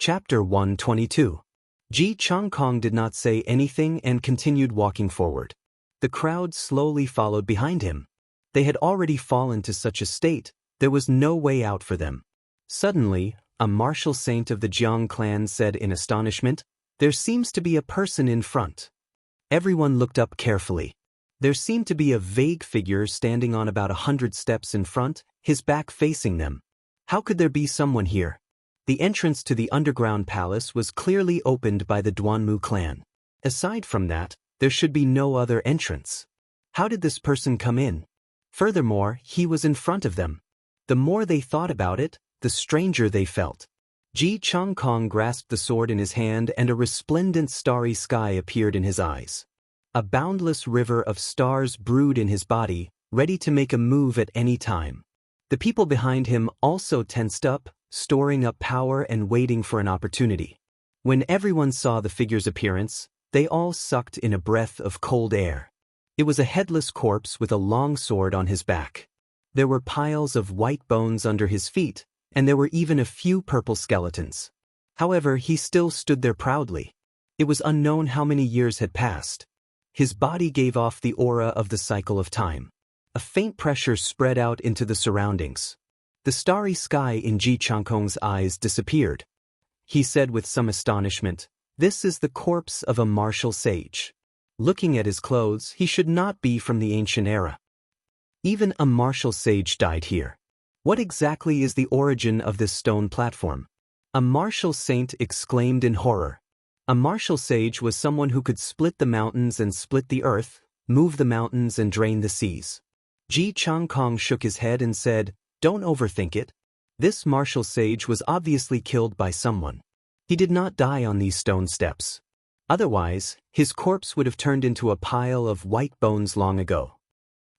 Chapter 122. Ji Changkong did not say anything and continued walking forward. The crowd slowly followed behind him. They had already fallen to such a state, there was no way out for them. Suddenly, a martial saint of the Jiang clan said in astonishment, "There seems to be a person in front." Everyone looked up carefully. There seemed to be a vague figure standing on about 100 steps in front, his back facing them. How could there be someone here? The entrance to the underground palace was clearly opened by the Duanmu clan. Aside from that, there should be no other entrance. How did this person come in? Furthermore, he was in front of them. The more they thought about it, the stranger they felt. Ji Changkong grasped the sword in his hand and a resplendent starry sky appeared in his eyes. A boundless river of stars brewed in his body, ready to make a move at any time. The people behind him also tensed up, storing up power and waiting for an opportunity. When everyone saw the figure's appearance, they all sucked in a breath of cold air. It was a headless corpse with a long sword on his back. There were piles of white bones under his feet, and there were even a few purple skeletons. However, he still stood there proudly. It was unknown how many years had passed. His body gave off the aura of the cycle of time. A faint pressure spread out into the surroundings. The starry sky in Ji Changkong's eyes disappeared. He said with some astonishment, "This is the corpse of a martial sage. Looking at his clothes, he should not be from the ancient era. Even a martial sage died here. What exactly is the origin of this stone platform?" A martial saint exclaimed in horror. A martial sage was someone who could split the mountains and split the earth, move the mountains and drain the seas. Ji Changkong shook his head and said, "Don't overthink it. This martial sage was obviously killed by someone. He did not die on these stone steps. Otherwise, his corpse would have turned into a pile of white bones long ago."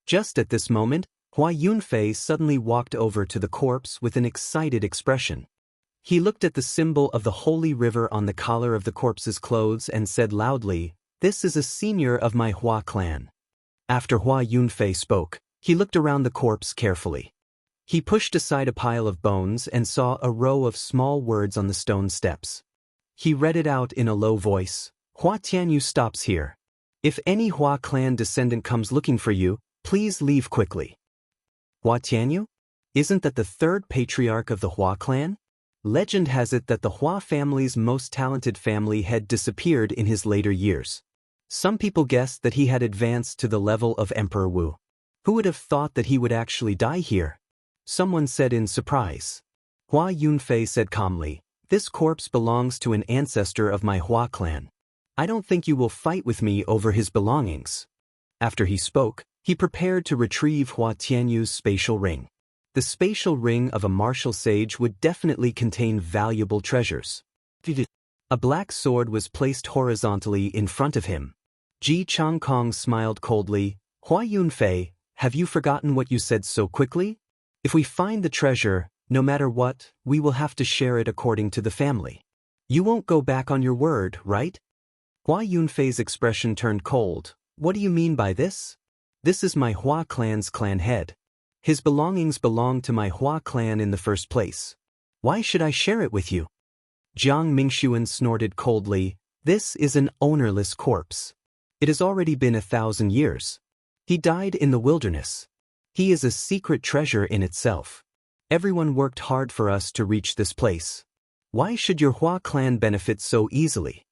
Just at this moment, Hua Yunfei suddenly walked over to the corpse with an excited expression. He looked at the symbol of the holy river on the collar of the corpse's clothes and said loudly, "This is a senior of my Hua clan." After Hua Yunfei spoke, he looked around the corpse carefully. He pushed aside a pile of bones and saw a row of small words on the stone steps. He read it out in a low voice. "Hua Tianyu stops here. If any Hua clan descendant comes looking for you, please leave quickly." Hua Tianyu? Isn't that the third patriarch of the Hua clan? Legend has it that the Hua family's most talented family had disappeared in his later years. Some people guessed that he had advanced to the level of Emperor Wu. Who would have thought that he would actually die here? Someone said in surprise. Hua Yunfei said calmly, "This corpse belongs to an ancestor of my Hua clan. I don't think you will fight with me over his belongings." After he spoke, he prepared to retrieve Hua Tianyu's spatial ring. The spatial ring of a martial sage would definitely contain valuable treasures. A black sword was placed horizontally in front of him. Ji Changkong smiled coldly. "Hua Yunfei, have you forgotten what you said so quickly? If we find the treasure, no matter what, we will have to share it according to the family. You won't go back on your word, right?" Hua Yunfei's expression turned cold. "What do you mean by this? This is my Hua clan's clan head. His belongings belong to my Hua clan in the first place. Why should I share it with you?" Jiang Mingxuan snorted coldly. "This is an ownerless corpse. It has already been 1,000 years. He died in the wilderness. He is a secret treasure in itself. Everyone worked hard for us to reach this place. Why should your Hua clan benefit so easily?"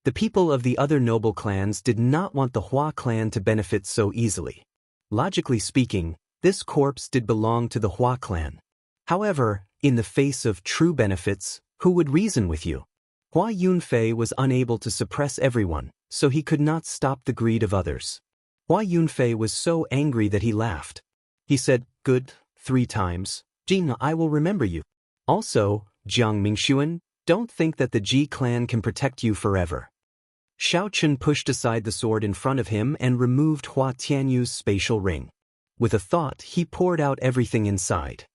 The people of the other noble clans did not want the Hua clan to benefit so easily. Logically speaking, this corpse did belong to the Hua clan. However, in the face of true benefits, who would reason with you? Hua Yunfei was unable to suppress everyone, so he could not stop the greed of others. Hua Yunfei was so angry that he laughed. He said, "Good, 3 times. Jin, I will remember you. Also, Jiang Mingxuan, don't think that the Ji clan can protect you forever." Shao Chun pushed aside the sword in front of him and removed Hua Tianyu's spatial ring. With a thought, he poured out everything inside.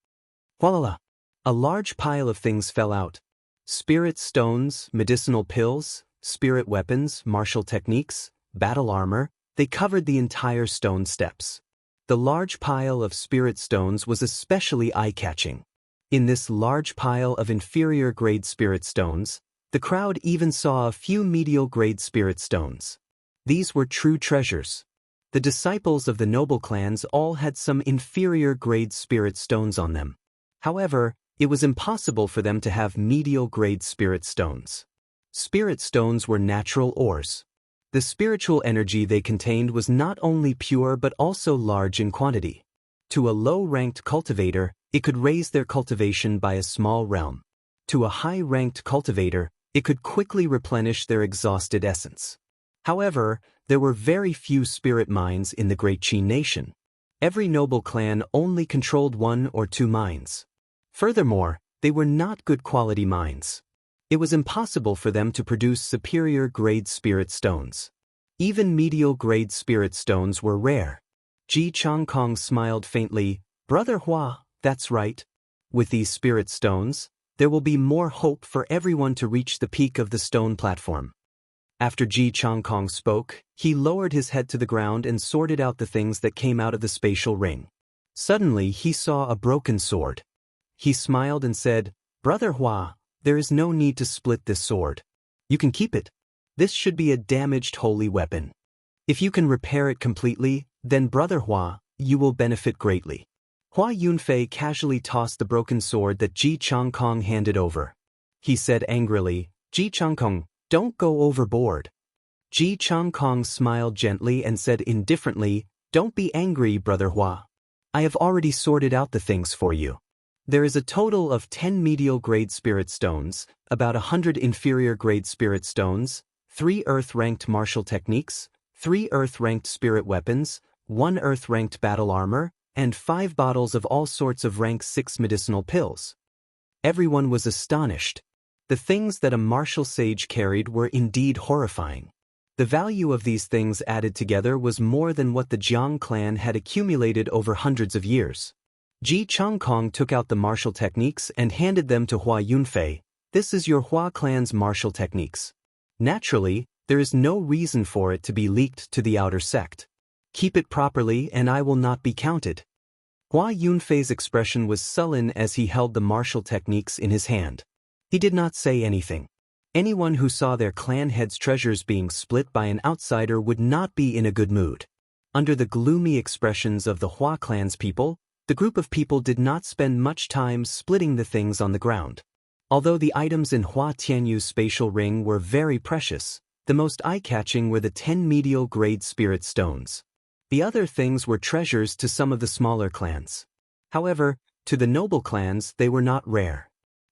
Voila! A large pile of things fell out. Spirit stones, medicinal pills, spirit weapons, martial techniques, battle armor, they covered the entire stone steps. The large pile of spirit stones was especially eye-catching. In this large pile of inferior-grade spirit stones, the crowd even saw a few medial-grade spirit stones. These were true treasures. The disciples of the noble clans all had some inferior-grade spirit stones on them. However, it was impossible for them to have medial-grade spirit stones. Spirit stones were natural ores. The spiritual energy they contained was not only pure but also large in quantity. To a low-ranked cultivator, it could raise their cultivation by a small realm. To a high-ranked cultivator, it could quickly replenish their exhausted essence. However, there were very few spirit mines in the Great Qi nation. Every noble clan only controlled 1 or 2 mines. Furthermore, they were not good quality mines. It was impossible for them to produce superior-grade spirit stones. Even medial-grade spirit stones were rare. Ji Changkong smiled faintly. Brother Hua, that's right. With these spirit stones, there will be more hope for everyone to reach the peak of the stone platform. After Ji Changkong spoke, he lowered his head to the ground and sorted out the things that came out of the spatial ring. Suddenly, he saw a broken sword. He smiled and said, Brother Hua, there is no need to split this sword. You can keep it. This should be a damaged holy weapon. If you can repair it completely, then Brother Hua, you will benefit greatly. Hua Yunfei casually tossed the broken sword that Ji Changkong handed over. He said angrily, Ji Changkong, don't go overboard. Ji Changkong smiled gently and said indifferently, Don't be angry, Brother Hua. I have already sorted out the things for you. There is a total of 10 medial-grade spirit stones, about 100 inferior-grade spirit stones, 3 earth-ranked martial techniques, 3 earth-ranked spirit weapons, 1 earth-ranked battle armor, and 5 bottles of all sorts of rank 6 medicinal pills. Everyone was astonished. The things that a martial sage carried were indeed horrifying. The value of these things added together was more than what the Jiang clan had accumulated over hundreds of years. Ji Changkong took out the martial techniques and handed them to Hua Yunfei. This is your Hua clan's martial techniques. Naturally, there is no reason for it to be leaked to the outer sect. Keep it properly and I will not be counted. Hua Yunfei's expression was sullen as he held the martial techniques in his hand. He did not say anything. Anyone who saw their clan head's treasures being split by an outsider would not be in a good mood. Under the gloomy expressions of the Hua clan's people, the group of people did not spend much time splitting the things on the ground. Although the items in Hua Tianyu's spatial ring were very precious, the most eye-catching were the 10 medial-grade spirit stones. The other things were treasures to some of the smaller clans. However, to the noble clans they were not rare.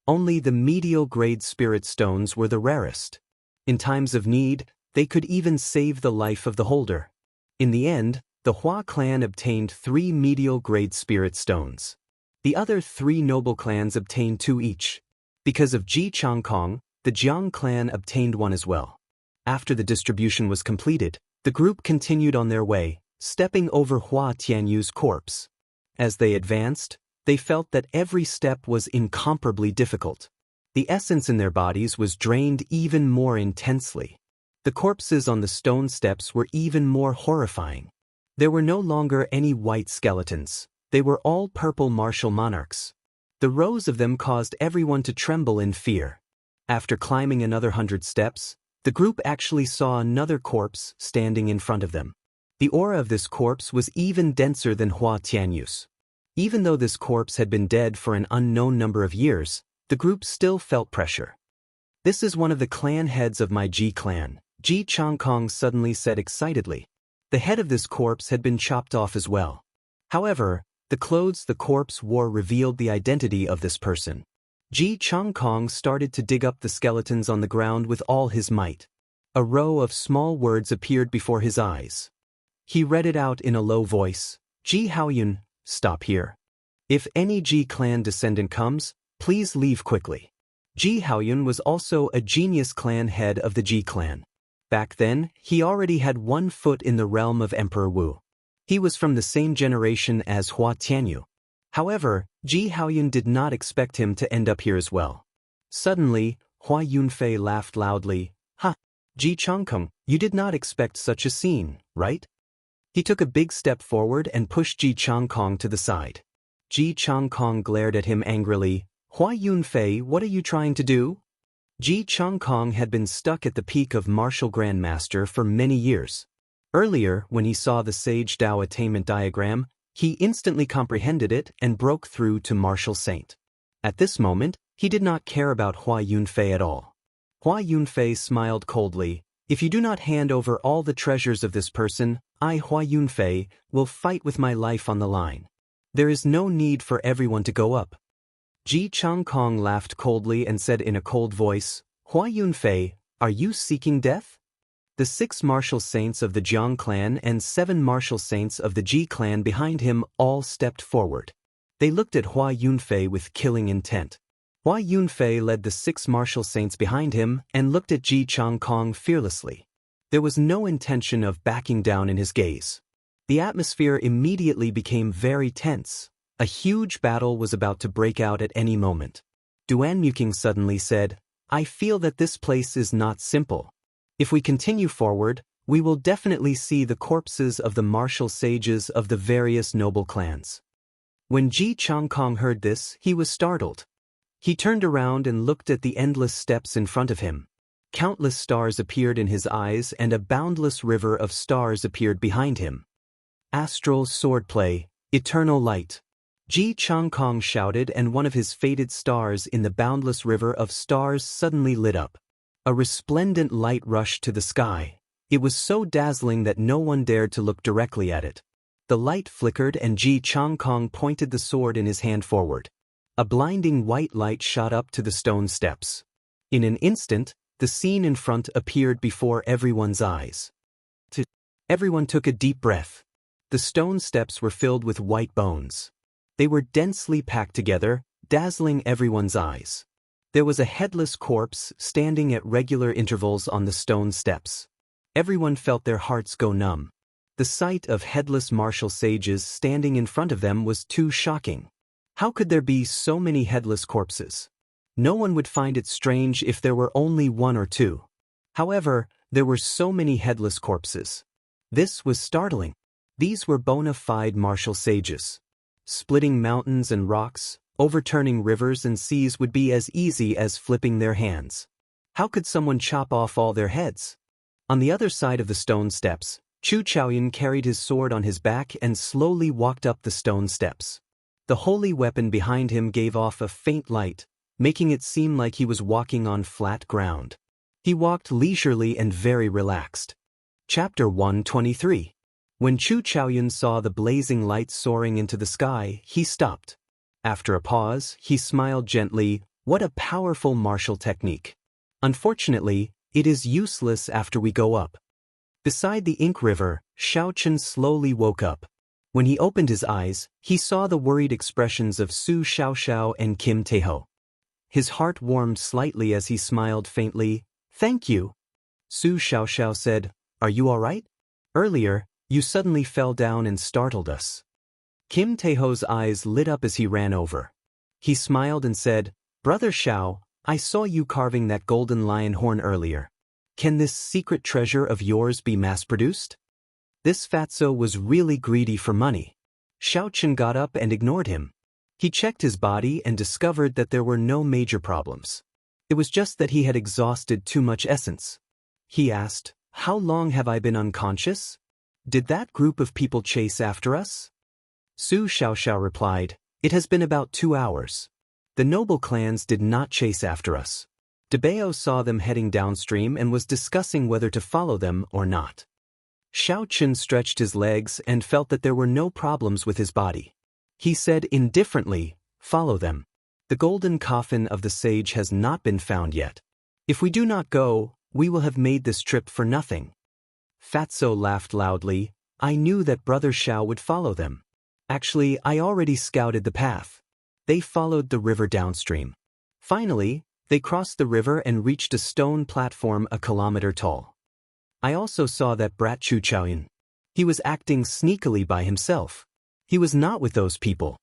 Only the medial-grade spirit stones were the rarest. In times of need, they could even save the life of the holder. In the end, the Hua clan obtained 3 medial-grade spirit stones. The other 3 noble clans obtained 2 each. Because of Ji Changkong, the Jiang clan obtained 1 as well. After the distribution was completed, the group continued on their way, stepping over Hua Tianyu's corpse. As they advanced, they felt that every step was incomparably difficult. The essence in their bodies was drained even more intensely. The corpses on the stone steps were even more horrifying. There were no longer any white skeletons. They were all purple martial monarchs. The rows of them caused everyone to tremble in fear. After climbing another 100 steps, the group actually saw another corpse standing in front of them. The aura of this corpse was even denser than Hua Tianyu's. Even though this corpse had been dead for an unknown number of years, the group still felt pressure. This is one of the clan heads of my Ji clan, Ji Changkong suddenly said excitedly. The head of this corpse had been chopped off as well. However, the clothes the corpse wore revealed the identity of this person. Ji Changkong started to dig up the skeletons on the ground with all his might. A row of small words appeared before his eyes. He read it out in a low voice. Ji Haoyun, stop here. If any Ji clan descendant comes, please leave quickly. Ji Haoyun was also a genius clan head of the Ji clan. Back then, he already had 1 foot in the realm of Emperor Wu. He was from the same generation as Hua Tianyu. However, Ji Haoyun did not expect him to end up here as well. Suddenly, Hua Yunfei laughed loudly. Ha! Ji Changkong, you did not expect such a scene, right? He took a big step forward and pushed Ji Changkong to the side. Ji Changkong glared at him angrily. Hua Yunfei, what are you trying to do? Ji Changkong had been stuck at the peak of martial grandmaster for many years. Earlier, when he saw the Sage Dao attainment diagram, he instantly comprehended it and broke through to martial saint. At this moment, he did not care about Hua Yunfei at all. Hua Yunfei smiled coldly. If you do not hand over all the treasures of this person, I, Hua Yunfei, will fight with my life on the line. There is no need for everyone to go up. Ji Changkong laughed coldly and said in a cold voice, Hua Yunfei, are you seeking death? The 6 martial saints of the Jiang clan and 7 martial saints of the Ji clan behind him all stepped forward. They looked at Hua Yunfei with killing intent. Hua Yunfei led the 6 martial saints behind him and looked at Ji Changkong fearlessly. There was no intention of backing down in his gaze. The atmosphere immediately became very tense. A huge battle was about to break out at any moment. Duan Muking suddenly said, I feel that this place is not simple. If we continue forward, we will definitely see the corpses of the martial sages of the various noble clans. When Ji Changkong heard this, he was startled. He turned around and looked at the endless steps in front of him. Countless stars appeared in his eyes and a boundless river of stars appeared behind him. Astral swordplay, eternal light. Ji Changkong shouted, and one of his faded stars in the boundless river of stars suddenly lit up. A resplendent light rushed to the sky. It was so dazzling that no one dared to look directly at it. The light flickered and Ji Changkong pointed the sword in his hand forward. A blinding white light shot up to the stone steps. In an instant, the scene in front appeared before everyone's eyes. Everyone took a deep breath. The stone steps were filled with white bones. They were densely packed together, dazzling everyone's eyes. There was a headless corpse standing at regular intervals on the stone steps. Everyone felt their hearts go numb. The sight of headless martial sages standing in front of them was too shocking. How could there be so many headless corpses? No one would find it strange if there were only 1 or 2. However, there were so many headless corpses. This was startling. These were bona fide martial sages. Splitting mountains and rocks, overturning rivers and seas would be as easy as flipping their hands. How could someone chop off all their heads? On the other side of the stone steps, Chu Chaoyun carried his sword on his back and slowly walked up the stone steps. The holy weapon behind him gave off a faint light, making it seem like he was walking on flat ground. He walked leisurely and very relaxed. Chapter 123. When Chu Chaoyun saw the blazing light soaring into the sky, he stopped. After a pause, he smiled gently. What a powerful martial technique. Unfortunately, it is useless after we go up. Beside the Ink River, Xiaochen slowly woke up. When he opened his eyes, he saw the worried expressions of Su Xiaoxiao and Kim Taeho. His heart warmed slightly as he smiled faintly. Thank you. Su Xiaoxiao said, Are you all right? Earlier, you suddenly fell down and startled us. Kim Taeho's eyes lit up as he ran over. He smiled and said, Brother Xiao, I saw you carving that golden lion horn earlier. Can this secret treasure of yours be mass-produced? This fatso was really greedy for money. Xiaochen got up and ignored him. He checked his body and discovered that there were no major problems. It was just that he had exhausted too much essence. He asked, How long have I been unconscious? Did that group of people chase after us? Su Xiaoxiao replied, It has been about 2 hours. The noble clans did not chase after us. Debao saw them heading downstream and was discussing whether to follow them or not. Xiaochen stretched his legs and felt that there were no problems with his body. He said indifferently, Follow them. The golden coffin of the sage has not been found yet. If we do not go, we will have made this trip for nothing. Fatso laughed loudly. I knew that Brother Xiao would follow them. Actually, I already scouted the path. They followed the river downstream. Finally, they crossed the river and reached a stone platform a kilometer tall. I also saw that brat Chu Chaoyun. He was acting sneakily by himself. He was not with those people.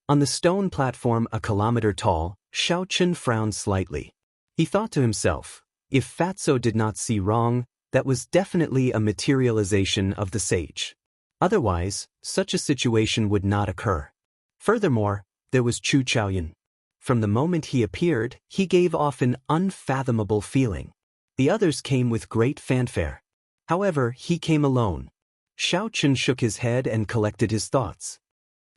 On the stone platform a kilometer tall, Xiaochen frowned slightly. He thought to himself, if Fatso did not see wrong, that was definitely a materialization of the sage. Otherwise, such a situation would not occur. Furthermore, there was Chu Chaoyan. From the moment he appeared, he gave off an unfathomable feeling. The others came with great fanfare. However, he came alone. Xiao Chen shook his head and collected his thoughts.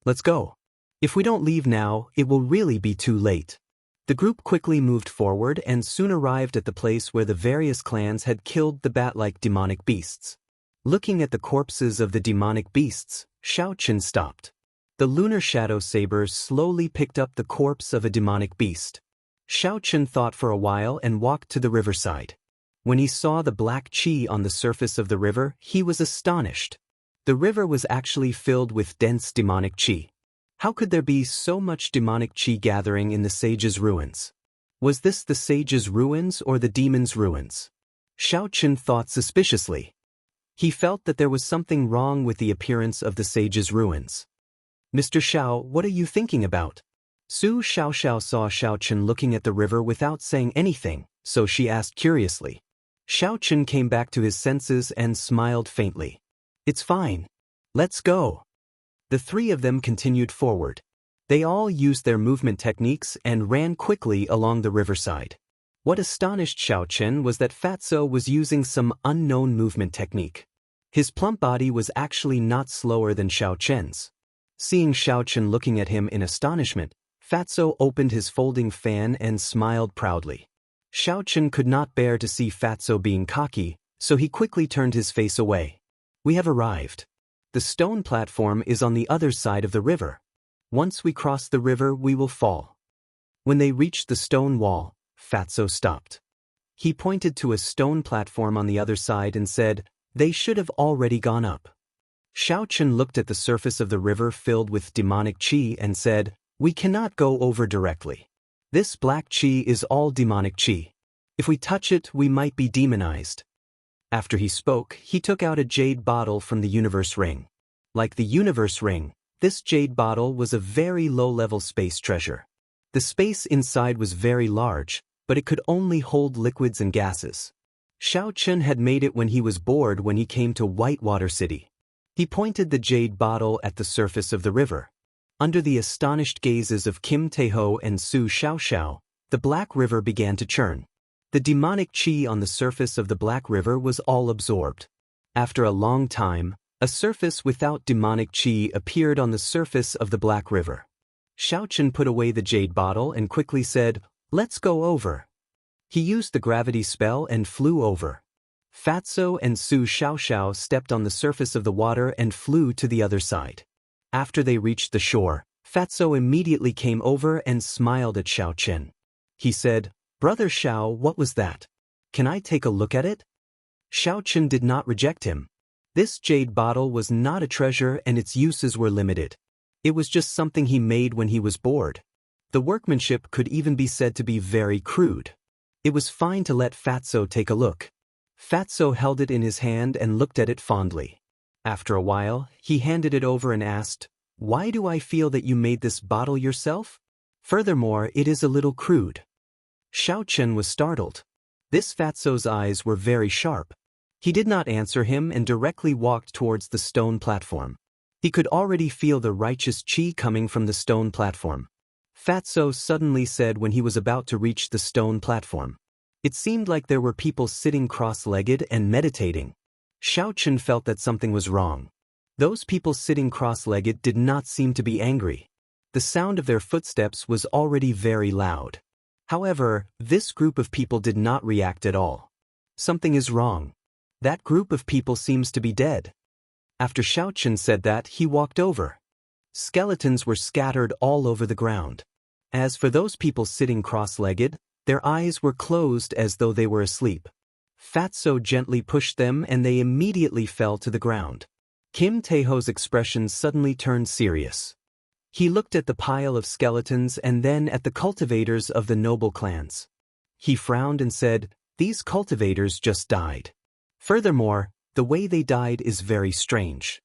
Let's go. If we don't leave now, it will really be too late. The group quickly moved forward and soon arrived at the place where the various clans had killed the bat-like demonic beasts. Looking at the corpses of the demonic beasts, Xiao Chen stopped. The lunar shadow saber slowly picked up the corpse of a demonic beast. Xiao Chen thought for a while and walked to the riverside. When he saw the black qi on the surface of the river, he was astonished. The river was actually filled with dense demonic qi. How could there be so much demonic qi gathering in the sage's ruins? Was this the sage's ruins or the demon's ruins? Xiao Chen thought suspiciously. He felt that there was something wrong with the appearance of the sage's ruins. Mr. Xiao, what are you thinking about? Su Xiaoxiao saw Xiao Chen looking at the river without saying anything, so she asked curiously. Xiao Chen came back to his senses and smiled faintly. It's fine. Let's go. The three of them continued forward. They all used their movement techniques and ran quickly along the riverside. What astonished Xiao Chen was that Fatso was using some unknown movement technique. His plump body was actually not slower than Xiao Chen's. Seeing Xiao Chen looking at him in astonishment, Fatso opened his folding fan and smiled proudly. Xiao Chen could not bear to see Fatso being cocky, so he quickly turned his face away. We have arrived. The stone platform is on the other side of the river. Once we cross the river, we will fall. When they reached the stone wall, Fatso stopped. He pointed to a stone platform on the other side and said, they should have already gone up. Xiao Chen looked at the surface of the river filled with demonic qi and said, we cannot go over directly. This black qi is all demonic qi. If we touch it, we might be demonized. After he spoke, he took out a jade bottle from the universe ring. Like the universe ring, this jade bottle was a very low-level space treasure. The space inside was very large, but it could only hold liquids and gases. Xiao Chen had made it when he was bored when he came to Whitewater City. He pointed the jade bottle at the surface of the river. Under the astonished gazes of Kim Taeho and Su Xiaoxiao, the Black River began to churn. The demonic qi on the surface of the Black River was all absorbed. After a long time, a surface without demonic qi appeared on the surface of the Black River. Xiao Chen put away the jade bottle and quickly said, let's go over. He used the gravity spell and flew over. Fatso and Su Xiaoxiao stepped on the surface of the water and flew to the other side. After they reached the shore, Fatso immediately came over and smiled at Xiao Chen. He said, Brother Xiao, what was that? Can I take a look at it? Xiao Chen did not reject him. This jade bottle was not a treasure and its uses were limited. It was just something he made when he was bored. The workmanship could even be said to be very crude. It was fine to let Fatso take a look. Fatso held it in his hand and looked at it fondly. After a while, he handed it over and asked, why do I feel that you made this bottle yourself? Furthermore, it is a little crude. Xiao Chen was startled. This Fatso's eyes were very sharp. He did not answer him and directly walked towards the stone platform. He could already feel the righteous qi coming from the stone platform. Fatso suddenly said when he was about to reach the stone platform. It seemed like there were people sitting cross-legged and meditating. Xiao Chen felt that something was wrong. Those people sitting cross-legged did not seem to be angry. The sound of their footsteps was already very loud. However, this group of people did not react at all. Something is wrong. That group of people seems to be dead. After Xiao Chen said that, he walked over. Skeletons were scattered all over the ground. As for those people sitting cross-legged, their eyes were closed as though they were asleep. Fatso gently pushed them and they immediately fell to the ground. Kim Taeho's expression suddenly turned serious. He looked at the pile of skeletons and then at the cultivators of the noble clans. He frowned and said, these cultivators just died. Furthermore, the way they died is very strange.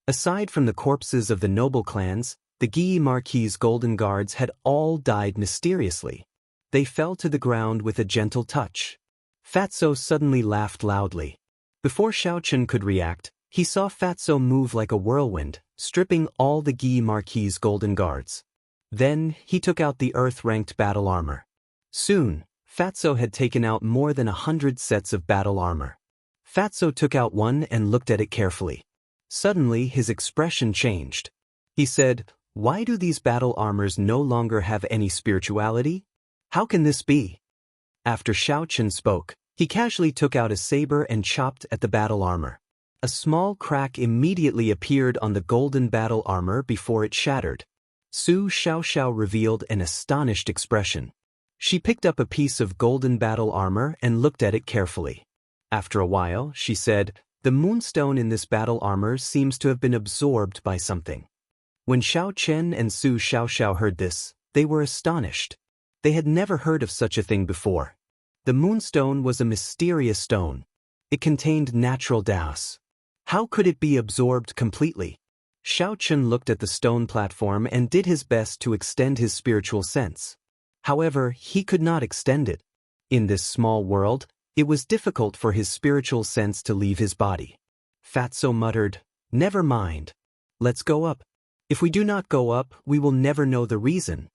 Aside from the corpses of the noble clans, the Guy Marquis' golden guards had all died mysteriously. They fell to the ground with a gentle touch. Fatso suddenly laughed loudly. Before Xiao Chen could react, he saw Fatso move like a whirlwind, stripping all the Guy Marquis' golden guards. Then, he took out the Earth-ranked battle armor. Soon, Fatso had taken out more than 100 sets of battle armor. Fatso took out one and looked at it carefully. Suddenly, his expression changed. He said, "Why do these battle armors no longer have any spirituality? How can this be?" After Xiao Chen spoke, he casually took out a saber and chopped at the battle armor. A small crack immediately appeared on the golden battle armor before it shattered. Su Xiaoxiao revealed an astonished expression. She picked up a piece of golden battle armor and looked at it carefully. After a while, she said, "The moonstone in this battle armor seems to have been absorbed by something." When Xiao Chen and Su Xiaoxiao heard this, they were astonished. They had never heard of such a thing before. The moonstone was a mysterious stone. It contained natural Daos. How could it be absorbed completely? Xiao Chen looked at the stone platform and did his best to extend his spiritual sense. However, he could not extend it. In this small world, it was difficult for his spiritual sense to leave his body. Fatso muttered, "Never mind. Let's go up. If we do not go up, we will never know the reason."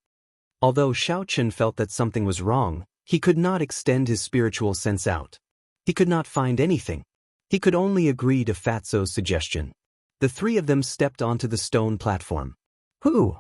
Although Xiao Chen felt that something was wrong, he could not extend his spiritual sense out. He could not find anything. He could only agree to Fatso's suggestion. The three of them stepped onto the stone platform. Who?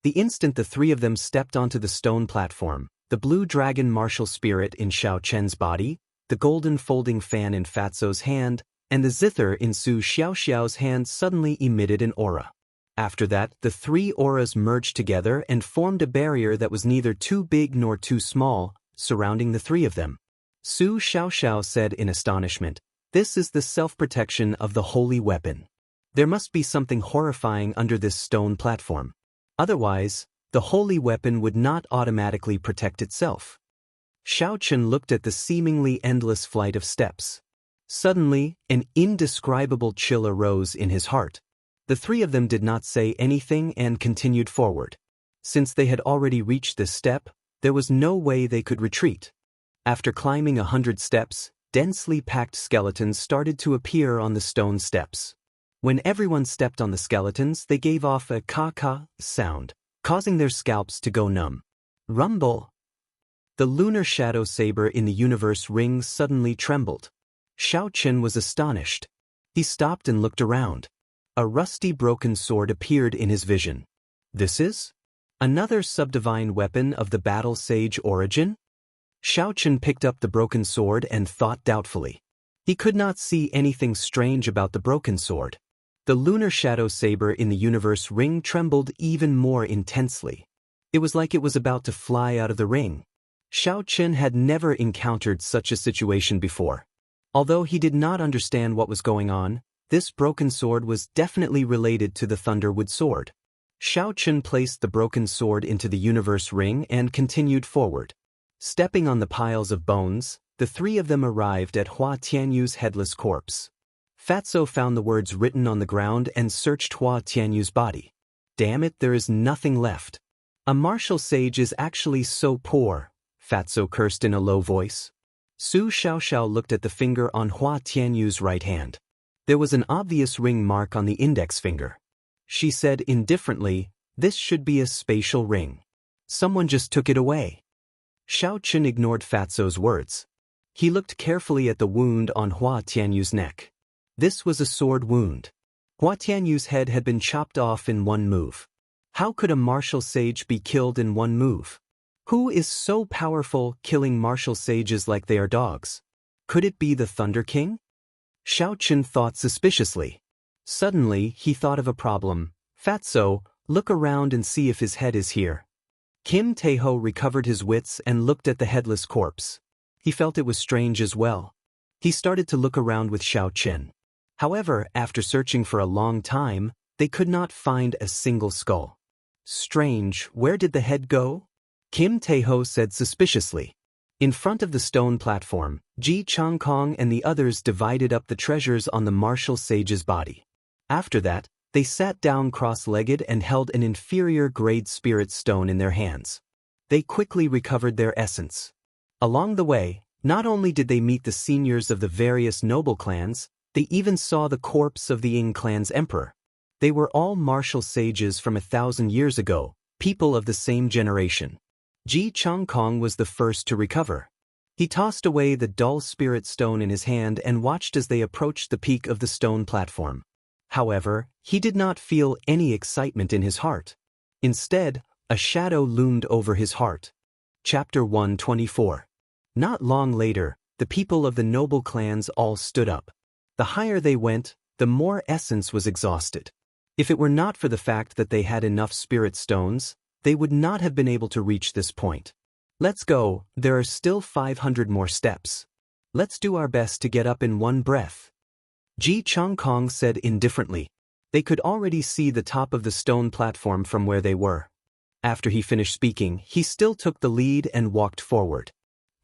The instant the three of them stepped onto the stone platform, the blue dragon martial spirit in Xiao Chen's body, the golden folding fan in Fatso's hand, and the zither in Su Xiaoxiao's hand suddenly emitted an aura. After that, the three auras merged together and formed a barrier that was neither too big nor too small, surrounding the three of them. Su Xiaoxiao said in astonishment, "This is the self-protection of the holy weapon. There must be something horrifying under this stone platform. Otherwise, the holy weapon would not automatically protect itself." Xiao Chen looked at the seemingly endless flight of steps. Suddenly, an indescribable chill arose in his heart. The three of them did not say anything and continued forward. Since they had already reached this step, there was no way they could retreat. After climbing 100 steps, densely packed skeletons started to appear on the stone steps. When everyone stepped on the skeletons, they gave off a ka-ka sound, causing their scalps to go numb. Rumble! The lunar shadow saber in the universe ring suddenly trembled. Xiao Chen was astonished. He stopped and looked around. A rusty broken sword appeared in his vision. This is? Another subdivine weapon of the battle sage origin? Xiao Chen picked up the broken sword and thought doubtfully. He could not see anything strange about the broken sword. The lunar shadow saber in the universe ring trembled even more intensely. It was like it was about to fly out of the ring. Xiao Chen had never encountered such a situation before. Although he did not understand what was going on, this broken sword was definitely related to the Thunderwood sword. Xiao Chen placed the broken sword into the universe ring and continued forward. Stepping on the piles of bones, the three of them arrived at Hua Tianyu's headless corpse. Fatso found the words written on the ground and searched Hua Tianyu's body. "Damn it, there is nothing left. A martial sage is actually so poor," Fatso cursed in a low voice. Su Xiaoxiao looked at the finger on Hua Tianyu's right hand. There was an obvious ring mark on the index finger. She said indifferently, "This should be a spatial ring. Someone just took it away." Xiao Chen ignored Fatso's words. He looked carefully at the wound on Hua Tianyu's neck. This was a sword wound. Hua Tianyu's head had been chopped off in one move. How could a martial sage be killed in one move? Who is so powerful, killing martial sages like they are dogs? Could it be the Thunder King? Xiao Chen thought suspiciously. Suddenly, he thought of a problem. "Fatso, look around and see if his head is here." Kim Taeho recovered his wits and looked at the headless corpse. He felt it was strange as well. He started to look around with Xiao Chen. However, after searching for a long time, they could not find a single skull. "Strange, where did the head go?" Kim Taeho said suspiciously. In front of the stone platform, Ji Changkong and the others divided up the treasures on the martial sage's body. After that, they sat down cross-legged and held an inferior grade spirit stone in their hands. They quickly recovered their essence. Along the way, not only did they meet the seniors of the various noble clans, they even saw the corpse of the Ying clan's emperor. They were all martial sages from 1,000 years ago, people of the same generation. Ji Changkong was the first to recover. He tossed away the dull spirit stone in his hand and watched as they approached the peak of the stone platform. However, he did not feel any excitement in his heart. Instead, a shadow loomed over his heart. Chapter 124. Not long later, the people of the noble clans all stood up. The higher they went, the more essence was exhausted. If it were not for the fact that they had enough spirit stones, they would not have been able to reach this point. Let's go, there are still 500 more steps. Let's do our best to get up in one breath. Ji Changkong said indifferently. They could already see the top of the stone platform from where they were. After he finished speaking, he still took the lead and walked forward.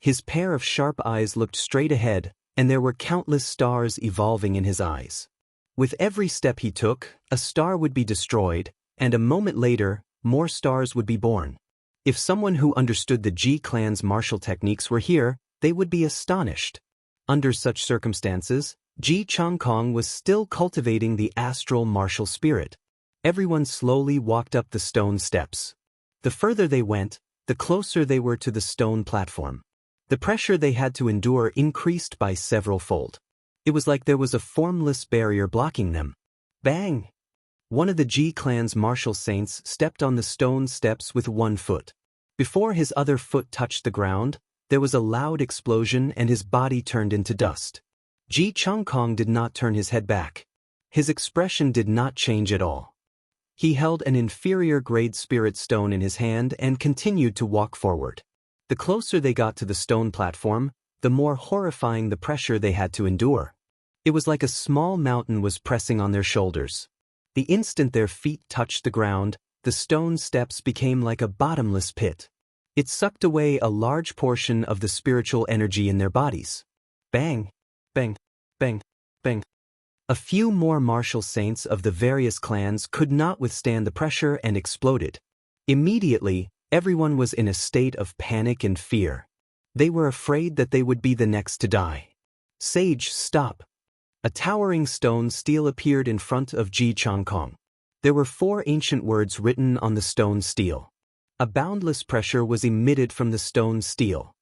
His pair of sharp eyes looked straight ahead, and there were countless stars evolving in his eyes. With every step he took, a star would be destroyed, and a moment later, more stars would be born. If someone who understood the Ji clan's martial techniques were here, they would be astonished. Under such circumstances, Ji Changkong was still cultivating the astral martial spirit. Everyone slowly walked up the stone steps. The further they went, the closer they were to the stone platform. The pressure they had to endure increased by several-fold. It was like there was a formless barrier blocking them. Bang! One of the Ji clan's martial saints stepped on the stone steps with one foot. Before his other foot touched the ground, there was a loud explosion and his body turned into dust. Ji Changkong did not turn his head back. His expression did not change at all. He held an inferior-grade spirit stone in his hand and continued to walk forward. The closer they got to the stone platform, the more horrifying the pressure they had to endure. It was like a small mountain was pressing on their shoulders. The instant their feet touched the ground, the stone steps became like a bottomless pit. It sucked away a large portion of the spiritual energy in their bodies. Bang! Bang! Bang! Bang! A few more martial saints of the various clans could not withstand the pressure and exploded. Immediately, everyone was in a state of panic and fear. They were afraid that they would be the next to die. Sage, stop! A towering stone stele appeared in front of Ji Changkong. There were 4 ancient words written on the stone stele. A boundless pressure was emitted from the stone stele.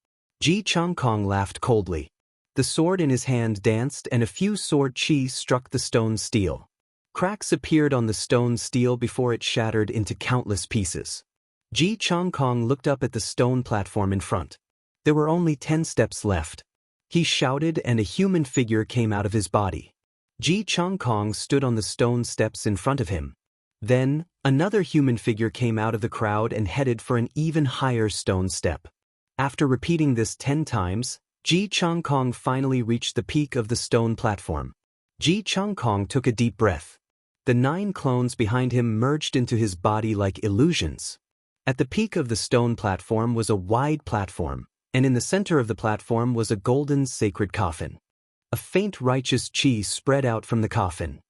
Ji Changkong laughed coldly. The sword in his hand danced and a few sword chi struck the stone stele. Cracks appeared on the stone stele before it shattered into countless pieces. Ji Changkong looked up at the stone platform in front. There were only 10 steps left. He shouted and a human figure came out of his body. Ji Changkong stood on the stone steps in front of him. Then, another human figure came out of the crowd and headed for an even higher stone step. After repeating this 10 times, Ji Changkong finally reached the peak of the stone platform. Ji Changkong took a deep breath. The 9 clones behind him merged into his body like illusions. At the peak of the stone platform was a wide platform, and in the center of the platform was a golden sacred coffin. A faint righteous chi spread out from the coffin.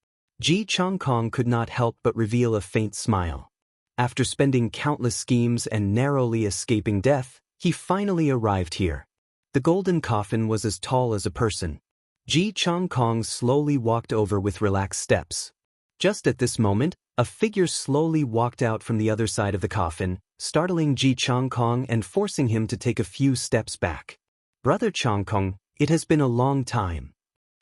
Ji Changkong could not help but reveal a faint smile. After spending countless schemes and narrowly escaping death, he finally arrived here. The golden coffin was as tall as a person. Ji Changkong slowly walked over with relaxed steps. Just at this moment, a figure slowly walked out from the other side of the coffin, startling Ji Changkong and forcing him to take a few steps back. Brother Changkong, it has been a long time.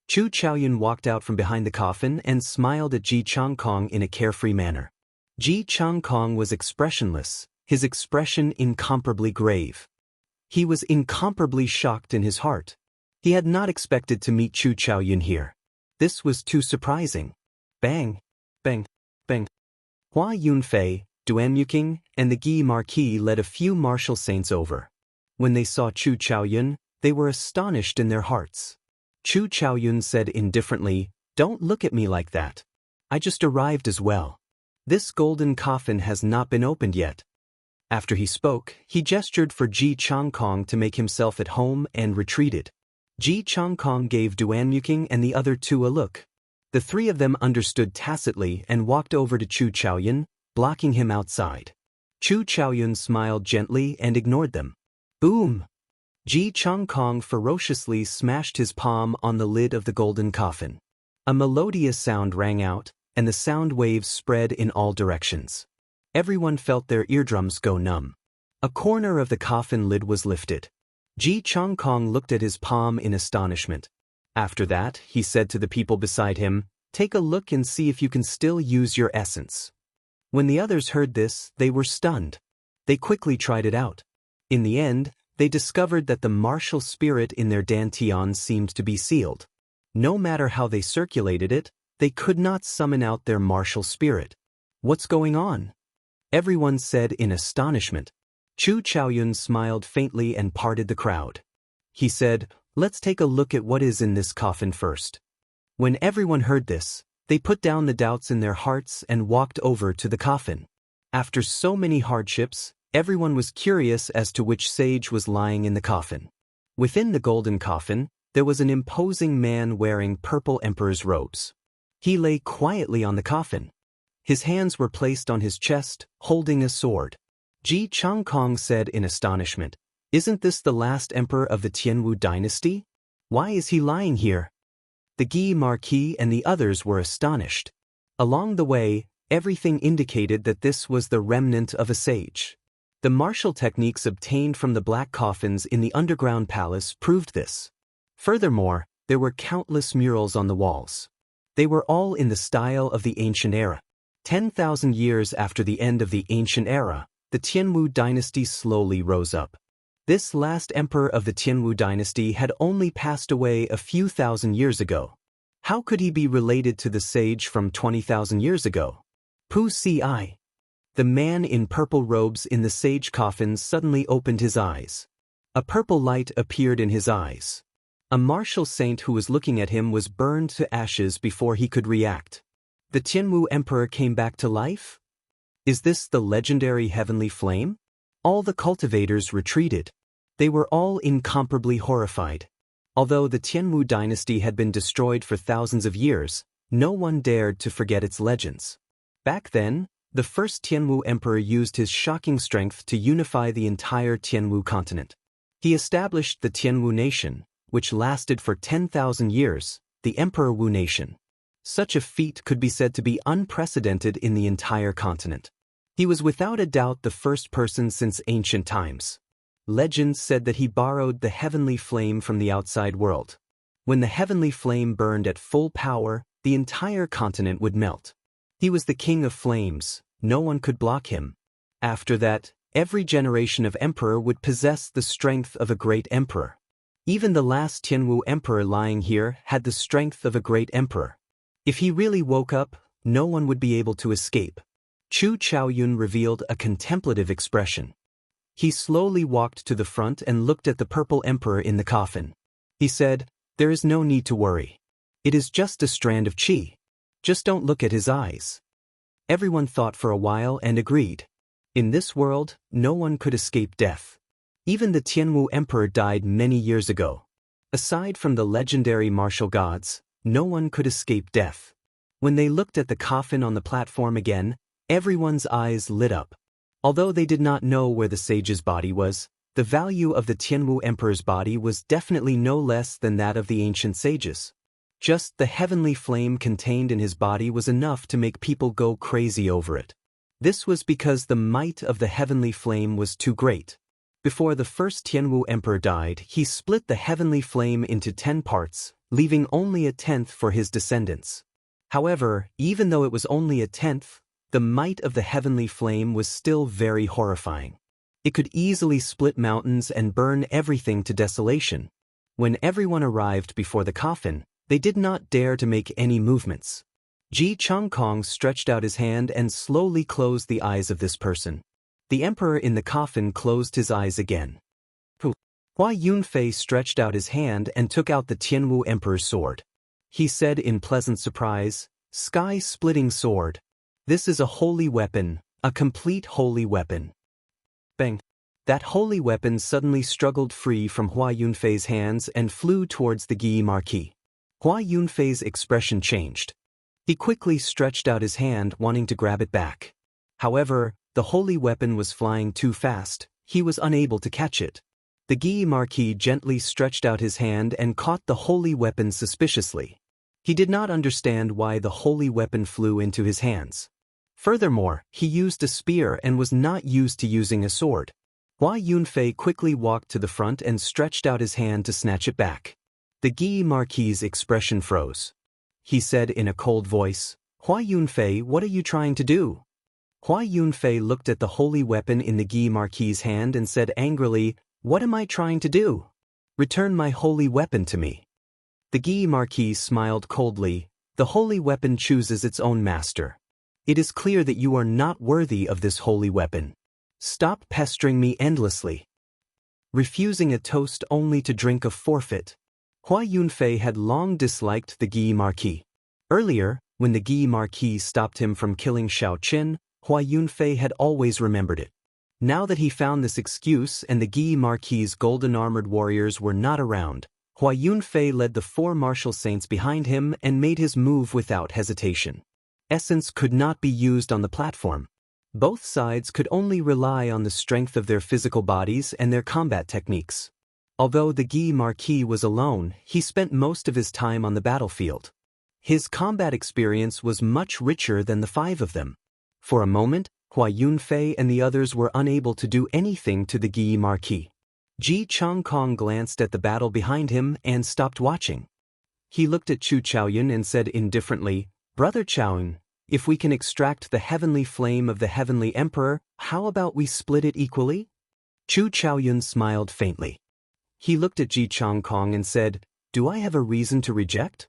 Chu Chaoyun walked out from behind the coffin and smiled at Ji Changkong in a carefree manner. Ji Changkong was expressionless, his expression incomparably grave. He was incomparably shocked in his heart. He had not expected to meet Chu Chaoyun here. This was too surprising. Bang! Bang! Bang! Hua Yunfei, Duan Yuking, and the Guy Marquis led a few martial saints over. When they saw Chu Chaoyun, they were astonished in their hearts. Chu Chaoyun said indifferently, "Don't look at me like that. I just arrived as well. This golden coffin has not been opened yet." After he spoke, he gestured for Ji Changkong to make himself at home and retreated. Ji Changkong gave Duan Yuking and the other 2 a look. The 3 of them understood tacitly and walked over to Chu Chaoyun, blocking him outside. Chu Chaoyun smiled gently and ignored them. Boom! Ji Changkong ferociously smashed his palm on the lid of the golden coffin. A melodious sound rang out, and the sound waves spread in all directions. Everyone felt their eardrums go numb. A corner of the coffin lid was lifted. Ji Changkong looked at his palm in astonishment. After that, he said to the people beside him, "Take a look and see if you can still use your essence." When the others heard this, they were stunned. They quickly tried it out. In the end, they discovered that the martial spirit in their dantian seemed to be sealed. No matter how they circulated it, they could not summon out their martial spirit. "What's going on?" everyone said in astonishment. Chu Chaoyun smiled faintly and parted the crowd. He said, "Let's take a look at what is in this coffin first." When everyone heard this, they put down the doubts in their hearts and walked over to the coffin. After so many hardships, everyone was curious as to which sage was lying in the coffin. Within the golden coffin, there was an imposing man wearing purple emperor's robes. He lay quietly on the coffin. His hands were placed on his chest, holding a sword. Ji Changkong said in astonishment, "Isn't this the last emperor of the Tianwu dynasty? Why is he lying here?" The Guy Marquis and the others were astonished. Along the way, everything indicated that this was the remnant of a sage. The martial techniques obtained from the black coffins in the underground palace proved this. Furthermore, there were countless murals on the walls. They were all in the style of the ancient era. 10,000 years after the end of the ancient era, the Tianwu dynasty slowly rose up. This last emperor of the Tianwu dynasty had only passed away a few thousand years ago. How could he be related to the sage from 20,000 years ago? Pu Si. The man in purple robes in the sage coffin suddenly opened his eyes. A purple light appeared in his eyes. A martial saint who was looking at him was burned to ashes before he could react. The Tianwu emperor came back to life? Is this the legendary heavenly flame? All the cultivators retreated. They were all incomparably horrified. Although the Tianwu dynasty had been destroyed for thousands of years, no one dared to forget its legends. Back then, the first Tianwu emperor used his shocking strength to unify the entire Tianwu continent. He established the Tianwu nation, which lasted for 10,000 years, the Emperor Wu nation. Such a feat could be said to be unprecedented in the entire continent. He was without a doubt the first person since ancient times. Legends said that he borrowed the heavenly flame from the outside world. When the heavenly flame burned at full power, the entire continent would melt. He was the king of flames, no one could block him. After that, every generation of emperor would possess the strength of a great emperor. Even the last Tianwu emperor lying here had the strength of a great emperor. If he really woke up, no one would be able to escape. Chu Chaoyun revealed a contemplative expression. He slowly walked to the front and looked at the purple emperor in the coffin. He said, "There is no need to worry. It is just a strand of qi. Just don't look at his eyes." Everyone thought for a while and agreed. In this world, no one could escape death. Even the Tianwu emperor died many years ago. Aside from the legendary martial gods, no one could escape death. When they looked at the coffin on the platform again, everyone's eyes lit up. Although they did not know where the sage's body was, the value of the Tianwu emperor's body was definitely no less than that of the ancient sages. Just the heavenly flame contained in his body was enough to make people go crazy over it. This was because the might of the heavenly flame was too great. Before the first Tianwu emperor died, he split the heavenly flame into 10 parts, leaving only a 10th for his descendants. However, even though it was only a 10th, the might of the heavenly flame was still very horrifying. It could easily split mountains and burn everything to desolation. When everyone arrived before the coffin, they did not dare to make any movements. Ji Changkong stretched out his hand and slowly closed the eyes of this person. The emperor in the coffin closed his eyes again. Hua Yunfei stretched out his hand and took out the Tianwu emperor's sword. He said in pleasant surprise, "Sky-splitting sword. This is a holy weapon, a complete holy weapon." Bang! That holy weapon suddenly struggled free from Hua Yunfei's hands and flew towards the Guy Marquis. Hua Yunfei's expression changed. He quickly stretched out his hand wanting to grab it back. However, the holy weapon was flying too fast, he was unable to catch it. The Guy Marquis gently stretched out his hand and caught the holy weapon suspiciously. He did not understand why the holy weapon flew into his hands. Furthermore, he used a spear and was not used to using a sword. Hua Yunfei quickly walked to the front and stretched out his hand to snatch it back. The Guy Marquis's expression froze. He said in a cold voice, "Hua Yunfei, what are you trying to do?" Hua Yunfei looked at the holy weapon in the Guy Marquis's hand and said angrily, "What am I trying to do? Return my holy weapon to me." The Guy Marquis smiled coldly. "The holy weapon chooses its own master. It is clear that you are not worthy of this holy weapon. Stop pestering me endlessly." Refusing a toast only to drink a forfeit. Hua Yunfei had long disliked the Guy Marquis. Earlier, when the Guy Marquis stopped him from killing Xiao Qin, Hua Yunfei had always remembered it. Now that he found this excuse and the Guy Marquis's golden-armored warriors were not around, Hua Yunfei led the 4 martial saints behind him and made his move without hesitation. Essence could not be used on the platform. Both sides could only rely on the strength of their physical bodies and their combat techniques. Although the Guy Marquis was alone, he spent most of his time on the battlefield. His combat experience was much richer than the 5 of them. For a moment, Hua Yunfei and the others were unable to do anything to the Guy Marquis. Ji Changkong glanced at the battle behind him and stopped watching. He looked at Chu Chaoyun and said indifferently, "Brother Chaoyun, if we can extract the heavenly flame of the heavenly emperor, how about we split it equally?" Chu Chaoyun smiled faintly. He looked at Ji Changkong and said, "Do I have a reason to reject?"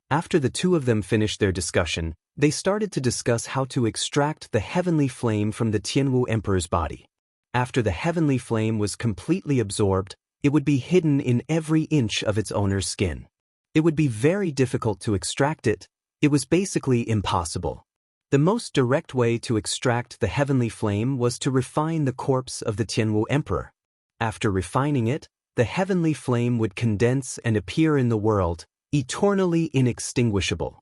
After the 2 of them finished their discussion, they started to discuss how to extract the heavenly flame from the Tianwu emperor's body. After the heavenly flame was completely absorbed, it would be hidden in every inch of its owner's skin. It would be very difficult to extract it. It was basically impossible. The most direct way to extract the heavenly flame was to refine the corpse of the Tianwu emperor. After refining it, the heavenly flame would condense and appear in the world, eternally inextinguishable.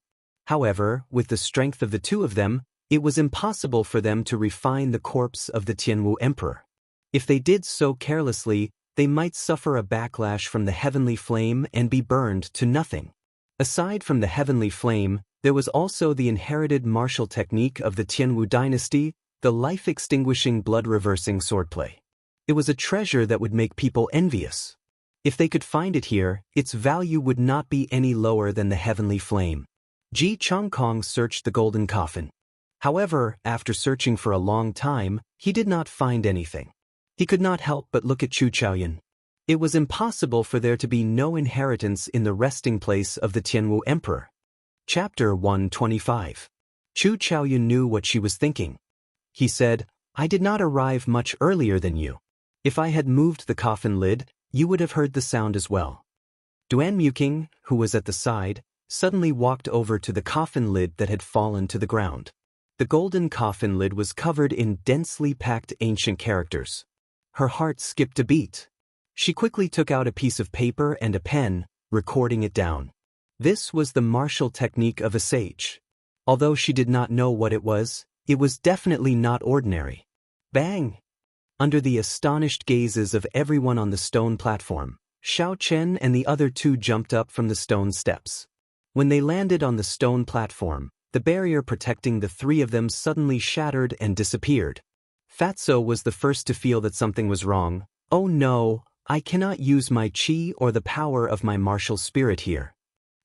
However, with the strength of the 2 of them, it was impossible for them to refine the corpse of the Tianwu emperor. If they did so carelessly, they might suffer a backlash from the heavenly flame and be burned to nothing. Aside from the heavenly flame, there was also the inherited martial technique of the Tianwu dynasty, the life-extinguishing blood-reversing swordplay. It was a treasure that would make people envious. If they could find it here, its value would not be any lower than the heavenly flame. Ji Changkong searched the golden coffin. However, after searching for a long time, he did not find anything. He could not help but look at Chu Chaoyun. It was impossible for there to be no inheritance in the resting place of the Tianwu emperor. Chapter 125. Chu Chaoyun knew what she was thinking. He said, "I did not arrive much earlier than you. If I had moved the coffin lid, you would have heard the sound as well." Duan Muking, who was at the side, suddenly walked over to the coffin lid that had fallen to the ground. The golden coffin lid was covered in densely packed ancient characters. Her heart skipped a beat. She quickly took out a piece of paper and a pen, recording it down. This was the martial technique of a sage. Although she did not know what it was definitely not ordinary. Bang! Under the astonished gazes of everyone on the stone platform, Xiao Chen and the other 2 jumped up from the stone steps. When they landed on the stone platform, the barrier protecting the 3 of them suddenly shattered and disappeared. Fatso was the first to feel that something was wrong. "Oh no, I cannot use my qi or the power of my martial spirit here."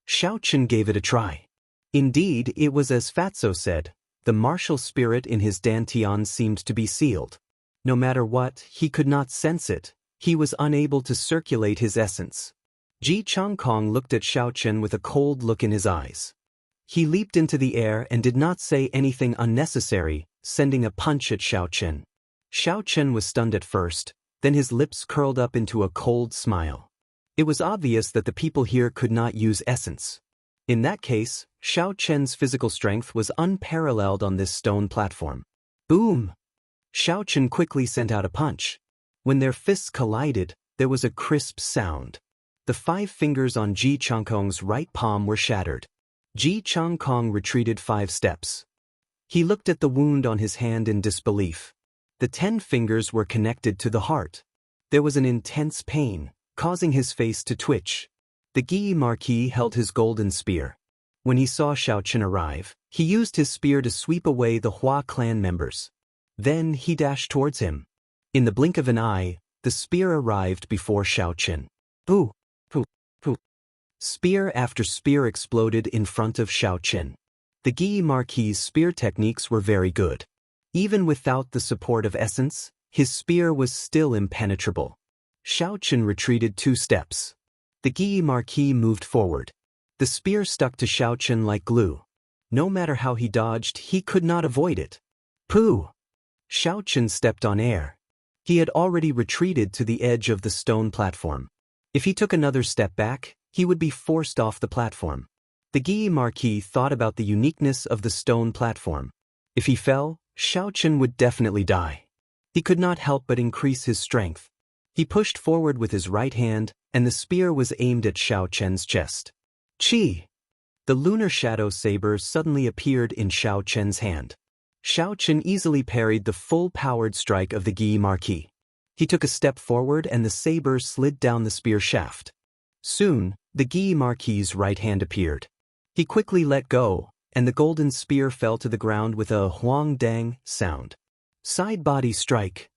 Xiao Chen gave it a try. Indeed, it was as Fatso said, the martial spirit in his dantian seemed to be sealed. No matter what, he could not sense it. He was unable to circulate his essence. Ji Changkong looked at Xiao Chen with a cold look in his eyes. He leaped into the air and did not say anything unnecessary, sending a punch at Xiao Chen. Xiao Chen was stunned at first, then his lips curled up into a cold smile. It was obvious that the people here could not use essence. In that case, Xiao Chen's physical strength was unparalleled on this stone platform. Boom! Xiao Chen quickly sent out a punch. When their fists collided, there was a crisp sound. The 5 fingers on Ji Changkong's right palm were shattered. Ji Changkong retreated 5 steps. He looked at the wound on his hand in disbelief. The 10 fingers were connected to the heart. There was an intense pain, causing his face to twitch. The Guy Marquis held his golden spear. When he saw Xiaochen arrive, he used his spear to sweep away the Hua clan members. Then he dashed towards him. In the blink of an eye, the spear arrived before Xiaochen. Pooh! Pooh! Pooh! Spear after spear exploded in front of Xiaochen. The Guy Marquis' spear techniques were very good. Even without the support of essence, his spear was still impenetrable. Xiaochen retreated 2 steps. The Guy Marquis moved forward. The spear stuck to Xiaochen like glue. No matter how he dodged, he could not avoid it. Pooh! Xiaochen stepped on air. He had already retreated to the edge of the stone platform. If he took another step back, he would be forced off the platform. The Guy Marquis thought about the uniqueness of the stone platform. If he fell, Xiaochen would definitely die. He could not help but increase his strength. He pushed forward with his right hand, and the spear was aimed at Xiaochen's chest. Chi! The lunar shadow saber suddenly appeared in Xiaochen's hand. Xiaochen easily parried the full-powered strike of the Guy Marquis. He took a step forward and the saber slid down the spear shaft. Soon, the Guy Marquis' right hand appeared. He quickly let go, and the golden spear fell to the ground with a huang-dang sound. Side body strike.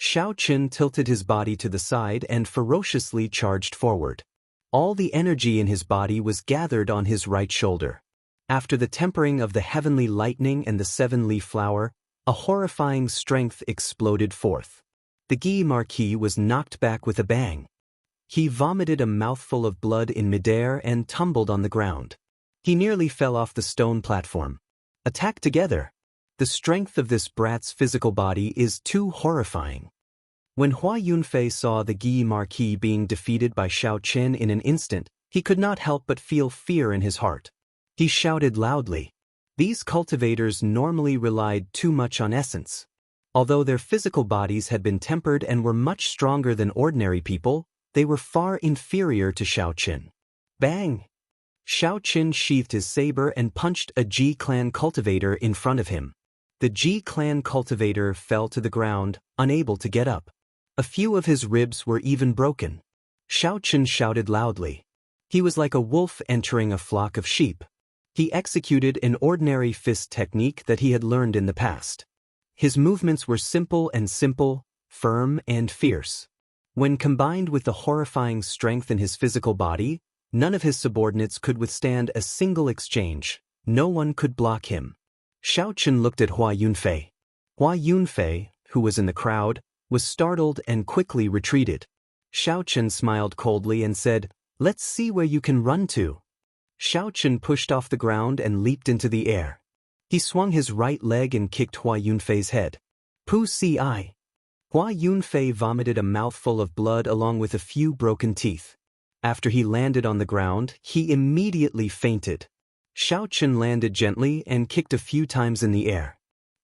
Xiaochen tilted his body to the side and ferociously charged forward. All the energy in his body was gathered on his right shoulder. After the tempering of the heavenly lightning and the 7-leaf flower, a horrifying strength exploded forth. The Guy Marquis was knocked back with a bang. He vomited a mouthful of blood in midair and tumbled on the ground. He nearly fell off the stone platform. Attack together. The strength of this brat's physical body is too horrifying. When Hua Yunfei saw the Guy Marquis being defeated by Xiaochen in an instant, he could not help but feel fear in his heart. He shouted loudly. These cultivators normally relied too much on essence. Although their physical bodies had been tempered and were much stronger than ordinary people, they were far inferior to Xiaochen. Bang! Xiaochen sheathed his saber and punched a Ji clan cultivator in front of him. The Ji clan cultivator fell to the ground, unable to get up. A few of his ribs were even broken. Xiaochen shouted loudly. He was like a wolf entering a flock of sheep. He executed an ordinary fist technique that he had learned in the past. His movements were simple, firm and fierce. When combined with the horrifying strength in his physical body, none of his subordinates could withstand a single exchange. No one could block him. Xiaochen looked at Hua Yunfei. Hua Yunfei, who was in the crowd, was startled and quickly retreated. Xiaochen smiled coldly and said, "Let's see where you can run to." Xiaochen pushed off the ground and leaped into the air. He swung his right leg and kicked Hua Yunfei's head. Pu ci. Hua Yunfei vomited a mouthful of blood along with a few broken teeth. After he landed on the ground, he immediately fainted. Xiaochen landed gently and kicked a few times in the air.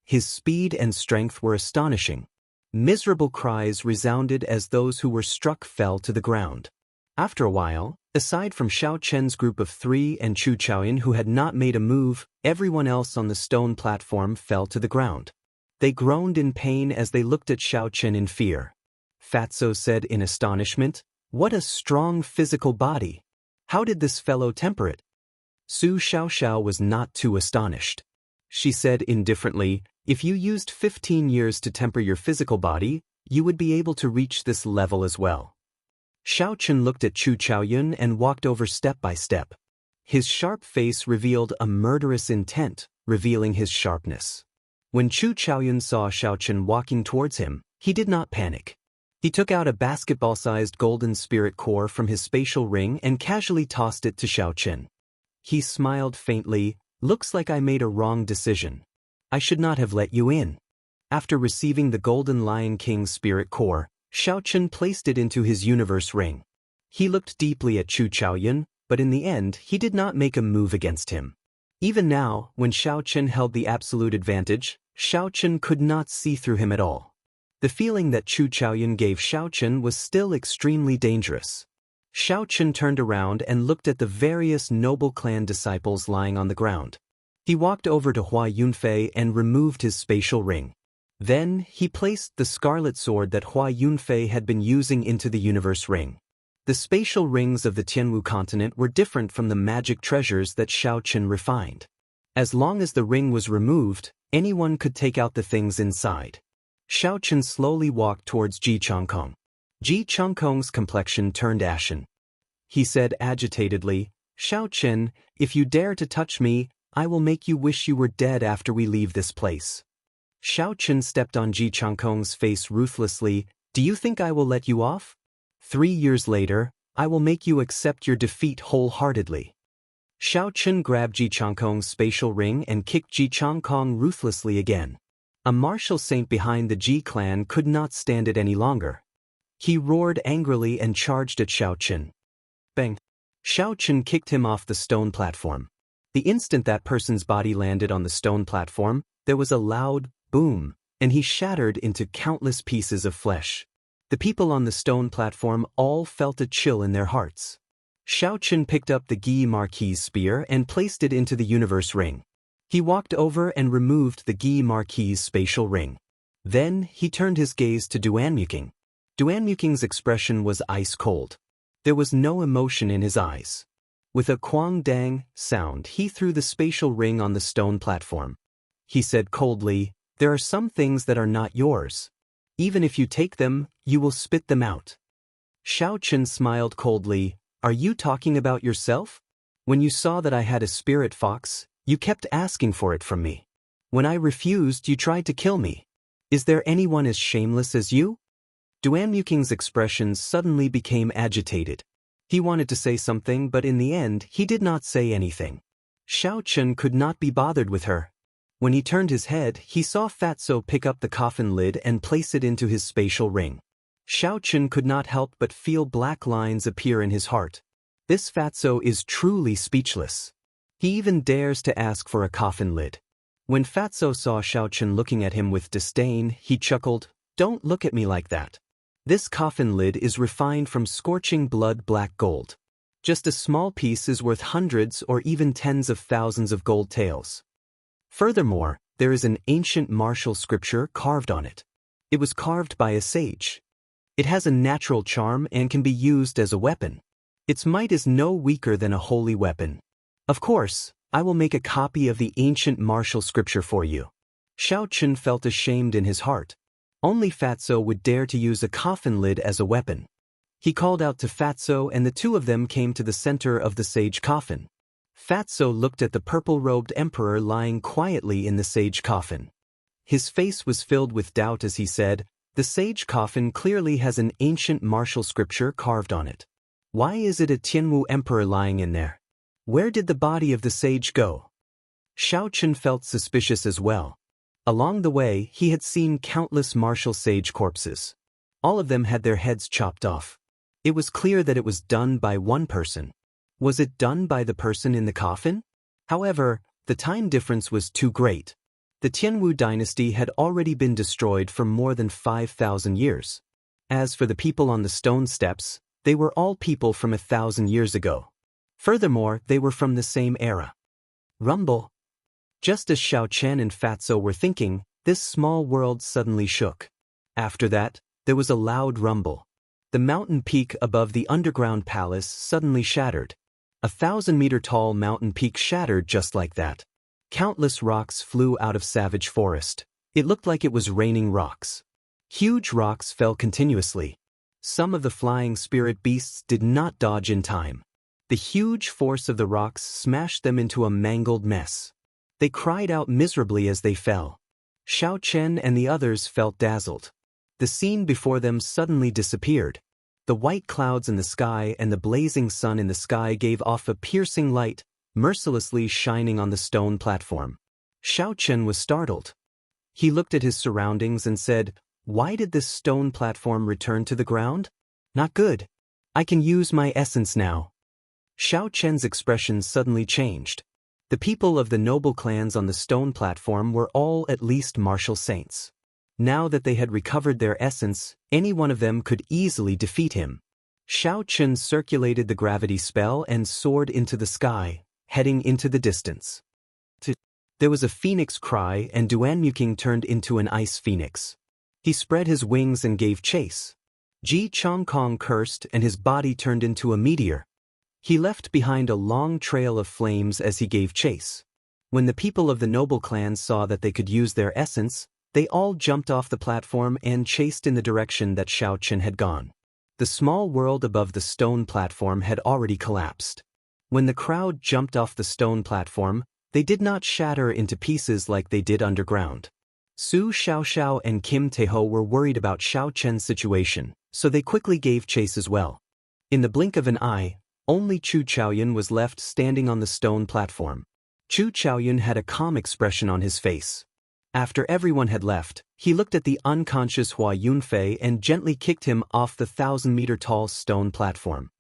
His speed and strength were astonishing. Miserable cries resounded as those who were struck fell to the ground. After a while, aside from Xiaochen's group of 3 and Chu Chaoyan who had not made a move, everyone else on the stone platform fell to the ground. They groaned in pain as they looked at Xiaochen in fear. Fatso said in astonishment, "What a strong physical body! How did this fellow temper it?" Su Xiaoxiao was not too astonished. She said indifferently, "If you used 15 years to temper your physical body, you would be able to reach this level as well." Xiaochen looked at Chu Chaoyan and walked over step by step. His sharp face revealed a murderous intent, revealing his sharpness. When Chu Chaoyan saw Xiaochen walking towards him, he did not panic. He took out a basketball-sized golden spirit core from his spatial ring and casually tossed it to Xiaochen. He smiled faintly, "Looks like I made a wrong decision. I should not have let you in." After receiving the Golden Lion King's spirit core, Xiaochen placed it into his universe ring. He looked deeply at Chu Chaoyan, but in the end he did not make a move against him. Even now, when Xiaochen held the absolute advantage, Xiaochen could not see through him at all. The feeling that Chu Chaoyan gave Xiaochen was still extremely dangerous. Xiaochen turned around and looked at the various noble clan disciples lying on the ground. He walked over to Hua Yunfei and removed his spatial ring. Then, he placed the scarlet sword that Hua Yunfei had been using into the universe ring. The spatial rings of the Tianwu continent were different from the magic treasures that Xiao Chen refined. As long as the ring was removed, anyone could take out the things inside. Xiao Chen slowly walked towards Ji Changkong. Ji Changkong's complexion turned ashen. He said agitatedly, "Xiao Chen, if you dare to touch me, I will make you wish you were dead after we leave this place." Xiao Chen stepped on Ji Changkong's face ruthlessly. "Do you think I will let you off? 3 years later, I will make you accept your defeat wholeheartedly." Xiao Chen grabbed Ji Changkong's spatial ring and kicked Ji Changkong ruthlessly again. A martial saint behind the Ji clan could not stand it any longer. He roared angrily and charged at Xiao Chen. Bang! Xiao Chen kicked him off the stone platform. The instant that person's body landed on the stone platform, there was a loud boom, and he shattered into countless pieces of flesh. The people on the stone platform all felt a chill in their hearts. Xiao Chen picked up the Guy Marquis' spear and placed it into the universe ring. He walked over and removed the Guy Marquis' spatial ring. Then he turned his gaze to Duanmuking. Duanmuking's expression was ice cold. There was no emotion in his eyes. With a quang dang sound, he threw the spatial ring on the stone platform. He said coldly, "There are some things that are not yours. Even if you take them, you will spit them out." Xiao Chen smiled coldly. "Are you talking about yourself? When you saw that I had a spirit fox, you kept asking for it from me. When I refused, you tried to kill me. Is there anyone as shameless as you?" Duanmuking's expressions suddenly became agitated. He wanted to say something, but in the end, he did not say anything. Xiao Chen could not be bothered with her. When he turned his head, he saw Fatso pick up the coffin lid and place it into his spatial ring. Xiao Chen could not help but feel black lines appear in his heart. This Fatso is truly speechless. He even dares to ask for a coffin lid. When Fatso saw Xiao Chen looking at him with disdain, he chuckled, "Don't look at me like that. This coffin lid is refined from scorching blood black gold. Just a small piece is worth hundreds or even tens of thousands of gold taels. Furthermore, there is an ancient martial scripture carved on it. It was carved by a sage. It has a natural charm and can be used as a weapon. Its might is no weaker than a holy weapon. Of course, I will make a copy of the ancient martial scripture for you." Xiao Chen felt ashamed in his heart. Only Fatso would dare to use a coffin lid as a weapon. He called out to Fatso and the two of them came to the center of the sage coffin. Fatso looked at the purple-robed emperor lying quietly in the sage coffin. His face was filled with doubt as he said, "The sage coffin clearly has an ancient martial scripture carved on it. Why is it a Tianwu emperor lying in there? Where did the body of the sage go?" Xiao Chen felt suspicious as well. Along the way, he had seen countless martial sage corpses. All of them had their heads chopped off. It was clear that it was done by one person. Was it done by the person in the coffin? However, the time difference was too great. The Tianwu dynasty had already been destroyed for more than 5,000 years. As for the people on the stone steps, they were all people from 1,000 years ago. Furthermore, they were from the same era. Rumble. Just as Xiao Chen and Fatso were thinking, this small world suddenly shook. After that, there was a loud rumble. The mountain peak above the underground palace suddenly shattered. 1,000-meter-tall mountain peak shattered just like that. Countless rocks flew out of savage forest. It looked like it was raining rocks. Huge rocks fell continuously. Some of the flying spirit beasts did not dodge in time. The huge force of the rocks smashed them into a mangled mess. They cried out miserably as they fell. Xiao Chen and the others felt dazzled. The scene before them suddenly disappeared. The white clouds in the sky and the blazing sun in the sky gave off a piercing light, mercilessly shining on the stone platform. Xiao Chen was startled. He looked at his surroundings and said, "Why did this stone platform return to the ground? Not good. I can use my essence now." Xiao Chen's expression suddenly changed. The people of the noble clans on the stone platform were all at least martial saints. Now that they had recovered their essence, any one of them could easily defeat him. Xiao Chen circulated the gravity spell and soared into the sky, heading into the distance. There was a phoenix cry and Duanmuking turned into an ice phoenix. He spread his wings and gave chase. Ji Chongkong cursed and his body turned into a meteor. He left behind a long trail of flames as he gave chase. When the people of the noble clans saw that they could use their essence, they all jumped off the platform and chased in the direction that Xiao Chen had gone. The small world above the stone platform had already collapsed. When the crowd jumped off the stone platform, they did not shatter into pieces like they did underground. Su Xiaoxiao and Kim Taeho were worried about Xiao Chen's situation, so they quickly gave chase as well. In the blink of an eye, only Chu Chaoyun was left standing on the stone platform. Chu Chaoyun had a calm expression on his face. After everyone had left, he looked at the unconscious Hua Yunfei and gently kicked him off the 1,000-meter-tall stone platform.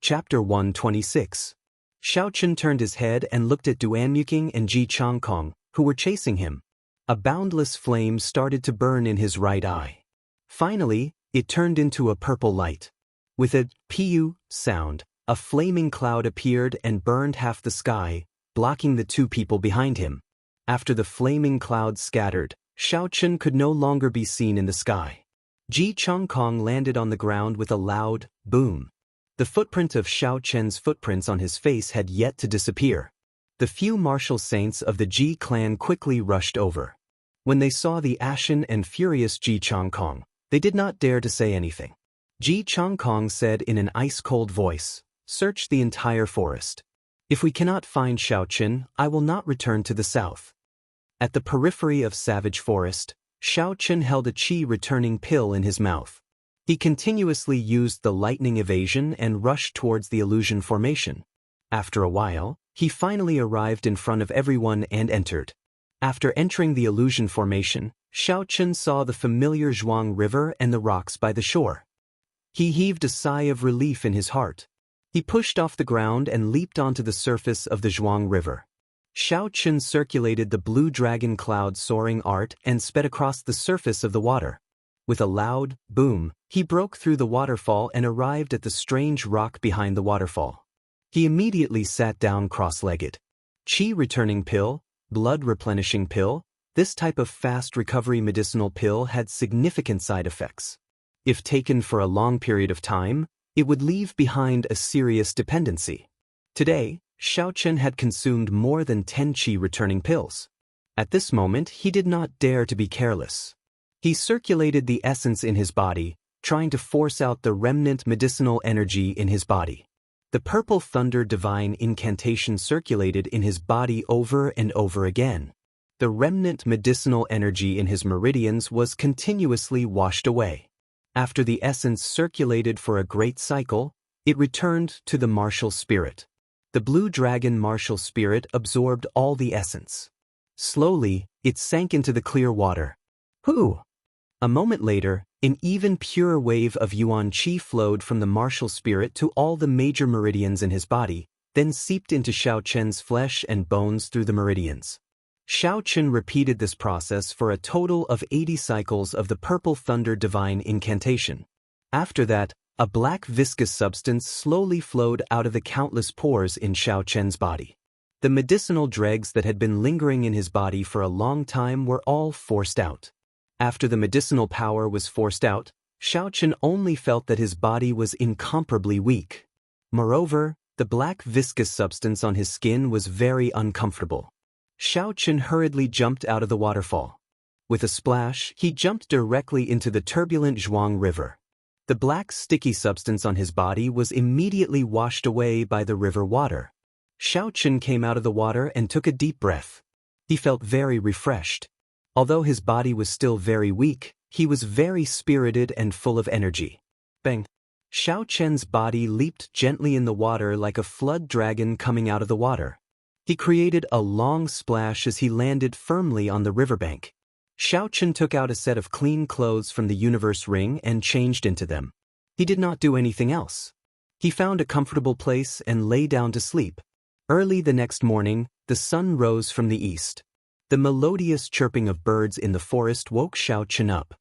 Chapter 126. Xiao Chen turned his head and looked at Duan Yuqing and Ji Chongkong, who were chasing him. A boundless flame started to burn in his right eye. Finally, it turned into a purple light. With a "piu" sound, a flaming cloud appeared and burned half the sky, blocking the two people behind him. After the flaming cloud scattered, Xiao Chen could no longer be seen in the sky. Ji Chongkong landed on the ground with a loud boom. The footprint of Xiao Chen's footprints on his face had yet to disappear. The few martial saints of the Ji clan quickly rushed over. When they saw the ashen and furious Ji Chongkong, they did not dare to say anything. Ji Chongkong said in an ice-cold voice, "Search the entire forest. If we cannot find Xiao Chen, I will not return to the south." At the periphery of Savage Forest, Xiao Chen held a chi-returning pill in his mouth. He continuously used the lightning evasion and rushed towards the illusion formation. After a while, he finally arrived in front of everyone and entered. After entering the illusion formation, Xiao Chen saw the familiar Zhuang River and the rocks by the shore. He heaved a sigh of relief in his heart. He pushed off the ground and leaped onto the surface of the Zhuang River. Xiao Chen circulated the blue dragon cloud soaring art and sped across the surface of the water. With a loud boom, he broke through the waterfall and arrived at the strange rock behind the waterfall. He immediately sat down cross-legged. Chi-returning pill, blood-replenishing pill, this type of fast recovery medicinal pill had significant side effects. If taken for a long period of time, it would leave behind a serious dependency. Today, Xiao Chen had consumed more than 10 chi-returning pills. At this moment, he did not dare to be careless. He circulated the essence in his body, trying to force out the remnant medicinal energy in his body. The purple thunder divine incantation circulated in his body over and over again. The remnant medicinal energy in his meridians was continuously washed away. After the essence circulated for a great cycle, it returned to the martial spirit. The blue dragon martial spirit absorbed all the essence. Slowly, it sank into the clear water. Hoo! A moment later, an even purer wave of Yuan Qi flowed from the martial spirit to all the major meridians in his body, then seeped into Xiao Chen's flesh and bones through the meridians. Xiao Chen repeated this process for a total of 80 cycles of the purple thunder divine incantation. After that, a black viscous substance slowly flowed out of the countless pores in Xiao Chen's body. The medicinal dregs that had been lingering in his body for a long time were all forced out. After the medicinal power was forced out, Xiao Chen only felt that his body was incomparably weak. Moreover, the black viscous substance on his skin was very uncomfortable. Xiao Chen hurriedly jumped out of the waterfall. With a splash, he jumped directly into the turbulent Zhuang River. The black sticky substance on his body was immediately washed away by the river water. Xiao Chen came out of the water and took a deep breath. He felt very refreshed. Although his body was still very weak, he was very spirited and full of energy. Bang! Xiao Chen's body leaped gently in the water like a flood dragon coming out of the water. He created a long splash as he landed firmly on the riverbank. Xiao Chen took out a set of clean clothes from the universe ring and changed into them. He did not do anything else. He found a comfortable place and lay down to sleep. Early the next morning, the sun rose from the east. The melodious chirping of birds in the forest woke Xiao Chen up.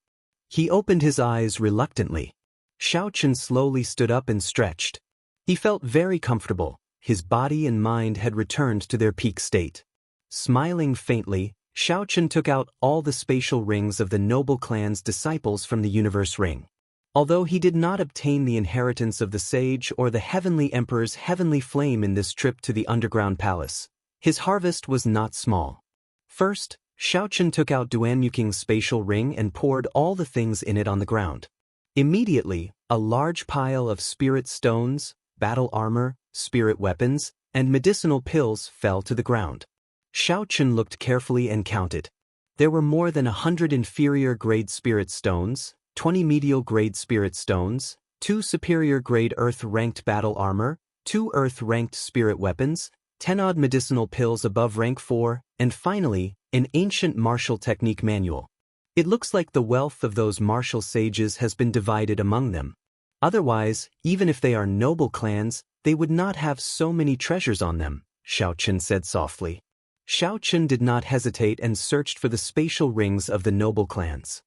He opened his eyes reluctantly. Xiao Chen slowly stood up and stretched. He felt very comfortable. His body and mind had returned to their peak state. Smiling faintly, Xiao Chen took out all the spatial rings of the noble clan's disciples from the universe ring. Although he did not obtain the inheritance of the sage or the heavenly emperor's heavenly flame in this trip to the underground palace, his harvest was not small. First, Xiaochen took out Duanmuking's spatial ring and poured all the things in it on the ground. Immediately, a large pile of spirit stones, battle armor, spirit weapons, and medicinal pills fell to the ground. Xiaochen looked carefully and counted. There were more than 100 inferior-grade spirit stones, 20 medial-grade spirit stones, 2 superior-grade earth-ranked battle armor, 2 earth-ranked spirit weapons, 10 odd medicinal pills above rank 4, and finally, an ancient martial technique manual. It looks like the wealth of those martial sages has been divided among them. Otherwise, even if they are noble clans, they would not have so many treasures on them, Xiaochen said softly. Xiaochen did not hesitate and searched for the spatial rings of the noble clans.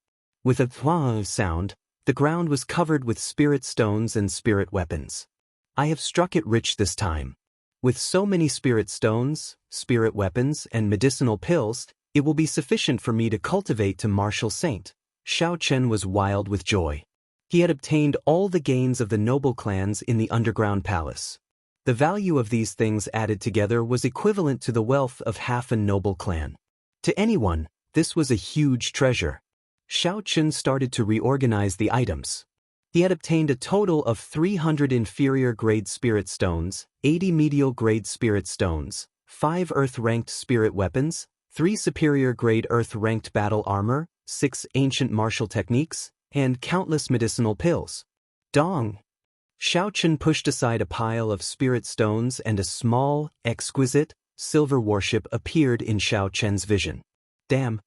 With a thwah sound, the ground was covered with spirit stones and spirit weapons. I have struck it rich this time. With so many spirit stones, spirit weapons, and medicinal pills, it will be sufficient for me to cultivate to martial saint. Xiaochen was wild with joy. He had obtained all the gains of the noble clans in the underground palace. The value of these things added together was equivalent to the wealth of half a noble clan. To anyone, this was a huge treasure. Xiaochen started to reorganize the items. He had obtained a total of 300 inferior-grade spirit stones, 80 medial-grade spirit stones, 5 earth-ranked spirit weapons, 3 superior-grade earth-ranked battle armor, 6 ancient martial techniques, and countless medicinal pills. Dong! Xiaochen pushed aside a pile of spirit stones and a small, exquisite, silver warship appeared in Xiaochen's vision. Damn!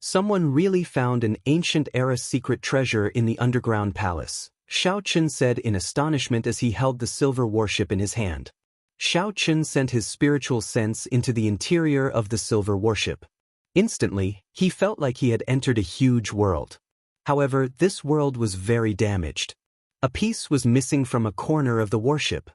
Someone really found an ancient-era secret treasure in the underground palace, Xiaochen said in astonishment as he held the silver warship in his hand. Xiaochen sent his spiritual sense into the interior of the silver warship. Instantly, he felt like he had entered a huge world. However, this world was very damaged. A piece was missing from a corner of the warship.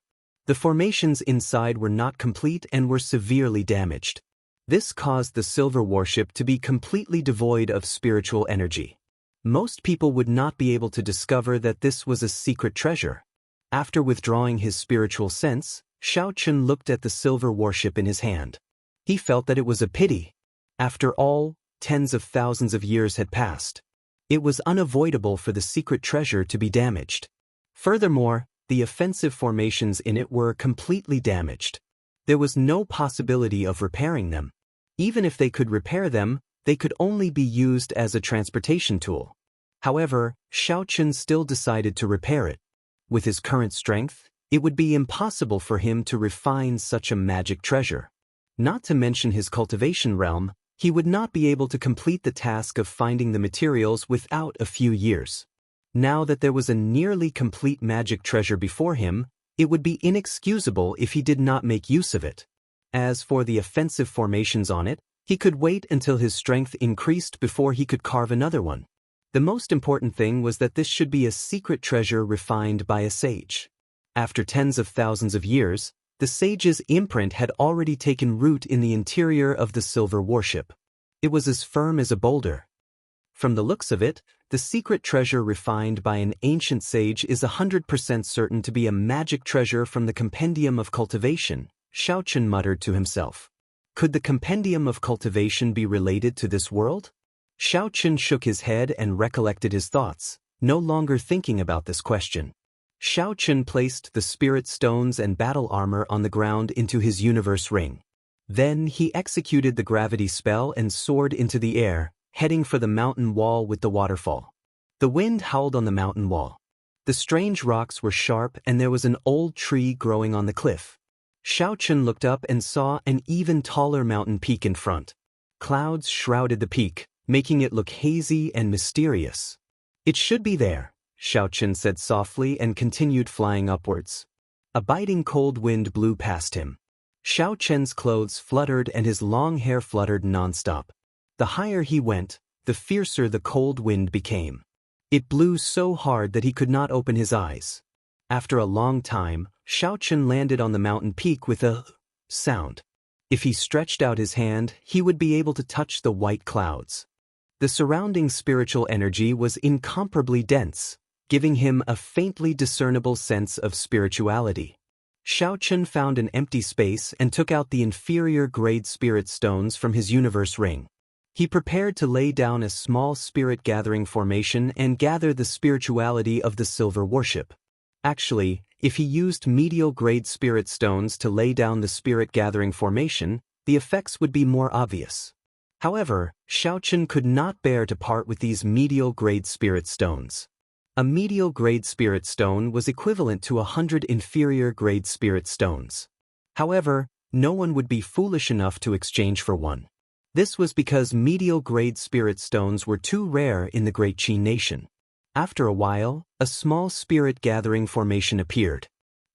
The formations inside were not complete and were severely damaged. This caused the silver warship to be completely devoid of spiritual energy. Most people would not be able to discover that this was a secret treasure. After withdrawing his spiritual sense, Xiaochen looked at the silver warship in his hand. He felt that it was a pity. After all, tens of thousands of years had passed. It was unavoidable for the secret treasure to be damaged. Furthermore, the offensive formations in it were completely damaged. There was no possibility of repairing them. Even if they could repair them, they could only be used as a transportation tool. However, Xiaochen still decided to repair it. With his current strength, it would be impossible for him to refine such a magic treasure. Not to mention his cultivation realm, he would not be able to complete the task of finding the materials without a few years. Now that there was a nearly complete magic treasure before him, it would be inexcusable if he did not make use of it. As for the offensive formations on it, he could wait until his strength increased before he could carve another one. The most important thing was that this should be a secret treasure refined by a sage. After tens of thousands of years, the sage's imprint had already taken root in the interior of the silver warship. It was as firm as a boulder. From the looks of it, the secret treasure refined by an ancient sage is 100% certain to be a magic treasure from the Compendium of Cultivation, Xiaochen muttered to himself. Could the Compendium of Cultivation be related to this world? Xiaochen shook his head and recollected his thoughts, no longer thinking about this question. Xiaochen placed the spirit stones and battle armor on the ground into his universe ring. Then he executed the gravity spell and soared into the air, heading for the mountain wall with the waterfall. The wind howled on the mountain wall. The strange rocks were sharp and there was an old tree growing on the cliff. Xiaochen looked up and saw an even taller mountain peak in front. Clouds shrouded the peak, making it look hazy and mysterious. It should be there, Xiaochen said softly and continued flying upwards. A biting cold wind blew past him. Xiaochen's clothes fluttered and his long hair fluttered non-stop. The higher he went, the fiercer the cold wind became. It blew so hard that he could not open his eyes. After a long time, Xiaochen landed on the mountain peak with a sound. If he stretched out his hand, he would be able to touch the white clouds. The surrounding spiritual energy was incomparably dense. giving him a faintly discernible sense of spirituality. Xiaochen found an empty space and took out the inferior-grade spirit stones from his universe ring. He prepared to lay down a small spirit-gathering formation and gather the spirituality of the silver worship. Actually, if he used medial-grade spirit stones to lay down the spirit-gathering formation, the effects would be more obvious. However, Xiaochen could not bear to part with these medial-grade spirit stones. A medial-grade spirit stone was equivalent to 100 inferior-grade spirit stones. However, no one would be foolish enough to exchange for one. This was because medial-grade spirit stones were too rare in the Great Qi nation. After a while, a small spirit-gathering formation appeared.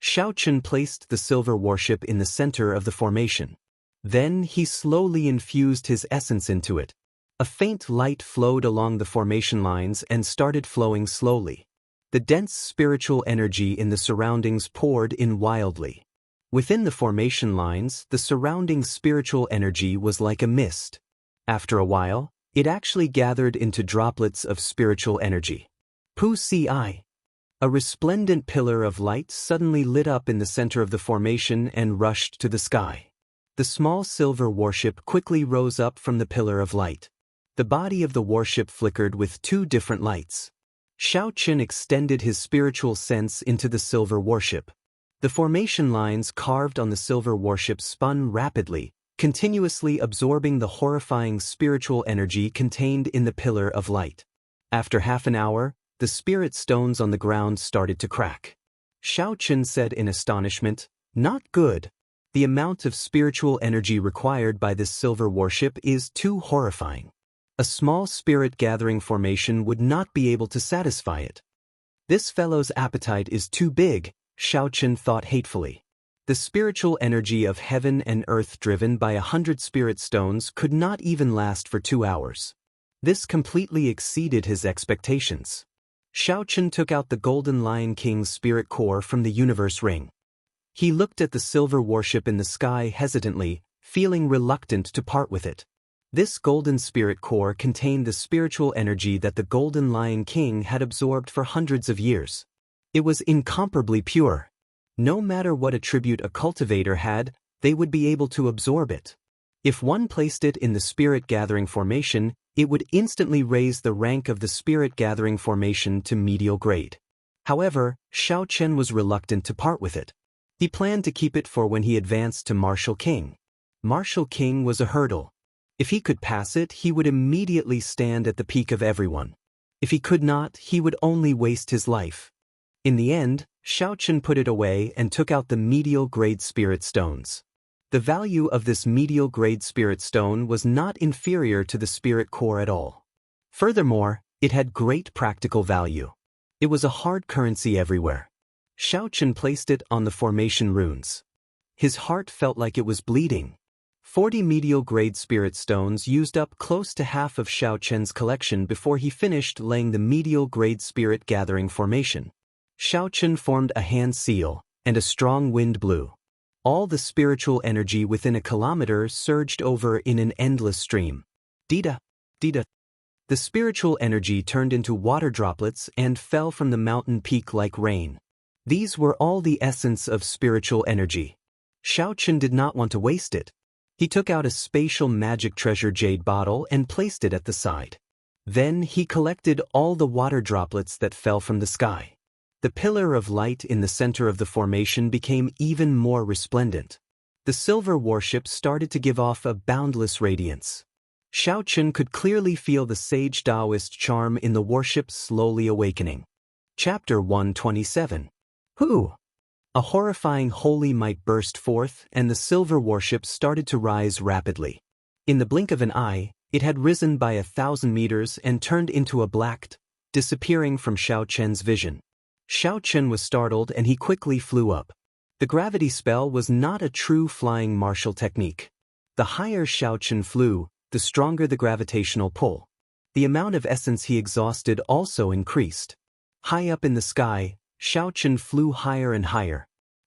Xiaochen placed the silver worship in the center of the formation. Then he slowly infused his essence into it. A faint light flowed along the formation lines and started flowing slowly. The dense spiritual energy in the surroundings poured in wildly. Within the formation lines, the surrounding spiritual energy was like a mist. After a while, it actually gathered into droplets of spiritual energy. Pu Si. A resplendent pillar of light suddenly lit up in the center of the formation and rushed to the sky. The small silver worship quickly rose up from the pillar of light. The body of the worship flickered with two different lights. Xiaochen extended his spiritual sense into the silver worship. The formation lines carved on the silver worship spun rapidly, continuously absorbing the horrifying spiritual energy contained in the pillar of light. After half an hour, the spirit stones on the ground started to crack. Xiaochen said in astonishment, "Not good. The amount of spiritual energy required by this silver worship is too horrifying. A small spirit-gathering formation would not be able to satisfy it. This fellow's appetite is too big," Xiaochen thought hatefully. The spiritual energy of heaven and earth driven by 100 spirit stones could not even last for 2 hours. This completely exceeded his expectations. Xiaochen took out the Golden Lion King's spirit core from the universe ring. He looked at the silver worship in the sky hesitantly, feeling reluctant to part with it. This golden spirit core contained the spiritual energy that the Golden Lion King had absorbed for hundreds of years. It was incomparably pure. No matter what attribute a cultivator had, they would be able to absorb it. If one placed it in the spirit-gathering formation, it would instantly raise the rank of the spirit-gathering formation to medial grade. However, Xiaochen was reluctant to part with it. He planned to keep it for when he advanced to Martial King. Martial King was a hurdle. If he could pass it, he would immediately stand at the peak of everyone. If he could not, he would only waste his life. In the end, Xiaochen put it away and took out the medial-grade spirit stones. The value of this medial-grade spirit stone was not inferior to the spirit core at all. Furthermore, it had great practical value. It was a hard currency everywhere. Xiaochen placed it on the formation runes. His heart felt like it was bleeding. 40 medial-grade spirit stones used up close to half of Xiaochen's collection before he finished laying the medial-grade spirit-gathering formation. Xiaochen formed a hand seal, and a strong wind blew. All the spiritual energy within a kilometer surged over in an endless stream. Dida, dida. The spiritual energy turned into water droplets and fell from the mountain peak like rain. These were all the essence of spiritual energy. Xiaochen did not want to waste it. He took out a spatial magic treasure jade bottle and placed it at the side. Then he collected all the water droplets that fell from the sky. The pillar of light in the center of the formation became even more resplendent. The silver worship started to give off a boundless radiance. Xiaochen could clearly feel the sage Taoist charm in the worship slowly awakening. Chapter 127. Who? A horrifying holy might burst forth, and the silver worship started to rise rapidly. In the blink of an eye, it had risen by 1,000 meters and turned into a black, disappearing from Xiaochen's vision. Xiaochen was startled and he quickly flew up. The gravity spell was not a true flying martial technique. The higher Xiaochen flew, the stronger the gravitational pull. The amount of essence he exhausted also increased. High up in the sky, Xiaochen flew higher and higher.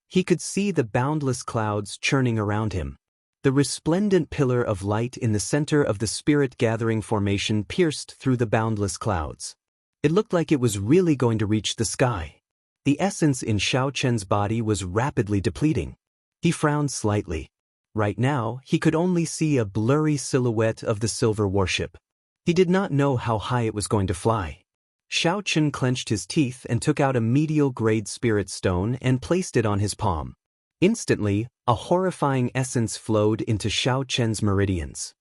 He could see the boundless clouds churning around him. The resplendent pillar of light in the center of the spirit-gathering formation pierced through the boundless clouds. It looked like it was really going to reach the sky. The essence in Xiao Chen's body was rapidly depleting. He frowned slightly. Right now, he could only see a blurry silhouette of the silver warship. He did not know how high it was going to fly. Xiao Chen clenched his teeth and took out a medial-grade spirit stone and placed it on his palm. Instantly, a horrifying essence flowed into Xiao Chen's meridians.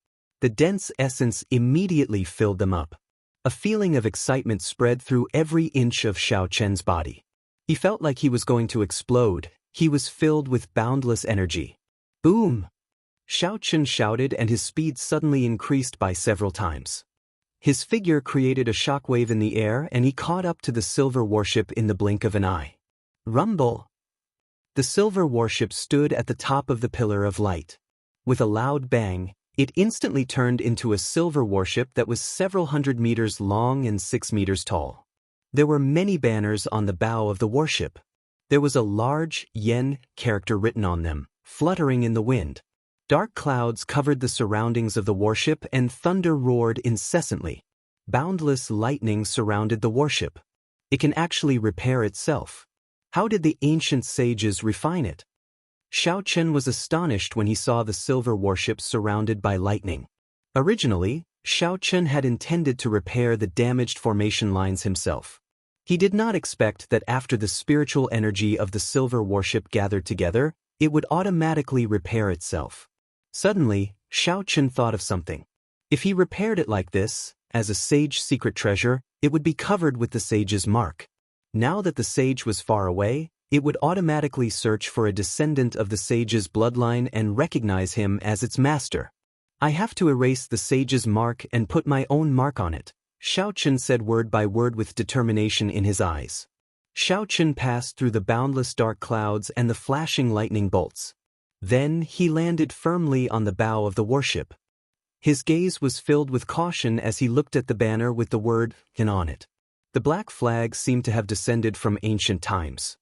The dense essence immediately filled them up. A feeling of excitement spread through every inch of Xiao Chen's body. He felt like he was going to explode. He was filled with boundless energy. Boom! Xiao Chen shouted, and his speed suddenly increased by several times. His figure created a shockwave in the air, and he caught up to the silver warship in the blink of an eye. Rumble! The silver warship stood at the top of the pillar of light. With a loud bang, it instantly turned into a silver warship that was several hundred meters long and 6 meters tall. There were many banners on the bow of the warship. There was a large yen character written on them, fluttering in the wind. Dark clouds covered the surroundings of the warship, and thunder roared incessantly. Boundless lightning surrounded the warship. It can actually repair itself. How did the ancient sages refine it? Xiao Chen was astonished when he saw the silver warship surrounded by lightning. Originally, Xiao Chen had intended to repair the damaged formation lines himself. He did not expect that after the spiritual energy of the silver warship gathered together, it would automatically repair itself. Suddenly, Xiao Chen thought of something. If he repaired it like this, as a sage secret treasure, it would be covered with the sage's mark. Now that the sage was far away, it would automatically search for a descendant of the sage's bloodline and recognize him as its master. I have to erase the sage's mark and put my own mark on it, Xiao Chen said word by word with determination in his eyes. Xiao Chen passed through the boundless dark clouds and the flashing lightning bolts. Then he landed firmly on the bow of the warship. His gaze was filled with caution as he looked at the banner with the word "Hin" on it. The black flag seemed to have descended from ancient times.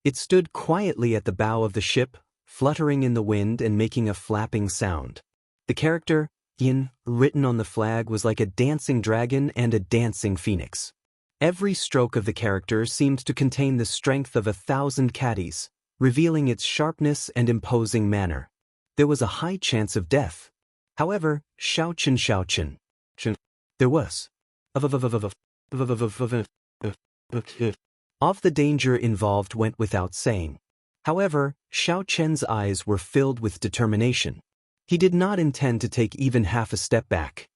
It stood quietly at the bow of the ship, fluttering in the wind and making a flapping sound. The character, Yin, written on the flag was like a dancing dragon and a dancing phoenix. Every stroke of the character seemed to contain the strength of 1,000 caddies, revealing its sharpness and imposing manner. There was a high chance of death. However, Xiao Chen. There was. Of the danger involved went without saying. However, Xiao Chen's eyes were filled with determination. He did not intend to take even half a step back.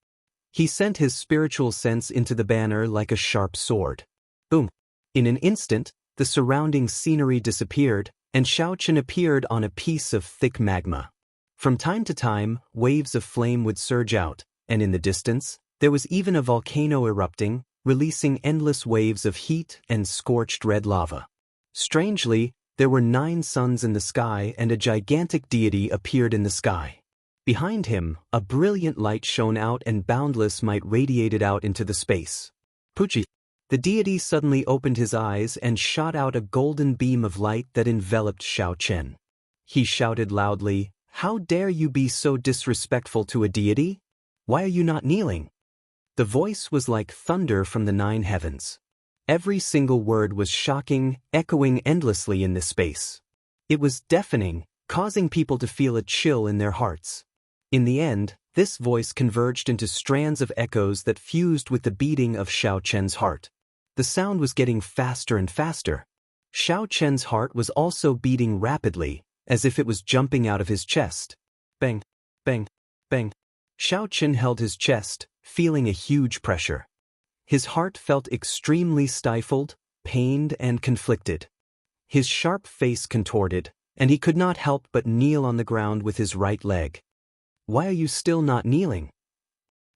He sent his spiritual sense into the banner like a sharp sword. Boom! In an instant, the surrounding scenery disappeared, and Xiao Chen appeared on a piece of thick magma. From time to time, waves of flame would surge out, and in the distance, there was even a volcano erupting, releasing endless waves of heat and scorched red lava. Strangely, there were 9 suns in the sky, and a gigantic deity appeared in the sky. Behind him, a brilliant light shone out, and boundless might radiated out into the space. Puchi! The deity suddenly opened his eyes and shot out a golden beam of light that enveloped Xiao Chen. He shouted loudly, "How dare you be so disrespectful to a deity? Why are you not kneeling?" The voice was like thunder from the 9 heavens. Every single word was shocking, echoing endlessly in this space. It was deafening, causing people to feel a chill in their hearts. In the end, this voice converged into strands of echoes that fused with the beating of Xiao Chen's heart. The sound was getting faster and faster. Xiao Chen's heart was also beating rapidly, as if it was jumping out of his chest. Bang, bang, bang. Xiao Chen held his chest, feeling a huge pressure. His heart felt extremely stifled, pained, and conflicted. His sharp face contorted, and he could not help but kneel on the ground with his right leg. "Why are you still not kneeling?"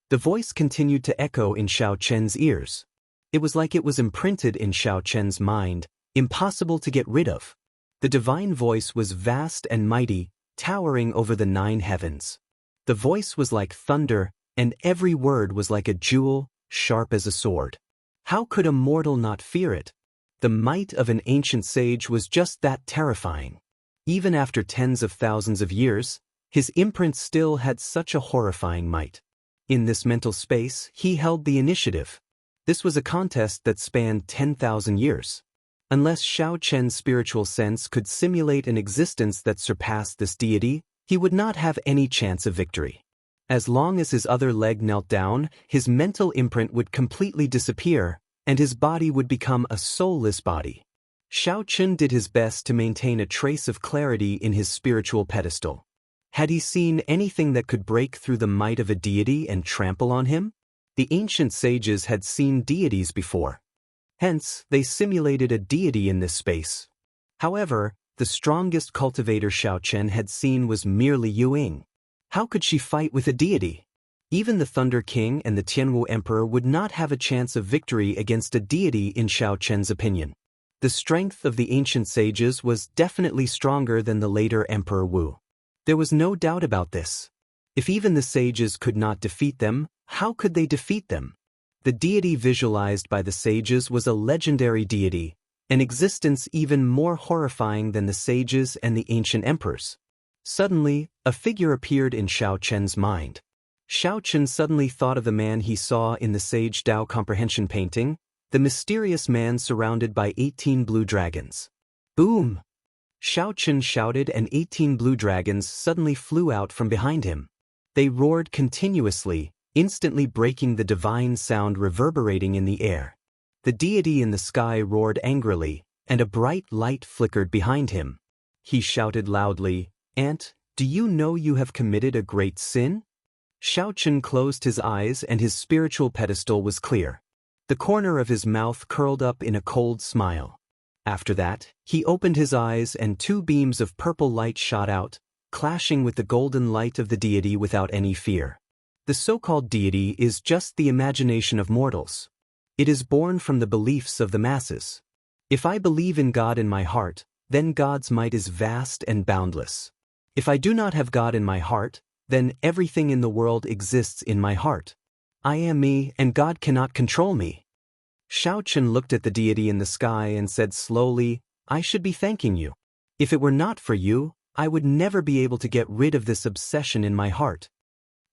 The voice continued to echo in Xiao Chen's ears. It was like it was imprinted in Xiao Chen's mind, impossible to get rid of. The divine voice was vast and mighty, towering over the 9 heavens. The voice was like thunder, and every word was like a jewel, sharp as a sword. How could a mortal not fear it? The might of an ancient sage was just that terrifying. Even after tens of thousands of years, his imprint still had such a horrifying might. In this mental space, he held the initiative. This was a contest that spanned 10,000 years. Unless Xiao Chen's spiritual sense could simulate an existence that surpassed this deity, he would not have any chance of victory. As long as his other leg knelt down, his mental imprint would completely disappear, and his body would become a soulless body. Xiao Chen did his best to maintain a trace of clarity in his spiritual pedestal. Had he seen anything that could break through the might of a deity and trample on him? The ancient sages had seen deities before. Hence, they simulated a deity in this space. However, the strongest cultivator Xiao Chen had seen was merely Yu Ying. How could she fight with a deity? Even the Thunder King and the Tianwu Emperor would not have a chance of victory against a deity in Xiao Chen's opinion. The strength of the ancient sages was definitely stronger than the later Emperor Wu. There was no doubt about this. If even the sages could not defeat them, how could they defeat them? The deity visualized by the sages was a legendary deity, an existence even more horrifying than the sages and the ancient emperors. Suddenly, a figure appeared in Xiao Chen's mind. Xiao Chen suddenly thought of the man he saw in the Sage Dao Comprehension painting, the mysterious man surrounded by 18 blue dragons. Boom! Xiao Chen shouted and 18 blue dragons suddenly flew out from behind him. They roared continuously, instantly breaking the divine sound reverberating in the air. The deity in the sky roared angrily, and a bright light flickered behind him. He shouted loudly, "Ant, do you know you have committed a great sin?" Xiao Chen closed his eyes and his spiritual pedestal was clear. The corner of his mouth curled up in a cold smile. After that, he opened his eyes and 2 beams of purple light shot out, clashing with the golden light of the deity without any fear. The so-called deity is just the imagination of mortals. It is born from the beliefs of the masses. If I believe in God in my heart, then God's might is vast and boundless. If I do not have God in my heart, then everything in the world exists in my heart. I am me, and God cannot control me. Xiao Chen looked at the deity in the sky and said slowly, "I should be thanking you. If it were not for you, I would never be able to get rid of this obsession in my heart."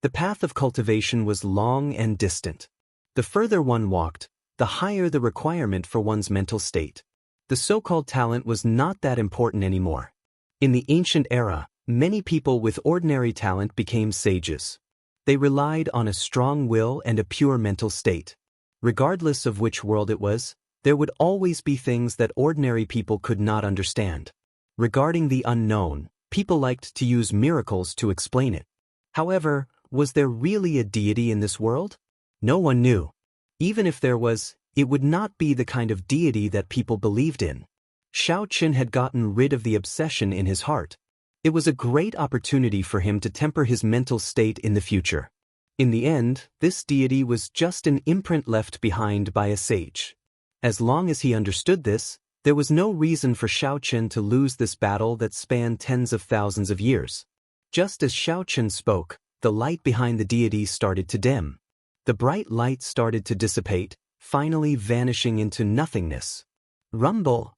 The path of cultivation was long and distant. The further one walked, the higher the requirement for one's mental state. The so-called talent was not that important anymore. In the ancient era, many people with ordinary talent became sages. They relied on a strong will and a pure mental state. Regardless of which world it was, there would always be things that ordinary people could not understand. Regarding the unknown, people liked to use miracles to explain it. However, was there really a deity in this world? No one knew. Even if there was, it would not be the kind of deity that people believed in. Xiao Chen had gotten rid of the obsession in his heart. It was a great opportunity for him to temper his mental state in the future. In the end, this deity was just an imprint left behind by a sage. As long as he understood this, there was no reason for Xiao Chen to lose this battle that spanned tens of thousands of years. Just as Xiao Chen spoke, the light behind the deity started to dim. The bright light started to dissipate, finally vanishing into nothingness. Rumble!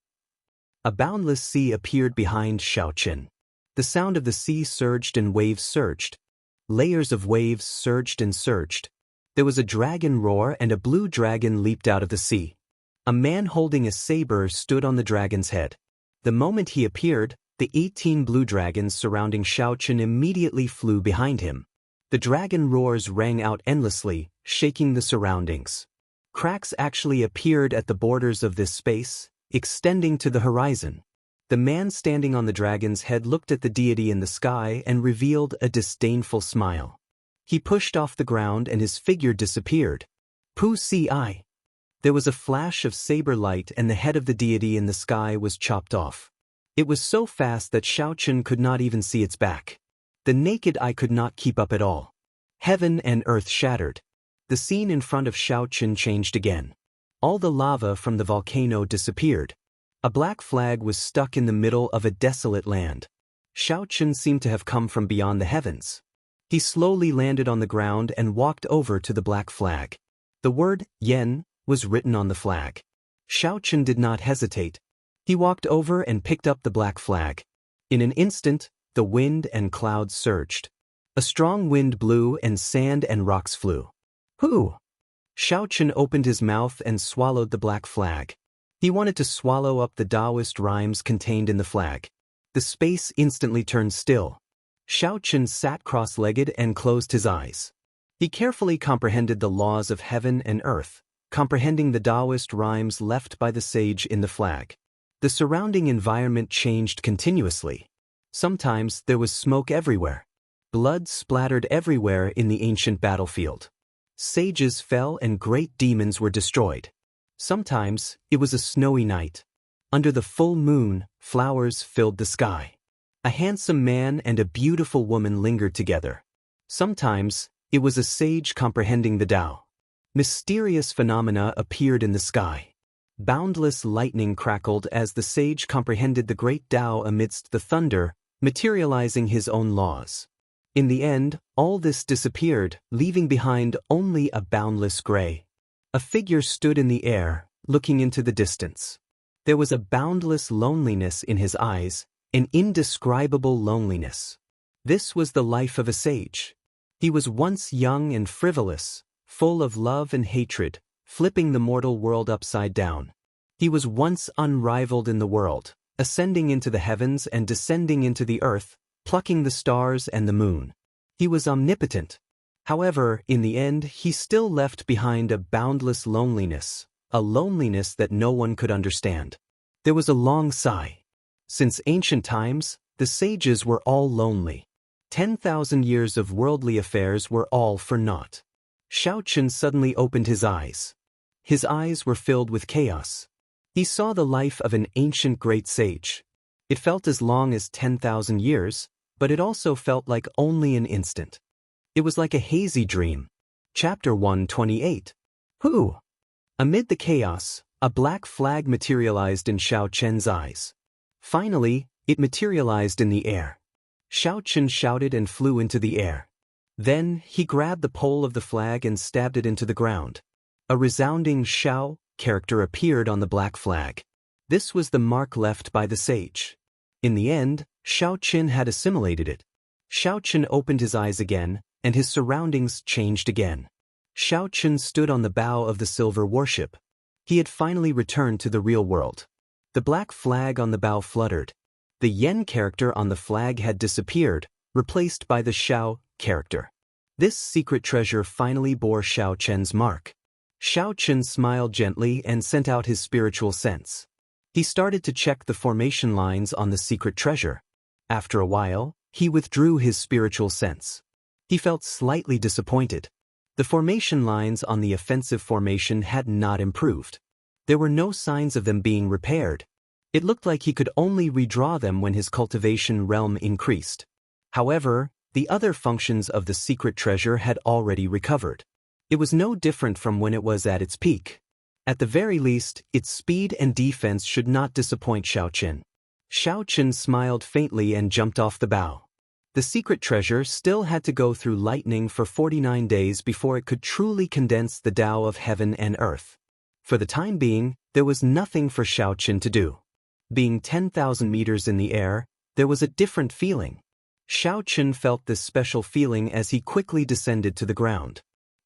A boundless sea appeared behind Xiao Chen. The sound of the sea surged and waves surged. Layers of waves surged and surged. There was a dragon roar and a blue dragon leaped out of the sea. A man holding a saber stood on the dragon's head. The moment he appeared, the 18 blue dragons surrounding Xiao Chen immediately flew behind him. The dragon roars rang out endlessly, shaking the surroundings. Cracks actually appeared at the borders of this space, extending to the horizon. The man standing on the dragon's head looked at the deity in the sky and revealed a disdainful smile. He pushed off the ground and his figure disappeared. Pu Si. There was a flash of saber light and the head of the deity in the sky was chopped off. It was so fast that Xiao Chen could not even see its back. The naked eye could not keep up at all. Heaven and earth shattered. The scene in front of Xiao Chen changed again. All the lava from the volcano disappeared. A black flag was stuck in the middle of a desolate land. Xiao Chen seemed to have come from beyond the heavens. He slowly landed on the ground and walked over to the black flag. The word Yen was written on the flag. Xiao Chen did not hesitate. He walked over and picked up the black flag. In an instant, the wind and clouds surged. A strong wind blew and sand and rocks flew. Who? Xiao Chen opened his mouth and swallowed the black flag. He wanted to swallow up the Taoist rhymes contained in the flag. The space instantly turned still. Xiao Chen sat cross-legged and closed his eyes. He carefully comprehended the laws of heaven and earth, comprehending the Taoist rhymes left by the sage in the flag. The surrounding environment changed continuously. Sometimes there was smoke everywhere. Blood splattered everywhere in the ancient battlefield. Sages fell and great demons were destroyed. Sometimes it was a snowy night. Under the full moon, flowers filled the sky. A handsome man and a beautiful woman lingered together. Sometimes it was a sage comprehending the Tao. Mysterious phenomena appeared in the sky. Boundless lightning crackled as the sage comprehended the great Tao amidst the thunder, materializing his own laws. In the end, all this disappeared, leaving behind only a boundless gray. A figure stood in the air, looking into the distance. There was a boundless loneliness in his eyes, an indescribable loneliness. This was the life of a sage. He was once young and frivolous, full of love and hatred, flipping the mortal world upside down. He was once unrivaled in the world, ascending into the heavens and descending into the earth, plucking the stars and the moon. He was omnipotent. However, in the end, he still left behind a boundless loneliness, a loneliness that no one could understand. There was a long sigh. Since ancient times, the sages were all lonely. 10,000 years of worldly affairs were all for naught. Xiao Chen suddenly opened his eyes. His eyes were filled with chaos. He saw the life of an ancient great sage. It felt as long as 10,000 years, but it also felt like only an instant. It was like a hazy dream. Chapter 128. Who? Amid the chaos, a black flag materialized in Xiao Chen's eyes. Finally, it materialized in the air. Xiao Chen shouted and flew into the air. Then, he grabbed the pole of the flag and stabbed it into the ground. A resounding Xiao character appeared on the black flag. This was the mark left by the sage. In the end, Xiao Chen had assimilated it. Xiao Chen opened his eyes again, and his surroundings changed again. Xiao Chen stood on the bow of the silver warship. He had finally returned to the real world. The black flag on the bow fluttered. The Yen character on the flag had disappeared, replaced by the Xiao character. This secret treasure finally bore Xiao Chen's mark. Xiao Chen smiled gently and sent out his spiritual sense. He started to check the formation lines on the secret treasure. After a while, he withdrew his spiritual sense. He felt slightly disappointed. The formation lines on the offensive formation had not improved. There were no signs of them being repaired. It looked like he could only redraw them when his cultivation realm increased. However, the other functions of the secret treasure had already recovered. It was no different from when it was at its peak. At the very least, its speed and defense should not disappoint Xiao Chen. Xiao Chen smiled faintly and jumped off the bow. The secret treasure still had to go through lightning for 49 days before it could truly condense the Tao of heaven and earth. For the time being, there was nothing for Xiao Chen to do. Being 10,000 meters in the air, there was a different feeling. Xiao Chen felt this special feeling as he quickly descended to the ground.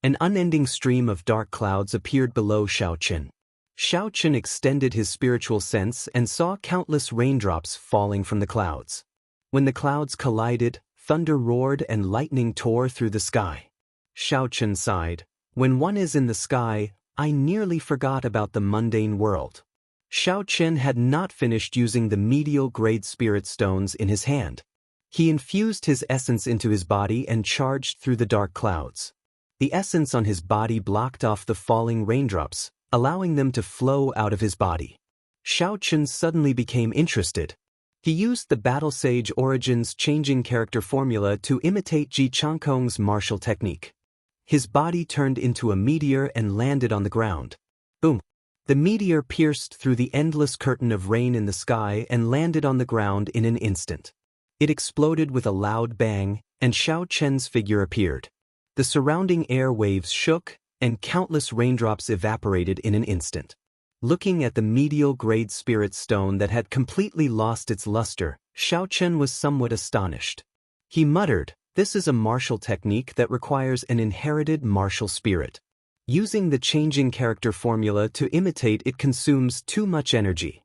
An unending stream of dark clouds appeared below Xiao Chen. Xiao Chen extended his spiritual sense and saw countless raindrops falling from the clouds. When the clouds collided, thunder roared and lightning tore through the sky. Xiao Chen sighed. When one is in the sky, I nearly forgot about the mundane world. Xiao Chen had not finished using the medial grade spirit stones in his hand. He infused his essence into his body and charged through the dark clouds. The essence on his body blocked off the falling raindrops, allowing them to flow out of his body. Xiao Chen suddenly became interested. He used the Battle Sage Origins changing character formula to imitate Ji Changkong's martial technique. His body turned into a meteor and landed on the ground. Boom! The meteor pierced through the endless curtain of rain in the sky and landed on the ground in an instant. It exploded with a loud bang, and Xiao Chen's figure appeared. The surrounding air waves shook, and countless raindrops evaporated in an instant. Looking at the medial grade spirit stone that had completely lost its luster, Xiao Chen was somewhat astonished. He muttered, "This is a martial technique that requires an inherited martial spirit. Using the changing character formula to imitate it consumes too much energy.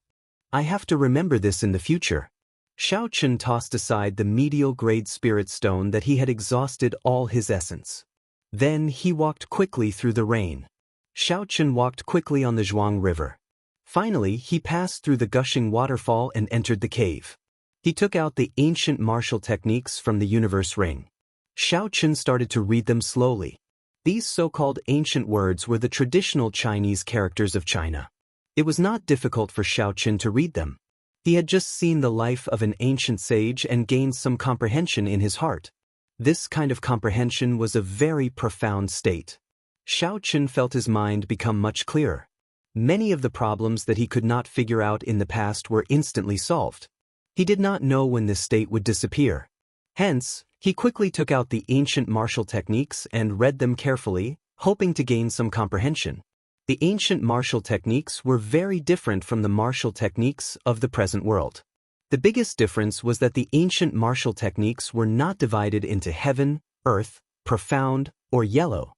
I have to remember this in the future. Xiao Chen tossed aside the medial-grade spirit stone that he had exhausted all his essence. Then he walked quickly through the rain. Xiao Chen walked quickly on the Zhuang River. Finally, he passed through the gushing waterfall and entered the cave. He took out the ancient martial techniques from the universe ring. Xiao Chen started to read them slowly. These so-called ancient words were the traditional Chinese characters of China. It was not difficult for Xiao Chen to read them. He had just seen the life of an ancient sage and gained some comprehension in his heart. This kind of comprehension was a very profound state. Xiao Chen felt his mind become much clearer. Many of the problems that he could not figure out in the past were instantly solved. He did not know when this state would disappear. Hence, he quickly took out the ancient martial techniques and read them carefully, hoping to gain some comprehension. The ancient martial techniques were very different from the martial techniques of the present world. The biggest difference was that the ancient martial techniques were not divided into heaven, earth, profound, or yellow.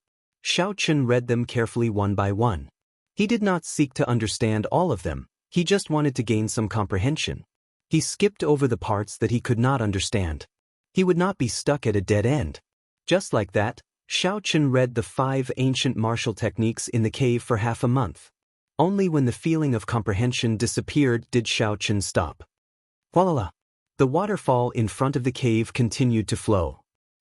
Xiao Chen read them carefully one by one. He did not seek to understand all of them, he just wanted to gain some comprehension. He skipped over the parts that he could not understand. He would not be stuck at a dead end. Just like that, Xiao Chen read the 5 ancient martial techniques in the cave for half a month. Only when the feeling of comprehension disappeared did Xiao Chen stop. Voila! The waterfall in front of the cave continued to flow.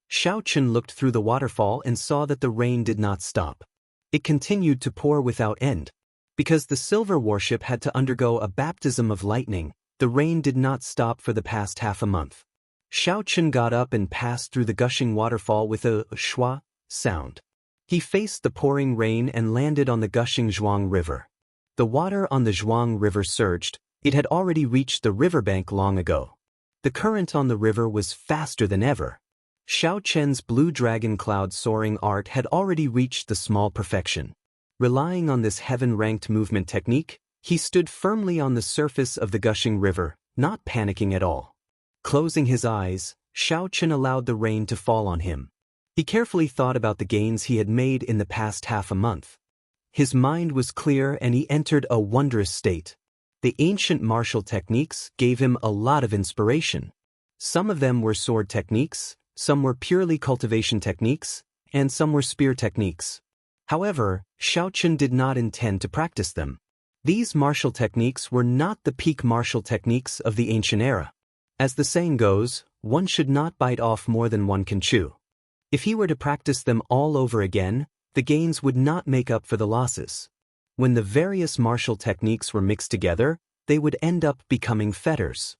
Xiao Chen looked through the waterfall and saw that the rain did not stop. It continued to pour without end. Because the silver warship had to undergo a baptism of lightning, the rain did not stop for the past half a month. Xiao Chen got up and passed through the gushing waterfall with a schwa sound. He faced the pouring rain and landed on the gushing Zhuang River. The water on the Zhuang River surged. It had already reached the riverbank long ago. The current on the river was faster than ever. Xiao Chen's blue dragon cloud soaring art had already reached the small perfection. Relying on this heaven-ranked movement technique, he stood firmly on the surface of the gushing river, not panicking at all. Closing his eyes, Xiao Chen allowed the rain to fall on him. He carefully thought about the gains he had made in the past half a month. His mind was clear and he entered a wondrous state. The ancient martial techniques gave him a lot of inspiration. Some of them were sword techniques, some were purely cultivation techniques, and some were spear techniques. However, Xiao Chen did not intend to practice them. These martial techniques were not the peak martial techniques of the ancient era. As the saying goes, one should not bite off more than one can chew. If he were to practice them all over again, the gains would not make up for the losses. When the various martial techniques were mixed together, they would end up becoming fetters.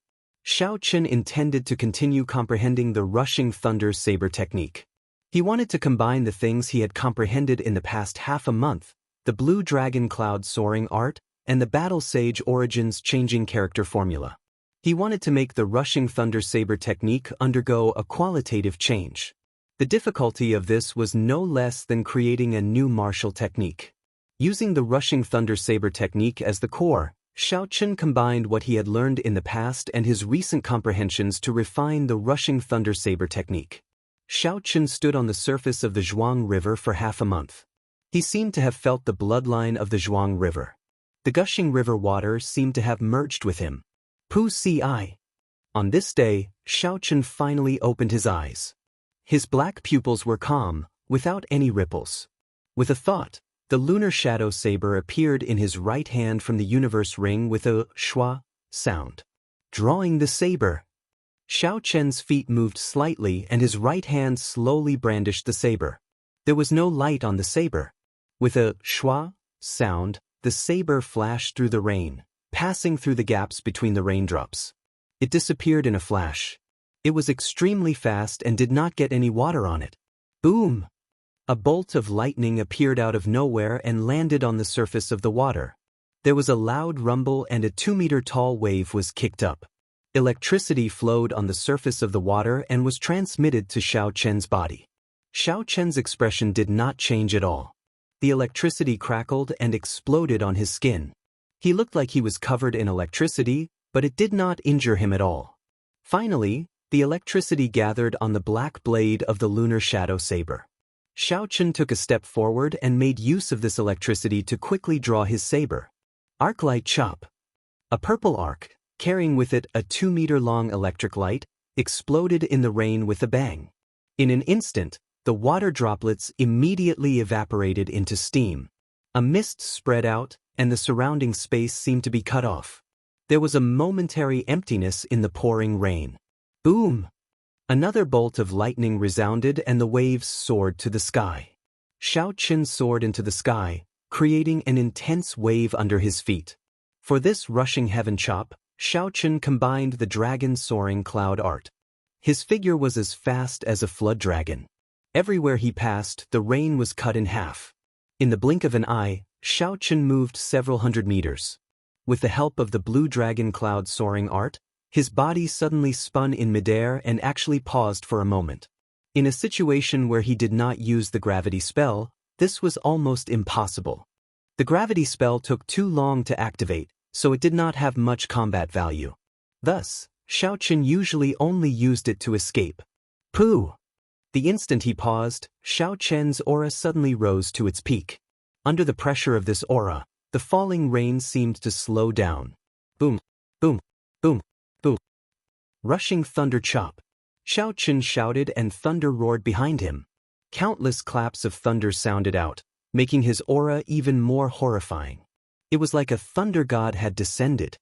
Xiao Chen intended to continue comprehending the rushing thunder saber technique. He wanted to combine the things he had comprehended in the past half a month, the blue dragon cloud soaring art, and the battle sage origins changing character formula. He wanted to make the rushing thunder saber technique undergo a qualitative change. The difficulty of this was no less than creating a new martial technique. Using the rushing thunder saber technique as the core, Xiao Chen combined what he had learned in the past and his recent comprehensions to refine the rushing thunder saber technique. Xiao Chen stood on the surface of the Zhuang River for half a month. He seemed to have felt the bloodline of the Zhuang River. The gushing river water seemed to have merged with him. Pu Si. On this day, Xiao Chen finally opened his eyes. His black pupils were calm, without any ripples. With a thought, the lunar shadow saber appeared in his right hand from the universe ring with a schwa sound. Drawing the saber. Xiao Chen's feet moved slightly and his right hand slowly brandished the saber. There was no light on the saber. With a schwa sound, the saber flashed through the rain, passing through the gaps between the raindrops. It disappeared in a flash. It was extremely fast and did not get any water on it. Boom! A bolt of lightning appeared out of nowhere and landed on the surface of the water. There was a loud rumble and a 2-meter-tall wave was kicked up. Electricity flowed on the surface of the water and was transmitted to Xiao Chen's body. Xiao Chen's expression did not change at all. The electricity crackled and exploded on his skin. He looked like he was covered in electricity, but it did not injure him at all. Finally, the electricity gathered on the black blade of the lunar shadow saber. Xiao Chen took a step forward and made use of this electricity to quickly draw his saber. Arc-light chop. A purple arc, carrying with it a 2-meter-long electric light, exploded in the rain with a bang. In an instant, the water droplets immediately evaporated into steam. A mist spread out, and the surrounding space seemed to be cut off. There was a momentary emptiness in the pouring rain. Boom! Another bolt of lightning resounded and the waves soared to the sky. Xiao Chen soared into the sky, creating an intense wave under his feet. For this rushing heaven chop, Xiao Chen combined the dragon soaring cloud art. His figure was as fast as a flood dragon. Everywhere he passed, the rain was cut in half. In the blink of an eye, Xiao Chen moved several hundred meters. With the help of the blue dragon cloud soaring art, his body suddenly spun in midair and actually paused for a moment. In a situation where he did not use the gravity spell, this was almost impossible. The gravity spell took too long to activate, so it did not have much combat value. Thus, Xiao Chen usually only used it to escape. Pooh! The instant he paused, Xiao Chen's aura suddenly rose to its peak. Under the pressure of this aura, the falling rain seemed to slow down. Boom! Boom! Boom! Boom! Rushing thunder chop. Xiao Chen shouted and thunder roared behind him. Countless claps of thunder sounded out, making his aura even more horrifying. It was like a thunder god had descended.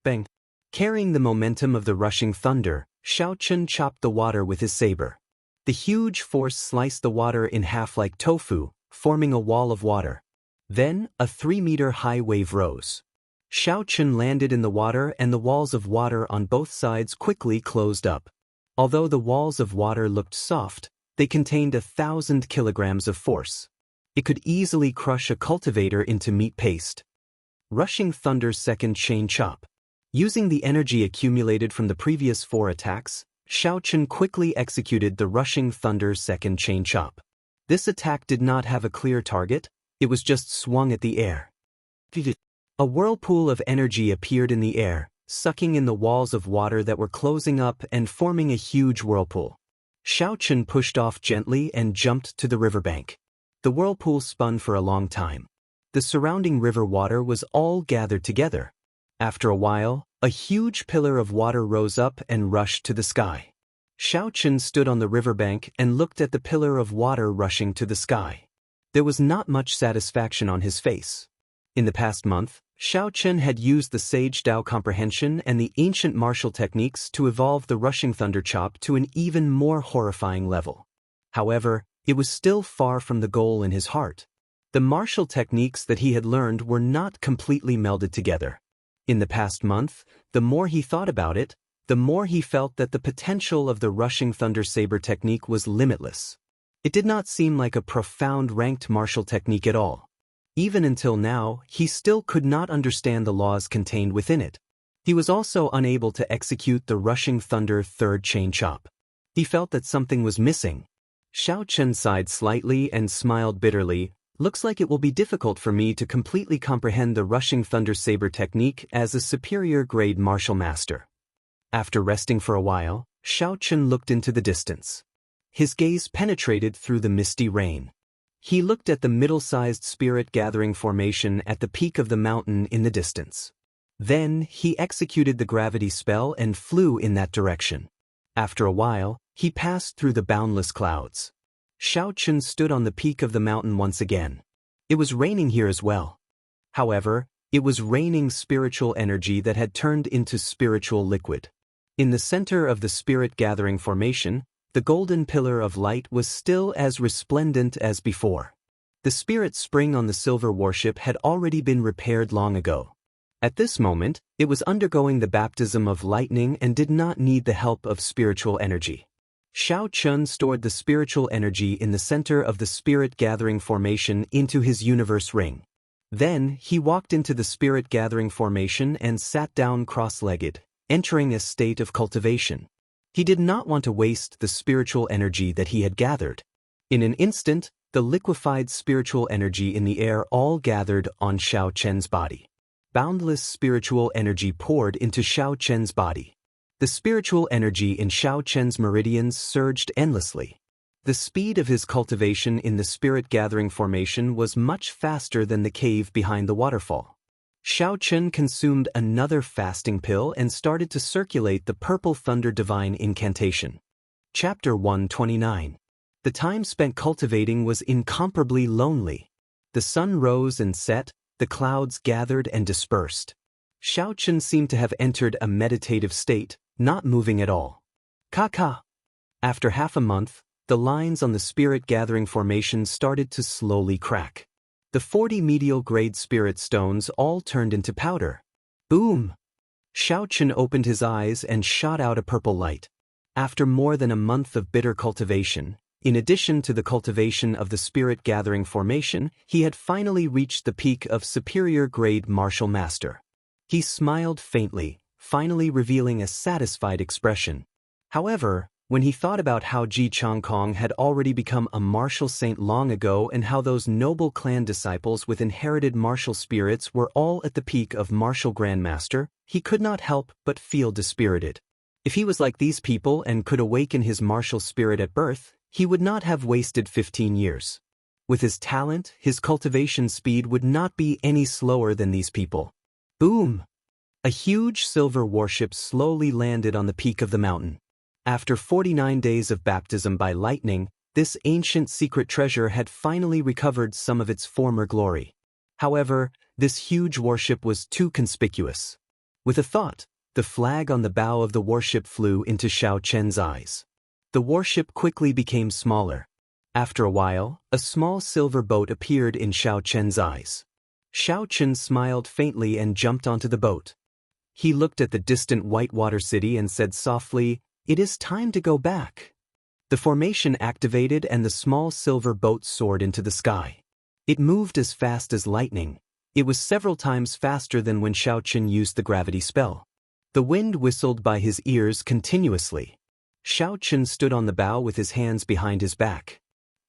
Bang! Carrying the momentum of the rushing thunder, Xiao Chen chopped the water with his saber. The huge force sliced the water in half like tofu, forming a wall of water. Then, a 3-meter-high wave rose. Xiao Chen landed in the water and the walls of water on both sides quickly closed up. Although the walls of water looked soft, they contained 1,000 kilograms of force. It could easily crush a cultivator into meat paste. Rushing Thunder's second chain chop. Using the energy accumulated from the previous 4 attacks, Xiao Chen quickly executed the Rushing Thunder's second chain chop. This attack did not have a clear target, it was just swung at the air. A whirlpool of energy appeared in the air, sucking in the walls of water that were closing up and forming a huge whirlpool. Xiao Chen pushed off gently and jumped to the riverbank. The whirlpool spun for a long time. The surrounding river water was all gathered together. After a while, a huge pillar of water rose up and rushed to the sky. Xiao Chen stood on the riverbank and looked at the pillar of water rushing to the sky. There was not much satisfaction on his face. In the past month, Xiao Chen had used the Sage Dao Comprehension and the ancient martial techniques to evolve the Rushing Thunder Chop to an even more horrifying level. However, it was still far from the goal in his heart. The martial techniques that he had learned were not completely melded together. In the past month, the more he thought about it, the more he felt that the potential of the Rushing Thunder Saber technique was limitless. It did not seem like a profound ranked martial technique at all. Even until now, he still could not understand the laws contained within it. He was also unable to execute the Rushing Thunder third chain chop. He felt that something was missing. Xiao Chen sighed slightly and smiled bitterly. Looks like it will be difficult for me to completely comprehend the Rushing Thunder Saber technique as a superior grade martial master. After resting for a while, Xiao Chen looked into the distance. His gaze penetrated through the misty rain. He looked at the middle-sized spirit gathering formation at the peak of the mountain in the distance. Then, he executed the gravity spell and flew in that direction. After a while, he passed through the boundless clouds. Xiao Chen stood on the peak of the mountain once again. It was raining here as well. However, it was raining spiritual energy that had turned into spiritual liquid. In the center of the spirit gathering formation, the golden pillar of light was still as resplendent as before. The spirit spring on the silver warship had already been repaired long ago. At this moment, it was undergoing the baptism of lightning and did not need the help of spiritual energy. Xiao Chen stored the spiritual energy in the center of the spirit gathering formation into his universe ring. Then, he walked into the spirit gathering formation and sat down cross-legged, entering a state of cultivation. He did not want to waste the spiritual energy that he had gathered. In an instant, the liquefied spiritual energy in the air all gathered on Xiao Chen's body. Boundless spiritual energy poured into Xiao Chen's body. The spiritual energy in Xiao Chen's meridians surged endlessly. The speed of his cultivation in the spirit-gathering formation was much faster than the cave behind the waterfall. Xiao Chen consumed another fasting pill and started to circulate the Purple Thunder Divine Incantation. Chapter 129. The time spent cultivating was incomparably lonely. The sun rose and set, the clouds gathered and dispersed. Xiao Chen seemed to have entered a meditative state, not moving at all. Ka-ka. After half a month, the lines on the spirit-gathering formation started to slowly crack. The 40 medial-grade spirit stones all turned into powder. Boom! Xiao Chen opened his eyes and shot out a purple light. After more than a month of bitter cultivation, in addition to the cultivation of the spirit-gathering formation, he had finally reached the peak of superior-grade martial master. He smiled faintly, finally revealing a satisfied expression. However, when he thought about how Ji Changkong had already become a martial saint long ago and how those noble clan disciples with inherited martial spirits were all at the peak of martial grandmaster, he could not help but feel dispirited. If he was like these people and could awaken his martial spirit at birth, he would not have wasted 15 years. With his talent, his cultivation speed would not be any slower than these people. Boom! A huge silver warship slowly landed on the peak of the mountain. After 49 days of baptism by lightning, this ancient secret treasure had finally recovered some of its former glory. However, this huge warship was too conspicuous. With a thought, the flag on the bow of the warship flew into Xiao Chen's eyes. The warship quickly became smaller. After a while, a small silver boat appeared in Xiao Chen's eyes. Xiao Chen smiled faintly and jumped onto the boat. He looked at the distant whitewater city and said softly, "It is time to go back." The formation activated and the small silver boat soared into the sky. It moved as fast as lightning. It was several times faster than when Xiao Chen used the gravity spell. The wind whistled by his ears continuously. Xiao Chen stood on the bow with his hands behind his back.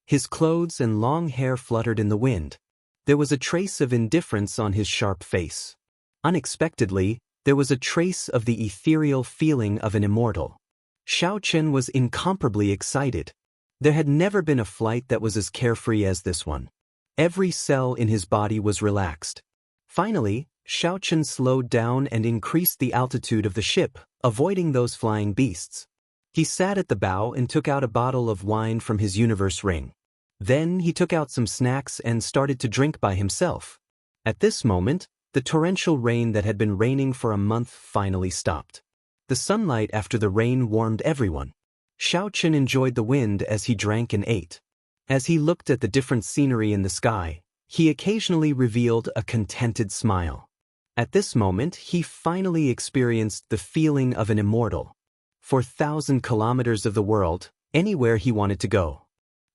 His clothes and long hair fluttered in the wind. There was a trace of indifference on his sharp face. Unexpectedly, there was a trace of the ethereal feeling of an immortal. Xiao Chen was incomparably excited. There had never been a flight that was as carefree as this one. Every cell in his body was relaxed. Finally, Xiao Chen slowed down and increased the altitude of the ship, avoiding those flying beasts. He sat at the bow and took out a bottle of wine from his universe ring. Then he took out some snacks and started to drink by himself. At this moment, the torrential rain that had been raining for a month finally stopped. The sunlight after the rain warmed everyone. Xiao Chen enjoyed the wind as he drank and ate. As he looked at the different scenery in the sky, he occasionally revealed a contented smile. At this moment, he finally experienced the feeling of an immortal. For 1,000 kilometers of the world, anywhere he wanted to go.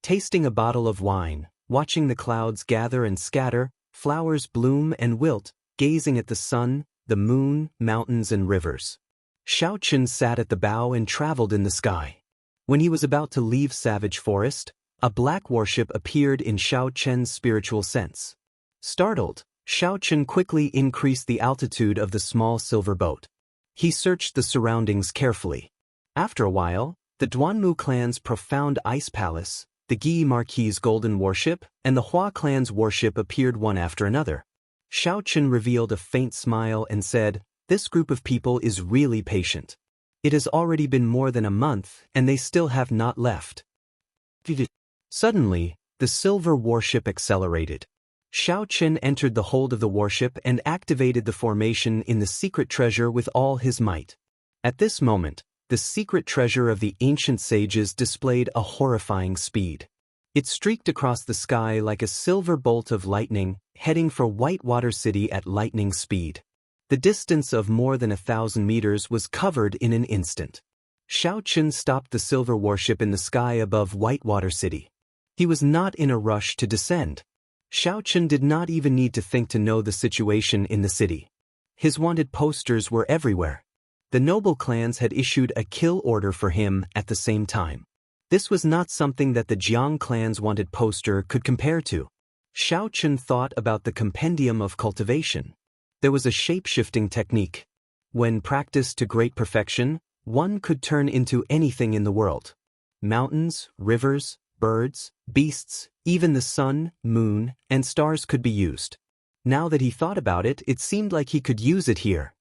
Tasting a bottle of wine, watching the clouds gather and scatter, flowers bloom and wilt, gazing at the sun, the moon, mountains and rivers. Xiao Chen sat at the bow and traveled in the sky. When he was about to leave Savage Forest, a black warship appeared in Xiao Chen's spiritual sense. Startled, Xiao Chen quickly increased the altitude of the small silver boat. He searched the surroundings carefully. After a while, the Duanmu clan's profound ice palace, the Gi Marquis' golden warship, and the Hua clan's warship appeared one after another. Xiao Chen revealed a faint smile and said, "This group of people is really patient. It has already been more than a month, and they still have not left." Suddenly, the silver warship accelerated. Xiao Chen entered the hold of the warship and activated the formation in the secret treasure with all his might. At this moment, the secret treasure of the ancient sages displayed a horrifying speed. It streaked across the sky like a silver bolt of lightning, heading for Whitewater City at lightning speed. The distance of more than 1,000 meters was covered in an instant. Xiao Chen stopped the silver warship in the sky above Whitewater City. He was not in a rush to descend. Xiao Chen did not even need to think to know the situation in the city. His wanted posters were everywhere. The noble clans had issued a kill order for him at the same time. This was not something that the Jiang clan's wanted poster could compare to. Xiao Chen thought about the compendium of cultivation. There was a shape-shifting technique. When practiced to great perfection, one could turn into anything in the world. Mountains, rivers, birds, beasts, even the sun, moon, and stars could be used. Now that he thought about it, it seemed like he could use it here.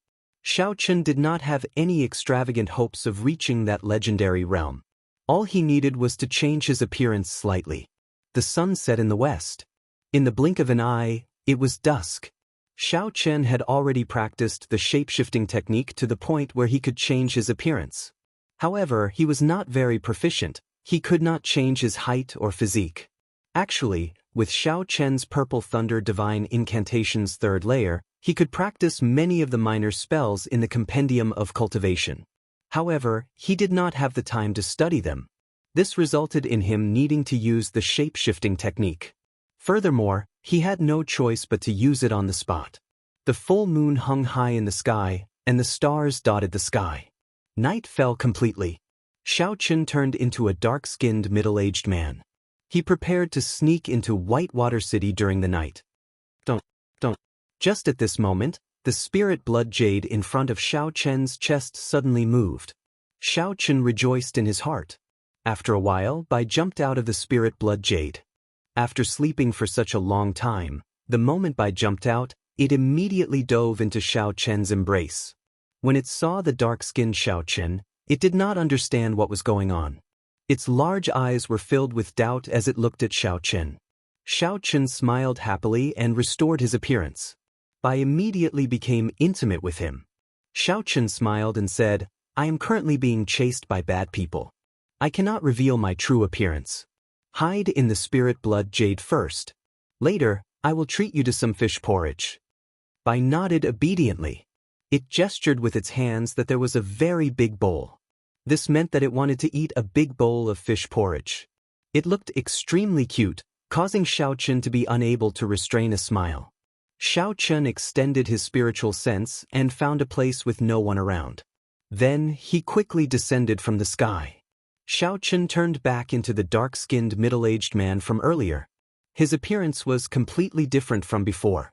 Xiao Chen did not have any extravagant hopes of reaching that legendary realm. All he needed was to change his appearance slightly. The sun set in the west. In the blink of an eye, it was dusk. Xiao Chen had already practiced the shape-shifting technique to the point where he could change his appearance. However, he was not very proficient. He could not change his height or physique. Actually, with Xiao Chen's Purple Thunder Divine Incantation's third layer, he could practice many of the minor spells in the Compendium of Cultivation. However, he did not have the time to study them. This resulted in him needing to use the shape-shifting technique. Furthermore, he had no choice but to use it on the spot. The full moon hung high in the sky, and the stars dotted the sky. Night fell completely. Xiao Chen turned into a dark-skinned middle-aged man. He prepared to sneak into Whitewater City during the night. Don't. Just at this moment, the spirit blood jade in front of Xiao Chen's chest suddenly moved. Xiao Chen rejoiced in his heart. After a while, Bai jumped out of the spirit blood jade. After sleeping for such a long time, the moment Bai jumped out, it immediately dove into Xiao Chen's embrace. When it saw the dark-skinned Xiao Chen, it did not understand what was going on. Its large eyes were filled with doubt as it looked at Xiao Chen. Xiao Chen smiled happily and restored his appearance. Bai immediately became intimate with him. Xiao Chen smiled and said, "I am currently being chased by bad people. I cannot reveal my true appearance. Hide in the spirit blood jade first. Later, I will treat you to some fish porridge." Bai nodded obediently. It gestured with its hands that there was a very big bowl. This meant that it wanted to eat a big bowl of fish porridge. It looked extremely cute, causing Xiao Chen to be unable to restrain a smile. Xiao Chen extended his spiritual sense and found a place with no one around. Then, he quickly descended from the sky. Xiao Chen turned back into the dark-skinned middle-aged man from earlier. His appearance was completely different from before.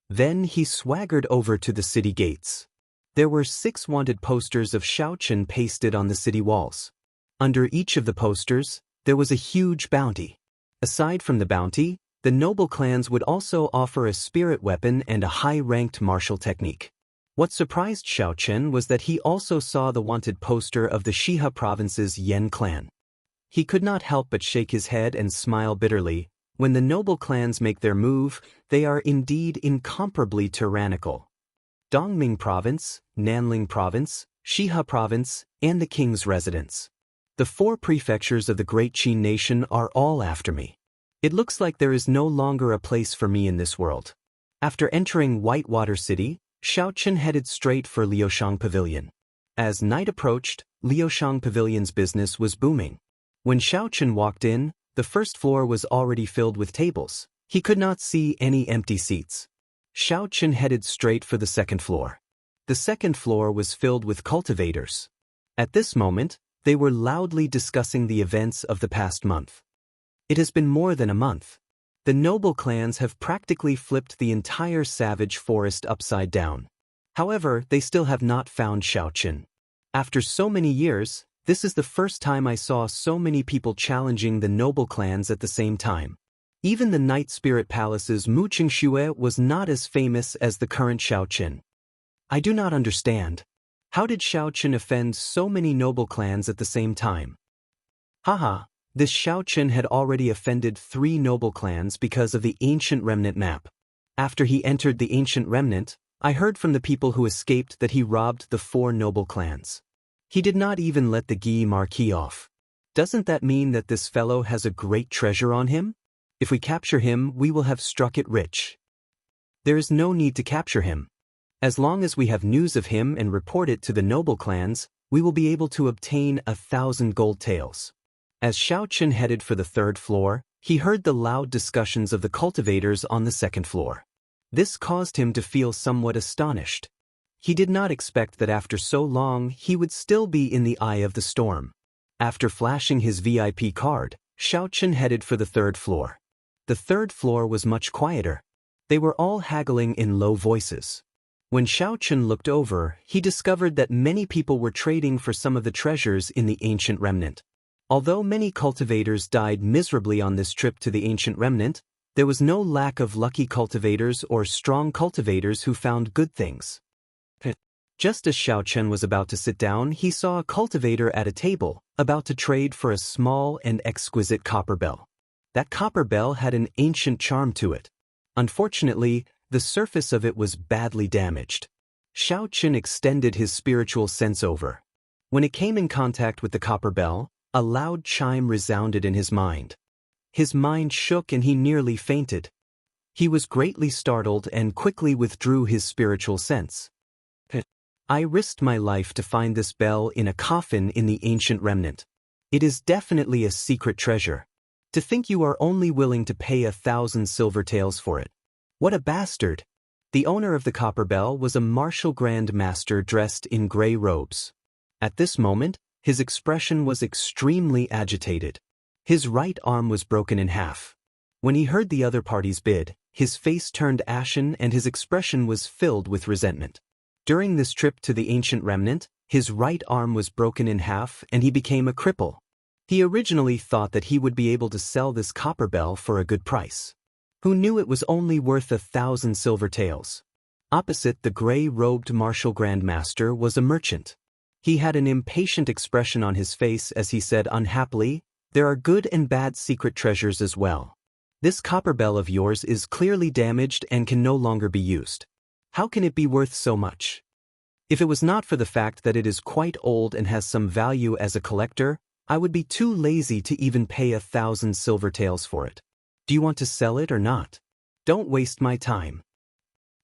Then he swaggered over to the city gates. There were 6 wanted posters of Xiao Chen pasted on the city walls. Under each of the posters, there was a huge bounty. Aside from the bounty, the noble clans would also offer a spirit weapon and a high-ranked martial technique. What surprised Xiao Chen was that he also saw the wanted poster of the Shiha province's Yan clan. He could not help but shake his head and smile bitterly. When the noble clans make their move, they are indeed incomparably tyrannical. Dongming Province, Nanling Province, Shiha Province, and the King's Residence. The 4 prefectures of the Great Qin Nation are all after me. It looks like there is no longer a place for me in this world. After entering Whitewater City, Xiao Chen headed straight for Liushang Pavilion. As night approached, Liushang Pavilion's business was booming. When Xiao Chen walked in, the first floor was already filled with tables. He could not see any empty seats. Xiao Chen headed straight for the second floor. The second floor was filled with cultivators. At this moment, they were loudly discussing the events of the past month. It has been more than a month. The noble clans have practically flipped the entire savage forest upside down. However, they still have not found Xiao Chen. After so many years, this is the first time I saw so many people challenging the noble clans at the same time. Even the Night Spirit Palace's Mu Qingxue was not as famous as the current Xiao Chen. I do not understand. How did Xiao Chen offend so many noble clans at the same time? Haha. This Xiao Chen had already offended 3 noble clans because of the Ancient Remnant map. After he entered the Ancient Remnant, I heard from the people who escaped that he robbed the 4 noble clans. He did not even let the Guy Marquis off. Doesn't that mean that this fellow has a great treasure on him? If we capture him, we will have struck it rich. There is no need to capture him. As long as we have news of him and report it to the noble clans, we will be able to obtain 1,000 gold taels. As Xiao Chen headed for the 3rd floor, he heard the loud discussions of the cultivators on the 2nd floor. This caused him to feel somewhat astonished. He did not expect that after so long he would still be in the eye of the storm. After flashing his VIP card, Xiao Chen headed for the 3rd floor. The 3rd floor was much quieter. They were all haggling in low voices. When Xiao Chen looked over, he discovered that many people were trading for some of the treasures in the Ancient Remnant. Although many cultivators died miserably on this trip to the ancient remnant, there was no lack of lucky cultivators or strong cultivators who found good things. Just as Xiao Chen was about to sit down, he saw a cultivator at a table, about to trade for a small and exquisite copper bell. That copper bell had an ancient charm to it. Unfortunately, the surface of it was badly damaged. Xiao Chen extended his spiritual sense over. When it came in contact with the copper bell, a loud chime resounded in his mind. His mind shook and he nearly fainted. He was greatly startled and quickly withdrew his spiritual sense. I risked my life to find this bell in a coffin in the ancient remnant. It is definitely a secret treasure. To think you are only willing to pay 1,000 silver taels for it. What a bastard! The owner of the copper bell was a martial grand master dressed in gray robes. At this moment, his expression was extremely agitated. His right arm was broken in half. When he heard the other party's bid, his face turned ashen and his expression was filled with resentment. During this trip to the ancient remnant, his right arm was broken in half and he became a cripple. He originally thought that he would be able to sell this copper bell for a good price. Who knew it was only worth 1,000 silver taels? Opposite the gray-robed martial grand master was a merchant. He had an impatient expression on his face as he said unhappily, "There are good and bad secret treasures as well. This copper bell of yours is clearly damaged and can no longer be used. How can it be worth so much? If it was not for the fact that it is quite old and has some value as a collector, I would be too lazy to even pay 1,000 silver taels for it. Do you want to sell it or not? Don't waste my time."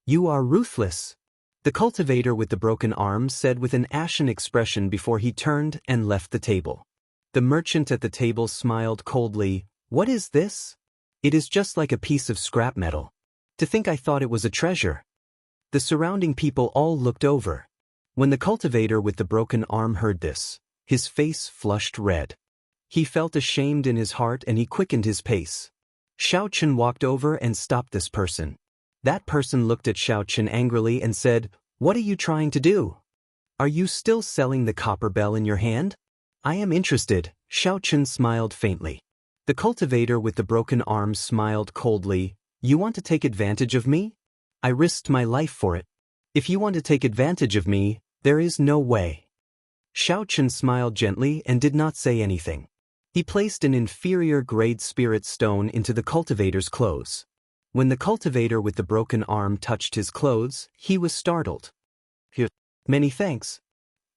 "You are ruthless," the cultivator with the broken arm said with an ashen expression before he turned and left the table. The merchant at the table smiled coldly. "What is this? It is just like a piece of scrap metal. To think I thought it was a treasure." The surrounding people all looked over. When the cultivator with the broken arm heard this, his face flushed red. He felt ashamed in his heart and he quickened his pace. Xiao Chen walked over and stopped this person. That person looked at Xiao Chen angrily and said, "What are you trying to do? Are you still selling the copper bell in your hand?" "I am interested," Xiao Chen smiled faintly. The cultivator with the broken arm smiled coldly. "You want to take advantage of me? I risked my life for it. If you want to take advantage of me, there is no way." Xiao Chen smiled gently and did not say anything. He placed an inferior grade spirit stone into the cultivator's clothes. When the cultivator with the broken arm touched his clothes, he was startled. "Many thanks."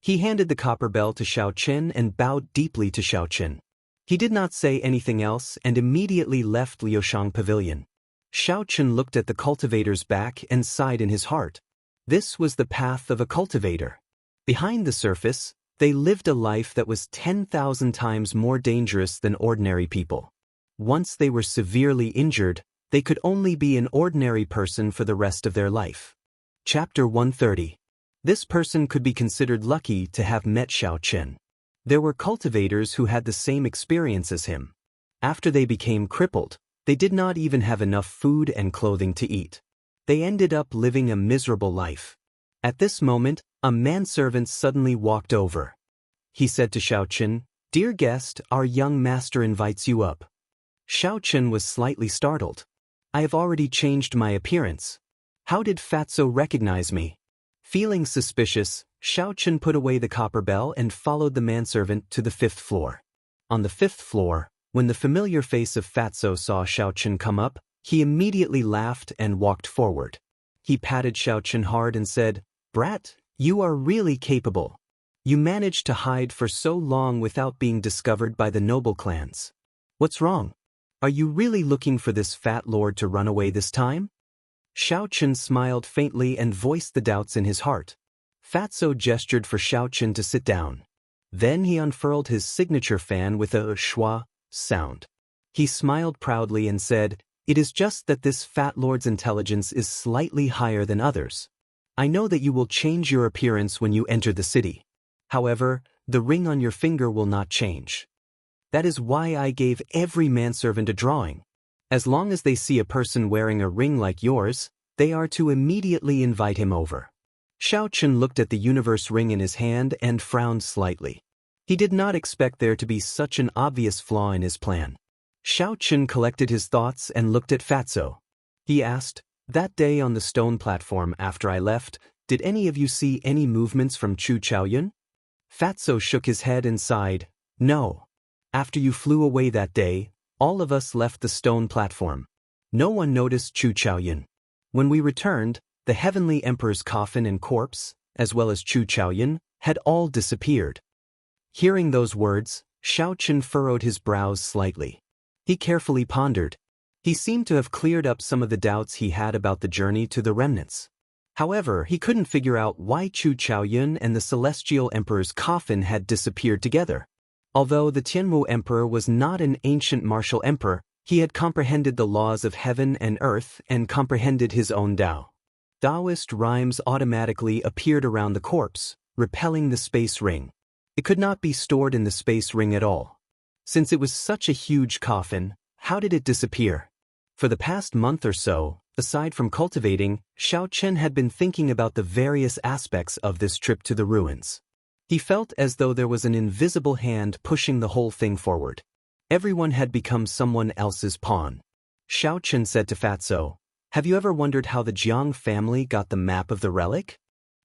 He handed the copper bell to Xiao Chen and bowed deeply to Xiao Chen. He did not say anything else and immediately left Liushang Pavilion. Xiao Chen looked at the cultivator's back and sighed in his heart. This was the path of a cultivator. Behind the surface, they lived a life that was 10,000 times more dangerous than ordinary people. Once they were severely injured, they could only be an ordinary person for the rest of their life. Chapter 130. This person could be considered lucky to have met Xiao Chen. There were cultivators who had the same experience as him. After they became crippled, they did not even have enough food and clothing to eat. They ended up living a miserable life. At this moment, a manservant suddenly walked over. He said to Xiao Chen, "Dear guest, our young master invites you up." Xiao Chen was slightly startled. "I have already changed my appearance. How did Fatso recognize me?" Feeling suspicious, Xiao Chen put away the copper bell and followed the manservant to the 5th floor. On the 5th floor, when the familiar face of Fatso saw Xiao Chen come up, he immediately laughed and walked forward. He patted Xiao Chen hard and said, "Brat, you are really capable. You managed to hide for so long without being discovered by the noble clans. What's wrong? Are you really looking for this fat lord to run away this time?" Xiao Chen smiled faintly and voiced the doubts in his heart. Fatso gestured for Xiao Chen to sit down. Then he unfurled his signature fan with a schwa sound. He smiled proudly and said, "It is just that this fat lord's intelligence is slightly higher than others. I know that you will change your appearance when you enter the city. However, the ring on your finger will not change. That is why I gave every manservant a drawing. As long as they see a person wearing a ring like yours, they are to immediately invite him over." Xiao Chen looked at the universe ring in his hand and frowned slightly. He did not expect there to be such an obvious flaw in his plan. Xiao Chen collected his thoughts and looked at Fatso. He asked, "That day on the stone platform after I left, did any of you see any movements from Chu Chaoyun?" Fatso shook his head and sighed, "No. After you flew away that day, all of us left the stone platform. No one noticed Chu Chaoyun. When we returned, the Heavenly Emperor's coffin and corpse, as well as Chu Chaoyun, had all disappeared." Hearing those words, Xiao Chen furrowed his brows slightly. He carefully pondered. He seemed to have cleared up some of the doubts he had about the journey to the remnants. However, he couldn't figure out why Chu Chaoyun and the Celestial Emperor's coffin had disappeared together. Although the Tianwu Emperor was not an ancient martial emperor, he had comprehended the laws of heaven and earth and comprehended his own Tao. Taoist rhymes automatically appeared around the corpse, repelling the space ring. It could not be stored in the space ring at all. Since it was such a huge coffin, how did it disappear? For the past month or so, aside from cultivating, Xiao Chen had been thinking about the various aspects of this trip to the ruins. He felt as though there was an invisible hand pushing the whole thing forward. Everyone had become someone else's pawn. Xiao Chen said to Fatso, "Have you ever wondered how the Jiang family got the map of the relic?"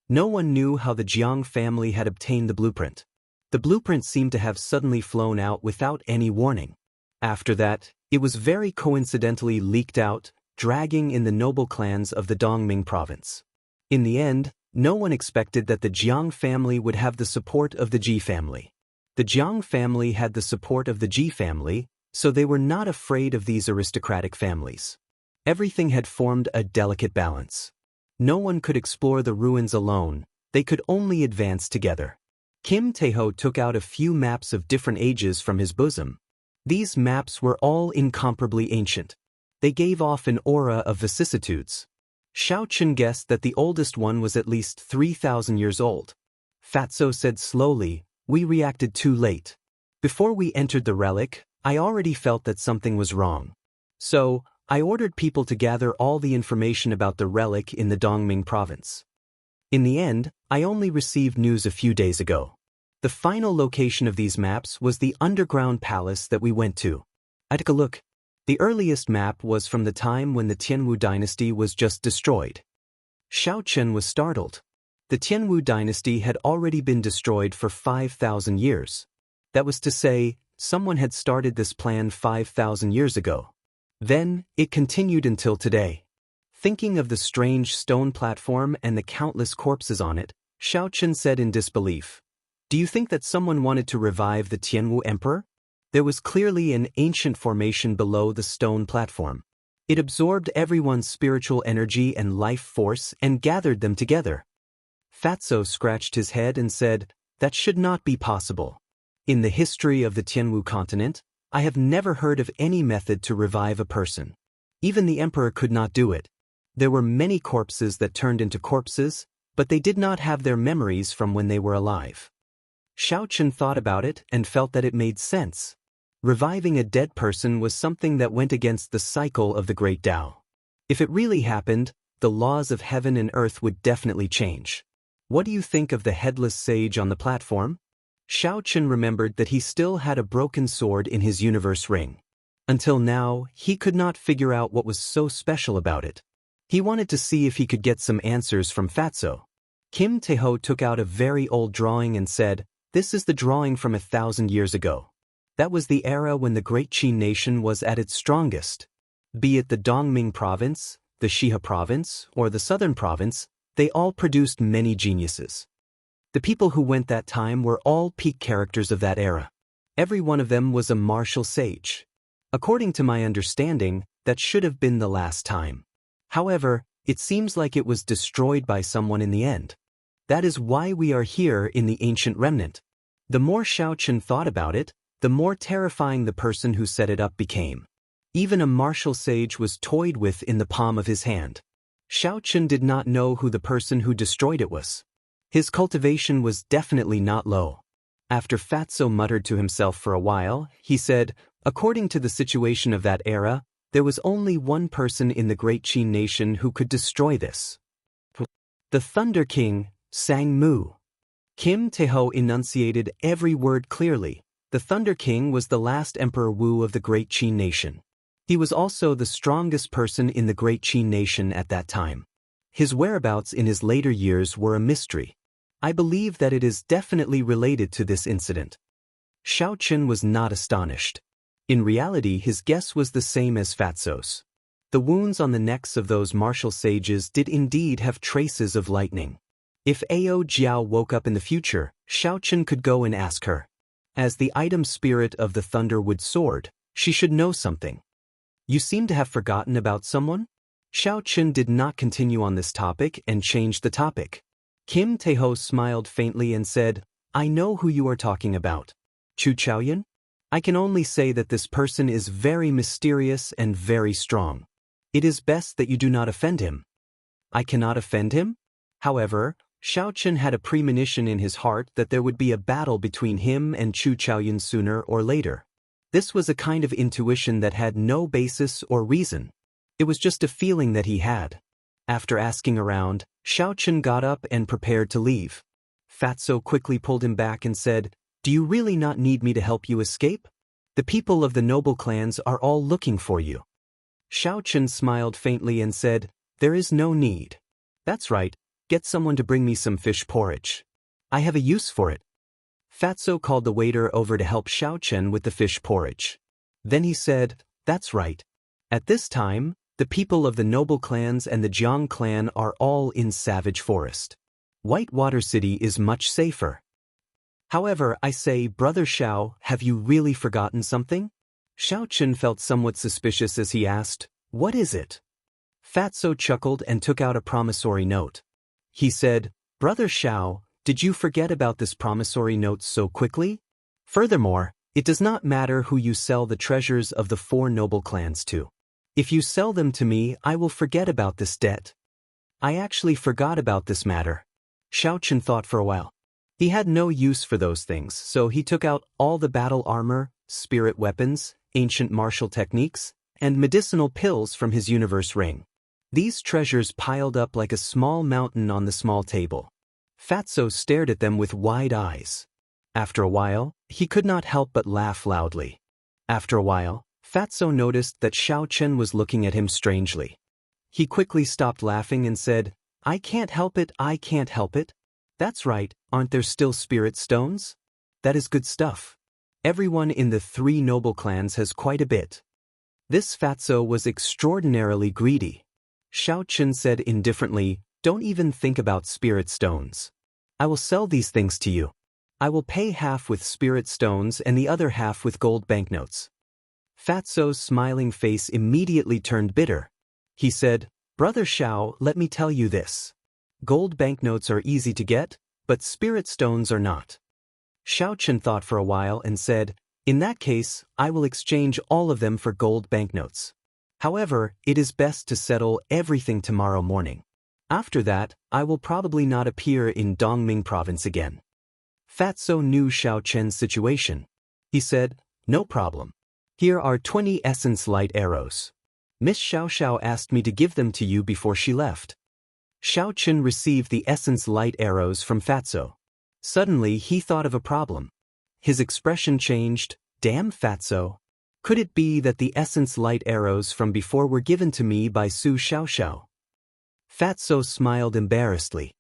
No one knew how the Jiang family had obtained the blueprint. The blueprint seemed to have suddenly flown out without any warning. After that, it was very coincidentally leaked out, dragging in the noble clans of the Dongming province. In the end, no one expected that the Jiang family would have the support of the Ji family. The Jiang family had the support of the Ji family, so they were not afraid of these aristocratic families. Everything had formed a delicate balance. No one could explore the ruins alone, they could only advance together. Kim Taeho took out a few maps of different ages from his bosom. These maps were all incomparably ancient. They gave off an aura of vicissitudes. Xiao Chen guessed that the oldest one was at least 3,000 years old. Fatso said slowly, "We reacted too late. Before we entered the relic, I already felt that something was wrong. So, I ordered people to gather all the information about the relic in the Dongming province. In the end, I only received news a few days ago. The final location of these maps was the underground palace that we went to. I took a look. The earliest map was from the time when the Tianwu dynasty was just destroyed." Xiao Chen was startled. The Tianwu dynasty had already been destroyed for 5,000 years. That was to say, someone had started this plan 5,000 years ago. Then, it continued until today. Thinking of the strange stone platform and the countless corpses on it, Xiao Chen said in disbelief, "Do you think that someone wanted to revive the Tianwu emperor?" There was clearly an ancient formation below the stone platform. It absorbed everyone's spiritual energy and life force and gathered them together. Fatso scratched his head and said, "That should not be possible. In the history of the Tianwu continent, I have never heard of any method to revive a person. Even the emperor could not do it. There were many corpses that turned into corpses, but they did not have their memories from when they were alive." Xiao Chen thought about it and felt that it made sense. Reviving a dead person was something that went against the cycle of the Great Tao. If it really happened, the laws of heaven and earth would definitely change. What do you think of the headless sage on the platform? Xiao Chen remembered that he still had a broken sword in his universe ring. Until now, he could not figure out what was so special about it. He wanted to see if he could get some answers from Fatso. Kim Taeho took out a very old drawing and said, "This is the drawing from 1,000 years ago. That was the era when the Great Qin nation was at its strongest. Be it the Dongming province, the Shihe province, or the southern province, they all produced many geniuses. The people who went that time were all peak characters of that era. Every one of them was a martial sage. According to my understanding, that should have been the last time. However, it seems like it was destroyed by someone in the end. That is why we are here in the ancient remnant." The more Xiao Chen thought about it, the more terrifying the person who set it up became. Even a martial sage was toyed with in the palm of his hand. Xiao Chen did not know who the person who destroyed it was. His cultivation was definitely not low. After Fatso muttered to himself for a while, he said, "According to the situation of that era, there was only one person in the Great Qin nation who could destroy this. The Thunder King, Sang Mu." Kim Tae-ho enunciated every word clearly. The Thunder King was the last Emperor Wu of the Great Qin nation. He was also the strongest person in the Great Qin nation at that time. His whereabouts in his later years were a mystery. I believe that it is definitely related to this incident. Xiao Chen was not astonished. In reality, his guess was the same as Fatso's. The wounds on the necks of those martial sages did indeed have traces of lightning. If Ao Jiao woke up in the future, Xiao Chen could go and ask her. As the item spirit of the Thunderwood sword, she should know something. You seem to have forgotten about someone? Xiao Chen did not continue on this topic and changed the topic. Kim Tae-ho smiled faintly and said, I know who you are talking about. Chu Chaoyan? I can only say that this person is very mysterious and very strong. It is best that you do not offend him. I cannot offend him? However, Xiao Chen had a premonition in his heart that there would be a battle between him and Chu Chaoyan sooner or later. This was a kind of intuition that had no basis or reason. It was just a feeling that he had. After asking around, Xiao Chen got up and prepared to leave. Fatso quickly pulled him back and said, Do you really not need me to help you escape? The people of the noble clans are all looking for you. Xiao Chen smiled faintly and said, There is no need. That's right, get someone to bring me some fish porridge. I have a use for it. Fatso called the waiter over to help Xiao Chen with the fish porridge. Then he said, That's right. At this time, the people of the noble clans and the Jiang clan are all in Savage Forest. Whitewater City is much safer. However, I say, Brother Xiao, have you really forgotten something? Xiao Chen felt somewhat suspicious as he asked, What is it? Fatso chuckled and took out a promissory note. He said, Brother Xiao, did you forget about this promissory note so quickly? Furthermore, it does not matter who you sell the treasures of the 4 noble clans to. If you sell them to me, I will forget about this debt. I actually forgot about this matter. Xiao Chen thought for a while. He had no use for those things, so he took out all the battle armor, spirit weapons, ancient martial techniques, and medicinal pills from his universe ring. These treasures piled up like a small mountain on the small table. Fatso stared at them with wide eyes. After a while, he could not help but laugh loudly. After a while, Fatso noticed that Xiao Chen was looking at him strangely. He quickly stopped laughing and said, I can't help it, I can't help it. That's right, aren't there still spirit stones? That is good stuff. Everyone in the 3 noble clans has quite a bit. This Fatso was extraordinarily greedy. Xiao Chen said indifferently, Don't even think about spirit stones. I will sell these things to you. I will pay half with spirit stones and the other half with gold banknotes. Fatso's smiling face immediately turned bitter. He said, Brother Xiao, let me tell you this. Gold banknotes are easy to get, but spirit stones are not. Xiao Chen thought for a while and said, In that case, I will exchange all of them for gold banknotes. However, it is best to settle everything tomorrow morning. After that, I will probably not appear in Dongming province again. Fatso knew Xiao Chen's situation. He said, No problem. Here are 20 essence light arrows. Miss Xiao Xiao asked me to give them to you before she left. Xiao Chen received the essence light arrows from Fatso. Suddenly he thought of a problem. His expression changed. Damn Fatso. Could it be that the essence light arrows from before were given to me by Su Xiao Xiao? Fatso smiled embarrassedly.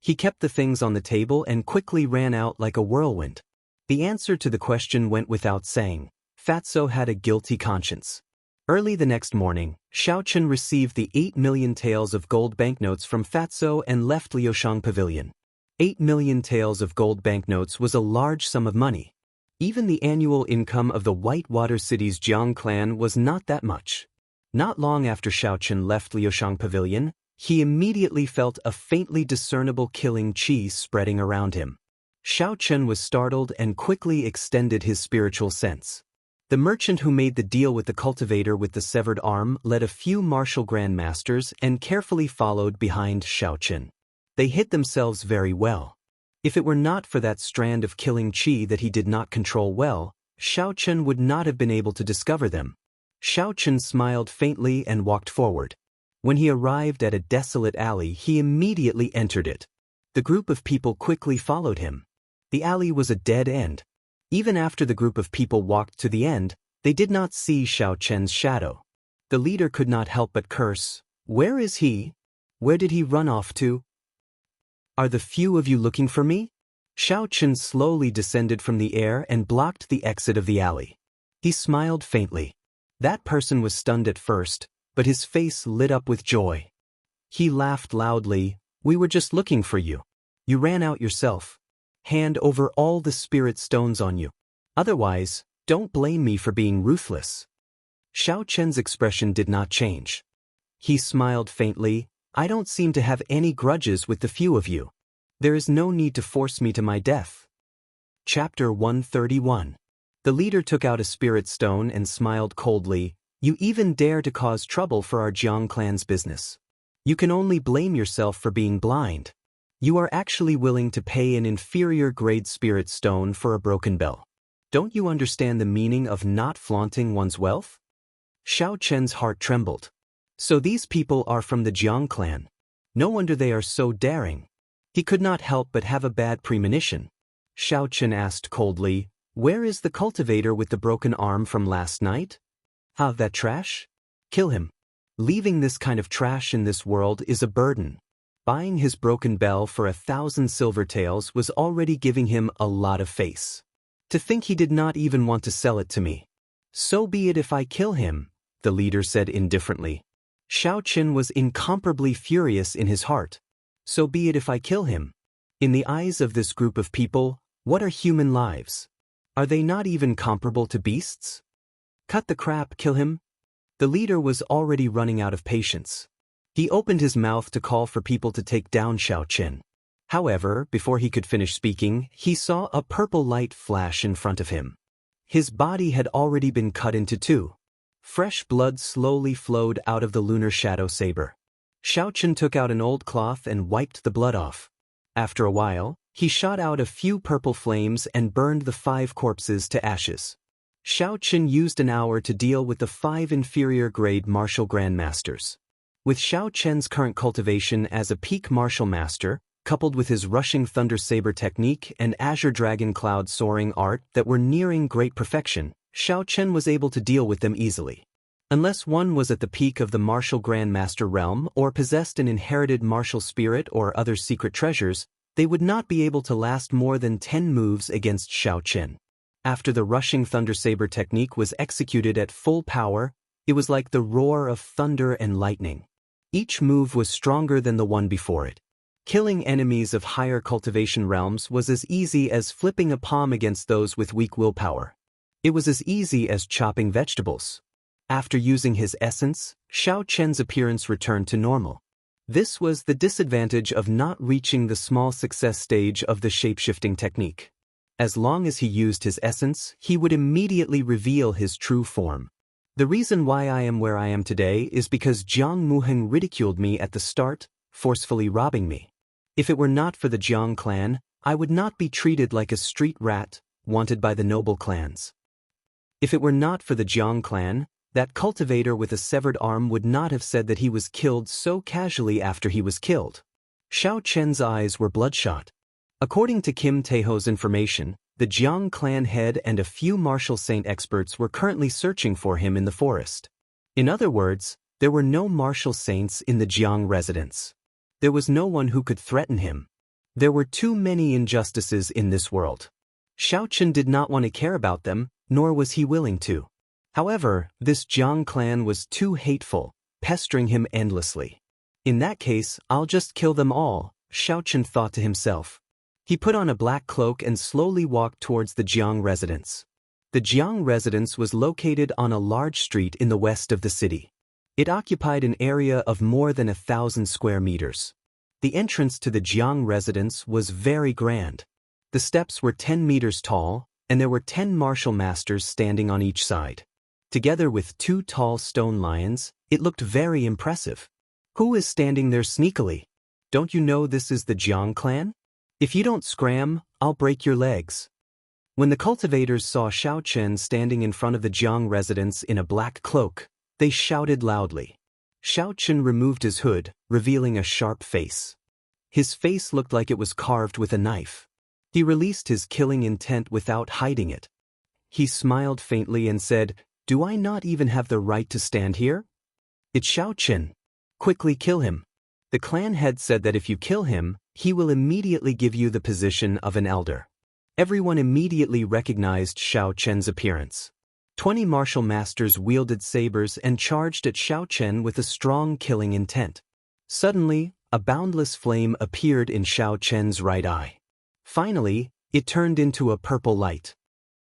He kept the things on the table and quickly ran out like a whirlwind. The answer to the question went without saying. Fatso had a guilty conscience. Early the next morning, Xiao Chen received the 8 million taels of gold banknotes from Fatso and left Liushang Pavilion. 8 million taels of gold banknotes was a large sum of money. Even the annual income of the Whitewater City's Jiang clan was not that much. Not long after Xiao Chen left Liushang Pavilion, he immediately felt a faintly discernible killing qi spreading around him. Xiao Chen was startled and quickly extended his spiritual sense. The merchant who made the deal with the cultivator with the severed arm led a few martial grandmasters and carefully followed behind Xiao Chen. They hid themselves very well. If it were not for that strand of killing qi that he did not control well, Xiao Chen would not have been able to discover them. Xiao Chen smiled faintly and walked forward. When he arrived at a desolate alley, he immediately entered it. The group of people quickly followed him. The alley was a dead end. Even after the group of people walked to the end, they did not see Xiao Chen's shadow. The leader could not help but curse. "Where is he? Where did he run off to? Are the few of you looking for me?" Xiao Chen slowly descended from the air and blocked the exit of the alley. He smiled faintly. That person was stunned at first, but his face lit up with joy. He laughed loudly. "We were just looking for you. You ran out yourself. Hand over all the spirit stones on you. Otherwise, don't blame me for being ruthless." Xiao Chen's expression did not change. He smiled faintly. "I don't seem to have any grudges with the few of you. There is no need to force me to my death." Chapter 131. The leader took out a spirit stone and smiled coldly. "You even dare to cause trouble for our Jiang clan's business. You can only blame yourself for being blind. You are actually willing to pay an inferior grade spirit stone for a broken bell. Don't you understand the meaning of not flaunting one's wealth?" Xiao Chen's heart trembled. So these people are from the Jiang clan. No wonder they are so daring. He could not help but have a bad premonition. Xiao Chen asked coldly, "Where is the cultivator with the broken arm from last night? That trash? Kill him. Leaving this kind of trash in this world is a burden." Buying his broken bell for 1,000 silver taels was already giving him a lot of face. To think he did not even want to sell it to me. "So be it if I kill him," the leader said indifferently. Xiao Chen was incomparably furious in his heart. So be it if I kill him. In the eyes of this group of people, what are human lives? Are they not even comparable to beasts? Cut the crap, kill him? The leader was already running out of patience. He opened his mouth to call for people to take down Xiao Chen. However, before he could finish speaking, he saw a purple light flash in front of him. His body had already been cut into two. Fresh blood slowly flowed out of the lunar shadow saber. Xiao Chen took out an old cloth and wiped the blood off. After a while, he shot out a few purple flames and burned the 5 corpses to ashes. Xiao Chen used an hour to deal with the 5 inferior grade martial grandmasters. With Xiao Chen's current cultivation as a peak martial master, coupled with his rushing thunder saber technique and azure dragon cloud soaring art that were nearing great perfection, Xiao Chen was able to deal with them easily. Unless one was at the peak of the martial grandmaster realm or possessed an inherited martial spirit or other secret treasures, they would not be able to last more than 10 moves against Xiao Chen. After the rushing thunder saber technique was executed at full power, it was like the roar of thunder and lightning. Each move was stronger than the one before it. Killing enemies of higher cultivation realms was as easy as flipping a palm against those with weak willpower. It was as easy as chopping vegetables. After using his essence, Xiao Chen's appearance returned to normal. This was the disadvantage of not reaching the small success stage of the shape-shifting technique. As long as he used his essence, he would immediately reveal his true form. The reason why I am where I am today is because Jiang Muheng ridiculed me at the start, forcefully robbing me. If it were not for the Jiang clan, I would not be treated like a street rat, wanted by the noble clans. If it were not for the Jiang clan, that cultivator with a severed arm would not have said that he was killed so casually after he was killed. Xiao Chen's eyes were bloodshot. According to Kim Taeho's information, the Jiang clan head and a few martial saint experts were currently searching for him in the forest. In other words, there were no martial saints in the Jiang residence. There was no one who could threaten him. There were too many injustices in this world. Xiao Chen did not want to care about them, nor was he willing to. However, this Jiang clan was too hateful, pestering him endlessly. In that case, I'll just kill them all, Xiao Chen thought to himself. He put on a black cloak and slowly walked towards the Jiang residence. The Jiang residence was located on a large street in the west of the city. It occupied an area of more than 1,000 square meters. The entrance to the Jiang residence was very grand. The steps were 10 meters tall, and there were 10 martial masters standing on each side. Together with 2 tall stone lions, it looked very impressive. Who is standing there sneakily? Don't you know this is the Jiang clan? If you don't scram, I'll break your legs. When the cultivators saw Xiao Chen standing in front of the Jiang residence in a black cloak, they shouted loudly. Xiao Chen removed his hood, revealing a sharp face. His face looked like it was carved with a knife. He released his killing intent without hiding it. He smiled faintly and said, "Do I not even have the right to stand here?" "It's Xiao Chen. Quickly kill him." The clan head said that if you kill him, he will immediately give you the position of an elder. Everyone immediately recognized Xiao Chen's appearance. 20 martial masters wielded sabers and charged at Xiao Chen with a strong killing intent. Suddenly, a boundless flame appeared in Xiao Chen's right eye. Finally, it turned into a purple light.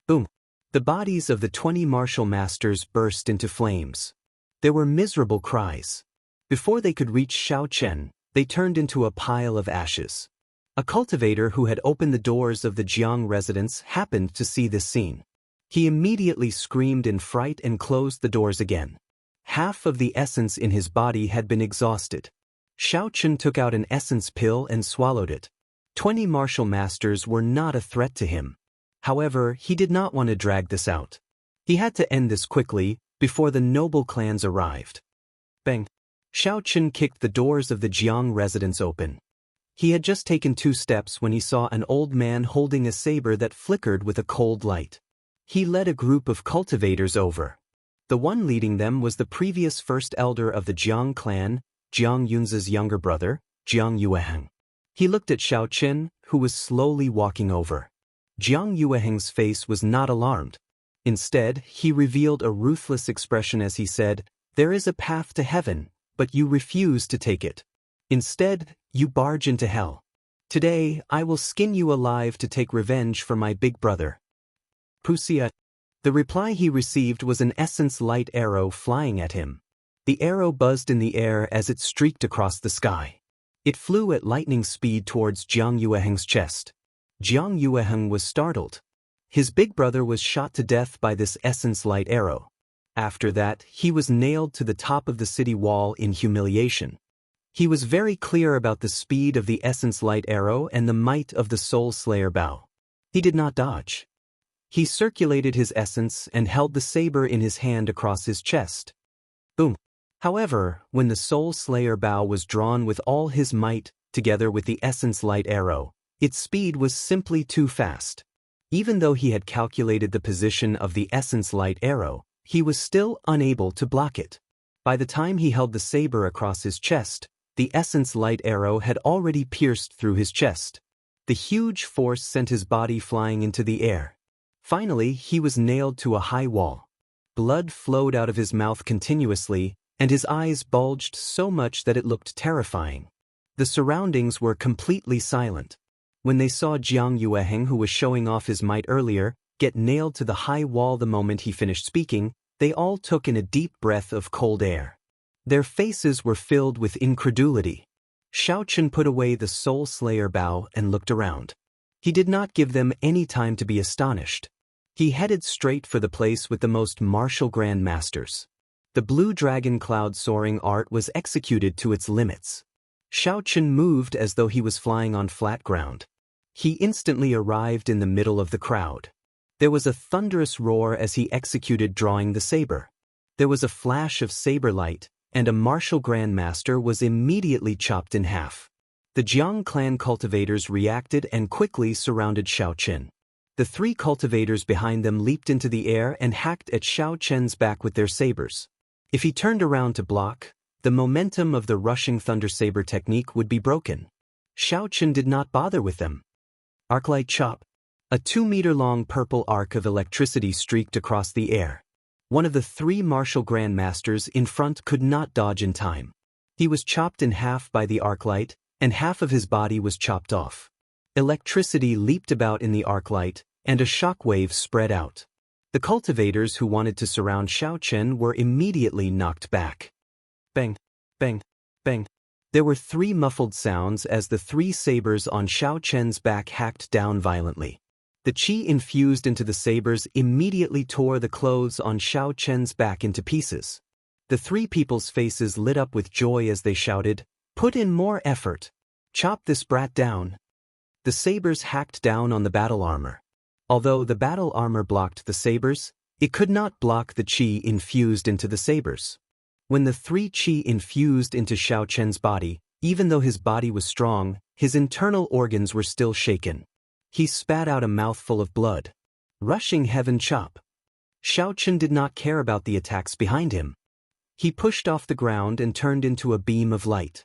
Boom! The bodies of the 20 martial masters burst into flames. There were miserable cries. Before they could reach Xiao Chen, they turned into a pile of ashes. A cultivator who had opened the doors of the Jiang residence happened to see this scene. He immediately screamed in fright and closed the doors again. Half of the essence in his body had been exhausted. Xiao Chen took out an essence pill and swallowed it. 20 martial masters were not a threat to him. However, he did not want to drag this out. He had to end this quickly, before the noble clans arrived. Bang! Xiao Chen kicked the doors of the Jiang residence open. He had just taken 2 steps when he saw an old man holding a saber that flickered with a cold light. He led a group of cultivators over. The one leading them was the previous first elder of the Jiang clan, Jiang Yunzi's younger brother, Jiang Yueheng. He looked at Xiao Chen, who was slowly walking over. Jiang Yueheng's face was not alarmed. Instead, he revealed a ruthless expression as he said, "There is a path to heaven, but you refuse to take it. Instead, you barge into hell. Today, I will skin you alive to take revenge for my big brother." Pusia. The reply he received was an essence light arrow flying at him. The arrow buzzed in the air as it streaked across the sky. It flew at lightning speed towards Jiang Yueheng's chest. Jiang Yueheng was startled. His big brother was shot to death by this essence light arrow. After that, he was nailed to the top of the city wall in humiliation. He was very clear about the speed of the essence light arrow and the might of the soul slayer bow. He did not dodge. He circulated his essence and held the saber in his hand across his chest. Boom! However, when the soul slayer bow was drawn with all his might, together with the essence light arrow, its speed was simply too fast. Even though he had calculated the position of the essence light arrow, he was still unable to block it. By the time he held the saber across his chest, the essence light arrow had already pierced through his chest. The huge force sent his body flying into the air. Finally, he was nailed to a high wall. Blood flowed out of his mouth continuously, and his eyes bulged so much that it looked terrifying. The surroundings were completely silent. When they saw Jiang Yueheng, who was showing off his might earlier, get nailed to the high wall the moment he finished speaking, they all took in a deep breath of cold air. Their faces were filled with incredulity. Xiao Chen put away the soul slayer bow and looked around. He did not give them any time to be astonished. He headed straight for the place with the most martial grand masters. The blue dragon cloud soaring art was executed to its limits. Xiao Chen moved as though he was flying on flat ground. He instantly arrived in the middle of the crowd. There was a thunderous roar as he executed drawing the saber. There was a flash of saber light, and a martial grand master was immediately chopped in half. The Jiang clan cultivators reacted and quickly surrounded Xiao Chen. The 3 cultivators behind them leaped into the air and hacked at Xiao Chen's back with their sabers. If he turned around to block, the momentum of the rushing thunder saber technique would be broken. Xiao Chen did not bother with them. Arclight chop. A 2-meter-long purple arc of electricity streaked across the air. One of the 3 martial grand masters in front could not dodge in time. He was chopped in half by the arclight, and half of his body was chopped off. Electricity leaped about in the arclight, and a shockwave spread out. The cultivators who wanted to surround Xiao Chen were immediately knocked back. Bang, bang, bang. There were 3 muffled sounds as the 3 sabers on Xiao Chen's back hacked down violently. The qi infused into the sabers immediately tore the clothes on Xiao Chen's back into pieces. The 3 people's faces lit up with joy as they shouted, "Put in more effort! Chop this brat down!" The sabers hacked down on the battle armor. Although the battle armor blocked the sabers, it could not block the qi infused into the sabers. When the 3 qi infused into Xiao Chen's body, Even though his body was strong, his internal organs were still shaken. He spat out a mouthful of blood. Rushing heaven chop. Xiao Chen did not care about the attacks behind him. He pushed off the ground and turned into a beam of light.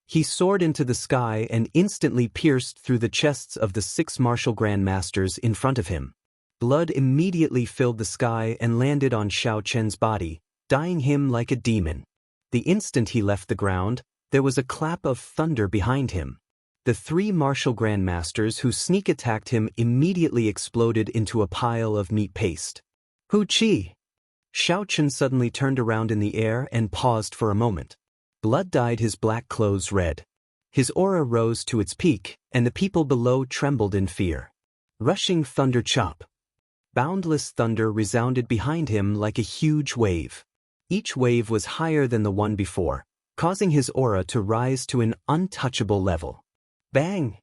He soared into the sky and instantly pierced through the chests of the 6 martial grandmasters in front of him. Blood immediately filled the sky and landed on Xiao Chen's body, dyeing him like a demon. The instant he left the ground, there was a clap of thunder behind him. The 3 martial grandmasters who sneak attacked him immediately exploded into a pile of meat paste. Hu Qi! Xiao Chen suddenly turned around in the air and paused for a moment. Blood dyed his black clothes red. His aura rose to its peak, and the people below trembled in fear. Rushing thunder chop. Boundless thunder resounded behind him like a huge wave. Each wave was higher than the one before, causing his aura to rise to an untouchable level. Bang!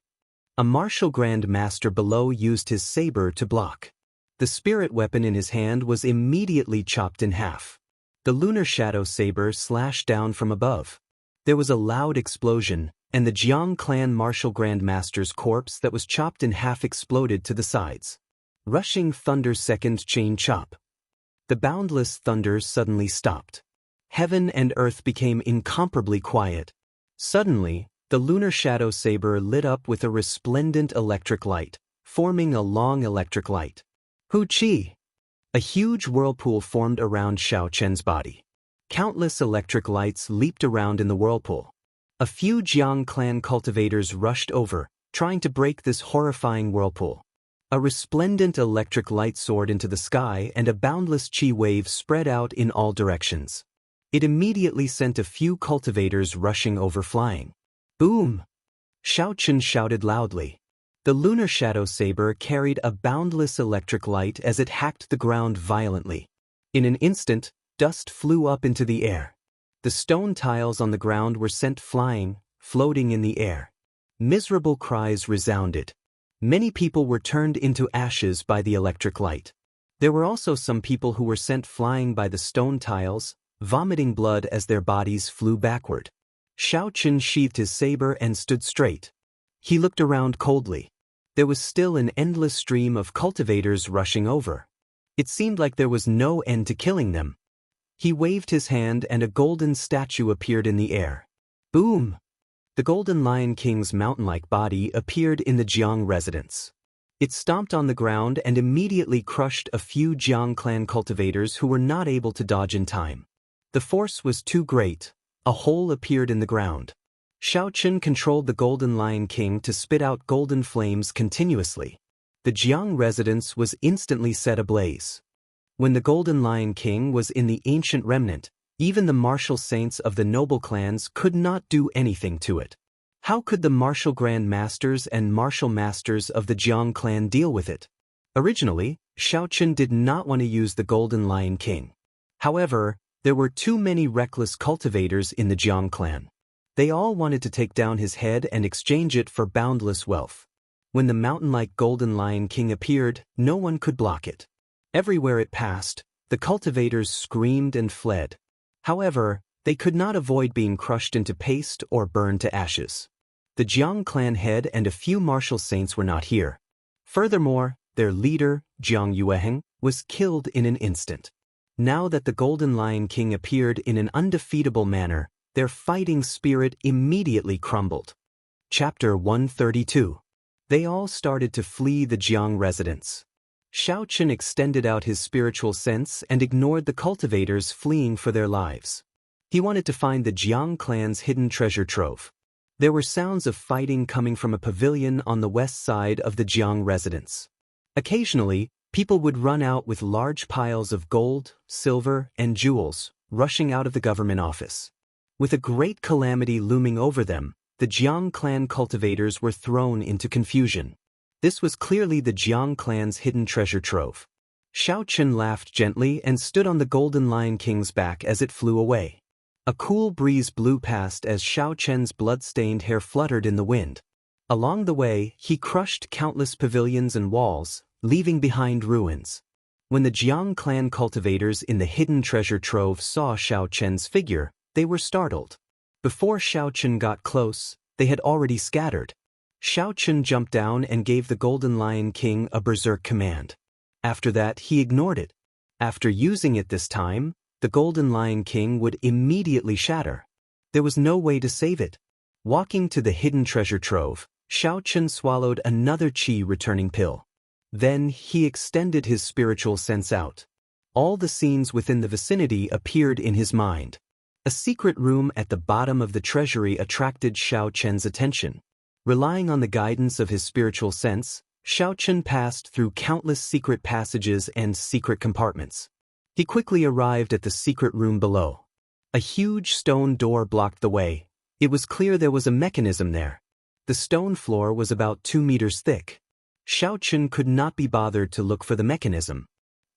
A martial grand master below used his saber to block. The spirit weapon in his hand was immediately chopped in half. The lunar shadow saber slashed down from above. There was a loud explosion, and the Jiang clan martial grand master's corpse that was chopped in half exploded to the sides. Rushing thunder second chain chop. The boundless thunder suddenly stopped. Heaven and earth became incomparably quiet. Suddenly, the lunar shadow saber lit up with a resplendent electric light, forming a long electric light. Hu Qi! A huge whirlpool formed around Xiao Chen's body. Countless electric lights leaped around in the whirlpool. A few Jiang clan cultivators rushed over, trying to break this horrifying whirlpool. A resplendent electric light soared into the sky and a boundless qi wave spread out in all directions. It immediately sent a few cultivators rushing over flying. Boom! Xiao Chen shouted loudly. The lunar shadow saber carried a boundless electric light as it hacked the ground violently. In an instant, dust flew up into the air. The stone tiles on the ground were sent flying, floating in the air. Miserable cries resounded. Many people were turned into ashes by the electric light. There were also some people who were sent flying by the stone tiles, vomiting blood as their bodies flew backward. Xiao Chen sheathed his saber and stood straight. He looked around coldly. There was still an endless stream of cultivators rushing over. It seemed like there was no end to killing them. He waved his hand and a golden statue appeared in the air. Boom! The Golden Lion King's mountain-like body appeared in the Jiang residence. It stomped on the ground and immediately crushed a few Jiang clan cultivators who were not able to dodge in time. The force was too great. A hole appeared in the ground. Xiao Chen controlled the Golden Lion King to spit out golden flames continuously. The Jiang residence was instantly set ablaze. When the Golden Lion King was in the ancient remnant, even the martial saints of the noble clans could not do anything to it. How could the martial grand masters and martial masters of the Jiang clan deal with it? Originally, Xiao Chen did not want to use the Golden Lion King. However, there were too many reckless cultivators in the Jiang clan. They all wanted to take down his head and exchange it for boundless wealth. When the mountain-like Golden Lion King appeared, no one could block it. Everywhere it passed, the cultivators screamed and fled. However, they could not avoid being crushed into paste or burned to ashes. The Jiang clan head and a few martial saints were not here. Furthermore, their leader, Jiang Yueheng, was killed in an instant. Now that the Golden Lion King appeared in an undefeatable manner, their fighting spirit immediately crumbled. Chapter 132. They all started to flee the Jiang residence. Xiao Chen extended out his spiritual sense and ignored the cultivators fleeing for their lives. He wanted to find the Jiang clan's hidden treasure trove. There were sounds of fighting coming from a pavilion on the west side of the Jiang residence. Occasionally, people would run out with large piles of gold, silver, and jewels, rushing out of the government office. With a great calamity looming over them, the Jiang clan cultivators were thrown into confusion. This was clearly the Jiang clan's hidden treasure trove. Xiao Chen laughed gently and stood on the Golden Lion King's back as it flew away. A cool breeze blew past as Xiao Chen's blood-stained hair fluttered in the wind. Along the way, he crushed countless pavilions and walls, leaving behind ruins. When the Jiang clan cultivators in the hidden treasure trove saw Xiao Chen's figure, they were startled. Before Xiao Chen got close, they had already scattered. Xiao Chen jumped down and gave the Golden Lion King a berserk command. After that, he ignored it. After using it this time, the Golden Lion King would immediately shatter. There was no way to save it. Walking to the hidden treasure trove, Xiao Chen swallowed another qi returning pill. Then he extended his spiritual sense out. All the scenes within the vicinity appeared in his mind. A secret room at the bottom of the treasury attracted Xiao Chen's attention. Relying on the guidance of his spiritual sense, Xiao Chen passed through countless secret passages and secret compartments. He quickly arrived at the secret room below. A huge stone door blocked the way. It was clear there was a mechanism there. The stone floor was about 2 meters thick. Xiao Chen could not be bothered to look for the mechanism.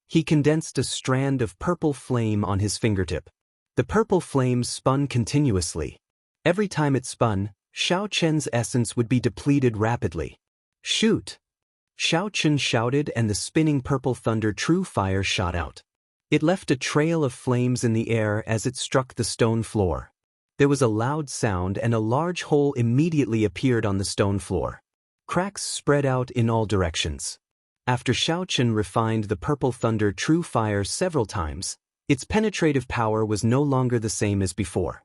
He condensed a strand of purple flame on his fingertip. The purple flame spun continuously. Every time it spun, Xiao Chen's essence would be depleted rapidly. "Shoot!" Xiao Chen shouted, and the spinning purple thunder true fire shot out. It left a trail of flames in the air as it struck the stone floor. There was a loud sound and a large hole immediately appeared on the stone floor. Cracks spread out in all directions. After Xiao Chen refined the purple thunder true fire several times, its penetrative power was no longer the same as before.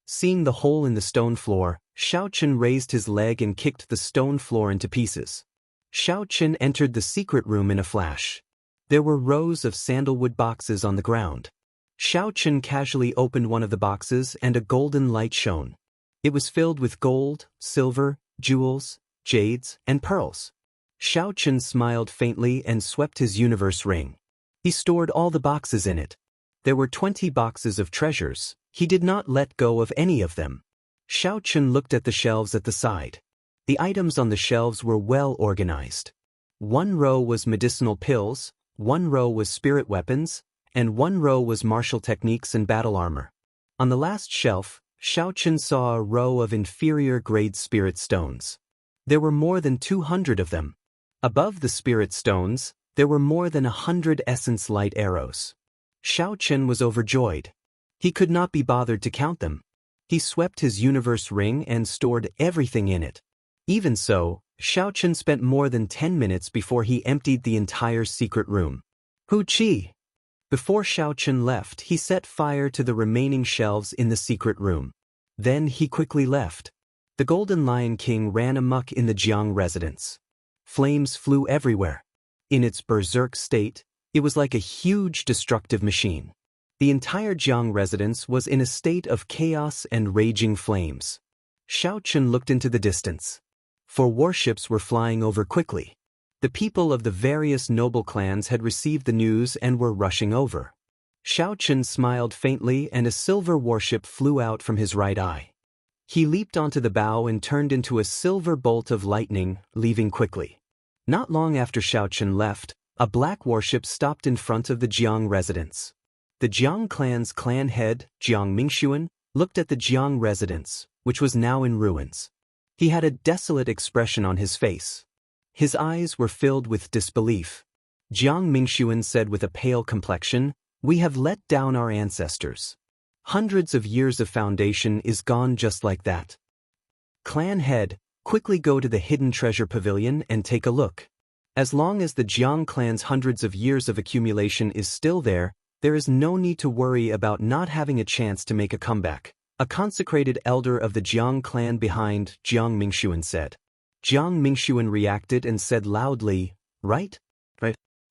Seeing the hole in the stone floor, Xiao Chen raised his leg and kicked the stone floor into pieces. Xiao Chen entered the secret room in a flash. There were rows of sandalwood boxes on the ground. Xiao Chen casually opened one of the boxes and a golden light shone. It was filled with gold, silver, jewels, jades, and pearls. Xiao Chen smiled faintly and swept his universe ring. He stored all the boxes in it. There were 20 boxes of treasures. He did not let go of any of them. Xiao Chen looked at the shelves at the side. The items on the shelves were well organized. One row was medicinal pills, one row was spirit weapons, and one row was martial techniques and battle armor. On the last shelf, Xiao Chen saw a row of inferior-grade spirit stones. There were more than 200 of them. Above the spirit stones, there were more than 100 essence light arrows. Xiao Chen was overjoyed. He could not be bothered to count them. He swept his universe ring and stored everything in it. Even so, Xiao Chen spent more than 10 minutes before he emptied the entire secret room. Hu Qi! Before Xiao Chen left, he set fire to the remaining shelves in the secret room. Then he quickly left. The Golden Lion King ran amok in the Jiang residence. Flames flew everywhere. In its berserk state, it was like a huge destructive machine. The entire Jiang residence was in a state of chaos and raging flames. Xiao Chen looked into the distance. 4 warships were flying over quickly. The people of the various noble clans had received the news and were rushing over. Xiao Chen smiled faintly and a silver warship flew out from his right eye. He leaped onto the bow and turned into a silver bolt of lightning, leaving quickly. Not long after Xiao Chen left, a black warship stopped in front of the Jiang residence. The Jiang clan's clan head, Jiang Mingxuan, looked at the Jiang residence, which was now in ruins. He had a desolate expression on his face. His eyes were filled with disbelief. Jiang Mingxuan said with a pale complexion, "We have let down our ancestors. Hundreds of years of foundation is gone just like that. Clan head, quickly go to the hidden treasure pavilion and take a look. As long as the Jiang clan's hundreds of years of accumulation is still there is no need to worry about not having a chance to make a comeback." A consecrated elder of the Jiang clan behind Jiang Mingxuan said. Jiang Mingxuan reacted and said loudly, Right.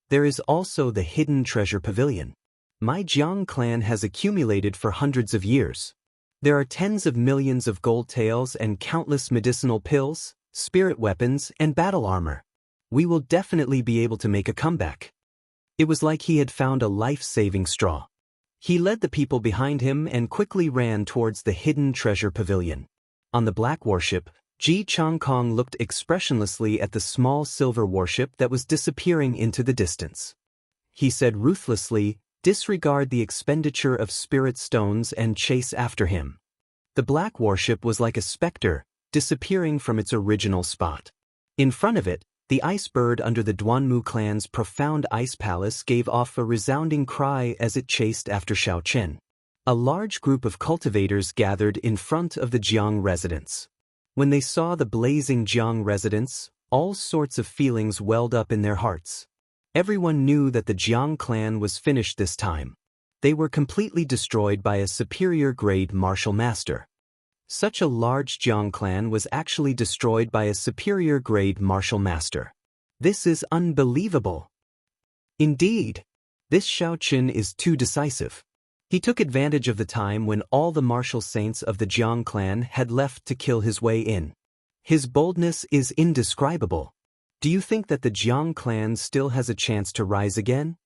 There is also the hidden treasure pavilion. My Jiang clan has accumulated for hundreds of years. There are tens of millions of gold taels and countless medicinal pills, spirit weapons, and battle armor. We will definitely be able to make a comeback." It was like he had found a life-saving straw. He led the people behind him and quickly ran towards the hidden treasure pavilion. On the black warship, Ji Changkong looked expressionlessly at the small silver warship that was disappearing into the distance. He said ruthlessly, "Disregard the expenditure of spirit stones and chase after him." The black warship was like a specter, disappearing from its original spot. In front of it, the ice bird under the Duanmu clan's profound ice palace gave off a resounding cry as it chased after Xiao Chen. A large group of cultivators gathered in front of the Jiang residence. When they saw the blazing Jiang residence, all sorts of feelings welled up in their hearts. Everyone knew that the Jiang clan was finished this time. They were completely destroyed by a superior-grade martial master. Such a large Jiang clan was actually destroyed by a superior-grade martial master. This is unbelievable. Indeed, this Xiao Qin is too decisive. He took advantage of the time when all the martial saints of the Jiang clan had left to kill his way in. His boldness is indescribable. Do you think that the Jiang clan still has a chance to rise again?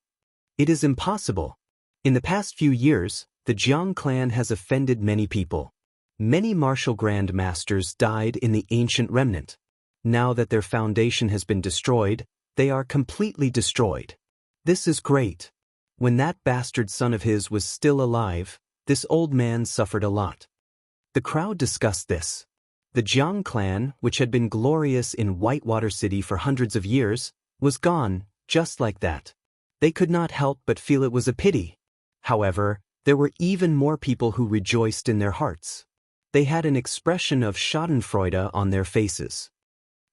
It is impossible. In the past few years, the Jiang clan has offended many people. Many martial grand masters died in the ancient remnant. Now that their foundation has been destroyed, they are completely destroyed. This is great. When that bastard son of his was still alive, this old man suffered a lot. The crowd discussed this. The Jiang clan, which had been glorious in Whitewater City for hundreds of years, was gone, just like that. They could not help but feel it was a pity. However, there were even more people who rejoiced in their hearts. They had an expression of schadenfreude on their faces.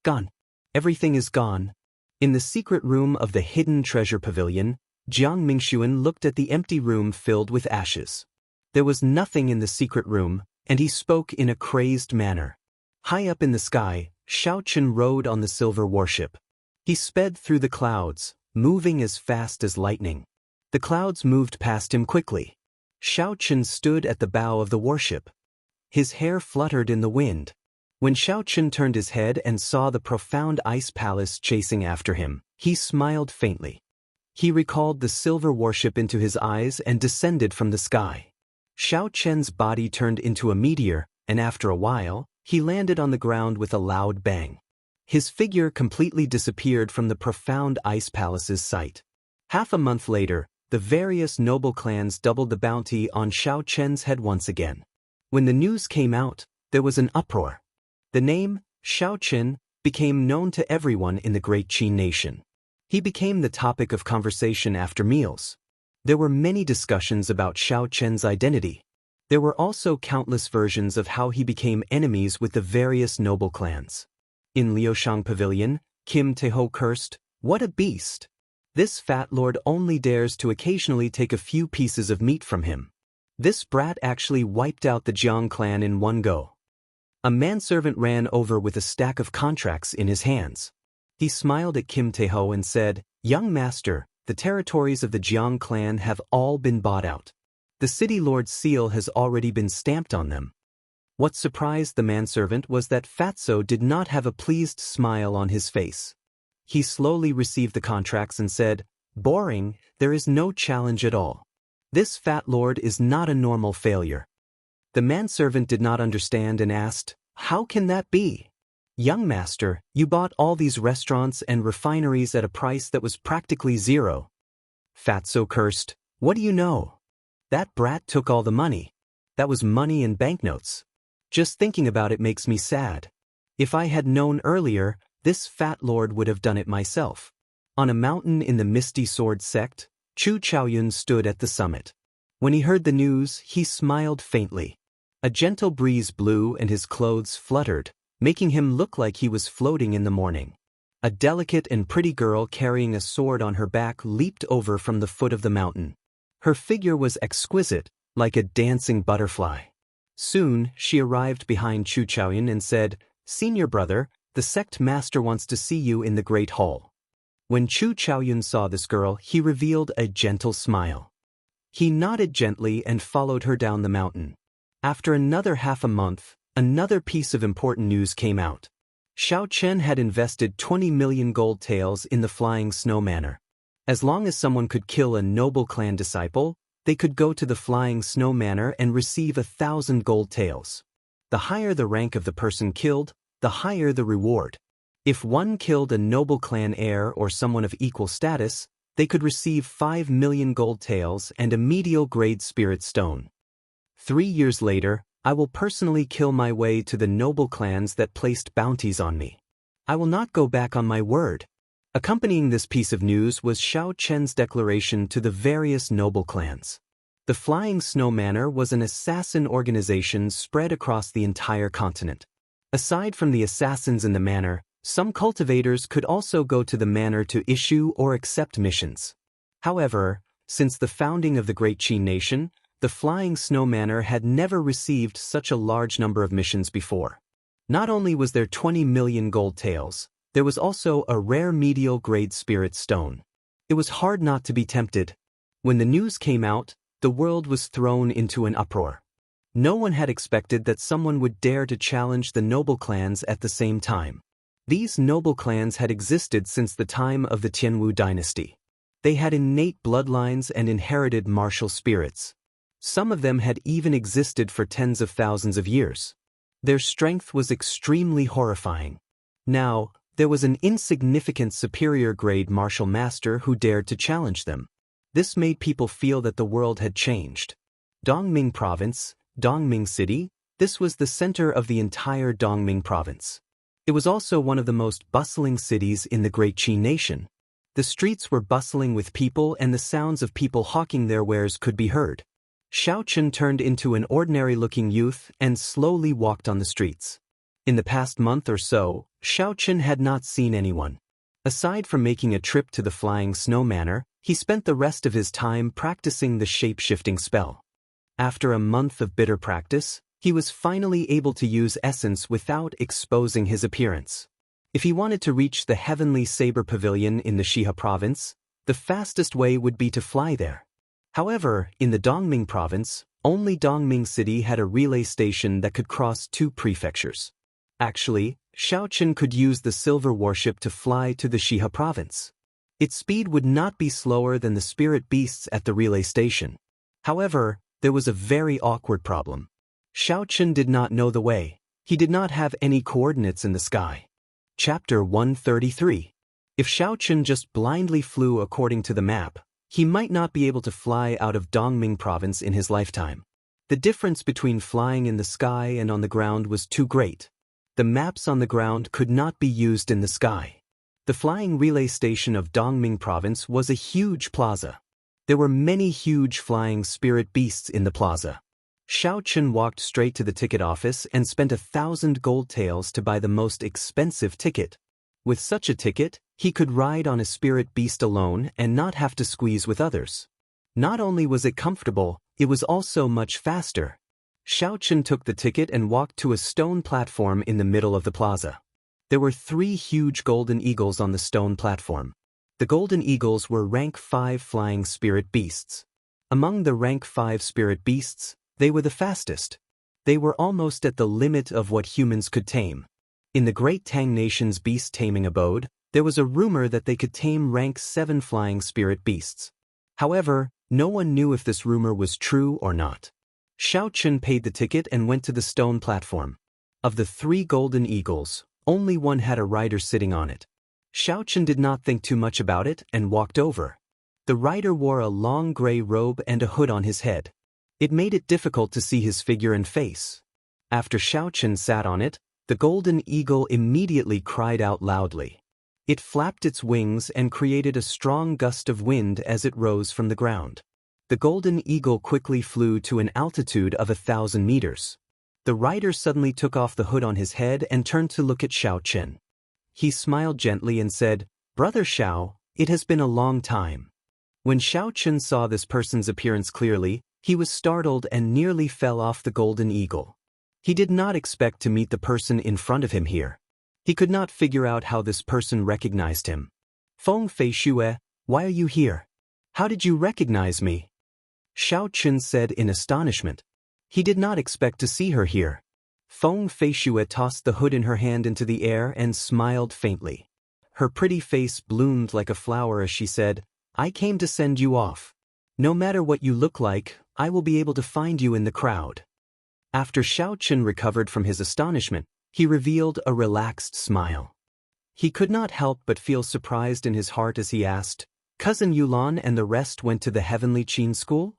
Gone. Everything is gone. In the secret room of the hidden treasure pavilion, Jiang Mingxuan looked at the empty room filled with ashes. There was nothing in the secret room, and he spoke in a crazed manner. High up in the sky, Xiao Qin rode on the silver warship. He sped through the clouds, moving as fast as lightning. The clouds moved past him quickly. Xiao Qin stood at the bow of the warship. His hair fluttered in the wind. When Xiao Qin turned his head and saw the profound ice palace chasing after him, he smiled faintly. He recalled the silver warship into his eyes and descended from the sky. Xiao Qian's body turned into a meteor, and after a while, he landed on the ground with a loud bang. His figure completely disappeared from the profound ice palace's sight. Half a month later, the various noble clans doubled the bounty on Xiao Qian's head once again. When the news came out, there was an uproar. The name, Xiao Qin, became known to everyone in the great Qin nation. He became the topic of conversation after meals. There were many discussions about Xiao Qian's identity. There were also countless versions of how he became enemies with the various noble clans. In Liushang Pavilion, Kim Taeho cursed, "What a beast! This fat lord only dares to occasionally take a few pieces of meat from him. This brat actually wiped out the Jiang clan in one go." A manservant ran over with a stack of contracts in his hands. He smiled at Kim Taeho and said, "Young master, the territories of the Jiang clan have all been bought out. The city lord's seal has already been stamped on them." What surprised the manservant was that Fatso did not have a pleased smile on his face. He slowly received the contracts and said, "Boring, there is no challenge at all. This fat lord is not a normal failure." The manservant did not understand and asked, "How can that be? Young master, you bought all these restaurants and refineries at a price that was practically zero." Fatso cursed, "What do you know? That brat took all the money. That was money in banknotes. Just thinking about it makes me sad. If I had known earlier, this fat lord would have done it myself." On a mountain in the Misty Sword sect, Chu Chaoyun stood at the summit. When he heard the news, he smiled faintly. A gentle breeze blew and his clothes fluttered, making him look like he was floating in the morning. A delicate and pretty girl carrying a sword on her back leaped over from the foot of the mountain. Her figure was exquisite, like a dancing butterfly. Soon, she arrived behind Chu Chaoyun and said, "Senior brother, the sect master wants to see you in the great hall." When Chu Chaoyun saw this girl, he revealed a gentle smile. He nodded gently and followed her down the mountain. After another half a month, another piece of important news came out. Xiao Qian had invested 20 million gold taels in the Flying Snow Manor. As long as someone could kill a noble clan disciple, they could go to the Flying Snow Manor and receive 1,000 gold taels. The higher the rank of the person killed, the higher the reward. If one killed a noble clan heir or someone of equal status, they could receive 5 million gold taels and a medial grade spirit stone. 3 years later, I will personally kill my way to the noble clans that placed bounties on me. I will not go back on my word. Accompanying this piece of news was Xiao Qian's declaration to the various noble clans. The Flying Snow Manor was an assassin organization spread across the entire continent. Aside from the assassins in the manor, some cultivators could also go to the manor to issue or accept missions. However, since the founding of the Great Qi Nation, the Flying Snow Manor had never received such a large number of missions before. Not only was there 20 million gold taels, there was also a rare medial-grade spirit stone. It was hard not to be tempted. When the news came out, the world was thrown into an uproar. No one had expected that someone would dare to challenge the noble clans at the same time. These noble clans had existed since the time of the Tianwu dynasty. They had innate bloodlines and inherited martial spirits. Some of them had even existed for tens of thousands of years. Their strength was extremely horrifying. Now, there was an insignificant superior-grade martial master who dared to challenge them. This made people feel that the world had changed. Dongming Province, Dongming City, this was the center of the entire Dongming Province. It was also one of the most bustling cities in the Great Qi Nation. The streets were bustling with people and the sounds of people hawking their wares could be heard. Xiaochen turned into an ordinary-looking youth and slowly walked on the streets. In the past month or so, Xiaochen had not seen anyone. Aside from making a trip to the Flying Snow Manor, he spent the rest of his time practicing the shape-shifting spell. After a month of bitter practice, he was finally able to use essence without exposing his appearance. If he wanted to reach the Heavenly Saber Pavilion in the Shihe Province, the fastest way would be to fly there. However, in the Dongming Province, only Dongming City had a relay station that could cross 2 prefectures. Actually, Xiaochen could use the silver warship to fly to the Shihe Province. Its speed would not be slower than the spirit beasts at the relay station. However, there was a very awkward problem. Xiaochen did not know the way. He did not have any coordinates in the sky. Chapter 133. If Xiaochen just blindly flew according to the map, he might not be able to fly out of Dongming Province in his lifetime. The difference between flying in the sky and on the ground was too great. The maps on the ground could not be used in the sky. The flying relay station of Dongming Province was a huge plaza. There were many huge flying spirit beasts in the plaza. Xiaochen walked straight to the ticket office and spent 1,000 gold taels to buy the most expensive ticket. With such a ticket, he could ride on a spirit beast alone and not have to squeeze with others. Not only was it comfortable, it was also much faster. Xiaochen took the ticket and walked to a stone platform in the middle of the plaza. There were 3 huge golden eagles on the stone platform. The golden eagles were rank 5 flying spirit beasts. Among the rank 5 spirit beasts, they were the fastest. They were almost at the limit of what humans could tame. In the Great Tang Nation's beast-taming abode, there was a rumor that they could tame rank 7 flying spirit beasts. However, no one knew if this rumor was true or not. Xiaochen paid the ticket and went to the stone platform. Of the 3 golden eagles, only one had a rider sitting on it. Xiaochen did not think too much about it and walked over. The rider wore a long gray robe and a hood on his head. It made it difficult to see his figure and face. After Xiaochen sat on it, the golden eagle immediately cried out loudly. It flapped its wings and created a strong gust of wind as it rose from the ground. The golden eagle quickly flew to an altitude of 1,000 meters. The rider suddenly took off the hood on his head and turned to look at Xiaochen. He smiled gently and said, "Brother Xiao, it has been a long time." When Xiaochen saw this person's appearance clearly, he was startled and nearly fell off the golden eagle. He did not expect to meet the person in front of him here. He could not figure out how this person recognized him. "Feng Fei Xue, why are you here? How did you recognize me?" Xiaochen said in astonishment. He did not expect to see her here. Feng Fei Xue tossed the hood in her hand into the air and smiled faintly. Her pretty face bloomed like a flower as she said, "I came to send you off. No matter what you look like, I will be able to find you in the crowd." After Xiaochen recovered from his astonishment, he revealed a relaxed smile. He could not help but feel surprised in his heart as he asked, "Cousin Yulan and the rest went to the Heavenly Qin School?"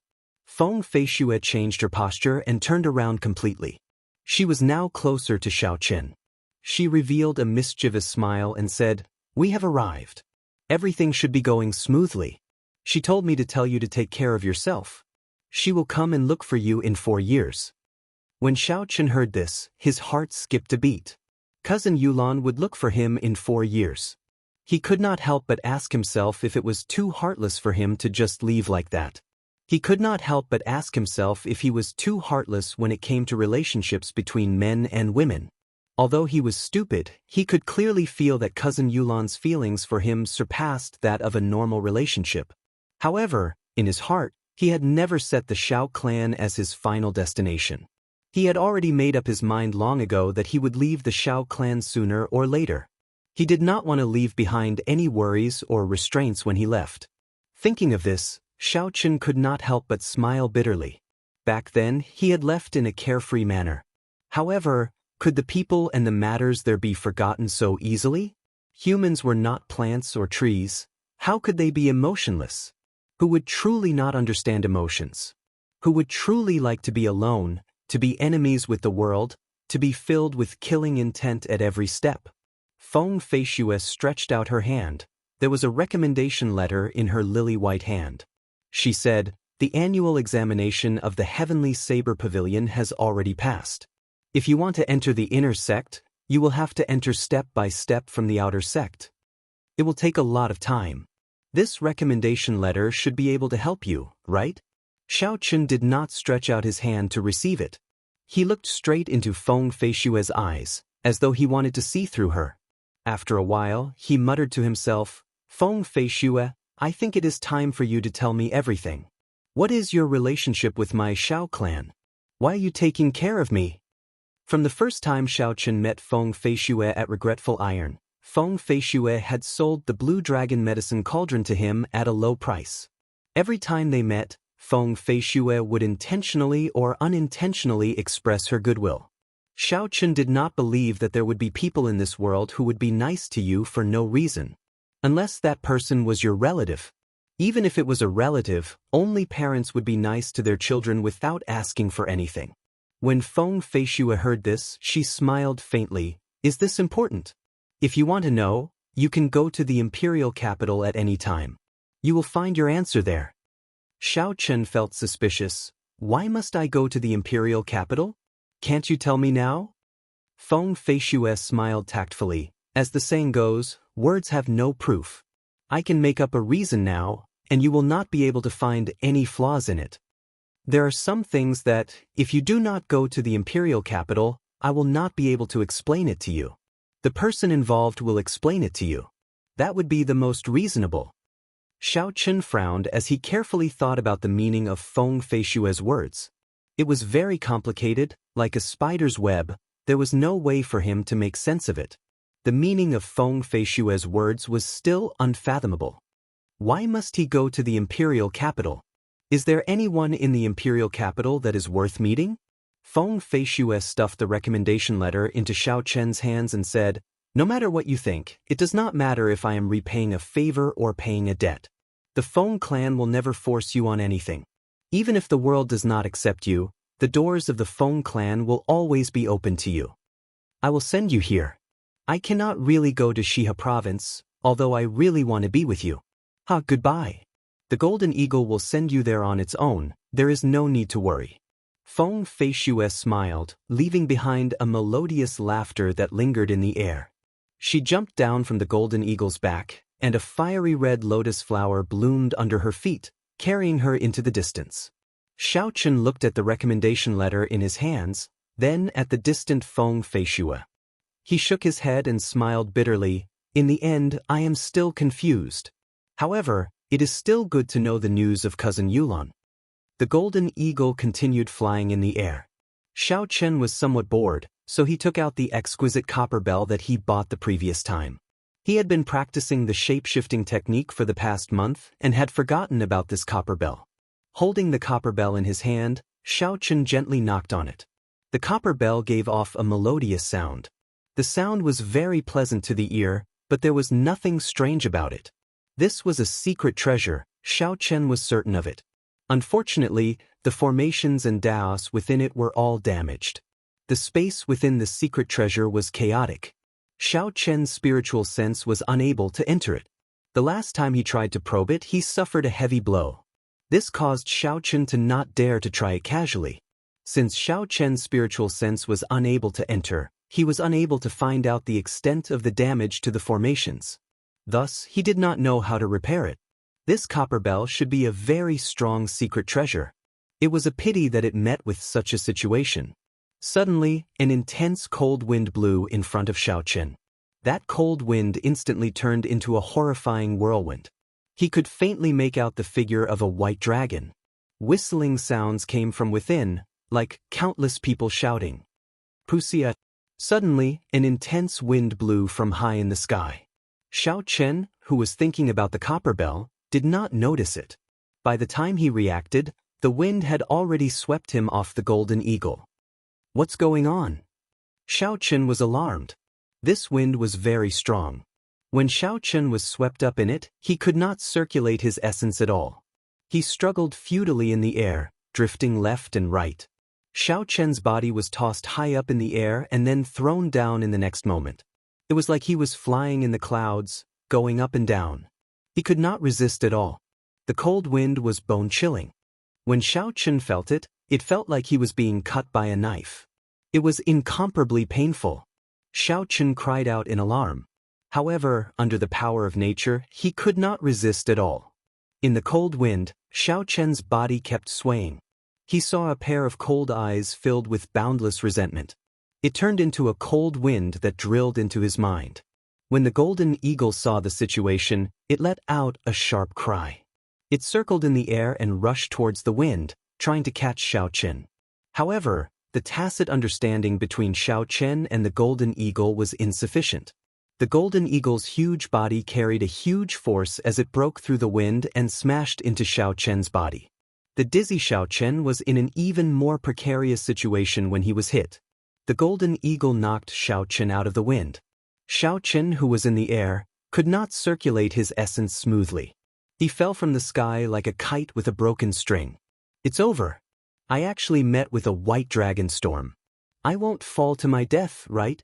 Feng Fei Xue changed her posture and turned around completely. She was now closer to Xiaochen. She revealed a mischievous smile and said, "We have arrived. Everything should be going smoothly. She told me to tell you to take care of yourself." She will come and look for you in 4 years. When Xiao Chen heard this, his heart skipped a beat. Cousin Yulan would look for him in 4 years. He could not help but ask himself if it was too heartless for him to just leave like that. He could not help but ask himself if he was too heartless when it came to relationships between men and women. Although he was stupid, he could clearly feel that Cousin Yulan's feelings for him surpassed that of a normal relationship. However, in his heart, he had never set the Shao clan as his final destination. He had already made up his mind long ago that he would leave the Shao clan sooner or later. He did not want to leave behind any worries or restraints when he left. Thinking of this, Xiao Chen could not help but smile bitterly. Back then, he had left in a carefree manner. However, could the people and the matters there be forgotten so easily? Humans were not plants or trees. How could they be emotionless? Who would truly not understand emotions? Who would truly like to be alone, to be enemies with the world, to be filled with killing intent at every step? Feng Feishue stretched out her hand. There was a recommendation letter in her lily-white hand. She said, "The annual examination of the Heavenly Saber Pavilion has already passed. If you want to enter the inner sect, you will have to enter step by step from the outer sect. It will take a lot of time. This recommendation letter should be able to help you, right?" Xiao Chen did not stretch out his hand to receive it. He looked straight into Feng Feishue's eyes, as though he wanted to see through her. After a while, he muttered to himself, "Feng Feishue, I think it is time for you to tell me everything. What is your relationship with my Shao clan? Why are you taking care of me?" From the first time Xiao Chen met Feng Feishue at Regretful Iron, Feng Feishue had sold the Blue Dragon medicine cauldron to him at a low price. Every time they met, Feng Feishue would intentionally or unintentionally express her goodwill. Xiao Chen did not believe that there would be people in this world who would be nice to you for no reason. Unless that person was your relative. Even if it was a relative, only parents would be nice to their children without asking for anything. When Feng Feishue heard this, she smiled faintly. "Is this important? If you want to know, you can go to the imperial capital at any time. You will find your answer there." Xiao Chen felt suspicious. "Why must I go to the imperial capital? Can't you tell me now?" Feng Feishue smiled tactfully. As the saying goes, words have no proof. I can make up a reason now, and you will not be able to find any flaws in it. There are some things that, if you do not go to the imperial capital, I will not be able to explain it to you. The person involved will explain it to you. That would be the most reasonable. Xiao Chen frowned as he carefully thought about the meaning of Feng Feishue's words. It was very complicated, like a spider's web. There was no way for him to make sense of it. The meaning of Feng Feishue's words was still unfathomable. Why must he go to the imperial capital? Is there anyone in the imperial capital that is worth meeting? Feng Feishue stuffed the recommendation letter into Xiao Chen's hands and said, "No matter what you think, it does not matter if I am repaying a favor or paying a debt. The Feng clan will never force you on anything. Even if the world does not accept you, the doors of the Feng clan will always be open to you. I will send you here. I cannot really go to Shiha province, although I really want to be with you. Goodbye. The Golden Eagle will send you there on its own. There is no need to worry." Feng Feishue smiled, leaving behind a melodious laughter that lingered in the air. She jumped down from the Golden Eagle's back, and a fiery red lotus flower bloomed under her feet, carrying her into the distance. Xiao Chen looked at the recommendation letter in his hands, then at the distant Feng Feishue. He shook his head and smiled bitterly. "In the end, I am still confused. However, it is still good to know the news of Cousin Yulan." The Golden Eagle continued flying in the air. Xiao Chen was somewhat bored, so he took out the exquisite copper bell that he bought the previous time. He had been practicing the shape-shifting technique for the past month and had forgotten about this copper bell. Holding the copper bell in his hand, Xiao Chen gently knocked on it. The copper bell gave off a melodious sound. The sound was very pleasant to the ear, but there was nothing strange about it. This was a secret treasure. Xiao Chen was certain of it. Unfortunately, the formations and daos within it were all damaged. The space within the secret treasure was chaotic. Xiao Chen's spiritual sense was unable to enter it. The last time he tried to probe it, he suffered a heavy blow. This caused Xiao Chen to not dare to try it casually. Since Xiao Chen's spiritual sense was unable to enter, he was unable to find out the extent of the damage to the formations. Thus, he did not know how to repair it. This copper bell should be a very strong secret treasure. It was a pity that it met with such a situation. Suddenly, an intense cold wind blew in front of Xiao Chen. That cold wind instantly turned into a horrifying whirlwind. He could faintly make out the figure of a white dragon. Whistling sounds came from within, like countless people shouting. Pusia. Suddenly, an intense wind blew from high in the sky. Xiao Chen, who was thinking about the copper bell, did not notice it. By the time he reacted, the wind had already swept him off the golden eagle. What's going on? Xiao Chen was alarmed. This wind was very strong. When Xiao Chen was swept up in it, he could not circulate his essence at all. He struggled futilely in the air, drifting left and right. Xiao Chen's body was tossed high up in the air and then thrown down in the next moment. It was like he was flying in the clouds, going up and down. He could not resist at all. The cold wind was bone-chilling. When Xiao Chen felt it, it felt like he was being cut by a knife. It was incomparably painful. Xiao Chen cried out in alarm. However, under the power of nature, he could not resist at all. In the cold wind, Xiao Chen's body kept swaying. He saw a pair of cold eyes filled with boundless resentment. It turned into a cold wind that drilled into his mind. When the golden eagle saw the situation, it let out a sharp cry. It circled in the air and rushed towards the wind, trying to catch Xiao Chen. However, the tacit understanding between Xiao Chen and the golden eagle was insufficient. The golden eagle's huge body carried a huge force as it broke through the wind and smashed into Xiao Chen's body. The dizzy Xiao Chen was in an even more precarious situation when he was hit. The golden eagle knocked Xiao Chen out of the wind. Xiao Chen, who was in the air, could not circulate his essence smoothly. He fell from the sky like a kite with a broken string. It's over. I actually met with a white dragon storm. I won't fall to my death, right?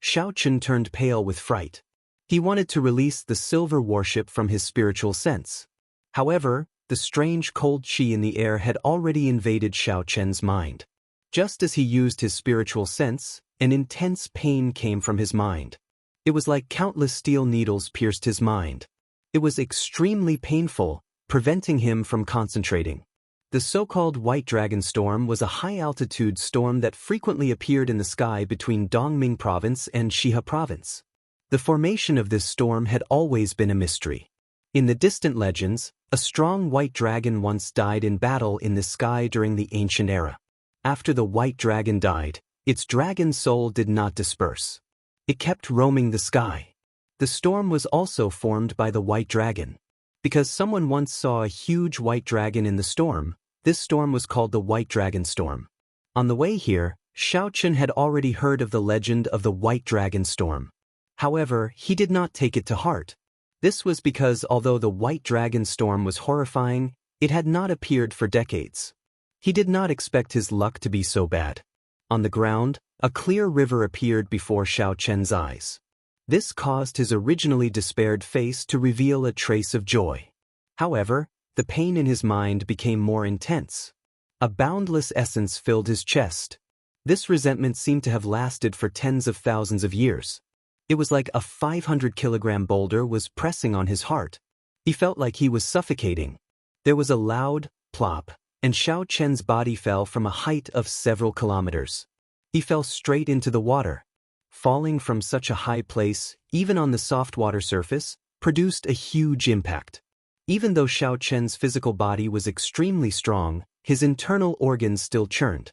Xiao Chen turned pale with fright. He wanted to release the silver warship from his spiritual sense. However, the strange cold qi in the air had already invaded Xiao Chen's mind. Just as he used his spiritual sense, an intense pain came from his mind. It was like countless steel needles pierced his mind. It was extremely painful, preventing him from concentrating. The so-called White Dragon Storm was a high-altitude storm that frequently appeared in the sky between Dongming Province and Shihe Province. The formation of this storm had always been a mystery. In the distant legends, a strong white dragon once died in battle in the sky during the ancient era. After the white dragon died, its dragon soul did not disperse. It kept roaming the sky. The storm was also formed by the white dragon. Because someone once saw a huge white dragon in the storm, this storm was called the White Dragon Storm. On the way here, Xiao Chen had already heard of the legend of the White Dragon Storm. However, he did not take it to heart. This was because although the White Dragon Storm was horrifying, it had not appeared for decades. He did not expect his luck to be so bad. On the ground, a clear river appeared before Xiao Chen's eyes. This caused his originally despaired face to reveal a trace of joy. However, the pain in his mind became more intense. A boundless essence filled his chest. This resentment seemed to have lasted for tens of thousands of years. It was like a 500-kilogram boulder was pressing on his heart. He felt like he was suffocating. There was a loud plop, and Xiao Chen's body fell from a height of several kilometers. He fell straight into the water. Falling from such a high place, even on the soft water surface, produced a huge impact. Even though Xiao Chen's physical body was extremely strong, his internal organs still churned.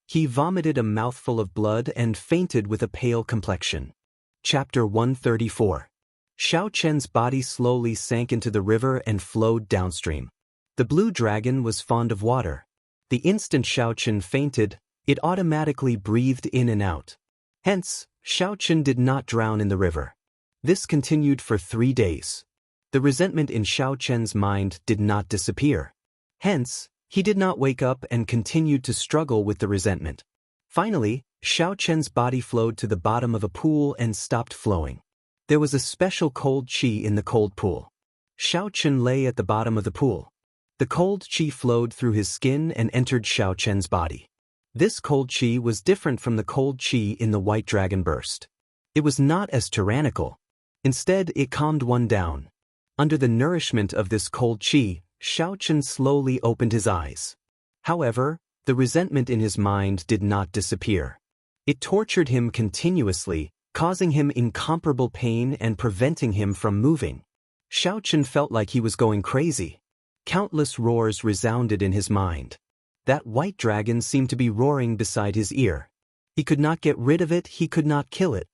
He vomited a mouthful of blood and fainted with a pale complexion. Chapter 134. Xiao Chen's body slowly sank into the river and flowed downstream. The blue dragon was fond of water. The instant Xiao Chen fainted, it automatically breathed in and out. Hence, Xiao Chen did not drown in the river. This continued for 3 days. The resentment in Xiao Chen's mind did not disappear. Hence, he did not wake up and continued to struggle with the resentment. Finally, Xiao Chen's body flowed to the bottom of a pool and stopped flowing. There was a special cold qi in the cold pool. Xiao Chen lay at the bottom of the pool. The cold qi flowed through his skin and entered Xiao Chen's body. This cold qi was different from the cold qi in the white dragon burst. It was not as tyrannical. Instead, it calmed one down. Under the nourishment of this cold qi, Xiao Chen slowly opened his eyes. However, the resentment in his mind did not disappear. It tortured him continuously, causing him incomparable pain and preventing him from moving. Xiao Chen felt like he was going crazy. Countless roars resounded in his mind. That white dragon seemed to be roaring beside his ear. He could not get rid of it, he could not kill it.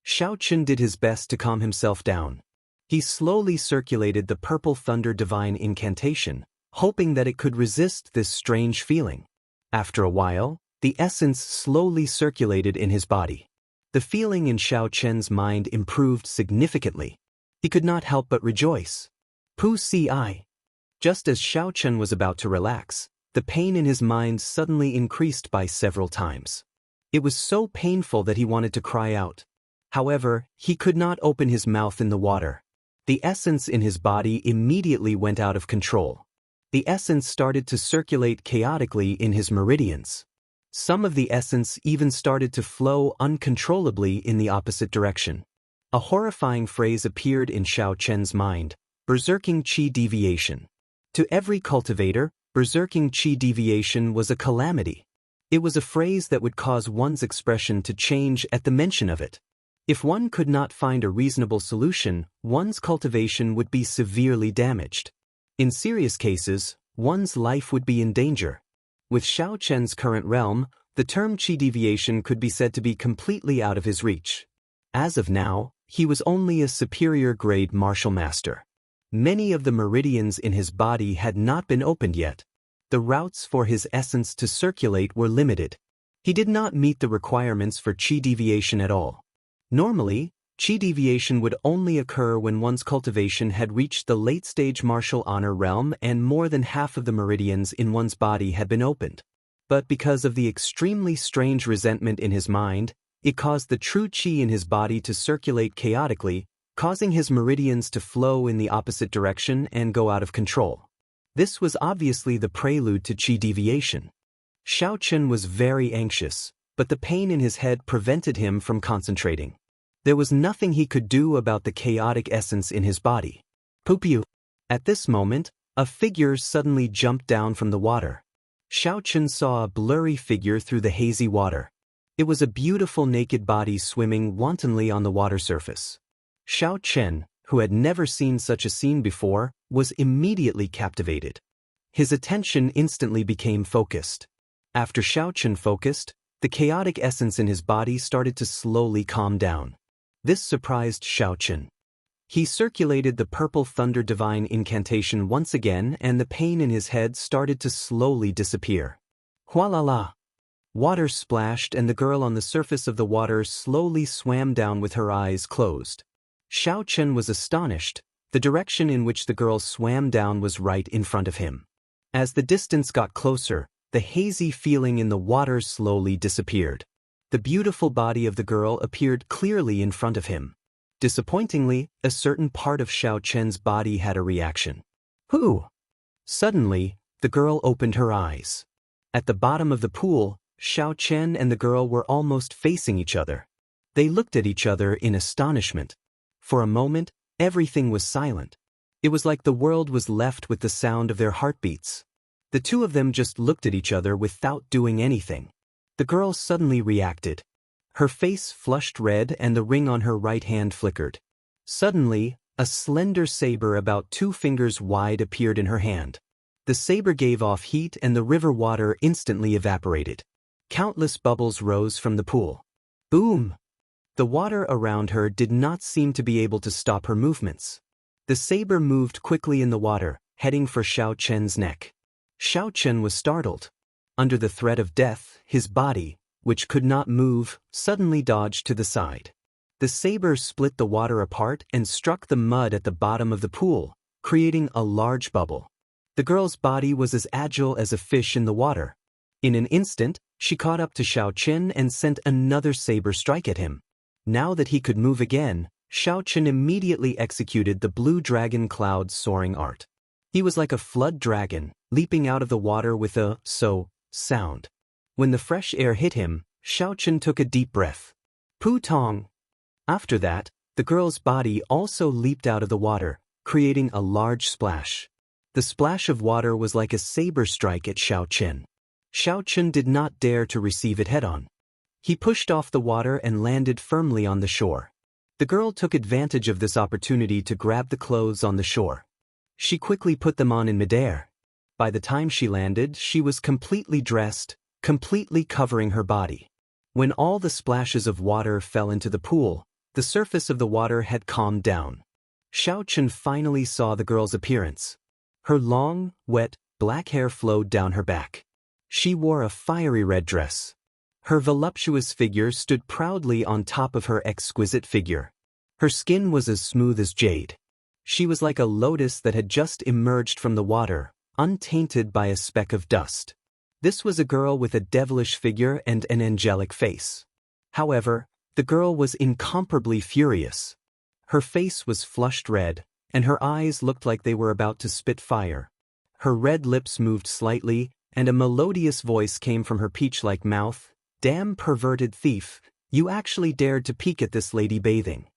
Xiao Chen did his best to calm himself down. He slowly circulated the purple thunder divine incantation, hoping that it could resist this strange feeling. After a while, the essence slowly circulated in his body. The feeling in Xiao Chen's mind improved significantly. He could not help but rejoice. Pu Si. Just as Xiao Chen was about to relax, the pain in his mind suddenly increased by several times. It was so painful that he wanted to cry out. However, he could not open his mouth in the water. The essence in his body immediately went out of control. The essence started to circulate chaotically in his meridians. Some of the essence even started to flow uncontrollably in the opposite direction. A horrifying phrase appeared in Xiao Chen's mind: berserking qi deviation. To every cultivator, berserking qi deviation was a calamity. It was a phrase that would cause one's expression to change at the mention of it. If one could not find a reasonable solution, one's cultivation would be severely damaged. In serious cases, one's life would be in danger. With Xiao Chen's current realm, the term qi deviation could be said to be completely out of his reach. As of now, he was only a superior grade martial master. Many of the meridians in his body had not been opened yet. The routes for his essence to circulate were limited. He did not meet the requirements for qi deviation at all. Normally, qi deviation would only occur when one's cultivation had reached the late-stage martial honor realm and more than half of the meridians in one's body had been opened. But because of the extremely strange resentment in his mind, it caused the true qi in his body to circulate chaotically, causing his meridians to flow in the opposite direction and go out of control. This was obviously the prelude to qi deviation. Xiao Chen was very anxious, but the pain in his head prevented him from concentrating. There was nothing he could do about the chaotic essence in his body. Poopiu. At this moment, a figure suddenly jumped down from the water. Xiao Chen saw a blurry figure through the hazy water. It was a beautiful naked body swimming wantonly on the water surface. Xiao Chen, who had never seen such a scene before, was immediately captivated. His attention instantly became focused. After Xiao Chen focused, the chaotic essence in his body started to slowly calm down. This surprised Xiao Chen. He circulated the purple thunder divine incantation once again and the pain in his head started to slowly disappear. Hualala! Water splashed and the girl on the surface of the water slowly swam down with her eyes closed. Xiao Chen was astonished. The direction in which the girl swam down was right in front of him. As the distance got closer, the hazy feeling in the water slowly disappeared. The beautiful body of the girl appeared clearly in front of him. Disappointingly, a certain part of Xiao Chen's body had a reaction. Who? Suddenly, the girl opened her eyes. At the bottom of the pool, Xiao Chen and the girl were almost facing each other. They looked at each other in astonishment. For a moment, everything was silent. It was like the world was left with the sound of their heartbeats. The two of them just looked at each other without doing anything. The girl suddenly reacted. Her face flushed red and the ring on her right hand flickered. Suddenly, a slender saber about 2 fingers wide appeared in her hand. The saber gave off heat and the river water instantly evaporated. Countless bubbles rose from the pool. Boom! The water around her did not seem to be able to stop her movements. The saber moved quickly in the water, heading for Xiao Chen's neck. Xiao Chen was startled. Under the threat of death, his body, which could not move, suddenly dodged to the side. The saber split the water apart and struck the mud at the bottom of the pool, creating a large bubble. The girl's body was as agile as a fish in the water. In an instant, she caught up to Xiao Chen and sent another saber strike at him. Now that he could move again, Xiao Chen immediately executed the blue dragon cloud soaring art. He was like a flood dragon, leaping out of the water with a sound. When the fresh air hit him, Xiao Chen took a deep breath. Pu Tong. After that, the girl's body also leaped out of the water, creating a large splash. The splash of water was like a saber strike at Xiao Chen. Xiao Chen did not dare to receive it head-on. He pushed off the water and landed firmly on the shore. The girl took advantage of this opportunity to grab the clothes on the shore. She quickly put them on in midair. By the time she landed, she was completely dressed, completely covering her body. When all the splashes of water fell into the pool, the surface of the water had calmed down. Xiao Chen finally saw the girl's appearance. Her long, wet, black hair flowed down her back. She wore a fiery red dress. Her voluptuous figure stood proudly on top of her exquisite figure. Her skin was as smooth as jade. She was like a lotus that had just emerged from the water, untainted by a speck of dust. This was a girl with a devilish figure and an angelic face. However, the girl was incomparably furious. Her face was flushed red, and her eyes looked like they were about to spit fire. Her red lips moved slightly, and a melodious voice came from her peach-like mouth. "Damn perverted thief, you actually dared to peek at this lady bathing."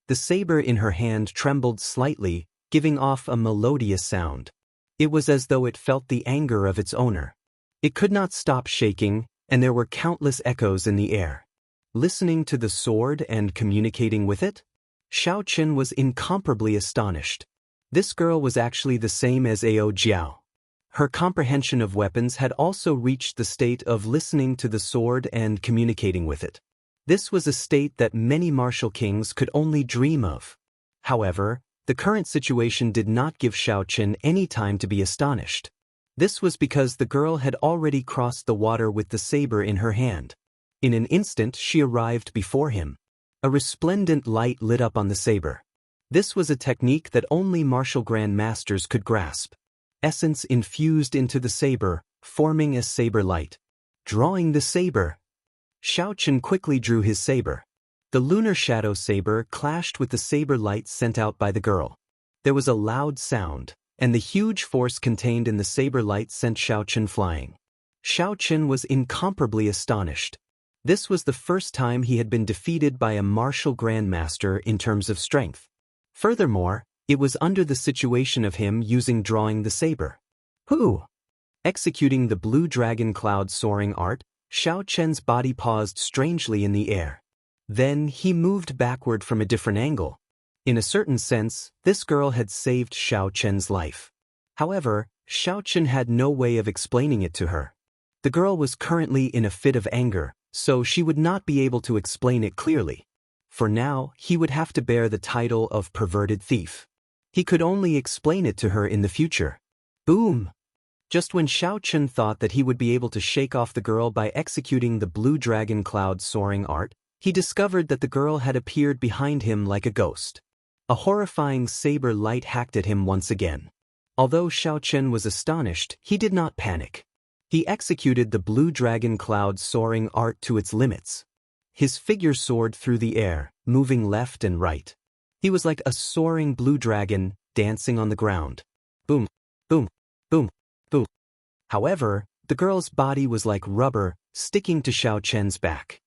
The saber in her hand trembled slightly, giving off a melodious sound. It was as though it felt the anger of its owner. It could not stop shaking, and there were countless echoes in the air. Listening to the sword and communicating with it? Xiao Chen was incomparably astonished. This girl was actually the same as Ao Jiao. Her comprehension of weapons had also reached the state of listening to the sword and communicating with it. This was a state that many martial kings could only dream of. However, the current situation did not give Xiao Chen any time to be astonished. This was because the girl had already crossed the water with the saber in her hand. In an instant she arrived before him. A resplendent light lit up on the saber. This was a technique that only martial grandmasters could grasp. Essence infused into the saber, forming a saber light. Drawing the saber. Xiao Chen quickly drew his saber. The lunar shadow saber clashed with the saber light sent out by the girl. There was a loud sound, and the huge force contained in the saber light sent Xiao Chen flying. Xiao Chen was incomparably astonished. This was the first time he had been defeated by a martial grandmaster in terms of strength. Furthermore, it was under the situation of him drawing the saber. Who? Executing the blue dragon cloud soaring art, Xiao Chen's body paused strangely in the air. Then he moved backward from a different angle. In a certain sense, this girl had saved Xiao Chen's life. However, Xiao Chen had no way of explaining it to her. The girl was currently in a fit of anger, so she would not be able to explain it clearly. For now, he would have to bear the title of perverted thief. He could only explain it to her in the future. Boom! Just when Xiao Chen thought that he would be able to shake off the girl by executing the blue dragon cloud soaring art, he discovered that the girl had appeared behind him like a ghost. A horrifying saber light hacked at him once again. Although Xiao Chen was astonished, he did not panic. He executed the blue dragon cloud soaring art to its limits. His figure soared through the air, moving left and right. He was like a soaring blue dragon, dancing on the ground. Boom, boom, boom, boom. However, the girl's body was like rubber, sticking to Xiao Chen's back.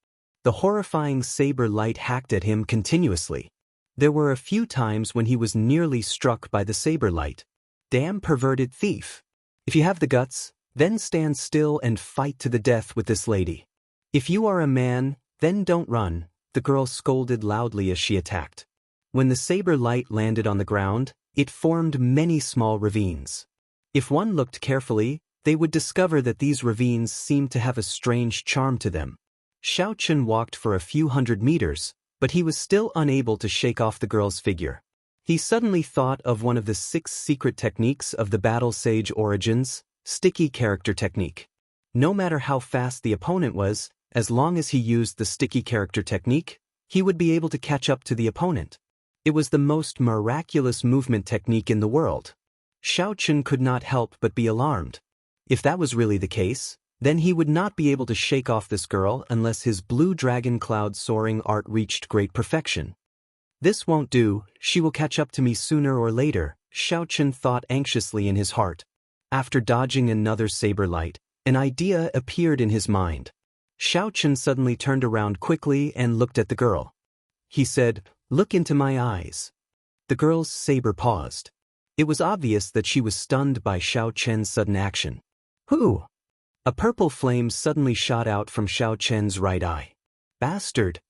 The horrifying saber light hacked at him continuously. There were a few times when he was nearly struck by the saber light. Damn perverted thief! If you have the guts, then stand still and fight to the death with this lady. If you are a man, then don't run, the girl scolded loudly as she attacked. When the saber light landed on the ground, it formed many small ravines. If one looked carefully, they would discover that these ravines seemed to have a strange charm to them. Xiao Chen walked for a few hundred meters, but he was still unable to shake off the girl's figure. He suddenly thought of one of the 6 secret techniques of the Battle Sage Origins, sticky character technique. No matter how fast the opponent was, as long as he used the sticky character technique, he would be able to catch up to the opponent. It was the most miraculous movement technique in the world. Xiao Chen could not help but be alarmed. If that was really the case, then he would not be able to shake off this girl unless his blue dragon cloud soaring art reached great perfection. This won't do, she will catch up to me sooner or later, Xiao Chen thought anxiously in his heart. After dodging another saber light, an idea appeared in his mind. Xiao Chen suddenly turned around quickly and looked at the girl. He said, "Look into my eyes." The girl's saber paused. It was obvious that she was stunned by Xiao Chen's sudden action. "Who?" A purple flame suddenly shot out from Xiao Chen's right eye. "Bastard!"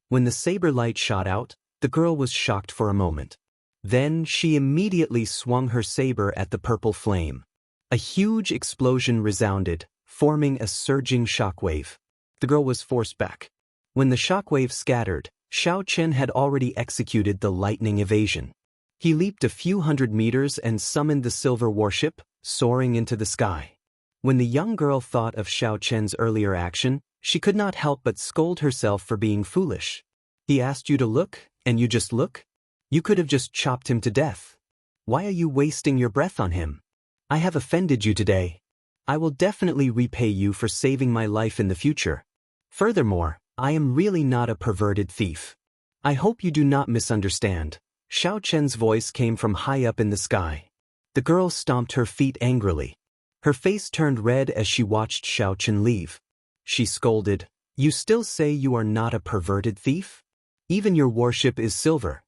When the saber light shot out, the girl was shocked for a moment. Then she immediately swung her saber at the purple flame. A huge explosion resounded, forming a surging shockwave. The girl was forced back. When the shockwave scattered, Xiao Chen had already executed the lightning evasion. He leaped a few hundred meters and summoned the silver warship, soaring into the sky. When the young girl thought of Xiao Chen's earlier action, she could not help but scold herself for being foolish. He asked you to look, and you just look? You could have just chopped him to death. Why are you wasting your breath on him? I have offended you today. I will definitely repay you for saving my life in the future. Furthermore, I am really not a perverted thief. I hope you do not misunderstand. Xiao Chen's voice came from high up in the sky. The girl stomped her feet angrily. Her face turned red as she watched Xiao Chen leave. She scolded, "You still say you are not a perverted thief? Even your warship is silver.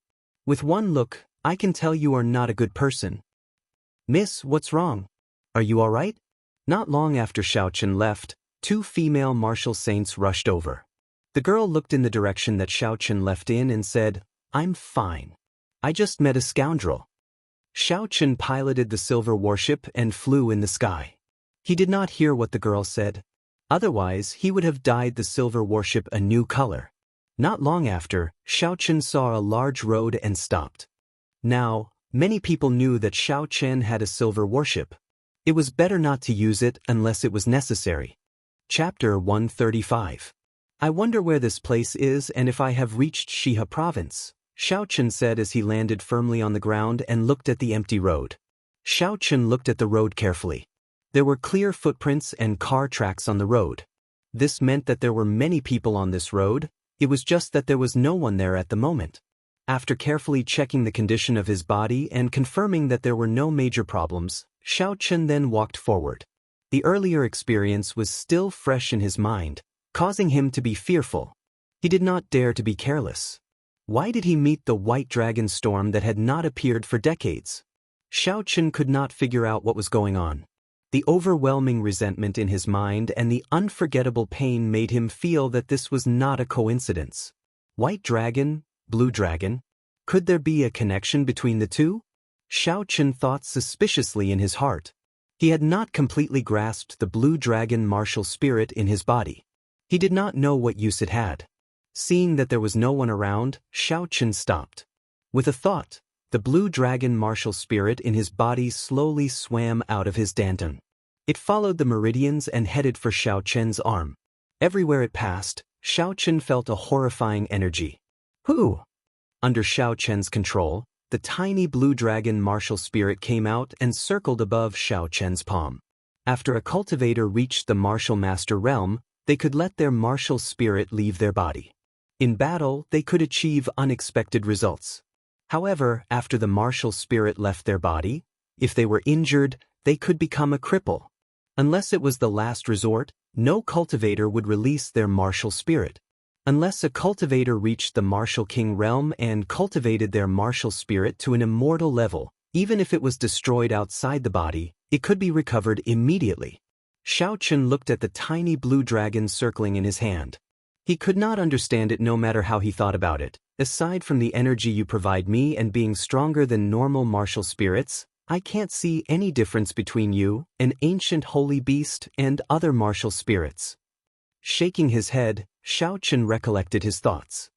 With one look, I can tell you are not a good person." "Miss, what's wrong? Are you all right?" Not long after Xiao Chen left, two female martial saints rushed over. The girl looked in the direction that Xiao Chen left in and said, "I'm fine. I just met a scoundrel." Xiao Chen piloted the silver warship and flew in the sky. He did not hear what the girl said. Otherwise, he would have dyed the silver warship a new color. Not long after, Xiao Chen saw a large road and stopped. Now, many people knew that Xiao Chen had a silver warship. It was better not to use it unless it was necessary. Chapter 135. I wonder where this place is and if I have reached Shihe province, Xiao Chen said as he landed firmly on the ground and looked at the empty road. Xiao Chen looked at the road carefully. There were clear footprints and car tracks on the road. This meant that there were many people on this road. It was just that there was no one there at the moment. After carefully checking the condition of his body and confirming that there were no major problems, Xiao Chen then walked forward. The earlier experience was still fresh in his mind, causing him to be fearful. He did not dare to be careless. Why did he meet the white dragon storm that had not appeared for decades? Xiao Chen could not figure out what was going on. The overwhelming resentment in his mind and the unforgettable pain made him feel that this was not a coincidence. White dragon, blue dragon? Could there be a connection between the two? Xiao Chen thought suspiciously in his heart. He had not completely grasped the blue dragon martial spirit in his body. He did not know what use it had. Seeing that there was no one around, Xiao Chen stopped. With a thought, the blue dragon martial spirit in his body slowly swam out of his danton. It followed the meridians and headed for Xiao Chen's arm. Everywhere it passed, Xiao Chen felt a horrifying energy. Who? Under Xiao Chen's control, the tiny blue dragon martial spirit came out and circled above Xiao Chen's palm. After a cultivator reached the martial master realm, they could let their martial spirit leave their body. In battle, they could achieve unexpected results. However, after the martial spirit left their body, if they were injured, they could become a cripple. Unless it was the last resort, no cultivator would release their martial spirit. Unless a cultivator reached the martial king realm and cultivated their martial spirit to an immortal level, even if it was destroyed outside the body, it could be recovered immediately. Xiao Chen looked at the tiny blue dragon circling in his hand. He could not understand it no matter how he thought about it. Aside from the energy you provide me and being stronger than normal martial spirits, I can't see any difference between you, an ancient holy beast, and other martial spirits. Shaking his head, Xiao Chen recollected his thoughts.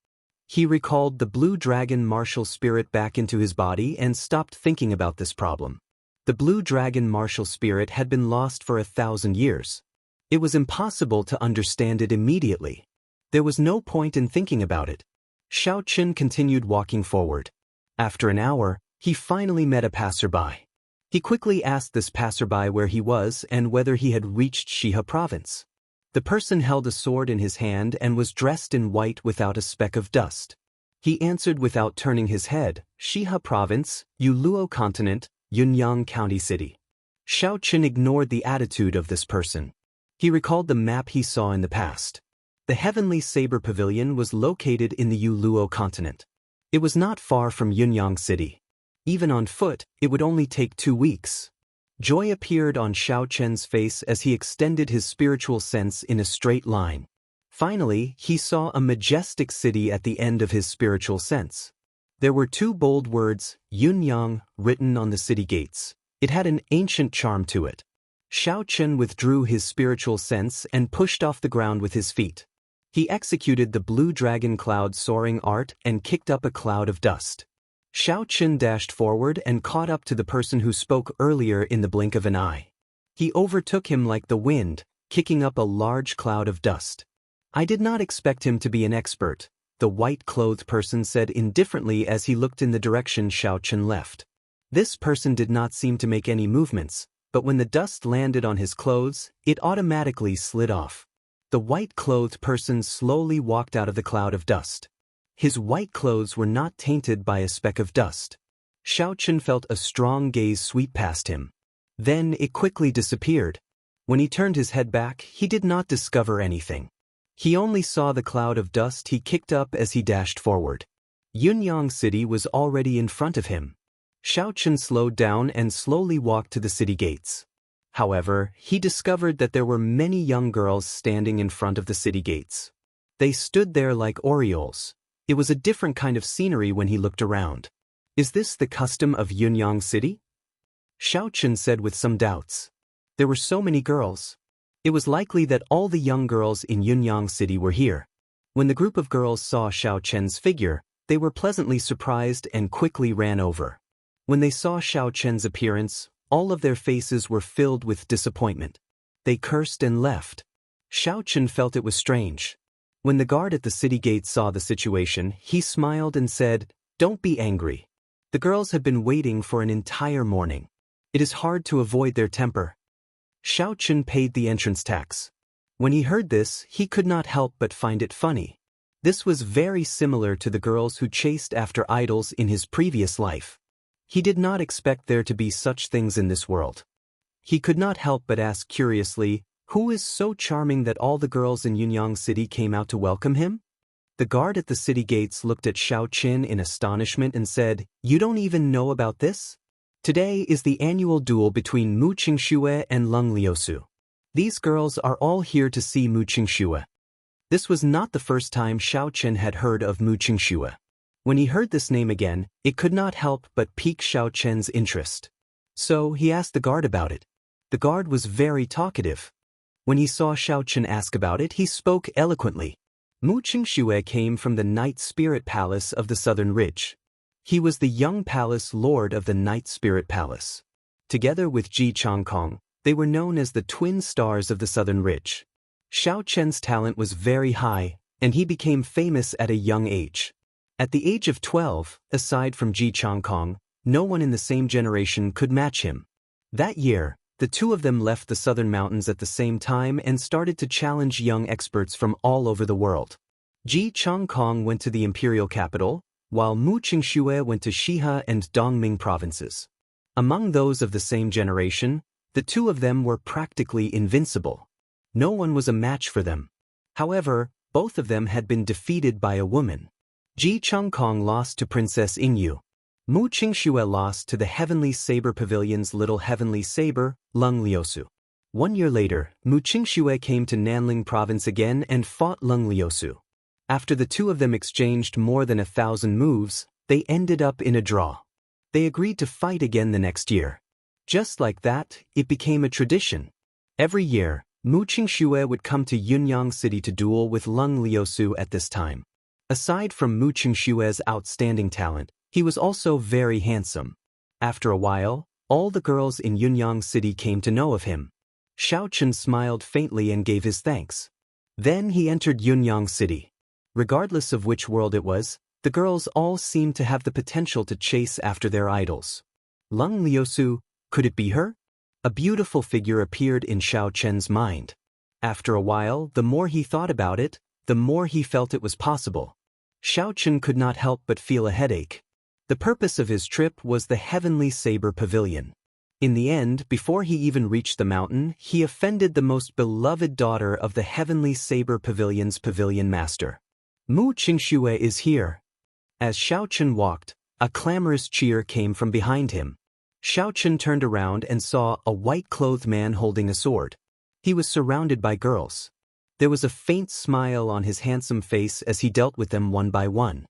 He recalled the blue dragon martial spirit back into his body and stopped thinking about this problem. The blue dragon martial spirit had been lost for 1,000 years. It was impossible to understand it immediately. There was no point in thinking about it. Xiao Chen continued walking forward. After an hour, he finally met a passerby. He quickly asked this passerby where he was and whether he had reached Shihe province. The person held a sword in his hand and was dressed in white without a speck of dust. He answered without turning his head, "Shihe province, Yuluo continent, Yunyang County City." Xiao Chen ignored the attitude of this person. He recalled the map he saw in the past. The Heavenly Saber Pavilion was located in the Yuluo continent. It was not far from Yunyang City. Even on foot, it would only take 2 weeks. Joy appeared on Xiao Chen's face as he extended his spiritual sense in a straight line. Finally, he saw a majestic city at the end of his spiritual sense. There were 2 bold words, Yunyang, written on the city gates. It had an ancient charm to it. Xiao Chen withdrew his spiritual sense and pushed off the ground with his feet. He executed the blue dragon cloud soaring art and kicked up a cloud of dust. Xiao Chen dashed forward and caught up to the person who spoke earlier in the blink of an eye. He overtook him like the wind, kicking up a large cloud of dust. I did not expect him to be an expert, the white-clothed person said indifferently as he looked in the direction Xiao Chen left. This person did not seem to make any movements, but when the dust landed on his clothes, it automatically slid off. The white-clothed person slowly walked out of the cloud of dust. His white clothes were not tainted by a speck of dust. Xiao Chen felt a strong gaze sweep past him. Then it quickly disappeared. When he turned his head back, he did not discover anything. He only saw the cloud of dust he kicked up as he dashed forward. Yunyang City was already in front of him. Xiao Chen slowed down and slowly walked to the city gates. However, he discovered that there were many young girls standing in front of the city gates. They stood there like orioles. It was a different kind of scenery when he looked around. Is this the custom of Yunyang City? Xiao Chen said with some doubts. There were so many girls. It was likely that all the young girls in Yunyang City were here. When the group of girls saw Xiao Chen's figure, they were pleasantly surprised and quickly ran over. When they saw Xiao Chen's appearance, all of their faces were filled with disappointment. They cursed and left. Xiao Chen felt it was strange. When the guard at the city gate saw the situation, he smiled and said, "Don't be angry. The girls have been waiting for an entire morning. It is hard to avoid their temper." Xiao Chen paid the entrance tax. When he heard this, he could not help but find it funny. This was very similar to the girls who chased after idols in his previous life. He did not expect there to be such things in this world. He could not help but ask curiously, who is so charming that all the girls in Yunyang City came out to welcome him? The guard at the city gates looked at Xiao Chen in astonishment and said, "You don't even know about this? Today is the annual duel between Mu Qingxue and Leng Liusu. These girls are all here to see Mu Qingxue." This was not the first time Xiao Chen had heard of Mu Qingxue. When he heard this name again, it could not help but pique Xiao Chen's interest. So he asked the guard about it. The guard was very talkative. When he saw Xiao Chen ask about it, he spoke eloquently. Mu Qingxue came from the Night Spirit Palace of the Southern Ridge. He was the young palace lord of the Night Spirit Palace. Together with Ji Changkong, they were known as the twin stars of the Southern Ridge. Xiao Chen's talent was very high, and he became famous at a young age. At the age of 12, aside from Ji Changkong, no one in the same generation could match him. That year, the two of them left the southern mountains at the same time and started to challenge young experts from all over the world. Ji Changkong went to the imperial capital, while Mu Qingxue went to Shihe and Dongming provinces. Among those of the same generation, the two of them were practically invincible. No one was a match for them. However, both of them had been defeated by a woman. Ji Changkong lost to Princess Ingyu. Mu Qingxue lost to the Heavenly Saber Pavilion's little Heavenly Saber, Leng Liusu. 1 year later, Mu Qingxue came to Nanling Province again and fought Leng Liusu. After the two of them exchanged more than 1,000 moves, they ended up in a draw. They agreed to fight again the next year. Just like that, it became a tradition. Every year, Mu Qingxue would come to Yunyang City to duel with Leng Liusu at this time. Aside from Mu Qingxue's outstanding talent, he was also very handsome. After a while, all the girls in Yunyang City came to know of him. Xiao Chen smiled faintly and gave his thanks. Then he entered Yunyang City. Regardless of which world it was, the girls all seemed to have the potential to chase after their idols. Leng Liusu, could it be her? A beautiful figure appeared in Xiao Chen's mind. After a while, the more he thought about it, the more he felt it was possible. Xiao Chen could not help but feel a headache. The purpose of his trip was the Heavenly Saber Pavilion. In the end, before he even reached the mountain, he offended the most beloved daughter of the Heavenly Saber Pavilion's pavilion master. Mu Qingxue is here. As Xiao Chen walked, a clamorous cheer came from behind him. Xiao Chen turned around and saw a white-clothed man holding a sword. He was surrounded by girls. There was a faint smile on his handsome face as he dealt with them one by one.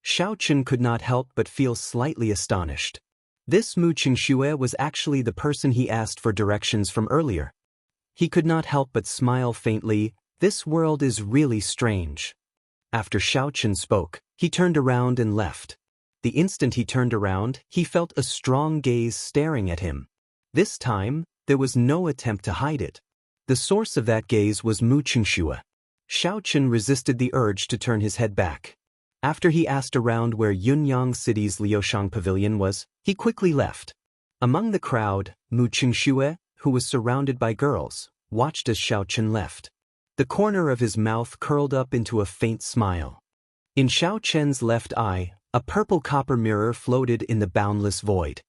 Xiao Chen could not help but feel slightly astonished. This Mu Qingxue was actually the person he asked for directions from earlier. He could not help but smile faintly. This world is really strange. After Xiao Chen spoke, he turned around and left. The instant he turned around, he felt a strong gaze staring at him. This time, there was no attempt to hide it. The source of that gaze was Mu Qingxue. Xiao Chen resisted the urge to turn his head back. After he asked around where Yunyang City's Liushang Pavilion was, he quickly left. Among the crowd, Mu Qingxue, who was surrounded by girls, watched as Xiao Chen left. The corner of his mouth curled up into a faint smile. In Xiao Chen's left eye, a purple copper mirror floated in the boundless void.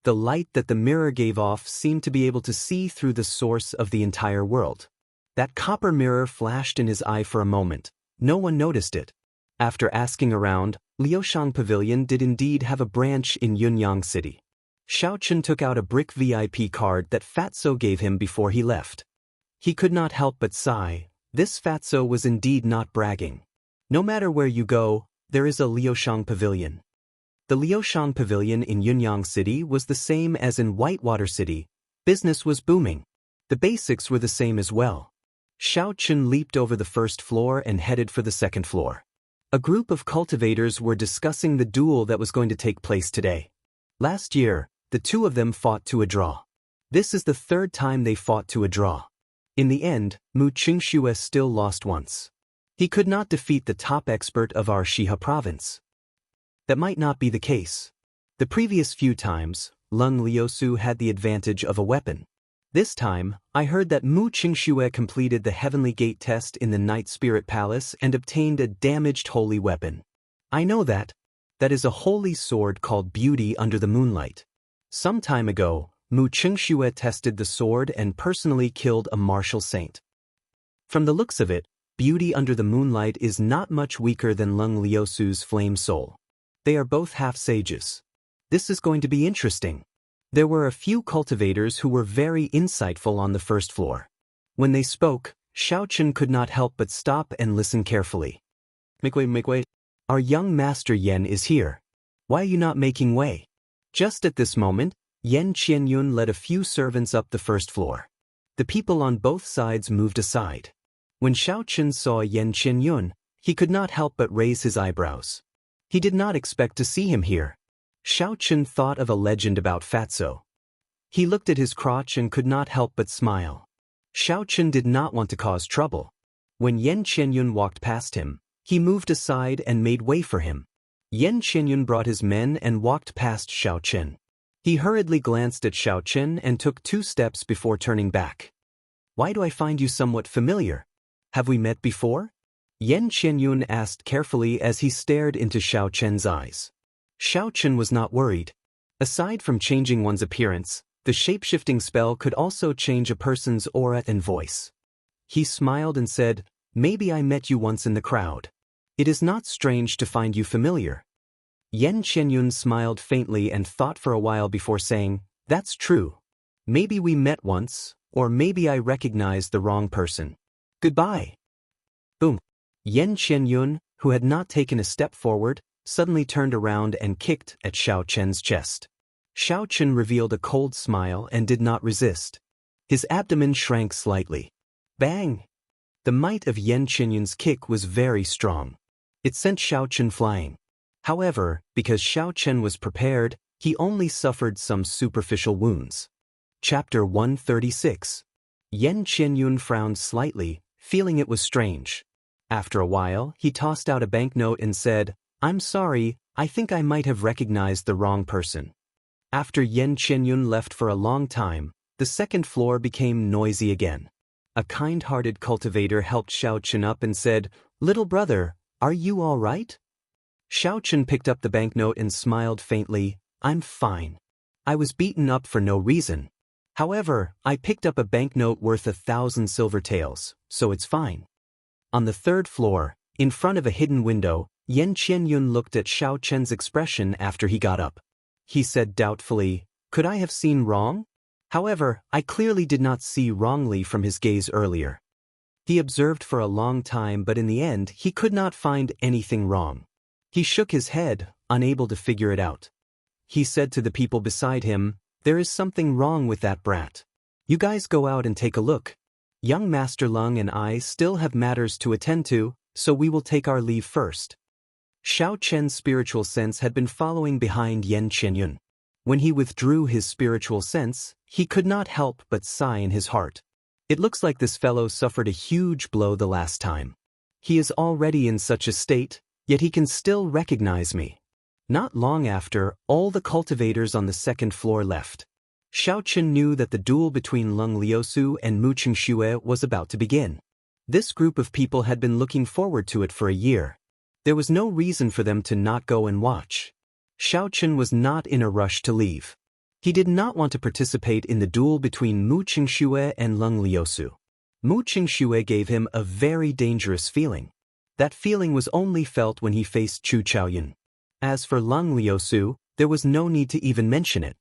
The light that the mirror gave off seemed to be able to see through the source of the entire world. That copper mirror flashed in his eye for a moment. No one noticed it. After asking around, Liushang Pavilion did indeed have a branch in Yunyang City. Xiao Chen took out a brick VIP card that Fatso gave him before he left. He could not help but sigh. This Fatso was indeed not bragging. No matter where you go, there is a Liushang Pavilion. The Liushang Pavilion in Yunyang City was the same as in Whitewater City. Business was booming. The basics were the same as well. Xiao Chen leaped over the first floor and headed for the second floor. A group of cultivators were discussing the duel that was going to take place today. Last year, the two of them fought to a draw. This is the third time they fought to a draw. In the end, Mu Qingxue still lost once. He could not defeat the top expert of our Shiha province. That might not be the case. The previous few times, Lung Liusu had the advantage of a weapon. This time, I heard that Mu Qingxue completed the Heavenly Gate test in the Night Spirit Palace and obtained a damaged holy weapon. I know that. That is a holy sword called Beauty Under the Moonlight. Some time ago, Mu Qingxue tested the sword and personally killed a martial saint. From the looks of it, Beauty Under the Moonlight is not much weaker than Lung Liusu's Flame Soul. They are both half-sages. This is going to be interesting. There were a few cultivators who were very insightful on the first floor. When they spoke, Xiao Chen could not help but stop and listen carefully. Make way. Our young master Yen is here. Why are you not making way? Just at this moment, Yen Qianyun led a few servants up the first floor. The people on both sides moved aside. When Xiao Chen saw Yen Qianyun, he could not help but raise his eyebrows. He did not expect to see him here. Xiao Chen thought of a legend about Fatso. He looked at his crotch and could not help but smile. Xiao Chen did not want to cause trouble. When Yen Qianyun walked past him, he moved aside and made way for him. Yen Qianyun brought his men and walked past Xiao Chen. He hurriedly glanced at Xiao Chen and took 2 steps before turning back. Why do I find you somewhat familiar? Have we met before? Yen Qianyun asked carefully as he stared into Xiao Chen's eyes. Xiao Chen was not worried. Aside from changing one's appearance, the shape-shifting spell could also change a person's aura and voice. He smiled and said, "Maybe I met you once in the crowd. It is not strange to find you familiar." Yen Qianyun smiled faintly and thought for a while before saying, "That's true. Maybe we met once, or maybe I recognized the wrong person. Goodbye." Boom. Yen Qianyun, who had not taken a step forward, suddenly turned around and kicked at Xiao Chen's chest. Xiao Chen revealed a cold smile and did not resist. His abdomen shrank slightly. Bang! The might of Yen Qianyun's kick was very strong. It sent Xiao Chen flying. However, because Xiao Chen was prepared, he only suffered some superficial wounds. Chapter 136. Yen Qianyun frowned slightly, feeling it was strange. After a while, he tossed out a banknote and said, "I'm sorry, I think I might have recognized the wrong person." After Yen Qianyun left for a long time, the second floor became noisy again. A kind-hearted cultivator helped Xiao Chen up and said, "Little brother, are you all right?" Xiao Chen picked up the banknote and smiled faintly, "I'm fine. I was beaten up for no reason. However, I picked up a banknote worth 1,000 silver taels, so it's fine. On the third floor, in front of a hidden window, Yan Qianyun looked at Xiao Chen's expression after he got up. He said doubtfully, "Could I have seen wrong?" However, I clearly did not see wrongly from his gaze earlier. He observed for a long time, but in the end he could not find anything wrong. He shook his head, unable to figure it out. He said to the people beside him, "There is something wrong with that brat. You guys go out and take a look. Young Master Lung and I still have matters to attend to, so we will take our leave first." Xiao Chen's spiritual sense had been following behind Yan Qianyun. When he withdrew his spiritual sense, he could not help but sigh in his heart. It looks like this fellow suffered a huge blow the last time. He is already in such a state, yet he can still recognize me. Not long after, all the cultivators on the second floor left. Xiao Chen knew that the duel between Lung Liusu and Mu Qingxue was about to begin. This group of people had been looking forward to it for a year. There was no reason for them to not go and watch. Xiao Chen was not in a rush to leave. He did not want to participate in the duel between Mu Qingxue and Lung Liusu. Mu Qingxue gave him a very dangerous feeling. That feeling was only felt when he faced Chu Chaoyun. As for Lung Liusu, there was no need to even mention it.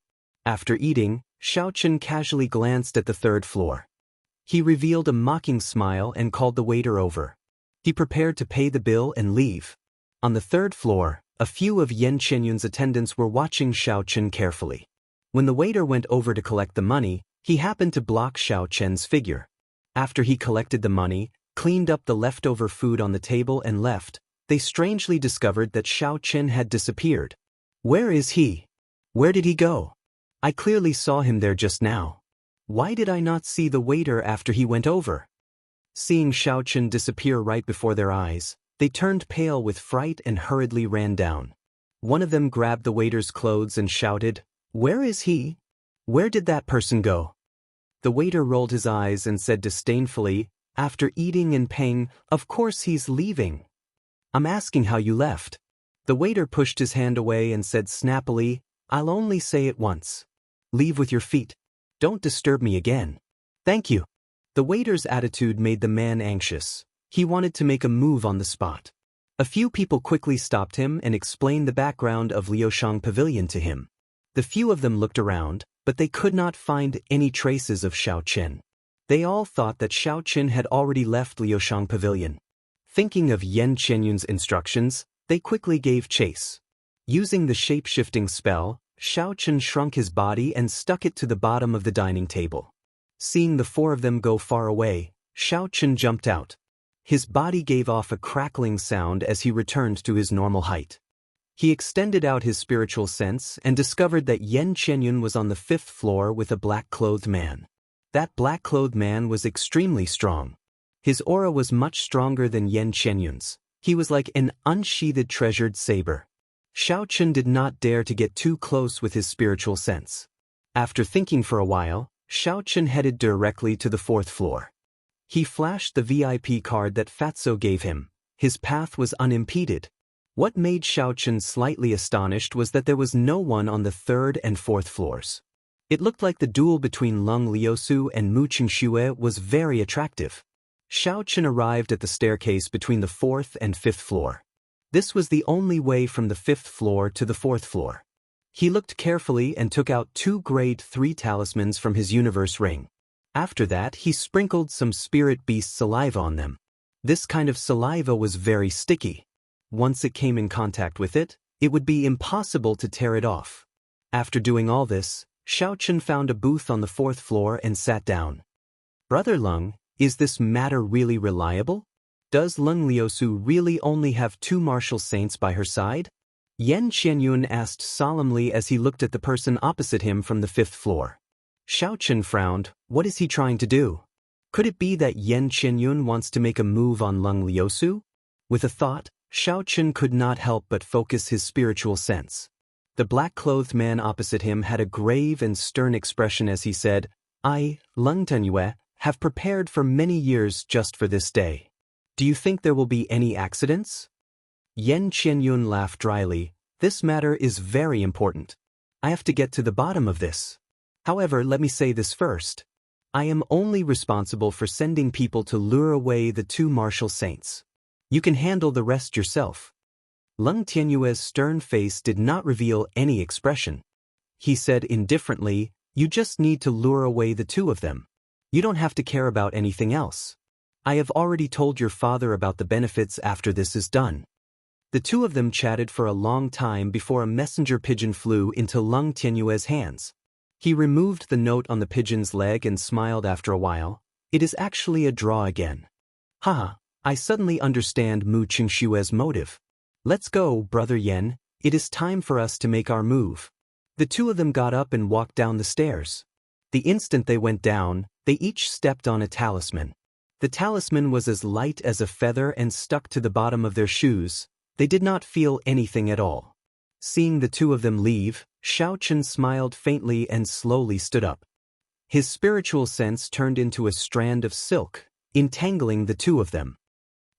After eating, Xiao Chen casually glanced at the third floor. He revealed a mocking smile and called the waiter over. He prepared to pay the bill and leave. On the third floor, a few of Yan Qianyun's attendants were watching Xiao Chen carefully. When the waiter went over to collect the money, he happened to block Xiao Chen's figure. After he collected the money, cleaned up the leftover food on the table and left, they strangely discovered that Xiao Chen had disappeared. Where is he? Where did he go? I clearly saw him there just now. Why did I not see the waiter after he went over? Seeing Xiao Chen disappear right before their eyes, they turned pale with fright and hurriedly ran down. One of them grabbed the waiter's clothes and shouted, "Where is he? Where did that person go?" The waiter rolled his eyes and said disdainfully, "After eating and paying, of course he's leaving. I'm asking how you left." The waiter pushed his hand away and said snappily, "I'll only say it once. Leave with your feet. Don't disturb me again. Thank you." The waiter's attitude made the man anxious. He wanted to make a move on the spot. A few people quickly stopped him and explained the background of Liushang Pavilion to him. The few of them looked around, but they could not find any traces of Xiao Chen. They all thought that Xiao Chen had already left Liushang Pavilion. Thinking of Yan Qianyun's instructions, they quickly gave chase. Using the shape-shifting spell, Xiao Chen shrunk his body and stuck it to the bottom of the dining table. Seeing the four of them go far away, Xiao Chen jumped out. His body gave off a crackling sound as he returned to his normal height. He extended out his spiritual sense and discovered that Yan Qianyun was on the fifth floor with a black-clothed man. That black-clothed man was extremely strong. His aura was much stronger than Yan Qianyun's. He was like an unsheathed treasured saber. Xiao Chen did not dare to get too close with his spiritual sense. After thinking for a while, Xiao Chen headed directly to the fourth floor. He flashed the VIP card that Fatso gave him. His path was unimpeded. What made Xiao Chen slightly astonished was that there was no one on the third and fourth floors. It looked like the duel between Lung Liusu and Mu Qingxue was very attractive. Xiao Chen arrived at the staircase between the fourth and fifth floor. This was the only way from the fifth floor to the fourth floor. He looked carefully and took out 2 grade 3 talismans from his universe ring. After that, he sprinkled some spirit beast saliva on them. This kind of saliva was very sticky. Once it came in contact with it, it would be impossible to tear it off. After doing all this, Xiao Chen found a booth on the fourth floor and sat down. "Brother Lung, is this matter really reliable? Does Lung Liusu really only have 2 martial saints by her side?" Yan Qianyun asked solemnly as he looked at the person opposite him from the fifth floor. Xiao Chen frowned. What is he trying to do? Could it be that Yan Qianyun wants to make a move on Lung Liusu? With a thought, Xiao Chen could not help but focus his spiritual sense. The black-clothed man opposite him had a grave and stern expression as he said, "I, Lung Tenyue, have prepared for many years just for this day. Do you think there will be any accidents?" Yan Qianyun laughed dryly. "This matter is very important. I have to get to the bottom of this." However, let me say this first. I am only responsible for sending people to lure away the two martial saints. You can handle the rest yourself. Leng Tianyue's stern face did not reveal any expression. He said indifferently, you just need to lure away the two of them. You don't have to care about anything else. I have already told your father about the benefits after this is done. The two of them chatted for a long time before a messenger pigeon flew into Leng Tianyue's hands. He removed the note on the pigeon's leg and smiled after a while. It is actually a draw again. Haha, I suddenly understand Mu Qingshue's motive. Let's go, Brother Yen, it is time for us to make our move. The two of them got up and walked down the stairs. The instant they went down, they each stepped on a talisman. The talisman was as light as a feather and stuck to the bottom of their shoes. They did not feel anything at all. Seeing the two of them leave, Xiaochen smiled faintly and slowly stood up. His spiritual sense turned into a strand of silk, entangling the two of them.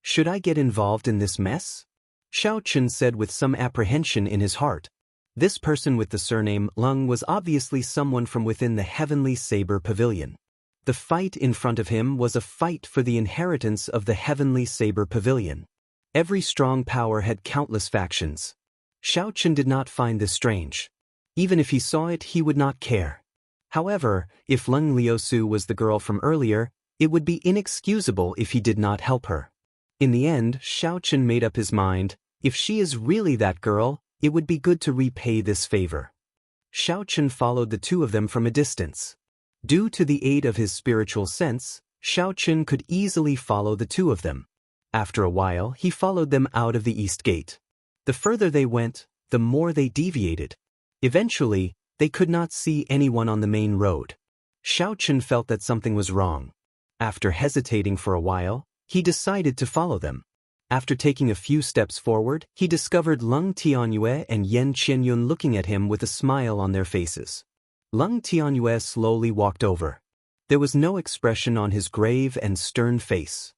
Should I get involved in this mess? Xiaochen said with some apprehension in his heart. This person with the surname Leng was obviously someone from within the Heavenly Saber Pavilion. The fight in front of him was a fight for the inheritance of the Heavenly Saber Pavilion. Every strong power had countless factions. Xiaochen did not find this strange. Even if he saw it, he would not care. However, if Leng Liusu was the girl from earlier, it would be inexcusable if he did not help her. In the end, Xiaochen made up his mind, if she is really that girl, it would be good to repay this favor. Xiaochen followed the two of them from a distance. Due to the aid of his spiritual sense, Xiaochen could easily follow the two of them. After a while, he followed them out of the east gate. The further they went, the more they deviated. Eventually, they could not see anyone on the main road. Xiaochen felt that something was wrong. After hesitating for a while, he decided to follow them. After taking a few steps forward, he discovered Leng Tianyue and Yen Qianyun looking at him with a smile on their faces. Leng Tianyue slowly walked over. There was no expression on his grave and stern face.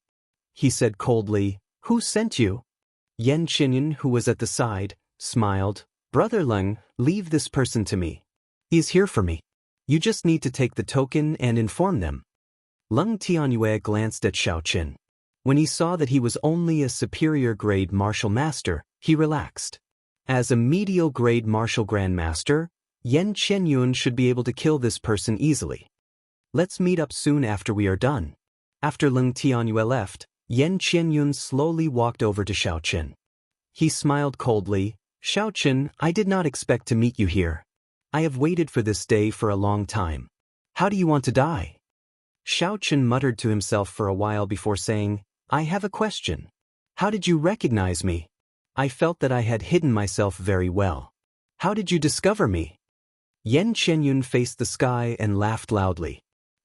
He said coldly, "Who sent you?" Yen Qianyun, who was at the side, smiled. "Brother Leng, leave this person to me. He is here for me. You just need to take the token and inform them." Leng Tianyue glanced at Xiaochen. When he saw that he was only a superior-grade martial master, he relaxed. As a medial-grade martial grandmaster, Yen Qianyun should be able to kill this person easily. Let's meet up soon after we are done. After Leng Tianyue left, Yen Qianyun slowly walked over to Xiaochen. He smiled coldly. "Xiaochen, I did not expect to meet you here. I have waited for this day for a long time. How do you want to die?" Xiaochen muttered to himself for a while before saying, "I have a question. How did you recognize me? I felt that I had hidden myself very well. How did you discover me?" Yen Qianyun faced the sky and laughed loudly.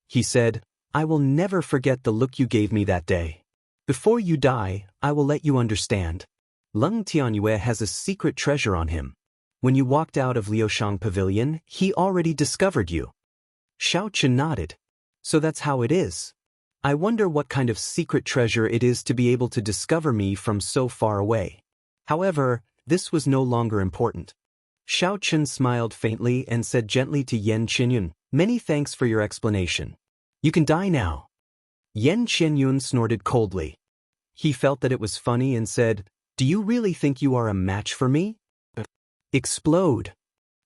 He said, "I will never forget the look you gave me that day. Before you die, I will let you understand. Leng Tianyue has a secret treasure on him. When you walked out of Liushang Pavilion, he already discovered you." Xiaochen nodded. "So that's how it is. I wonder what kind of secret treasure it is to be able to discover me from so far away." However, this was no longer important. Xiaochen smiled faintly and said gently to Yen Qianyun, "Many thanks for your explanation. You can die now." Yen Qianyun snorted coldly. He felt that it was funny and said, "Do you really think you are a match for me?" Explode.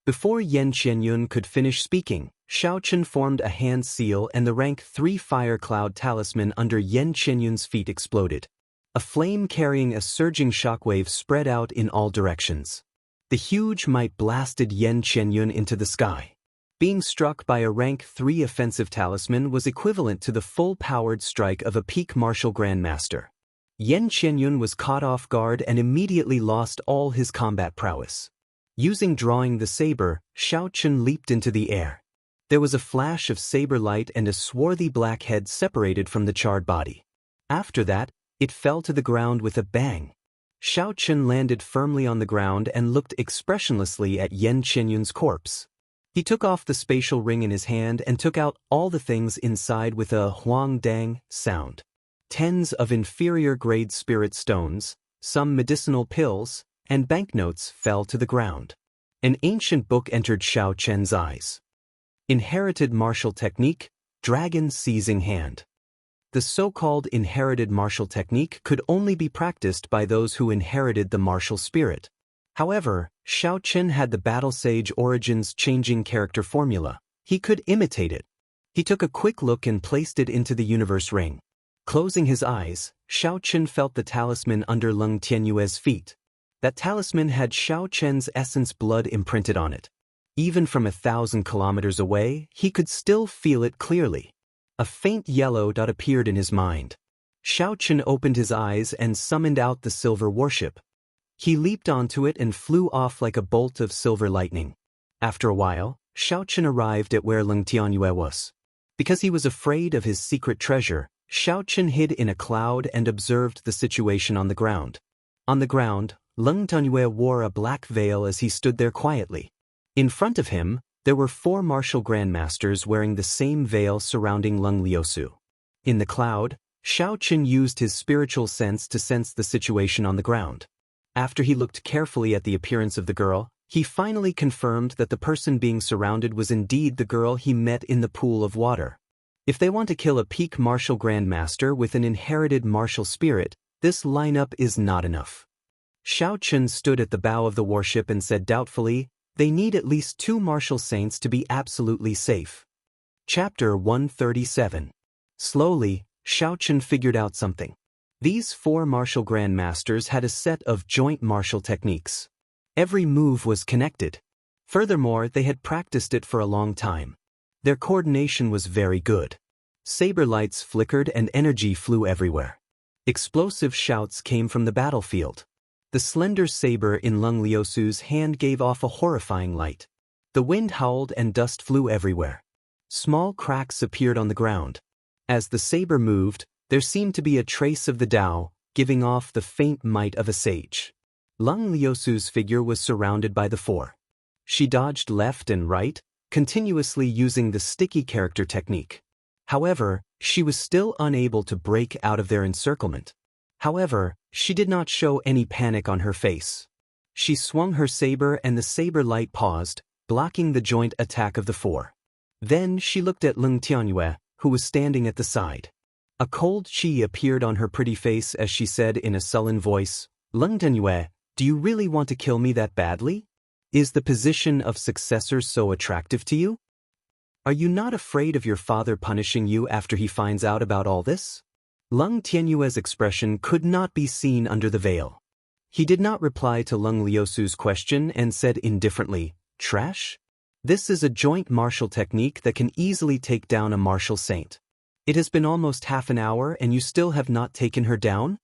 Before Yen Qianyun could finish speaking, Xiaochen formed a hand seal and the rank 3 fire cloud talisman under Yen Qianyun's feet exploded. A flame carrying a surging shockwave spread out in all directions. The huge might blasted Yen Qianyun into the sky. Being struck by a rank 3 offensive talisman was equivalent to the full-powered strike of a peak martial grandmaster. Yen Qianyun was caught off guard and immediately lost all his combat prowess. Using drawing the saber, Xiaochen leaped into the air. There was a flash of saber light and a swarthy black head separated from the charred body. After that, it fell to the ground with a bang. Xiaochen landed firmly on the ground and looked expressionlessly at Yen Qianyun's corpse. He took off the spatial ring in his hand and took out all the things inside with a huang dang sound. Tens of inferior-grade spirit stones, some medicinal pills, and banknotes fell to the ground. An ancient book entered Xiaochen's eyes. Inherited martial technique, dragon seizing hand. The so-called inherited martial technique could only be practiced by those who inherited the martial spirit. However, Xiao Chen had the battle sage origins changing character formula. He could imitate it. He took a quick look and placed it into the universe ring. Closing his eyes, Xiao Chen felt the talisman under Leng Tianyue's feet. That talisman had Xiao Chen's essence blood imprinted on it. Even from 1,000 kilometers away, he could still feel it clearly. A faint yellow dot appeared in his mind. Xiao Chen opened his eyes and summoned out the silver warship. He leaped onto it and flew off like a bolt of silver lightning. After a while, Xiao Chen arrived at where Leng Tianyue was. Because he was afraid of his secret treasure, Xiao Chen hid in a cloud and observed the situation on the ground. On the ground, Leng Tianyue wore a black veil as he stood there quietly. In front of him, there were 4 martial grandmasters wearing the same veil surrounding Leng Liusu. In the cloud, Xiao Chen used his spiritual sense to sense the situation on the ground. After he looked carefully at the appearance of the girl, he finally confirmed that the person being surrounded was indeed the girl he met in the pool of water. If they want to kill a peak martial grandmaster with an inherited martial spirit, this lineup is not enough. Xiao Chen stood at the bow of the warship and said doubtfully, "They need at least 2 martial saints to be absolutely safe." Chapter 137. Slowly, Xiao Chen figured out something. These 4 martial grandmasters had a set of joint martial techniques. Every move was connected. Furthermore, they had practiced it for a long time. Their coordination was very good. Saber lights flickered and energy flew everywhere. Explosive shouts came from the battlefield. The slender saber in Leng Liusu's hand gave off a horrifying light. The wind howled and dust flew everywhere. Small cracks appeared on the ground. As the saber moved, there seemed to be a trace of the Tao, giving off the faint might of a sage. Leng Liusu's figure was surrounded by the 4. She dodged left and right, continuously using the sticky character technique. However, she was still unable to break out of their encirclement. However, she did not show any panic on her face. She swung her saber and the saber light paused, blocking the joint attack of the 4. Then she looked at Leng Tianyue, who was standing at the side. A cold chi appeared on her pretty face as she said in a sullen voice, "Leng Tianyue, do you really want to kill me that badly? Is the position of successor so attractive to you? Are you not afraid of your father punishing you after he finds out about all this?" Leng Tianyue's expression could not be seen under the veil. He did not reply to Leng Liusu's question and said indifferently, "Trash? This is a joint martial technique that can easily take down a martial saint. It has been almost half an hour and you still have not taken her down?"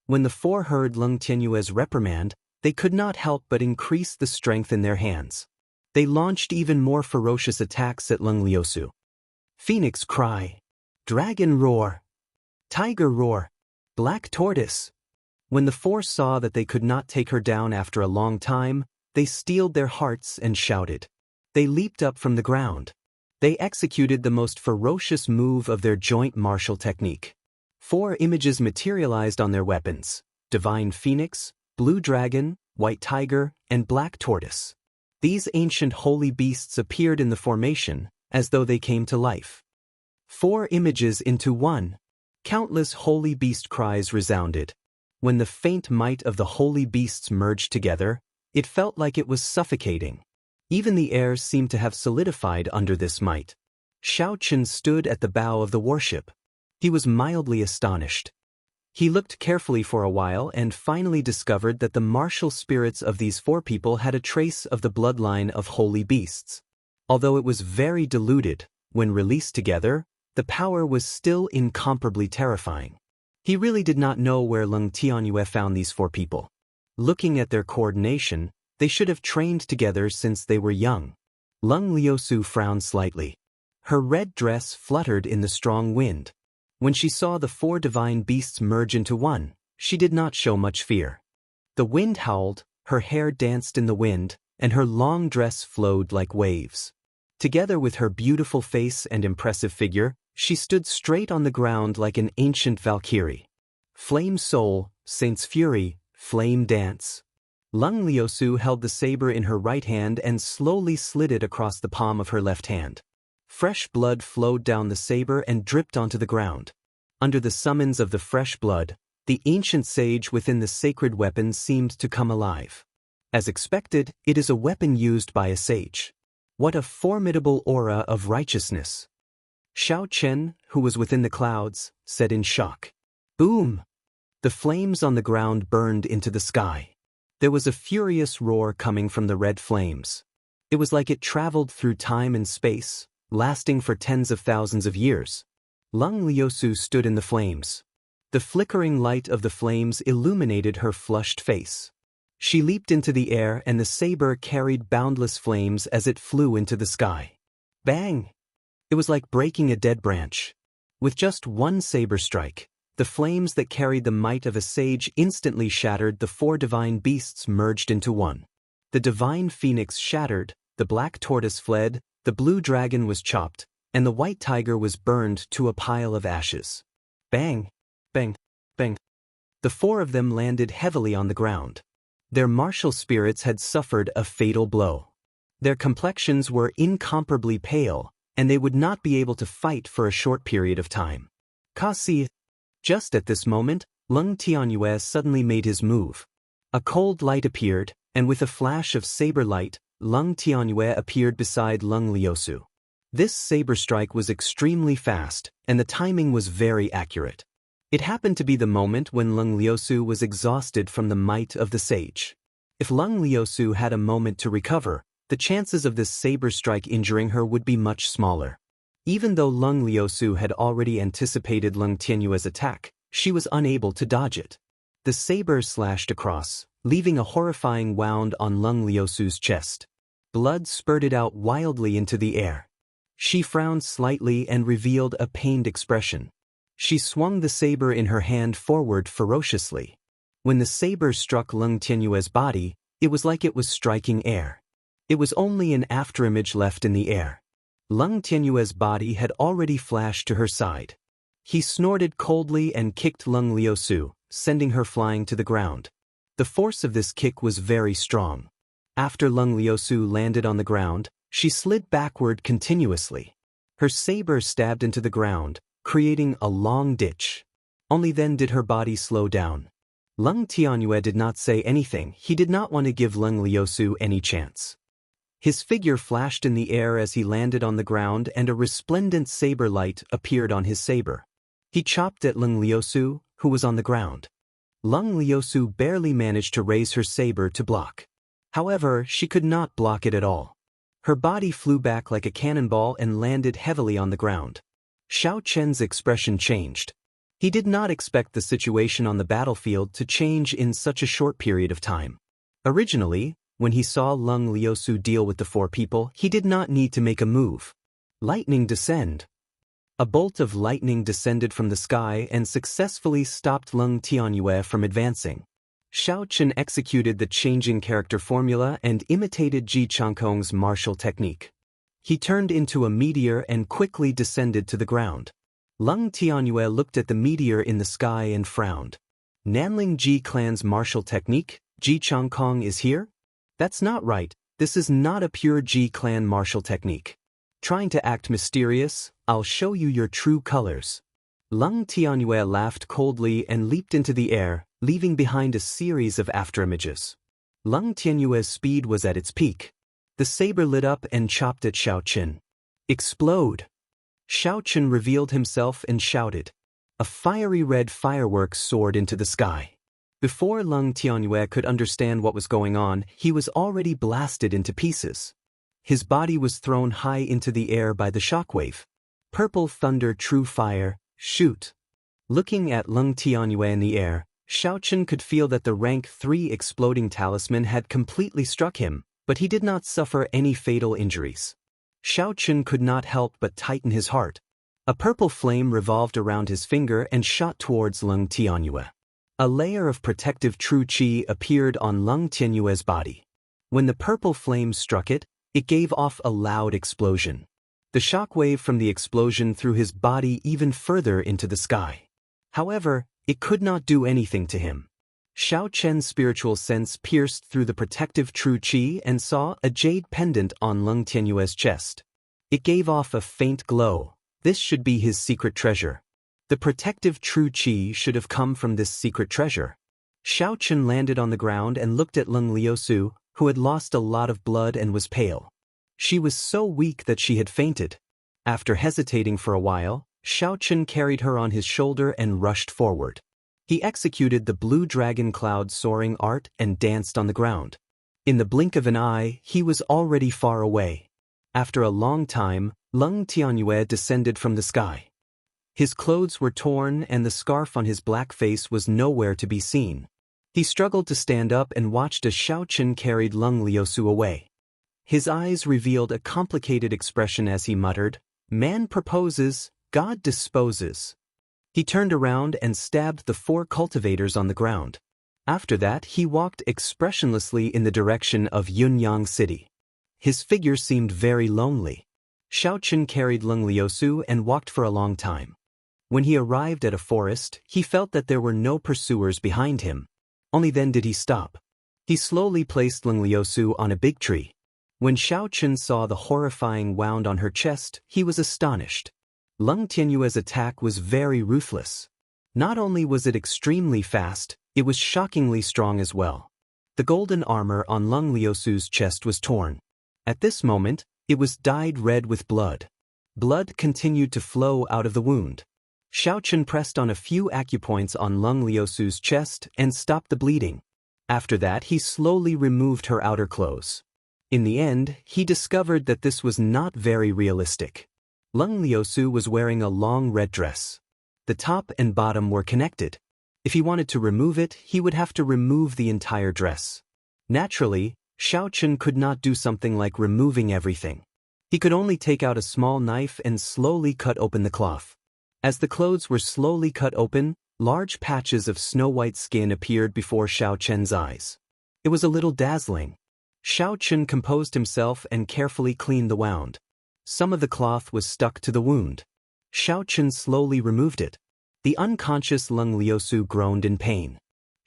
When the 4 heard Leng Tianyue's reprimand, they could not help but increase the strength in their hands. They launched even more ferocious attacks at Leng Liusu. Phoenix cry, dragon roar, tiger roar, black tortoise. When the 4 saw that they could not take her down after a long time, they steeled their hearts and shouted. They leaped up from the ground. They executed the most ferocious move of their joint martial technique. 4 images materialized on their weapons: Divine Phoenix, Blue Dragon, White Tiger, and Black Tortoise. These ancient holy beasts appeared in the formation, as though they came to life. 4 images into one. Countless holy beast cries resounded. When the faint might of the holy beasts merged together, it felt like it was suffocating. Even the air seemed to have solidified under this might. Xiao Chen stood at the bow of the warship. He was mildly astonished. He looked carefully for a while and finally discovered that the martial spirits of these 4 people had a trace of the bloodline of holy beasts. Although it was very diluted, when released together, the power was still incomparably terrifying. He really did not know where Leng Tianyue found these 4 people. Looking at their coordination, they should have trained together since they were young. Leng Liusu frowned slightly. Her red dress fluttered in the strong wind. When she saw the 4 divine beasts merge into one, she did not show much fear. The wind howled, her hair danced in the wind, and her long dress flowed like waves. Together with her beautiful face and impressive figure, she stood straight on the ground like an ancient Valkyrie. Flame soul, Saint's fury, flame dance. Leng Liusu held the saber in her right hand and slowly slid it across the palm of her left hand. Fresh blood flowed down the saber and dripped onto the ground. Under the summons of the fresh blood, the ancient sage within the sacred weapon seemed to come alive. As expected, it is a weapon used by a sage. What a formidable aura of righteousness! Xiao Chen, who was within the clouds, said in shock. Boom! The flames on the ground burned into the sky. There was a furious roar coming from the red flames. It was like it traveled through time and space, lasting for tens of thousands of years. Lung Liusu stood in the flames. The flickering light of the flames illuminated her flushed face. She leaped into the air and the saber carried boundless flames as it flew into the sky. Bang! It was like breaking a dead branch. With just one saber strike, the flames that carried the might of a sage instantly shattered. The four divine beasts merged into one. The divine phoenix shattered, the black tortoise fled, the blue dragon was chopped, and the white tiger was burned to a pile of ashes. Bang! Bang! Bang! The four of them landed heavily on the ground. Their martial spirits had suffered a fatal blow. Their complexions were incomparably pale, and they would not be able to fight for a short period of time. Kasi. Just at this moment, Lung Tianyue suddenly made his move. A cold light appeared, and with a flash of saber light, Lung Tianyue appeared beside Lung Liusu. This saber strike was extremely fast, and the timing was very accurate. It happened to be the moment when Lung Liusu was exhausted from the might of the sage. If Lung Liusu had a moment to recover, the chances of this saber strike injuring her would be much smaller. Even though Lung Liusu had already anticipated Lung Tianyue's attack, she was unable to dodge it. The saber slashed across, leaving a horrifying wound on Lung Liusu's chest. Blood spurted out wildly into the air. She frowned slightly and revealed a pained expression. She swung the saber in her hand forward ferociously. When the saber struck Lung Tianyue's body, it was like it was striking air. It was only an afterimage left in the air. Lung Tianyue's body had already flashed to her side. He snorted coldly and kicked Lung Liusu, sending her flying to the ground. The force of this kick was very strong. After Lung Liusu landed on the ground, she slid backward continuously. Her saber stabbed into the ground, creating a long ditch. Only then did her body slow down. Lung Tianyue did not say anything. He did not want to give Lung Liusu any chance. His figure flashed in the air as he landed on the ground and a resplendent saber light appeared on his saber. He chopped at Lung Liusu, who was on the ground. Lung Liusu barely managed to raise her saber to block. However, she could not block it at all. Her body flew back like a cannonball and landed heavily on the ground. Xiao Chen's expression changed. He did not expect the situation on the battlefield to change in such a short period of time. Originally, when he saw Lung Liusu deal with the four people, he did not need to make a move. Lightning descend. A bolt of lightning descended from the sky and successfully stopped Lung Tianyue from advancing. Xiao Chen executed the changing character formula and imitated Ji Changkong's martial technique. He turned into a meteor and quickly descended to the ground. Lung Tianyue looked at the meteor in the sky and frowned. Nanling Ji clan's martial technique, Ji Changkong is here? That's not right. This is not a pure Ji clan martial technique. Trying to act mysterious, I'll show you your true colors. Lung Tianyue laughed coldly and leaped into the air, leaving behind a series of afterimages. Lung Tianyue's speed was at its peak. The saber lit up and chopped at Xiao Chen. Explode! Xiao Chen revealed himself and shouted. A fiery red firework soared into the sky. Before Lung Tianyue could understand what was going on, he was already blasted into pieces. His body was thrown high into the air by the shockwave. Purple thunder, true fire, shoot! Looking at Lung Tianyue in the air, Xiao Chen could feel that the rank 3 exploding talisman had completely struck him, but he did not suffer any fatal injuries. Xiao Chen could not help but tighten his heart. A purple flame revolved around his finger and shot towards Lung Tianyue. A layer of protective true qi appeared on Lung Tianyue's body. When the purple flame struck it, it gave off a loud explosion. The shockwave from the explosion threw his body even further into the sky. However, it could not do anything to him. Xiao Chen's spiritual sense pierced through the protective true qi and saw a jade pendant on Lung Tianyue's chest. It gave off a faint glow. This should be his secret treasure. The protective true qi should have come from this secret treasure. Xiao Chen landed on the ground and looked at Leng Liusu, who had lost a lot of blood and was pale. She was so weak that she had fainted. After hesitating for a while, Xiao Chen carried her on his shoulder and rushed forward. He executed the blue dragon cloud soaring art and danced on the ground. In the blink of an eye, he was already far away. After a long time, Leng Tianyue descended from the sky. His clothes were torn and the scarf on his black face was nowhere to be seen. He struggled to stand up and watched as Xiao Chen carried Leng Liusu away. His eyes revealed a complicated expression as he muttered, "Man proposes, God disposes." He turned around and stabbed the 4 cultivators on the ground. After that, he walked expressionlessly in the direction of Yunyang City. His figure seemed very lonely. Xiao Chen carried Leng Liusu and walked for a long time. When he arrived at a forest, he felt that there were no pursuers behind him. Only then did he stop. He slowly placed Leng Liusu on a big tree. When Xiao Chen saw the horrifying wound on her chest, he was astonished. Leng Tianyue's attack was very ruthless. Not only was it extremely fast, it was shockingly strong as well. The golden armor on Leng Liusu's chest was torn. At this moment, it was dyed red with blood. Blood continued to flow out of the wound. Xiao Chen pressed on a few acupoints on Leng Liusu's chest and stopped the bleeding. After that, he slowly removed her outer clothes. In the end, he discovered that this was not very realistic. Leng Liusu was wearing a long red dress. The top and bottom were connected. If he wanted to remove it, he would have to remove the entire dress. Naturally, Xiao Chen could not do something like removing everything. He could only take out a small knife and slowly cut open the cloth. As the clothes were slowly cut open, large patches of snow-white skin appeared before Xiao Chen's eyes. It was a little dazzling. Xiao Chen composed himself and carefully cleaned the wound. Some of the cloth was stuck to the wound. Xiao Chen slowly removed it. The unconscious Leng Liusu groaned in pain.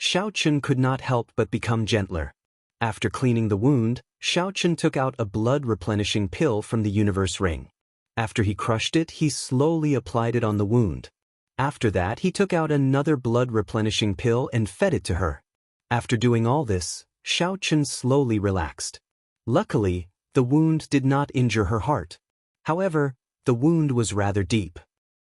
Xiao Chen could not help but become gentler. After cleaning the wound, Xiao Chen took out a blood-replenishing pill from the universe ring. After he crushed it, he slowly applied it on the wound. After that, he took out another blood-replenishing pill and fed it to her. After doing all this, Xiao Chen slowly relaxed. Luckily, the wound did not injure her heart. However, the wound was rather deep.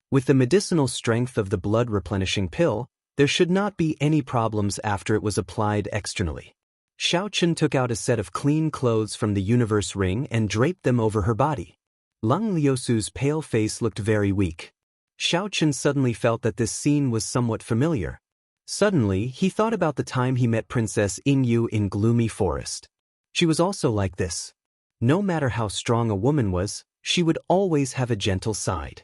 With the medicinal strength of the blood-replenishing pill, there should not be any problems after it was applied externally. Xiao Chen took out a set of clean clothes from the universe ring and draped them over her body. Leng Liusu's pale face looked very weak. Xiao Chen suddenly felt that this scene was somewhat familiar. Suddenly, he thought about the time he met Princess Yingyu in Gloomy Forest. She was also like this. No matter how strong a woman was, she would always have a gentle side.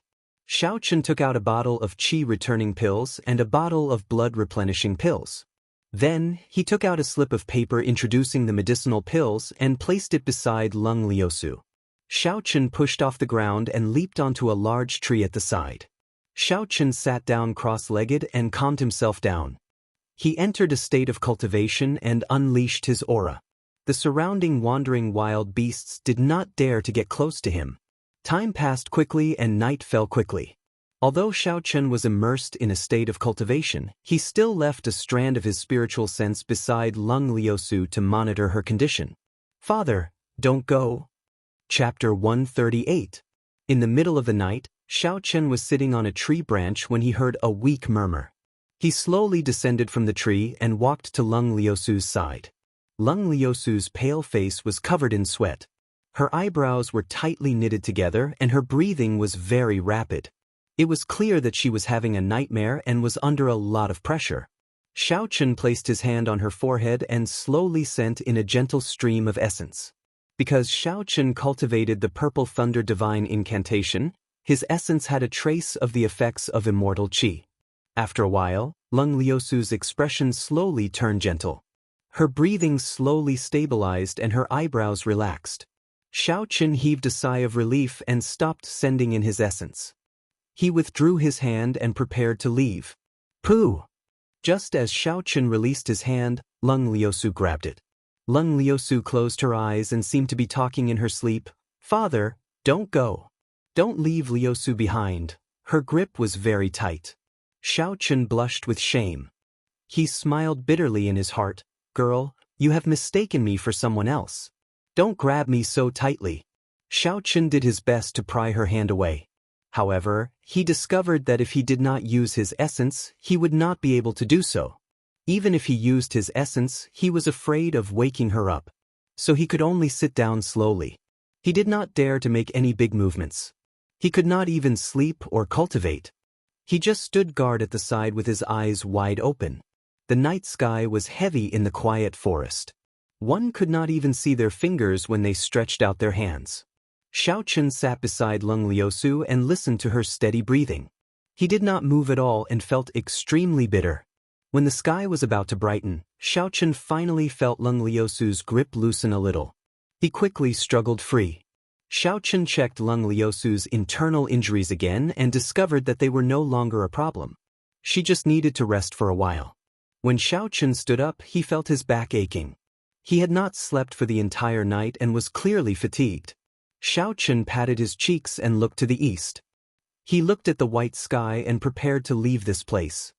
Xiao Chen took out a bottle of qi-returning pills and a bottle of blood-replenishing pills. Then, he took out a slip of paper introducing the medicinal pills and placed it beside Leng Liusu. Xiao Chen pushed off the ground and leaped onto a large tree at the side. Xiao Chen sat down cross-legged and calmed himself down. He entered a state of cultivation and unleashed his aura. The surrounding wandering wild beasts did not dare to get close to him. Time passed quickly and night fell quickly. Although Xiao Chen was immersed in a state of cultivation, he still left a strand of his spiritual sense beside Leng Liusu to monitor her condition. "Father, don't go." Chapter 138. In the middle of the night, Xiao Chen was sitting on a tree branch when he heard a weak murmur. He slowly descended from the tree and walked to Leng Liusu's side. Leng Liusu's pale face was covered in sweat. Her eyebrows were tightly knitted together and her breathing was very rapid. It was clear that she was having a nightmare and was under a lot of pressure. Xiao Chen placed his hand on her forehead and slowly sent in a gentle stream of essence. Because Xiao Chen cultivated the Purple Thunder Divine Incantation, his essence had a trace of the effects of immortal qi. After a while, Leng Liusu's expression slowly turned gentle. Her breathing slowly stabilized and her eyebrows relaxed. Xiao Chen heaved a sigh of relief and stopped sending in his essence. He withdrew his hand and prepared to leave. "Pooh!" Just as Xiao Chen released his hand, Leng Liusu grabbed it. Leng Liusu closed her eyes and seemed to be talking in her sleep. "Father, Don't go. Don't leave Liusu behind. Her grip was very tight. Xiao Chun blushed with shame. He smiled bitterly in his heart. Girl, you have mistaken me for someone else. Don't grab me so tightly. Xiao Chun did his best to pry her hand away. However, he discovered that if he did not use his essence, he would not be able to do so. Even if he used his essence, he was afraid of waking her up. So he could only sit down slowly. He did not dare to make any big movements. He could not even sleep or cultivate. He just stood guard at the side with his eyes wide open. The night sky was heavy in the quiet forest. One could not even see their fingers when they stretched out their hands. Xiao Chun sat beside Lung Liusu and listened to her steady breathing. He did not move at all and felt extremely bitter. When the sky was about to brighten, Xiao Chun finally felt Lung Liusu's grip loosen a little. He quickly struggled free. Xiao Chun checked Lung Liusu's internal injuries again and discovered that they were no longer a problem. She just needed to rest for a while. When Xiao Chun stood up, he felt his back aching. He had not slept for the entire night and was clearly fatigued. Xiao Chun patted his cheeks and looked to the east. He looked at the white sky and prepared to leave this place.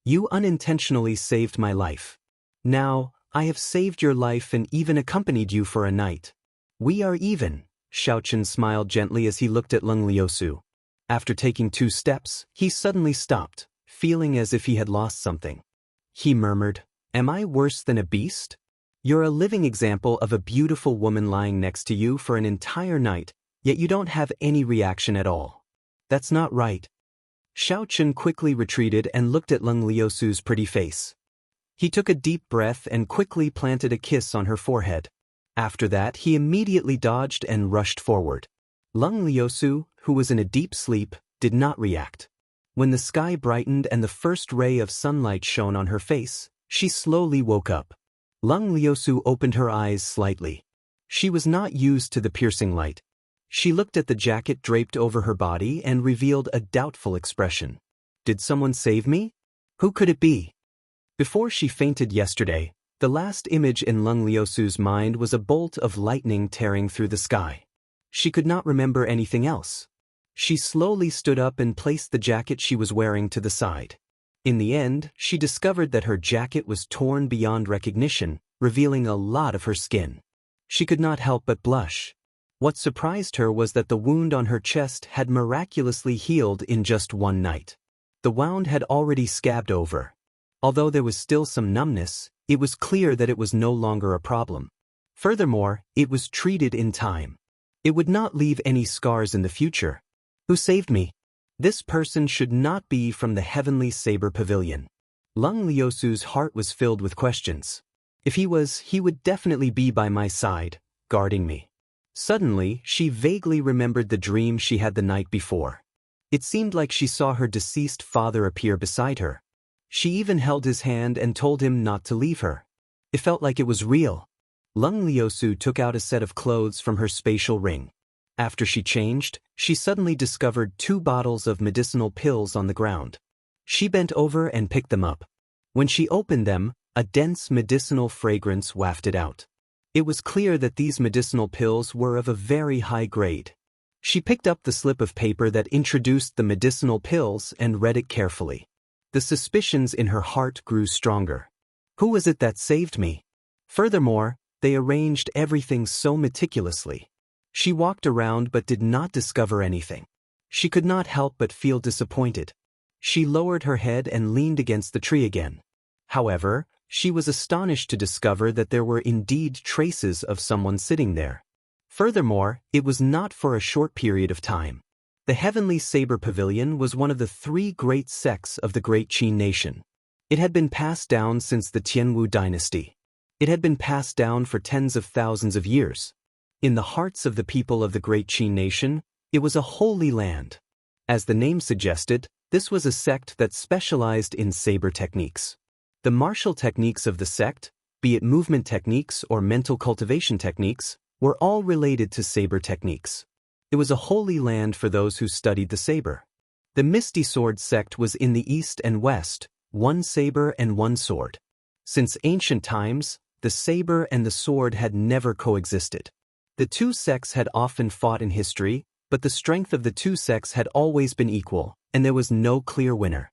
You unintentionally saved my life. Now, I have saved your life and even accompanied you for a night. We are even. Xiao Chun smiled gently as he looked at Lung Liusu. After taking 2 steps, he suddenly stopped, feeling as if he had lost something. He murmured, Am I worse than a beast? You're a living example of a beautiful woman lying next to you for an entire night, yet you don't have any reaction at all. That's not right. Xiao Chun quickly retreated and looked at Lung Liusu's pretty face. He took a deep breath and quickly planted a kiss on her forehead. After that, he immediately dodged and rushed forward. Lung Liusu, who was in a deep sleep, did not react. When the sky brightened and the first ray of sunlight shone on her face, she slowly woke up. Lung Liusu opened her eyes slightly. She was not used to the piercing light. She looked at the jacket draped over her body and revealed a doubtful expression. Did someone save me? Who could it be? Before she fainted yesterday, the last image in Lung Liusu's mind was a bolt of lightning tearing through the sky. She could not remember anything else. She slowly stood up and placed the jacket she was wearing to the side. In the end, she discovered that her jacket was torn beyond recognition, revealing a lot of her skin. She could not help but blush. What surprised her was that the wound on her chest had miraculously healed in just one night. The wound had already scabbed over. Although there was still some numbness, it was clear that it was no longer a problem. Furthermore, it was treated in time. It would not leave any scars in the future. Who saved me? This person should not be from the Heavenly Saber Pavilion. Lung Liusu's heart was filled with questions. If he was, he would definitely be by my side, guarding me. Suddenly, she vaguely remembered the dream she had the night before. It seemed like she saw her deceased father appear beside her. She even held his hand and told him not to leave her. It felt like it was real. Lung Liusu took out a set of clothes from her spatial ring. After she changed, she suddenly discovered 2 bottles of medicinal pills on the ground. She bent over and picked them up. When she opened them, a dense medicinal fragrance wafted out. It was clear that these medicinal pills were of a very high grade. She picked up the slip of paper that introduced the medicinal pills and read it carefully. The suspicions in her heart grew stronger. Who was it that saved me? Furthermore, they arranged everything so meticulously. She walked around but did not discover anything. She could not help but feel disappointed. She lowered her head and leaned against the tree again. However, she was astonished to discover that there were indeed traces of someone sitting there. Furthermore, it was not for a short period of time. The Heavenly Saber Pavilion was one of the 3 great sects of the Great Qin nation. It had been passed down since the Tianwu dynasty. It had been passed down for tens of thousands of years. In the hearts of the people of the Great Qin nation, it was a holy land. As the name suggested, this was a sect that specialized in saber techniques. The martial techniques of the sect, be it movement techniques or mental cultivation techniques, were all related to saber techniques. It was a holy land for those who studied the saber. The Misty Sword sect was in the east and west, 1 saber and 1 sword. Since ancient times, the saber and the sword had never coexisted. The two sects had often fought in history, but the strength of the two sects had always been equal, and there was no clear winner.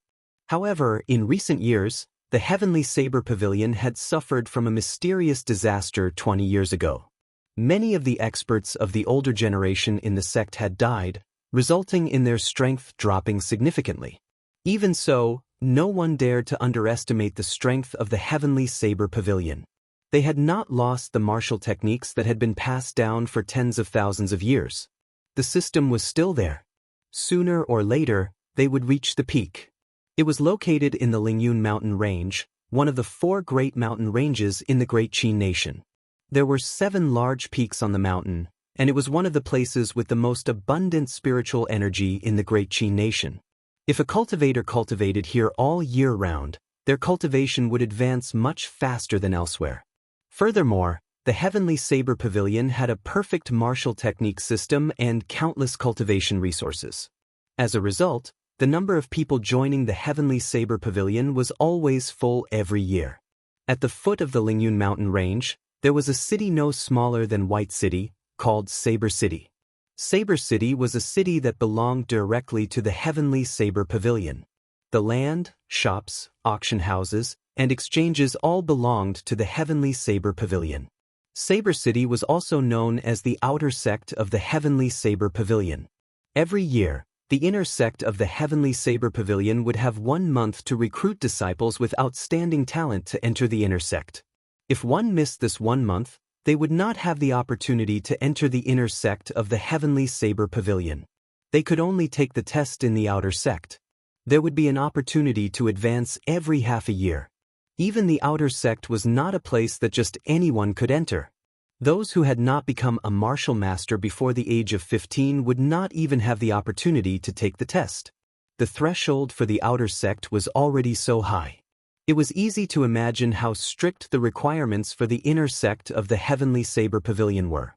However, in recent years, the Heavenly Saber Pavilion had suffered from a mysterious disaster 20 years ago. Many of the experts of the older generation in the sect had died, resulting in their strength dropping significantly. Even so, no one dared to underestimate the strength of the Heavenly Saber Pavilion. They had not lost the martial techniques that had been passed down for tens of thousands of years. The system was still there. Sooner or later, they would reach the peak. It was located in the Lingyun mountain range, one of the 4 great mountain ranges in the Great Qin Nation. There were 7 large peaks on the mountain, and it was one of the places with the most abundant spiritual energy in the Great Qin Nation. If a cultivator cultivated here all year round, their cultivation would advance much faster than elsewhere. Furthermore, the Heavenly Saber Pavilion had a perfect martial technique system and countless cultivation resources. As a result, the number of people joining the Heavenly Saber Pavilion was always full every year. At the foot of the Lingyun mountain range, there was a city no smaller than White City, called Saber City. Saber City was a city that belonged directly to the Heavenly Saber Pavilion. The land, shops, auction houses, and exchanges all belonged to the Heavenly Saber Pavilion. Saber City was also known as the outer sect of the Heavenly Saber Pavilion. Every year, the inner sect of the Heavenly Saber Pavilion would have 1 month to recruit disciples with outstanding talent to enter the inner sect. If one missed this 1 month, they would not have the opportunity to enter the inner sect of the Heavenly Saber Pavilion. They could only take the test in the outer sect. There would be an opportunity to advance every half a year. Even the outer sect was not a place that just anyone could enter. Those who had not become a martial master before the age of 15 would not even have the opportunity to take the test. The threshold for the outer sect was already so high. It was easy to imagine how strict the requirements for the inner sect of the Heavenly Saber Pavilion were.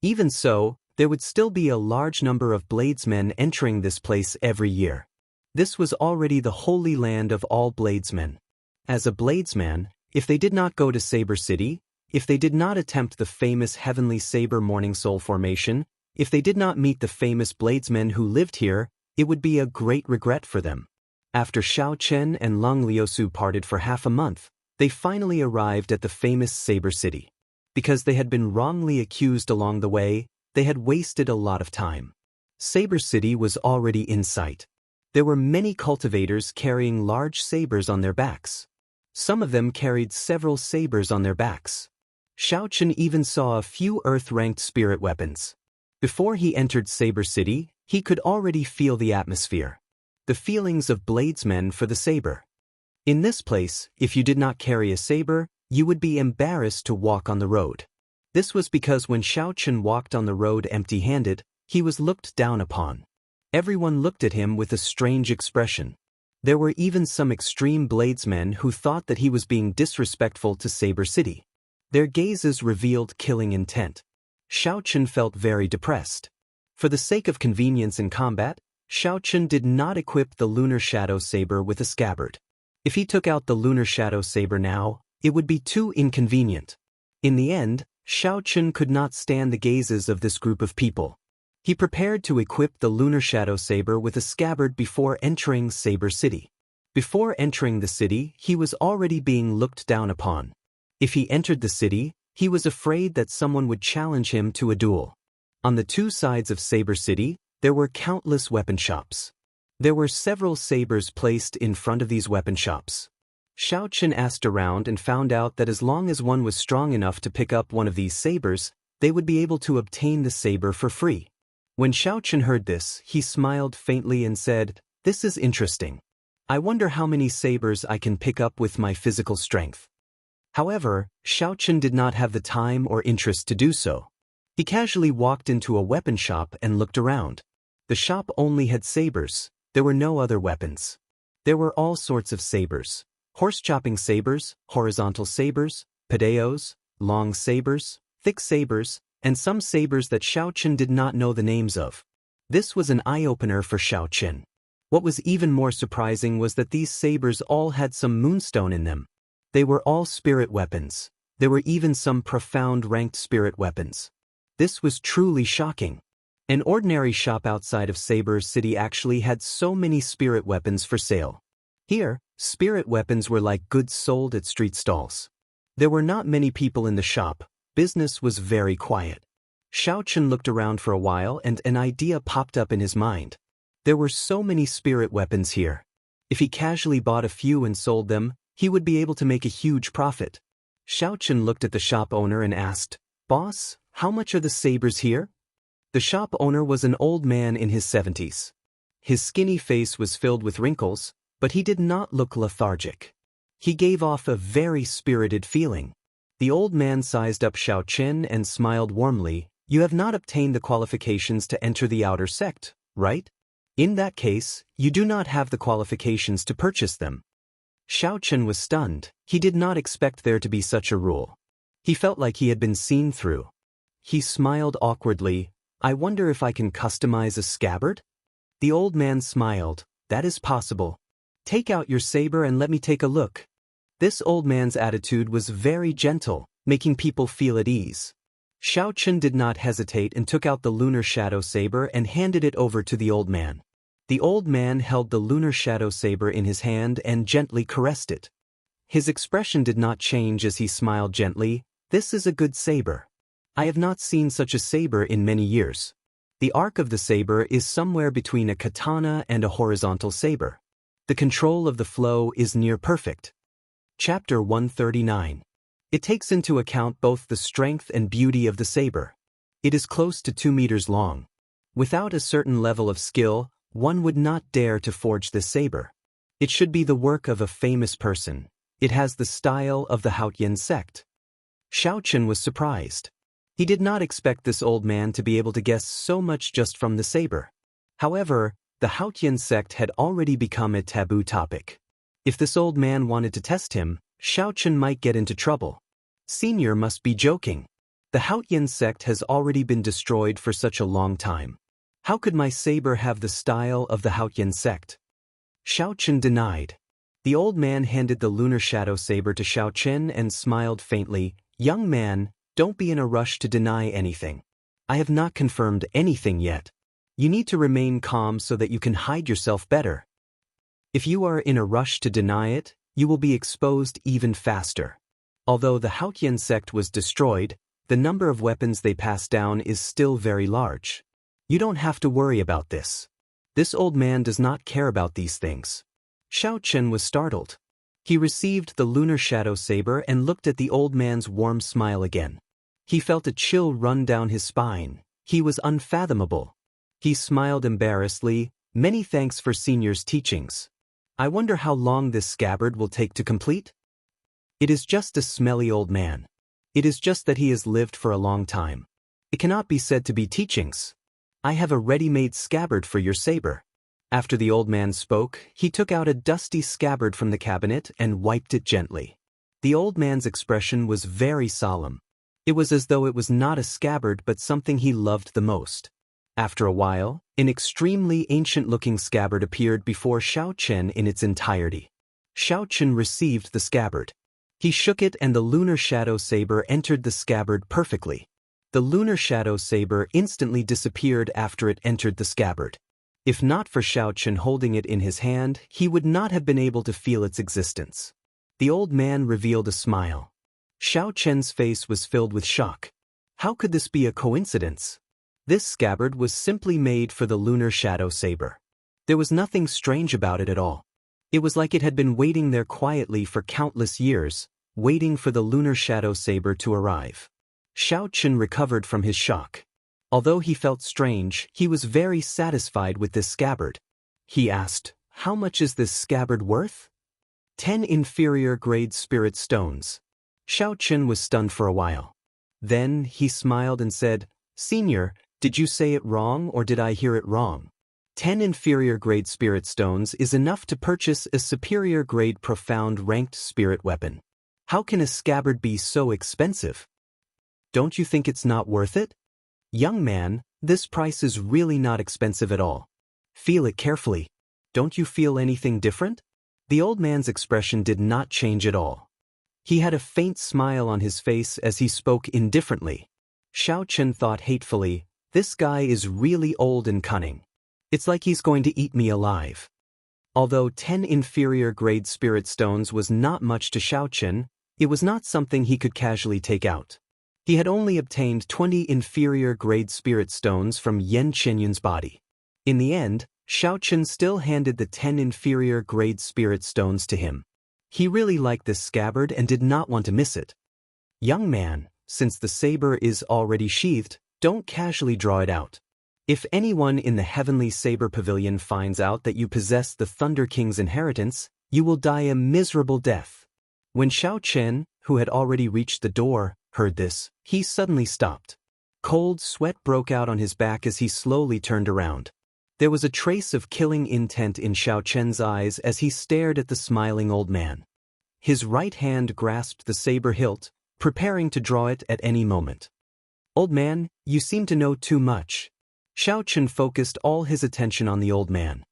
Even so, there would still be a large number of bladesmen entering this place every year. This was already the holy land of all bladesmen. As a bladesman, if they did not go to Saber City, if they did not attempt the famous Heavenly Saber Morning Soul formation, if they did not meet the famous bladesmen who lived here, it would be a great regret for them. After Xiao Chen and Lung Liusu parted for half a month, they finally arrived at the famous Saber City. Because they had been wrongly accused along the way, they had wasted a lot of time. Saber City was already in sight. There were many cultivators carrying large sabers on their backs. Some of them carried several sabers on their backs. Xiao Chen even saw a few earth-ranked spirit weapons. Before he entered Saber City, he could already feel the atmosphere. The feelings of bladesmen for the saber. In this place, if you did not carry a saber, you would be embarrassed to walk on the road. This was because when Xiao Chen walked on the road empty-handed, he was looked down upon. Everyone looked at him with a strange expression. There were even some extreme bladesmen who thought that he was being disrespectful to Saber City. Their gazes revealed killing intent. Xiao Chen felt very depressed. For the sake of convenience in combat, Xiao Chen did not equip the Lunar Shadow Saber with a scabbard. If he took out the Lunar Shadow Saber now, it would be too inconvenient. In the end, Xiao Chen could not stand the gazes of this group of people. He prepared to equip the Lunar Shadow Saber with a scabbard before entering Saber City. Before entering the city, he was already being looked down upon. If he entered the city, he was afraid that someone would challenge him to a duel. On the 2 sides of Saber City, there were countless weapon shops. There were several sabers placed in front of these weapon shops. Xiao Chen asked around and found out that as long as one was strong enough to pick up one of these sabers, they would be able to obtain the saber for free. When Xiao Chen heard this, he smiled faintly and said, "This is interesting. I wonder how many sabers I can pick up with my physical strength." However, Xiao Chen did not have the time or interest to do so. He casually walked into a weapon shop and looked around. The shop only had sabers. There were no other weapons. There were all sorts of sabers. Horse-chopping sabers, horizontal sabers, padeos, long sabers, thick sabers, and some sabers that Xiao Chen did not know the names of. This was an eye-opener for Xiao Chen. What was even more surprising was that these sabers all had some moonstone in them. They were all spirit weapons. There were even some profound ranked spirit weapons. This was truly shocking. An ordinary shop outside of Saber City actually had so many spirit weapons for sale. Here, spirit weapons were like goods sold at street stalls. There were not many people in the shop. Business was very quiet. Xiao Chen looked around for a while and an idea popped up in his mind. There were so many spirit weapons here. If he casually bought a few and sold them, he would be able to make a huge profit. Xiao Chen looked at the shop owner and asked, "Boss, how much are the sabers here?" The shop owner was an old man in his 70s. His skinny face was filled with wrinkles, but he did not look lethargic. He gave off a very spirited feeling. The old man sized up Xiao Chen and smiled warmly. "You have not obtained the qualifications to enter the outer sect, right? In that case, you do not have the qualifications to purchase them." Xiao Chen was stunned. He did not expect there to be such a rule. He felt like he had been seen through. He smiled awkwardly. "I wonder if I can customize a scabbard?" The old man smiled. "That is possible. Take out your saber and let me take a look." This old man's attitude was very gentle, making people feel at ease. Xiao Chen did not hesitate and took out the lunar shadow saber and handed it over to the old man. The old man held the lunar shadow saber in his hand and gently caressed it. His expression did not change as he smiled gently. "This is a good saber. I have not seen such a saber in many years. The arc of the saber is somewhere between a katana and a horizontal saber. The control of the flow is near perfect." Chapter 139. It takes into account both the strength and beauty of the saber. It is close to 2 meters long. Without a certain level of skill, one would not dare to forge this saber. It should be the work of a famous person. It has the style of the Haotian sect. Xiao Chen was surprised. He did not expect this old man to be able to guess so much just from the saber. However, the Haotian sect had already become a taboo topic. If this old man wanted to test him, Xiao Chen might get into trouble. Senior must be joking. The Haotian sect has already been destroyed for such a long time. How could my saber have the style of the Haotian sect? Xiao Chen denied. The old man handed the lunar shadow saber to Xiao Chen and smiled faintly. "Young man, don't be in a rush to deny anything. I have not confirmed anything yet. You need to remain calm so that you can hide yourself better. If you are in a rush to deny it, you will be exposed even faster." Although the Haotian sect was destroyed, the number of weapons they passed down is still very large. You don't have to worry about this. This old man does not care about these things. Xiao Chen was startled. He received the lunar shadow saber and looked at the old man's warm smile again. He felt a chill run down his spine. He was unfathomable. He smiled embarrassedly. "Many thanks for Senior's teachings. I wonder how long this scabbard will take to complete?" It is just a smelly old man. It is just that he has lived for a long time. It cannot be said to be teachings. "I have a ready-made scabbard for your saber." After the old man spoke, he took out a dusty scabbard from the cabinet and wiped it gently. The old man's expression was very solemn. It was as though it was not a scabbard but something he loved the most. After a while, an extremely ancient-looking scabbard appeared before Xiao Chen in its entirety. Xiao Chen received the scabbard. He shook it and the lunar shadow saber entered the scabbard perfectly. The lunar shadow saber instantly disappeared after it entered the scabbard. If not for Xiao Chen holding it in his hand, he would not have been able to feel its existence. The old man revealed a smile. Xiao Chen's face was filled with shock. How could this be a coincidence? This scabbard was simply made for the lunar shadow saber. There was nothing strange about it at all. It was like it had been waiting there quietly for countless years, waiting for the lunar shadow saber to arrive. Xiao Chen recovered from his shock. Although he felt strange, he was very satisfied with this scabbard. He asked, "How much is this scabbard worth?" 10 inferior grade spirit stones. Xiao Chen was stunned for a while. Then he smiled and said, "Senior, did you say it wrong or did I hear it wrong? 10 inferior grade spirit stones is enough to purchase a superior grade profound ranked spirit weapon. How can a scabbard be so expensive? Don't you think it's not worth it? Young man, this price is really not expensive at all. Feel it carefully. Don't you feel anything different?" The old man's expression did not change at all. He had a faint smile on his face as he spoke indifferently. Xiao Chen thought hatefully, this guy is really old and cunning. It's like he's going to eat me alive. Although 10 inferior grade spirit stones was not much to Xiao Chen, it was not something he could casually take out. He had only obtained 20 inferior grade spirit stones from Yan Qinyun's body. In the end, Xiao Chen still handed the 10 inferior grade spirit stones to him. He really liked this scabbard and did not want to miss it. Young man, since the saber is already sheathed, don't casually draw it out. If anyone in the Heavenly Saber Pavilion finds out that you possess the Thunder King's inheritance, you will die a miserable death. When Xiao Chen, who had already reached the door, heard this, he suddenly stopped. Cold sweat broke out on his back as he slowly turned around. There was a trace of killing intent in Xiao Chen's eyes as he stared at the smiling old man. His right hand grasped the saber hilt, preparing to draw it at any moment. Old man, you seem to know too much. Xiao Chen focused all his attention on the old man.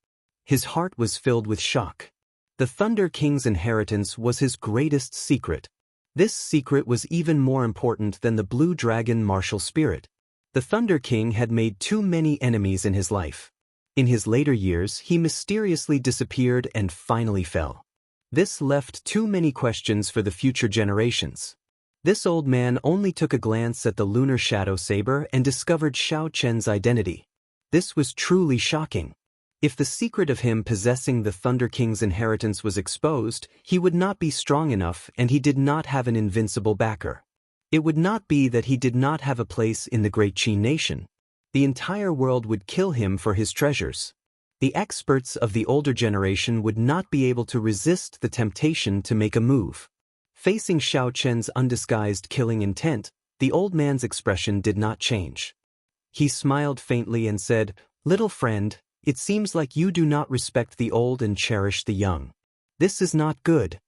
His heart was filled with shock. The Thunder King's inheritance was his greatest secret. This secret was even more important than the Blue Dragon martial spirit. The Thunder King had made too many enemies in his life. In his later years, he mysteriously disappeared and finally fell. This left too many questions for the future generations. This old man only took a glance at the lunar shadow saber and discovered Xiao Chen's identity. This was truly shocking. If the secret of him possessing the Thunder King's inheritance was exposed, he would not be strong enough and he did not have an invincible backer. It would not be that he did not have a place in the Great Qin nation. The entire world would kill him for his treasures. The experts of the older generation would not be able to resist the temptation to make a move. Facing Xiao Chen's undisguised killing intent, the old man's expression did not change. He smiled faintly and said, "Little friend, it seems like you do not respect the old and cherish the young. This is not good."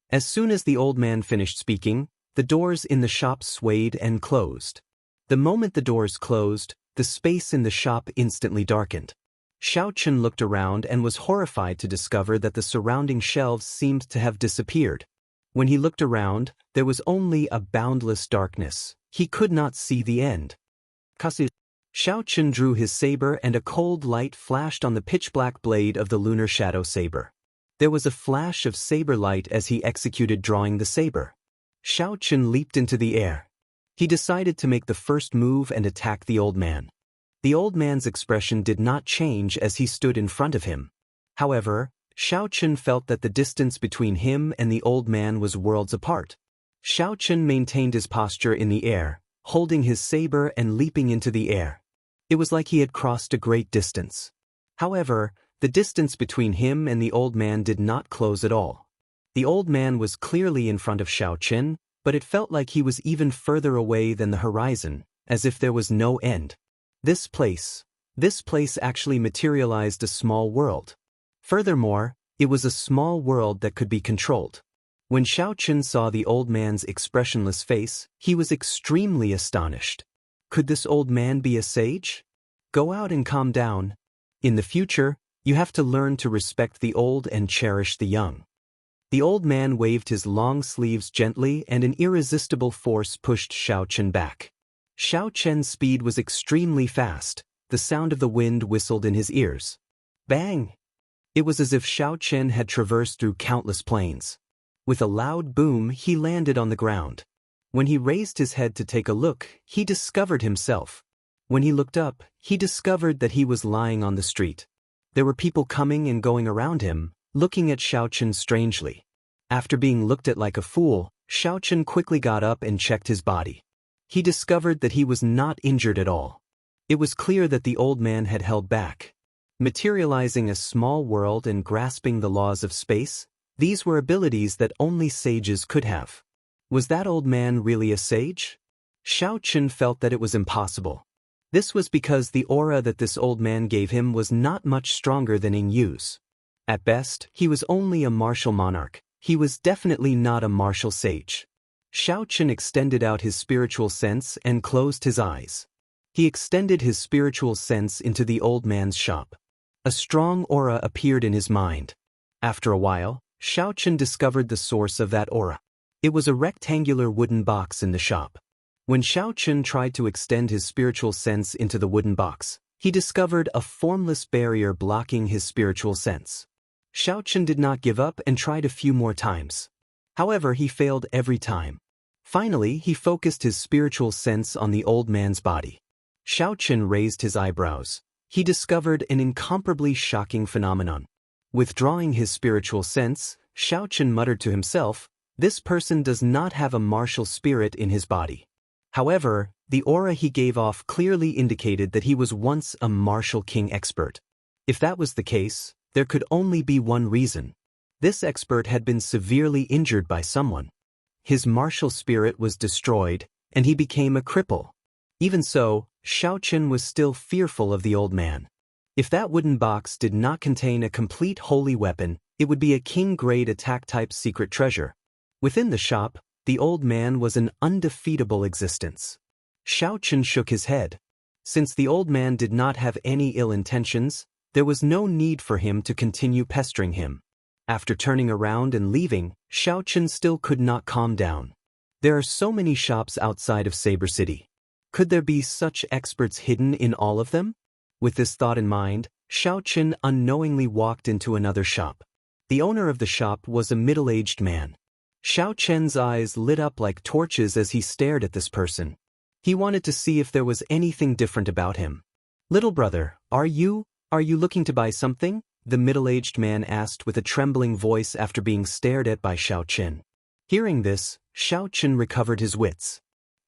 As soon as the old man finished speaking, the doors in the shop swayed and closed. The moment the doors closed, the space in the shop instantly darkened. Xiao Chen looked around and was horrified to discover that the surrounding shelves seemed to have disappeared. When he looked around, there was only a boundless darkness. He could not see the end. Xiao Chen drew his saber and a cold light flashed on the pitch-black blade of the lunar shadow saber. There was a flash of saber light as he executed drawing the saber. Xiao Chen leaped into the air. He decided to make the first move and attack the old man. The old man's expression did not change as he stood in front of him. However, Xiao Chen felt that the distance between him and the old man was worlds apart. Xiao Chen maintained his posture in the air, holding his saber and leaping into the air. It was like he had crossed a great distance. However, the distance between him and the old man did not close at all. The old man was clearly in front of Xiao Chen, but it felt like he was even further away than the horizon, as if there was no end. This place actually materialized a small world. Furthermore, it was a small world that could be controlled. When Xiao Chen saw the old man's expressionless face, he was extremely astonished. Could this old man be a sage? Go out and calm down. In the future, you have to learn to respect the old and cherish the young. The old man waved his long sleeves gently and an irresistible force pushed Xiao Chen back. Xiao Chen's speed was extremely fast. The sound of the wind whistled in his ears. Bang! It was as if Xiao Chen had traversed through countless plains. With a loud boom, he landed on the ground. When he raised his head to take a look, he discovered himself. When he looked up, he discovered that he was lying on the street. There were people coming and going around him, looking at Xiao Chen strangely. After being looked at like a fool, Xiao Chen quickly got up and checked his body. He discovered that he was not injured at all. It was clear that the old man had held back. Materializing a small world and grasping the laws of space, these were abilities that only sages could have. Was that old man really a sage? Xiao Chen felt that it was impossible. This was because the aura that this old man gave him was not much stronger than Yin Yu's. At best, he was only a martial monarch. He was definitely not a martial sage. Xiao Chen extended out his spiritual sense and closed his eyes. He extended his spiritual sense into the old man's shop. A strong aura appeared in his mind. After a while, Xiao Chen discovered the source of that aura. It was a rectangular wooden box in the shop. When Xiao Chun tried to extend his spiritual sense into the wooden box, he discovered a formless barrier blocking his spiritual sense. Xiao Chun did not give up and tried a few more times. However, he failed every time. Finally, he focused his spiritual sense on the old man's body. Xiao Chun raised his eyebrows. He discovered an incomparably shocking phenomenon. Withdrawing his spiritual sense, Xiao Chun muttered to himself, "This person does not have a martial spirit in his body." However, the aura he gave off clearly indicated that he was once a martial king expert. If that was the case, there could only be one reason. This expert had been severely injured by someone. His martial spirit was destroyed, and he became a cripple. Even so, Xiao Chun was still fearful of the old man. If that wooden box did not contain a complete holy weapon, it would be a king-grade attack-type secret treasure. Within the shop, the old man was an undefeatable existence. Xiao Chun shook his head. Since the old man did not have any ill intentions, there was no need for him to continue pestering him. After turning around and leaving, Xiao Chun still could not calm down. There are so many shops outside of Saber City. Could there be such experts hidden in all of them? With this thought in mind, Xiao Chun unknowingly walked into another shop. The owner of the shop was a middle-aged man. Xiao Chun's eyes lit up like torches as he stared at this person. He wanted to see if there was anything different about him. "Little brother, are you looking to buy something?" the middle-aged man asked with a trembling voice after being stared at by Xiao Chun. Hearing this, Xiao Chun recovered his wits.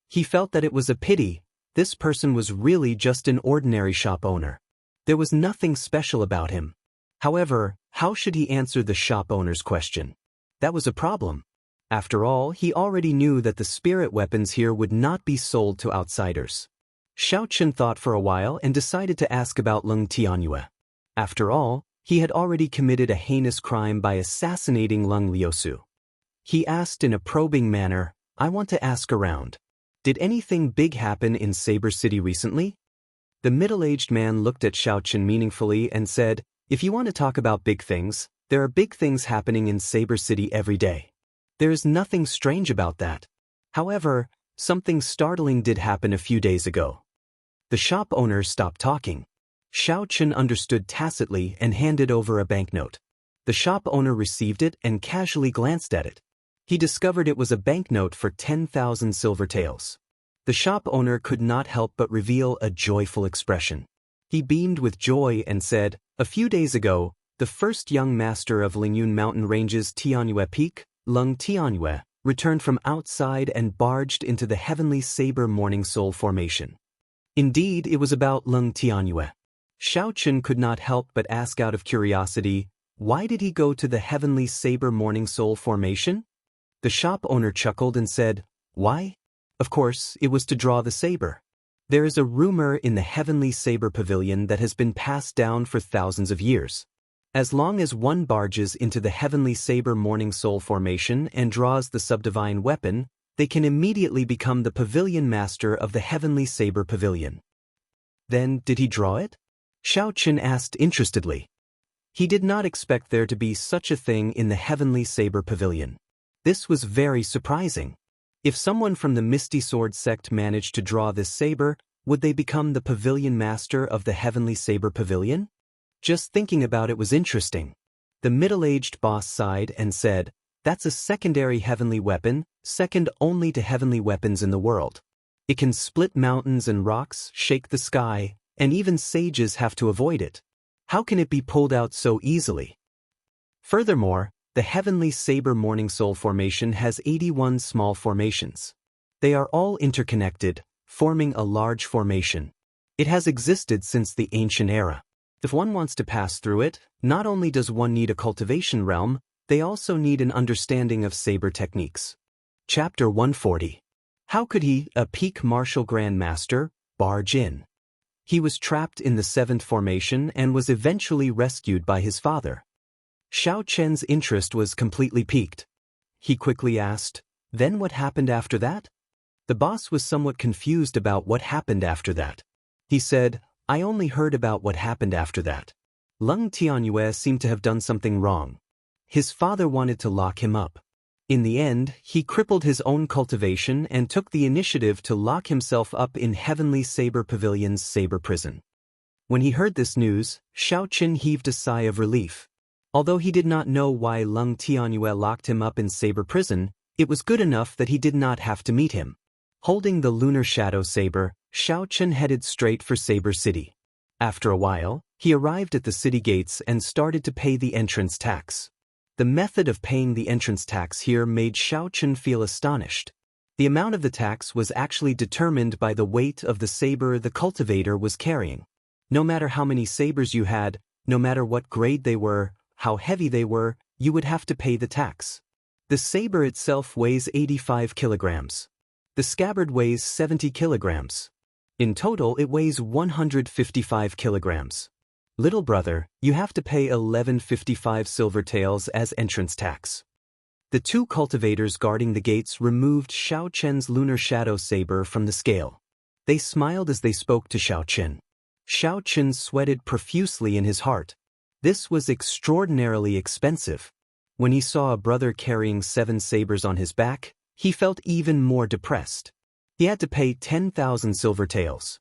He felt that it was a pity. This person was really just an ordinary shop owner. There was nothing special about him. However, how should he answer the shop owner's question? That was a problem. After all, he already knew that the spirit weapons here would not be sold to outsiders. Xiao Chun thought for a while and decided to ask about Leng Tianyue. After all, he had already committed a heinous crime by assassinating Leng Liusu. He asked in a probing manner, "I want to ask around. Did anything big happen in Saber City recently?" The middle-aged man looked at Xiao Chun meaningfully and said, "If you want to talk about big things, there are big things happening in Saber City every day. There is nothing strange about that. However, something startling did happen a few days ago." The shop owner stopped talking. Xiao Chun understood tacitly and handed over a banknote. The shop owner received it and casually glanced at it. He discovered it was a banknote for 10,000 silver taels. The shop owner could not help but reveal a joyful expression. He beamed with joy and said, "A few days ago, the first young master of Lingyun Mountain Range's Tianyue Peak, Leng Tianyue, returned from outside and barged into the Heavenly Saber Morning Soul Formation." Indeed, it was about Leng Tianyue. Xiao Chun could not help but ask out of curiosity, why did he go to the Heavenly Saber Morning Soul Formation? The shop owner chuckled and said, "Why? Of course, it was to draw the saber. There is a rumor in the Heavenly Saber Pavilion that has been passed down for thousands of years. As long as one barges into the Heavenly Saber Morning Soul Formation and draws the subdivine weapon, they can immediately become the pavilion master of the Heavenly Saber Pavilion." "Then, did he draw it?" Xiao Chun asked interestedly. He did not expect there to be such a thing in the Heavenly Saber Pavilion. This was very surprising. If someone from the Misty Sword sect managed to draw this saber, would they become the pavilion master of the Heavenly Saber Pavilion? Just thinking about it was interesting. The middle-aged boss sighed and said, "That's a secondary heavenly weapon, second only to heavenly weapons in the world. It can split mountains and rocks, shake the sky, and even sages have to avoid it. How can it be pulled out so easily?" Furthermore, the Heavenly Saber Morning Soul Formation has 81 small formations. They are all interconnected, forming a large formation. It has existed since the ancient era. If one wants to pass through it, not only does one need a cultivation realm, they also need an understanding of saber techniques. Chapter 140. How could he, a peak martial grandmaster, barge in? He was trapped in the 7th formation and was eventually rescued by his father. Xiao Chen's interest was completely piqued. He quickly asked, "Then what happened after that?" The boss was somewhat confused about what happened after that. He said, "I only heard about what happened after that. Leng Tianyue seemed to have done something wrong. His father wanted to lock him up. In the end, he crippled his own cultivation and took the initiative to lock himself up in Heavenly Saber Pavilion's saber prison. When he heard this news, Xiao Qin heaved a sigh of relief. Although he did not know why Lung Tianyue locked him up in saber prison, it was good enough that he did not have to meet him. Holding the lunar shadow saber, Xiao Qin headed straight for Saber City. After a while, he arrived at the city gates and started to pay the entrance tax. The method of paying the entrance tax here made Xiao Qin feel astonished. The amount of the tax was actually determined by the weight of the saber the cultivator was carrying. No matter how many sabers you had, no matter what grade they were, how heavy they were, you would have to pay the tax. The saber itself weighs 85 kilograms. The scabbard weighs 70 kilograms. In total, it weighs 155 kilograms. Little brother, you have to pay 1155 silver taels as entrance tax. The two cultivators guarding the gates removed Xiao Qin's lunar shadow saber from the scale. They smiled as they spoke to Xiao Qin. Xiao Qin sweated profusely in his heart. This was extraordinarily expensive. When he saw a brother carrying 7 sabers on his back, he felt even more depressed. He had to pay 10,000 silver taels.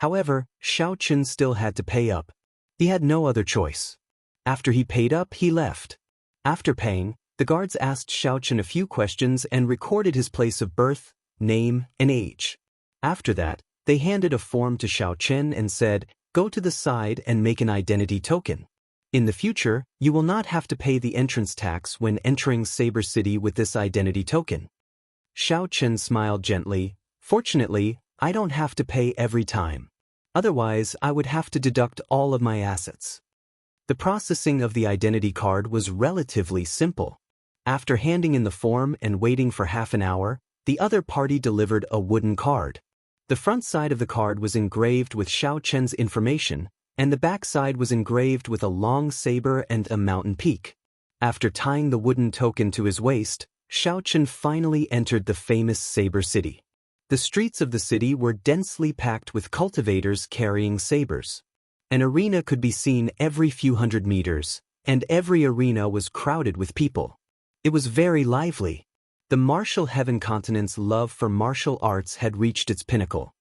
However, Xiao Qin still had to pay up. He had no other choice. After he paid up, he left. After paying, the guards asked Xiao Qin a few questions and recorded his place of birth, name, and age. After that, they handed a form to Xiao Qin and said, "Go to the side and make an identity token. In the future, you will not have to pay the entrance tax when entering Saber City with this identity token." Xiao Qin smiled gently. "Fortunately, I don't have to pay every time. Otherwise, I would have to deduct all of my assets." The processing of the identity card was relatively simple. After handing in the form and waiting for half an hour, the other party delivered a wooden card. The front side of the card was engraved with Xiao Qin's information, and the back side was engraved with a long saber and a mountain peak. After tying the wooden token to his waist, Xiao Qin finally entered the famous Saber City. The streets of the city were densely packed with cultivators carrying sabers. An arena could be seen every few hundred meters, and every arena was crowded with people. It was very lively. The martial heaven continent's love for martial arts had reached its pinnacle.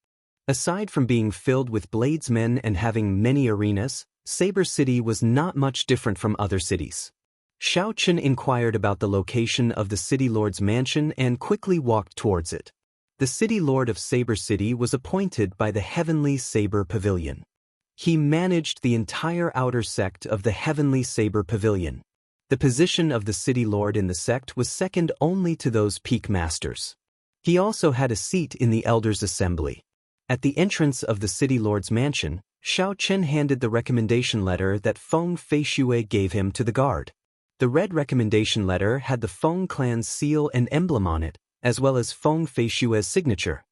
Aside from being filled with bladesmen and having many arenas, Saber City was not much different from other cities. Xiao Qin inquired about the location of the city lord's mansion and quickly walked towards it. The city lord of Saber City was appointed by the Heavenly Saber Pavilion. He managed the entire outer sect of the Heavenly Saber Pavilion. The position of the city lord in the sect was second only to those peak masters. He also had a seat in the elders' assembly. At the entrance of the city lord's mansion, Xiao Qin handed the recommendation letter that Feng Feishui gave him to the guard. The red recommendation letter had the Feng clan's seal and emblem on it, as well as Feng Feishui's signature.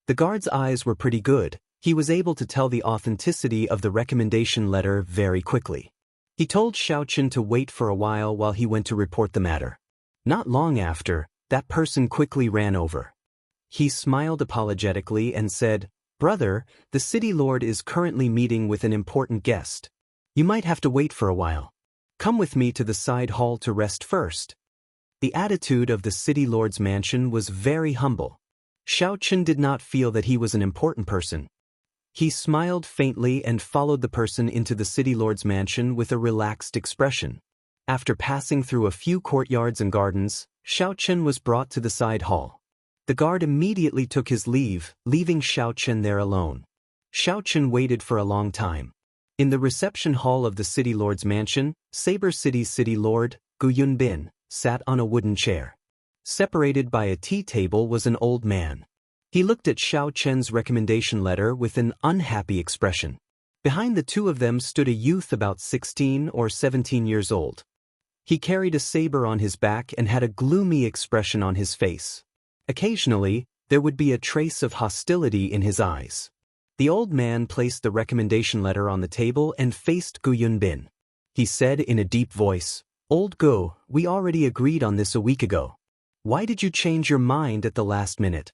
The guard's eyes were pretty good. He was able to tell the authenticity of the recommendation letter very quickly. He told Xiao Qin to wait for a while he went to report the matter. Not long after, that person quickly ran over. He smiled apologetically and said, "Brother, the city lord is currently meeting with an important guest. You might have to wait for a while. Come with me to the side hall to rest first." The attitude of the city lord's mansion was very humble. Xiao Qin did not feel that he was an important person. He smiled faintly and followed the person into the city lord's mansion with a relaxed expression. After passing through a few courtyards and gardens, Xiao Qin was brought to the side hall. The guard immediately took his leave, leaving Xiao Qin there alone. Xiao Qin waited for a long time. In the reception hall of the city lord's mansion, Saber City's city lord, Gu Yunbin, sat on a wooden chair. Separated by a tea table was an old man. He looked at Xiao Qin's recommendation letter with an unhappy expression. Behind the two of them stood a youth about 16 or 17 years old. He carried a saber on his back and had a gloomy expression on his face. Occasionally, there would be a trace of hostility in his eyes. The old man placed the recommendation letter on the table and faced Gu Yunbin. He said in a deep voice, "Old Gu, we already agreed on this a week ago. Why did you change your mind at the last minute?"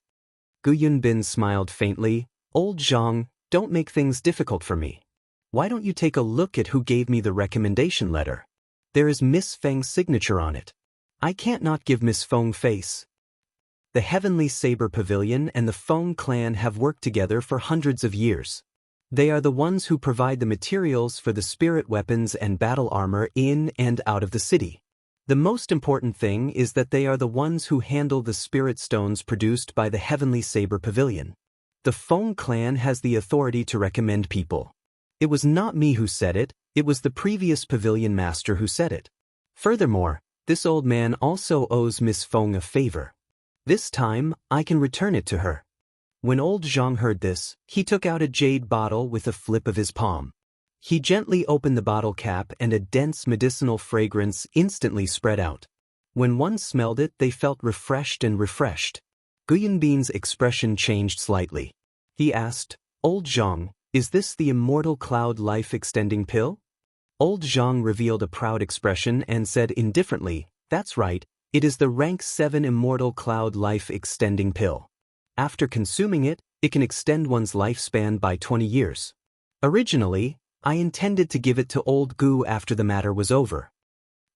Gu Yunbin smiled faintly. "Old Zhang, don't make things difficult for me. Why don't you take a look at who gave me the recommendation letter? There is Miss Feng's signature on it. I can't not give Miss Feng face. The Heavenly Saber Pavilion and the Feng clan have worked together for hundreds of years. They are the ones who provide the materials for the spirit weapons and battle armor in and out of the city. The most important thing is that they are the ones who handle the spirit stones produced by the Heavenly Saber Pavilion. The Feng clan has the authority to recommend people. It was not me who said it, it was the previous pavilion master who said it. Furthermore, this old man also owes Miss Feng a favor. This time, I can return it to her. When old Zhang heard this, he took out a jade bottle with a flip of his palm. He gently opened the bottle cap and a dense medicinal fragrance instantly spread out. When one smelled it, they felt refreshed and refreshed. Gu Yunbin's expression changed slightly. He asked, "Old Zhang, is this the immortal cloud life-extending pill?" Old Zhang revealed a proud expression and said indifferently, "That's right, it is the rank 7 immortal cloud life-extending pill. After consuming it, it can extend one's lifespan by 20 years. Originally, I intended to give it to old Gu after the matter was over."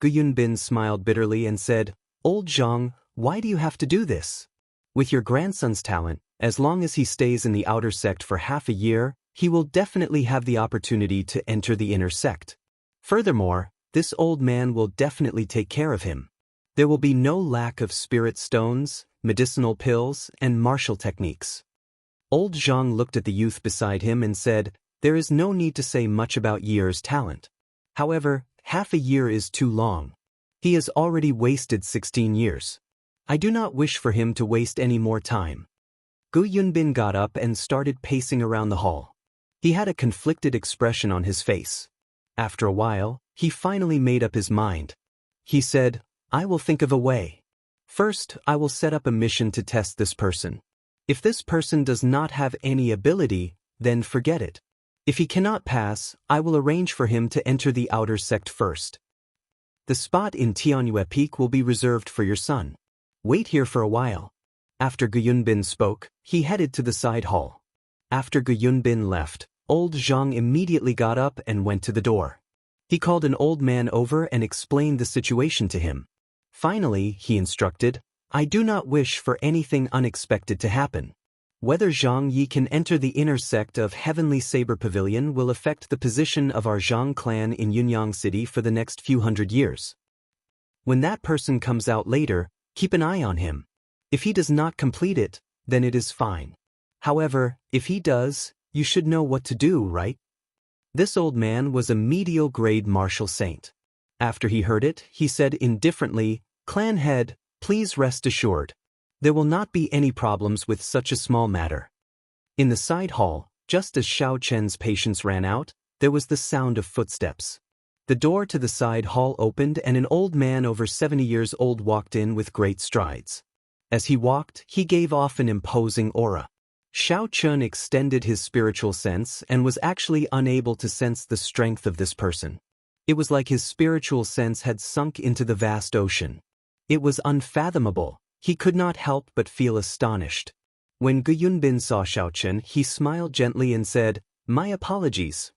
Gu Yunbin smiled bitterly and said, "Old Zhang, why do you have to do this? With your grandson's talent, as long as he stays in the outer sect for half a year, he will definitely have the opportunity to enter the inner sect. Furthermore, this old man will definitely take care of him. There will be no lack of spirit stones, medicinal pills, and martial techniques." Old Zhang looked at the youth beside him and said, "There is no need to say much about Year's talent. However, half a year is too long. He has already wasted 16 years. I do not wish for him to waste any more time." Gu Yunbin got up and started pacing around the hall. He had a conflicted expression on his face. After a while, he finally made up his mind. He said, "I will think of a way. First, I will set up a mission to test this person. If this person does not have any ability, then forget it. If he cannot pass, I will arrange for him to enter the outer sect first. The spot in Tianyue Peak will be reserved for your son. Wait here for a while." After Gu Yunbin spoke, he headed to the side hall. After Gu Yunbin left, old Zhang immediately got up and went to the door. He called an old man over and explained the situation to him. Finally, he instructed, "I do not wish for anything unexpected to happen. Whether Zhang Yi can enter the inner sect of Heavenly Saber Pavilion will affect the position of our Zhang clan in Yunyang City for the next few hundred years. When that person comes out later, keep an eye on him. If he does not complete it, then it is fine. However, if he does, you should know what to do, right?" This old man was a medial grade martial saint. After he heard it, he said indifferently, "Clan head, please rest assured. There will not be any problems with such a small matter." In the side hall, just as Xiao Chen's patients ran out, there was the sound of footsteps. The door to the side hall opened and an old man over 70 years old walked in with great strides. As he walked, he gave off an imposing aura. Xiao Chun extended his spiritual sense and was actually unable to sense the strength of this person. It was like his spiritual sense had sunk into the vast ocean. It was unfathomable. He could not help but feel astonished. When Gu Yunbin saw Xiao Chun, he smiled gently and said, my apologies.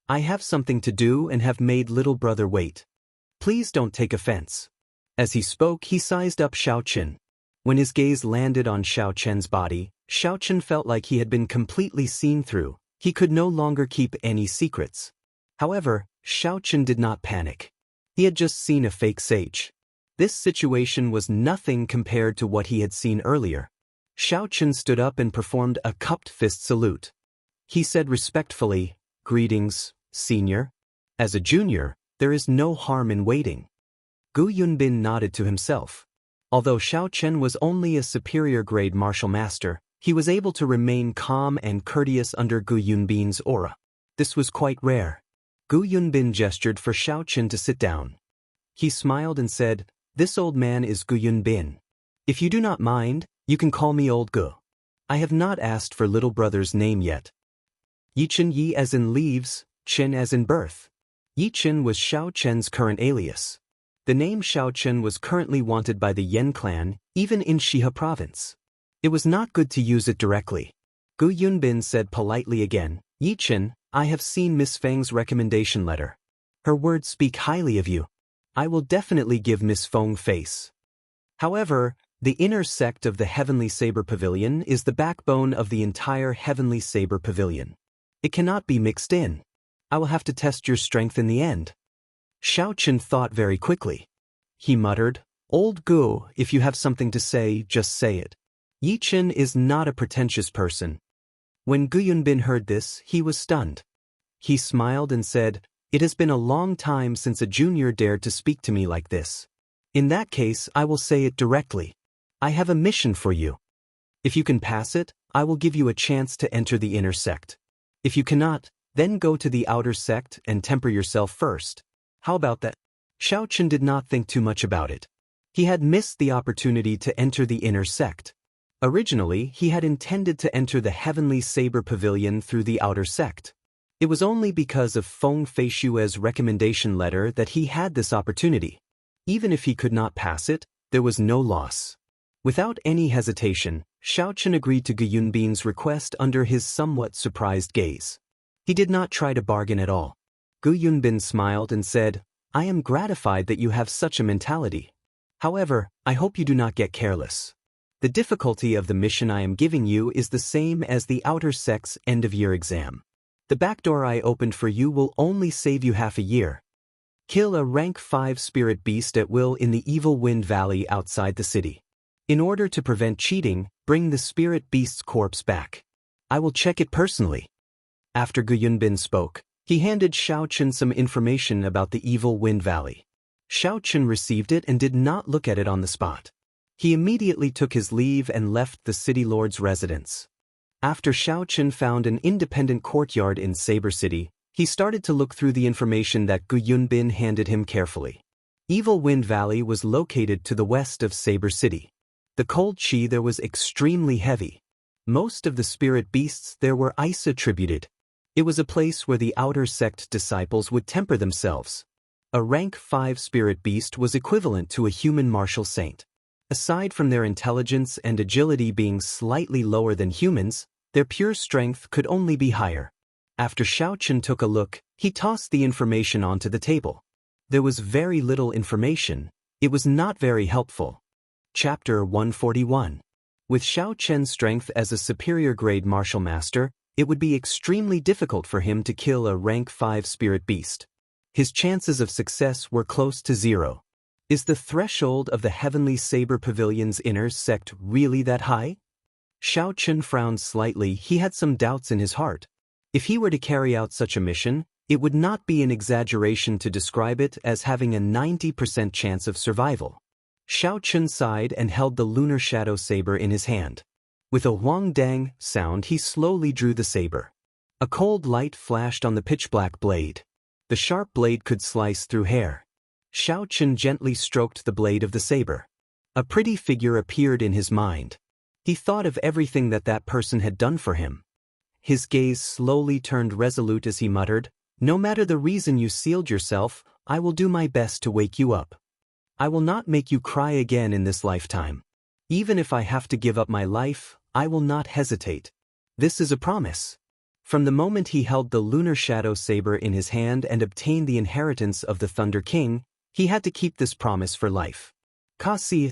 I have something to do and have made little brother wait. Please don't take offense." As he spoke, he sized up Xiao Chun. When his gaze landed on Xiao Chen's body, Xiao Chun felt like he had been completely seen through. He could no longer keep any secrets. However, Xiao Chun did not panic. He had just seen a fake sage. This situation was nothing compared to what he had seen earlier. Xiao Chun stood up and performed a cupped fist salute. He said respectfully, "Greetings, senior. As a junior, there is no harm in waiting." Gu Yunbin nodded to himself. Although Xiao Chen was only a superior grade martial master, he was able to remain calm and courteous under Gu Yunbin's aura. This was quite rare. Gu Yunbin gestured for Xiao Chen to sit down. He smiled and said, "This old man is Gu Yunbin. If you do not mind, you can call me Old Gu. I have not asked for little brother's name yet." Yichen, Yi as in leaves, Chen as in birth. Yichen was Xiao Chen's current alias. The name Xiao Chen was currently wanted by the Yan clan, even in Shihe province. It was not good to use it directly. Gu Yunbin said politely again, "Yichen, I have seen Miss Feng's recommendation letter. Her words speak highly of you. I will definitely give Miss Feng face. However, the inner sect of the Heavenly Saber Pavilion is the backbone of the entire Heavenly Saber Pavilion. It cannot be mixed in. I will have to test your strength in the end. Xiao Chen thought very quickly. He muttered, Old Gu, if you have something to say, just say it. Yi Chen is not a pretentious person. When Gu Yunbin heard this, he was stunned. He smiled and said, It has been a long time since a junior dared to speak to me like this. In that case, I will say it directly. I have a mission for you. If you can pass it, I will give you a chance to enter the inner sect. If you cannot, then go to the outer sect and temper yourself first. How about that? Xiao Chen did not think too much about it. He had missed the opportunity to enter the inner sect. Originally, he had intended to enter the Heavenly Saber Pavilion through the outer sect. It was only because of Feng Feishue's recommendation letter that he had this opportunity. Even if he could not pass it, there was no loss. Without any hesitation, Xiao Chen agreed to Gu Yunbin's request under his somewhat surprised gaze. He did not try to bargain at all. Gu Yunbin smiled and said, I am gratified that you have such a mentality. However, I hope you do not get careless. The difficulty of the mission I am giving you is the same as the outer sect's end-of-year exam. The back door I opened for you will only save you half a year. Kill a rank 5 spirit beast at will in the Evil Wind Valley outside the city. In order to prevent cheating, bring the spirit beast's corpse back. I will check it personally. After Gu Yunbin spoke, he handed Xiao Chen some information about the Evil Wind Valley. Xiao Chen received it and did not look at it on the spot. He immediately took his leave and left the city lord's residence. After Xiao Chen found an independent courtyard in Saber City, he started to look through the information that Gu Yunbin handed him carefully. Evil Wind Valley was located to the west of Saber City. The cold chi there was extremely heavy. Most of the spirit beasts there were ice attributed. It was a place where the outer sect disciples would temper themselves. A rank 5 spirit beast was equivalent to a human martial saint. Aside from their intelligence and agility being slightly lower than humans, their pure strength could only be higher. After Xiao Chen took a look, he tossed the information onto the table. There was very little information. It was not very helpful. Chapter 141. With Xiao Chen's strength as a superior grade martial master, it would be extremely difficult for him to kill a rank 5 spirit beast. His chances of success were close to 0. Is the threshold of the Heavenly Saber Pavilion's inner sect really that high? Xiao Chen frowned slightly. He had some doubts in his heart. If he were to carry out such a mission, it would not be an exaggeration to describe it as having a 90% chance of survival. Xiao Chen sighed and held the lunar shadow saber in his hand. With a Huang Dang sound, he slowly drew the saber. A cold light flashed on the pitch-black blade. The sharp blade could slice through hair. Xiao Chen gently stroked the blade of the saber. A pretty figure appeared in his mind. He thought of everything that person had done for him. His gaze slowly turned resolute as he muttered, No matter the reason you sealed yourself, I will do my best to wake you up. I will not make you cry again in this lifetime. Even if I have to give up my life, I will not hesitate. This is a promise. From the moment he held the lunar shadow saber in his hand and obtained the inheritance of the Thunder King, he had to keep this promise for life. Kasi.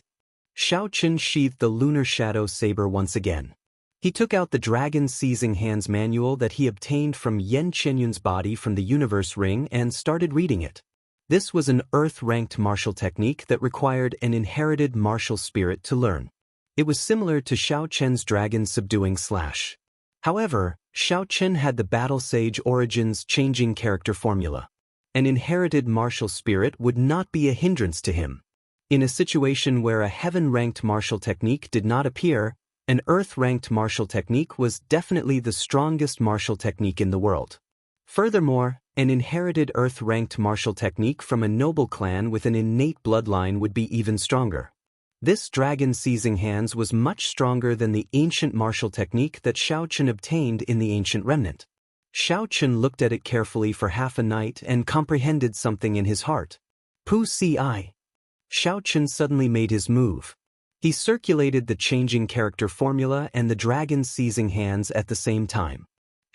Xiao Chen sheathed the lunar shadow saber once again. He took out the Dragon Seizing Hands manual that he obtained from Yen Qianyun's body from the Universe Ring and started reading it. This was an Earth-ranked martial technique that required an inherited martial spirit to learn. It was similar to Xiao Chen's Dragon Subduing Slash. However, Xiao Chen had the Battle Sage Origins changing character formula. An inherited martial spirit would not be a hindrance to him. In a situation where a heaven-ranked martial technique did not appear, an Earth-ranked martial technique was definitely the strongest martial technique in the world. Furthermore, an inherited Earth-ranked martial technique from a noble clan with an innate bloodline would be even stronger. This Dragon Seizing Hands was much stronger than the ancient martial technique that Xiao Chen obtained in the Ancient Remnant. Xiao Chen looked at it carefully for half a night and comprehended something in his heart. Pu Si. Xiao Chen suddenly made his move. He circulated the changing character formula and the Dragon Seizing Hands at the same time.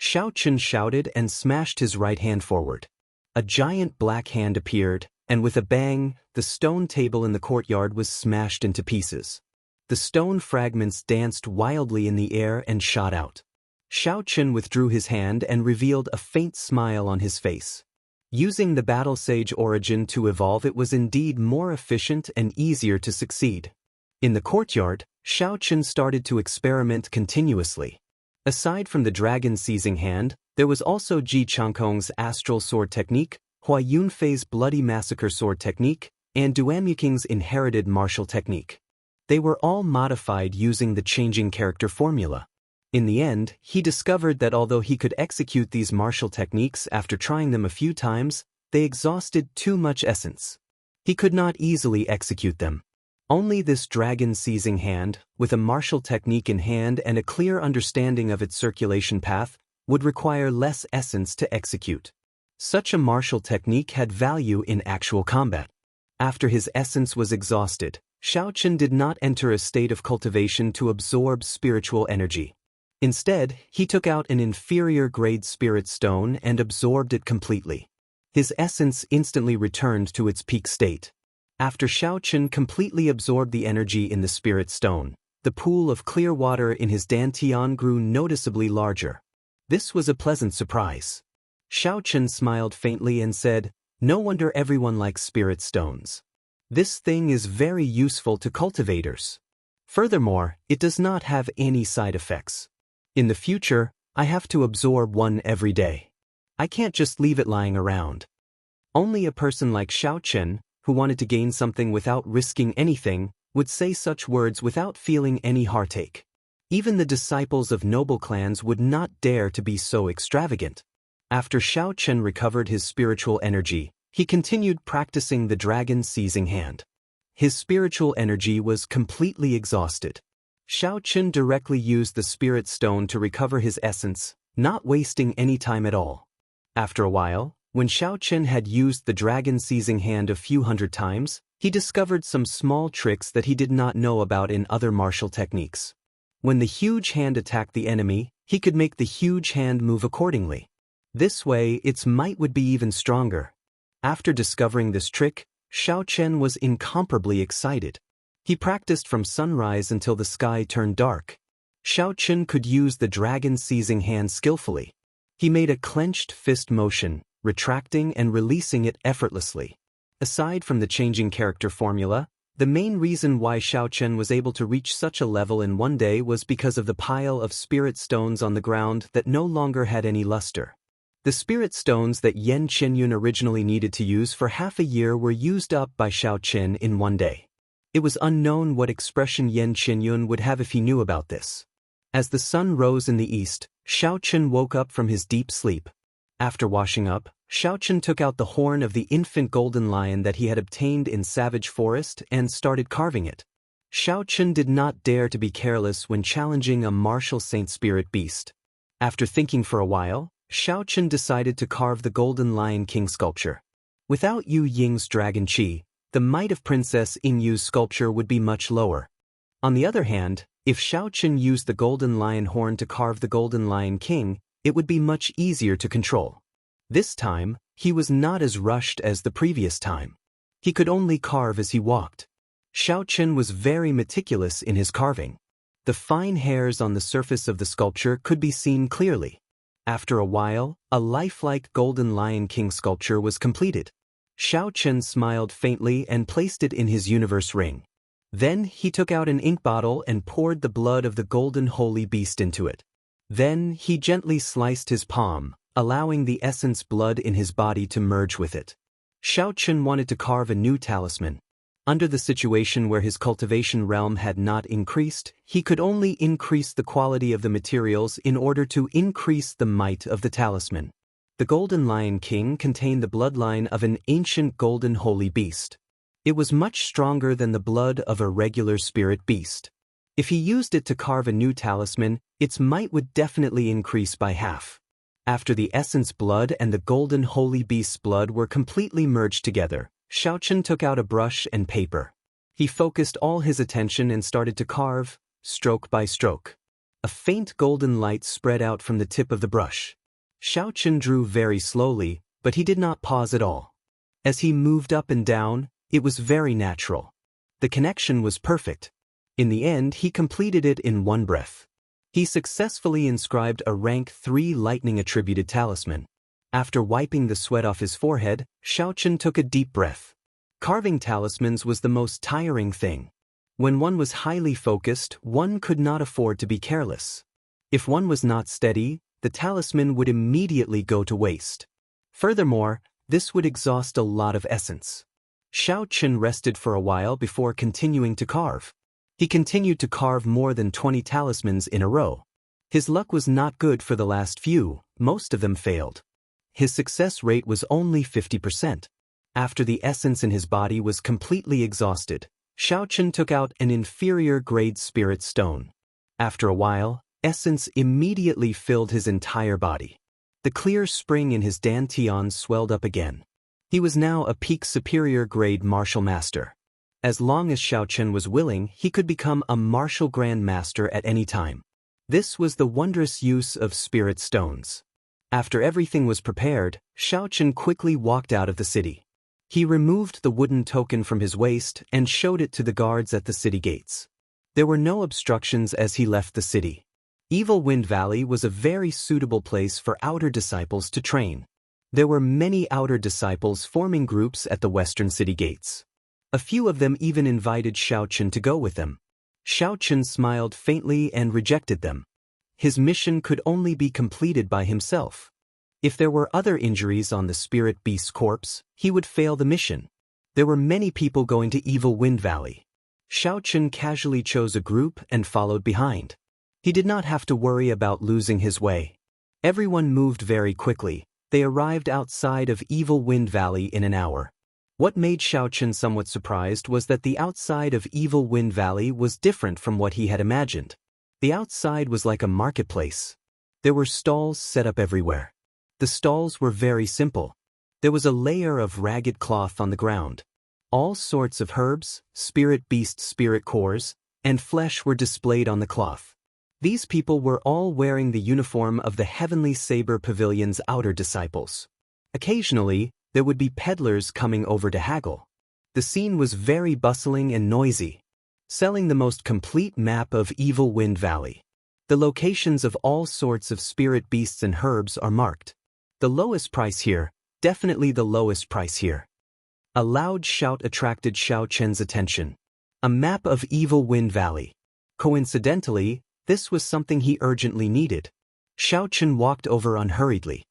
Xiao Chen shouted and smashed his right hand forward. A giant black hand appeared, and with a bang, the stone table in the courtyard was smashed into pieces. The stone fragments danced wildly in the air and shot out. Xiao Qun withdrew his hand and revealed a faint smile on his face. Using the Battle Sage origin to evolve, it was indeed more efficient and easier to succeed. In the courtyard, Xiao Qun started to experiment continuously. Aside from the dragon seizing hand, there was also Ji Changkong's astral sword technique, Hua Yunfei's bloody massacre sword technique, and Duanmuking's inherited martial technique. They were all modified using the changing character formula. In the end, he discovered that although he could execute these martial techniques after trying them a few times, they exhausted too much essence. He could not easily execute them. Only this dragon seizing hand, with a martial technique in hand and a clear understanding of its circulation path, would require less essence to execute. Such a martial technique had value in actual combat. After his essence was exhausted, Xiao Qun did not enter a state of cultivation to absorb spiritual energy. Instead, he took out an inferior-grade spirit stone and absorbed it completely. His essence instantly returned to its peak state. After Xiao Qun completely absorbed the energy in the spirit stone, the pool of clear water in his dantian grew noticeably larger. This was a pleasant surprise. Xiao Qun smiled faintly and said, "No wonder everyone likes spirit stones. This thing is very useful to cultivators. Furthermore, it does not have any side effects. In the future, I have to absorb one every day. I can't just leave it lying around." Only a person like Xiao Qun, who wanted to gain something without risking anything, would say such words without feeling any heartache. Even the disciples of noble clans would not dare to be so extravagant. After Xiao Qun recovered his spiritual energy, he continued practicing the dragon seizing hand. His spiritual energy was completely exhausted. Xiao Qun directly used the spirit stone to recover his essence, not wasting any time at all. After a while, when Xiao Qun had used the dragon seizing hand a few hundred times, he discovered some small tricks that he did not know about in other martial techniques. When the huge hand attacked the enemy, he could make the huge hand move accordingly. This way, its might would be even stronger. After discovering this trick, Xiao Qun was incomparably excited. He practiced from sunrise until the sky turned dark. Xiao Qun could use the dragon seizing hand skillfully. He made a clenched fist motion, retracting and releasing it effortlessly. Aside from the changing character formula, the main reason why Xiao Qun was able to reach such a level in one day was because of the pile of spirit stones on the ground that no longer had any luster. The spirit stones that Yan Qinyun originally needed to use for half a year were used up by Xiao Qun in one day. It was unknown what expression Yan Qinyun would have if he knew about this. As the sun rose in the east, Xiao Qun woke up from his deep sleep. After washing up, Xiao Qun took out the horn of the infant golden lion that he had obtained in Savage Forest and started carving it. Xiao Qun did not dare to be careless when challenging a martial saint spirit beast. After thinking for a while, Xiao Qun decided to carve the Golden Lion King sculpture. Without Yu Ying's dragon qi, the might of Princess Yingyu's sculpture would be much lower. On the other hand, if Xiao Qun used the Golden Lion horn to carve the Golden Lion King, it would be much easier to control. This time, he was not as rushed as the previous time. He could only carve as he walked. Xiao Qun was very meticulous in his carving. The fine hairs on the surface of the sculpture could be seen clearly. After a while, a lifelike Golden Lion King sculpture was completed. Xiao Qun smiled faintly and placed it in his universe ring. Then he took out an ink bottle and poured the blood of the golden holy beast into it. Then he gently sliced his palm, allowing the essence blood in his body to merge with it. Xiao Qun wanted to carve a new talisman. Under the situation where his cultivation realm had not increased, he could only increase the quality of the materials in order to increase the might of the talisman. The Golden Lion King contained the bloodline of an ancient golden holy beast. It was much stronger than the blood of a regular spirit beast. If he used it to carve a new talisman, its might would definitely increase by half. After the essence blood and the golden holy beast's blood were completely merged together, Xiao Qun took out a brush and paper. He focused all his attention and started to carve, stroke by stroke. A faint golden light spread out from the tip of the brush. Xiao Qun drew very slowly, but he did not pause at all. As he moved up and down, it was very natural. The connection was perfect. In the end, he completed it in one breath. He successfully inscribed a rank 3 lightning-attributed talisman. After wiping the sweat off his forehead, Xiaochen took a deep breath. Carving talismans was the most tiring thing. When one was highly focused, one could not afford to be careless. If one was not steady, the talisman would immediately go to waste. Furthermore, this would exhaust a lot of essence. Xiaochen rested for a while before continuing to carve. He continued to carve more than 20 talismans in a row. His luck was not good for the last few, most of them failed. His success rate was only 50%. After the essence in his body was completely exhausted, Xiaochen took out an inferior-grade spirit stone. After a while, essence immediately filled his entire body. The clear spring in his dantian swelled up again. He was now a peak superior-grade martial master. As long as Xiaochen was willing, he could become a martial grand master at any time. This was the wondrous use of spirit stones. After everything was prepared, Xiaochen quickly walked out of the city. He removed the wooden token from his waist and showed it to the guards at the city gates. There were no obstructions as he left the city. Evil Wind Valley was a very suitable place for outer disciples to train. There were many outer disciples forming groups at the western city gates. A few of them even invited Xiaochen to go with them. Xiaochen smiled faintly and rejected them. His mission could only be completed by himself. If there were other injuries on the spirit beast's corpse, he would fail the mission. There were many people going to Evil Wind Valley. Xiaochen casually chose a group and followed behind. He did not have to worry about losing his way. Everyone moved very quickly. They arrived outside of Evil Wind Valley in an hour. What made Xiaochen somewhat surprised was that the outside of Evil Wind Valley was different from what he had imagined. The outside was like a marketplace. There were stalls set up everywhere. The stalls were very simple. There was a layer of ragged cloth on the ground. All sorts of herbs, spirit beast spirit cores, and flesh were displayed on the cloth. These people were all wearing the uniform of the Heavenly Saber Pavilion's outer disciples. Occasionally, there would be peddlers coming over to haggle. The scene was very bustling and noisy, selling the most complete map of Evil Wind Valley. The locations of all sorts of spirit beasts and herbs are marked. The lowest price here, definitely the lowest price here. A loud shout attracted Xiaochen's attention. A map of Evil Wind Valley. Coincidentally, this was something he urgently needed. Xiaochen walked over unhurriedly.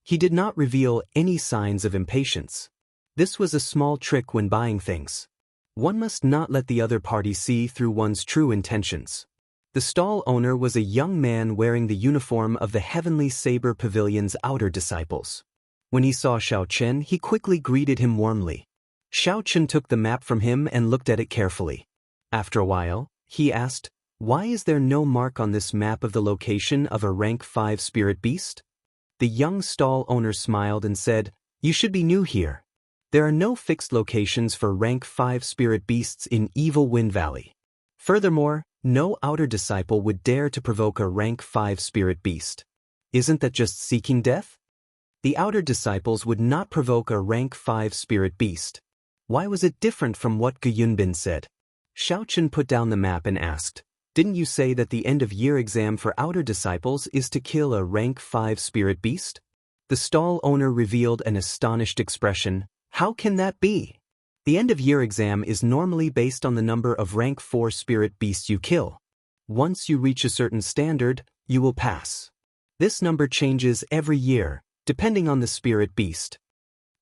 He did not reveal any signs of impatience. This was a small trick when buying things. One must not let the other party see through one's true intentions. The stall owner was a young man wearing the uniform of the Heavenly Saber Pavilion's outer disciples. When he saw Xiaochen, he quickly greeted him warmly. Xiaochen took the map from him and looked at it carefully. After a while, he asked, "Why is there no mark on this map of the location of a rank 5 spirit beast?" The young stall owner smiled and said, "You should be new here. There are no fixed locations for rank 5 spirit beasts in Evil Wind Valley. Furthermore, no outer disciple would dare to provoke a rank 5 spirit beast. Isn't that just seeking death?" The outer disciples would not provoke a rank 5 spirit beast. Why was it different from what Gu Yunbin said? Xiaochen put down the map and asked, "Didn't you say that the end-of-year exam for outer disciples is to kill a rank 5 spirit beast?" The stall owner revealed an astonished expression. "How can that be? The end-of-year exam is normally based on the number of rank 4 spirit beasts you kill. Once you reach a certain standard, you will pass. This number changes every year, depending on the spirit beast.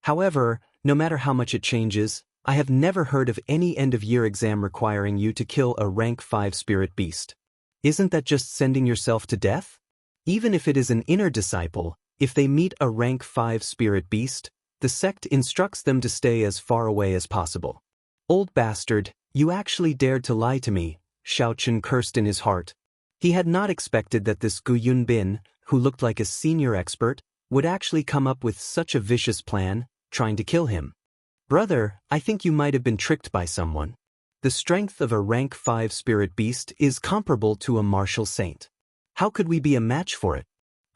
However, no matter how much it changes, I have never heard of any end-of-year exam requiring you to kill a rank 5 spirit beast. Isn't that just sending yourself to death? Even if it is an inner disciple, if they meet a rank 5 spirit beast, the sect instructs them to stay as far away as possible." "Old bastard, you actually dared to lie to me," Xiaochen cursed in his heart. He had not expected that this Gu Yunbin, who looked like a senior expert, would actually come up with such a vicious plan, trying to kill him. "Brother, I think you might have been tricked by someone. The strength of a rank 5 spirit beast is comparable to a martial saint. How could we be a match for it?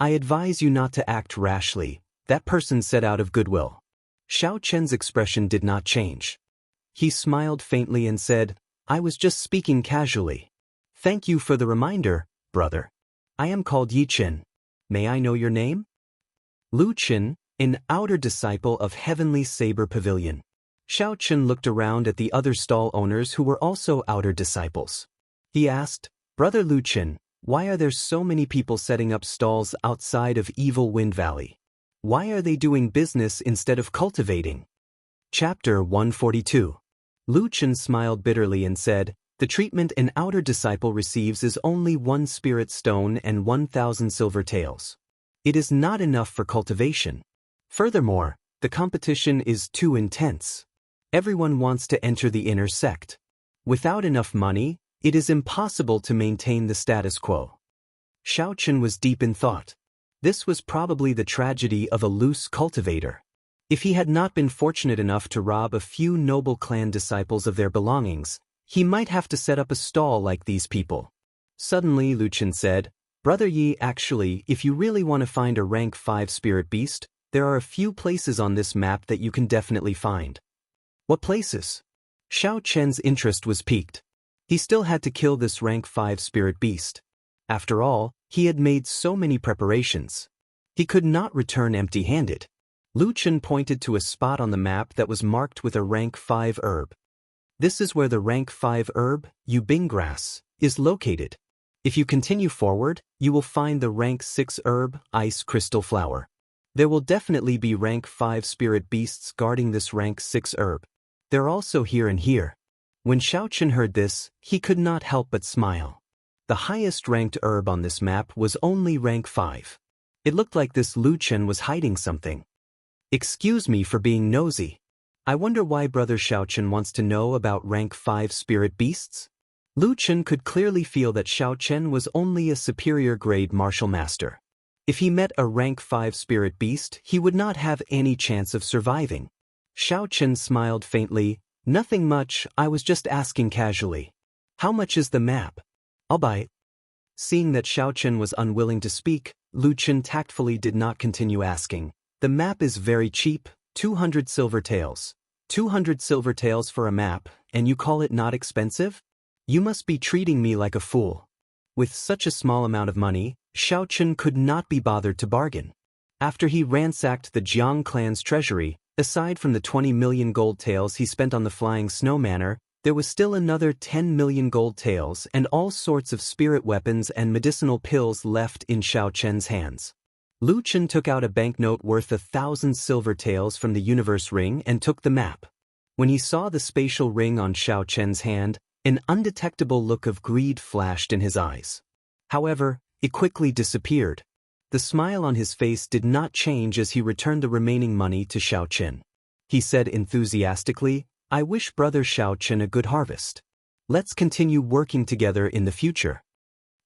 I advise you not to act rashly," that person said out of goodwill. Xiao Chen's expression did not change. He smiled faintly and said, "I was just speaking casually. Thank you for the reminder, brother. I am called Yi Chen. May I know your name?" Lu Chen, an outer disciple of Heavenly Saber Pavilion. Xiao Chen looked around at the other stall owners who were also outer disciples. He asked, "Brother Lu Chen, why are there so many people setting up stalls outside of Evil Wind Valley? Why are they doing business instead of cultivating?" Chapter 142. Lu Chen smiled bitterly and said, "The treatment an outer disciple receives is only 1 spirit stone and 1,000 silver taels. It is not enough for cultivation. Furthermore, the competition is too intense. Everyone wants to enter the inner sect. Without enough money, it is impossible to maintain the status quo." Xiao Chen was deep in thought. This was probably the tragedy of a loose cultivator. If he had not been fortunate enough to rob a few noble clan disciples of their belongings, he might have to set up a stall like these people. Suddenly Lu Chen said, "Brother Yi, actually, if you really want to find a rank 5 spirit beast, there are a few places on this map that you can definitely find." "What places?" Xiao Chen's interest was piqued. He still had to kill this rank 5 spirit beast. After all, he had made so many preparations. He could not return empty-handed. Lu Chen pointed to a spot on the map that was marked with a rank 5 herb. "This is where the rank 5 herb, Yubing grass, is located. If you continue forward, you will find the rank 6 herb, ice crystal flower. There will definitely be rank 5 spirit beasts guarding this rank 6 herb. They're also here and here." When Xiao Chen heard this, he could not help but smile. The highest ranked herb on this map was only rank 5. It looked like this Lu Chen was hiding something. "Excuse me for being nosy. I wonder why Brother Xiao Chen wants to know about rank 5 spirit beasts?" Lu Chen could clearly feel that Xiao Chen was only a superior grade martial master. If he met a rank 5 spirit beast, he would not have any chance of surviving. Xiao Chen smiled faintly. "Nothing much, I was just asking casually. How much is the map? I'll buy it." Seeing that Xiao Chen was unwilling to speak, Lu Chen tactfully did not continue asking. "The map is very cheap, 200 silver taels. 200 silver taels for a map, and you call it not expensive? You must be treating me like a fool." With such a small amount of money, Xiao Chen could not be bothered to bargain. After he ransacked the Jiang clan's treasury, aside from the 20 million gold taels he spent on the Flying Snow Manor, there was still another 10 million gold taels and all sorts of spirit weapons and medicinal pills left in Xiao Chen's hands. Lu Chen took out a banknote worth 1,000 silver taels from the universe ring and took the map. When he saw the spatial ring on Xiao Chen's hand, an undetectable look of greed flashed in his eyes. However, it quickly disappeared. The smile on his face did not change as he returned the remaining money to Xiao Chen. He said enthusiastically, "I wish Brother Xiao Chen a good harvest. Let's continue working together in the future."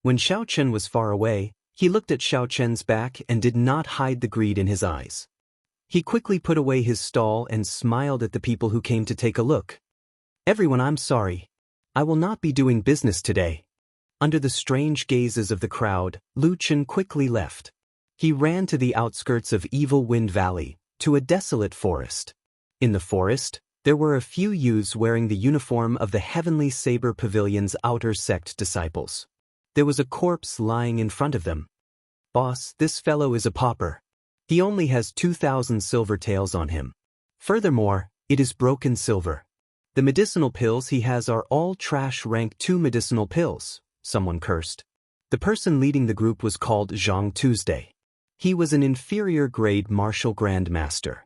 When Xiao Chen was far away, he looked at Xiao Chen's back and did not hide the greed in his eyes. He quickly put away his stall and smiled at the people who came to take a look. "Everyone, I'm sorry. I will not be doing business today." Under the strange gazes of the crowd, Lu Chen quickly left. He ran to the outskirts of Evil Wind Valley, to a desolate forest. In the forest, there were a few youths wearing the uniform of the Heavenly Saber Pavilion's outer sect disciples. There was a corpse lying in front of them. "Boss, this fellow is a pauper. He only has 2,000 silver taels on him. Furthermore, it is broken silver. The medicinal pills he has are all trash rank 2 medicinal pills," someone cursed. The person leading the group was called Zhang Tuesday. He was an inferior grade martial grandmaster.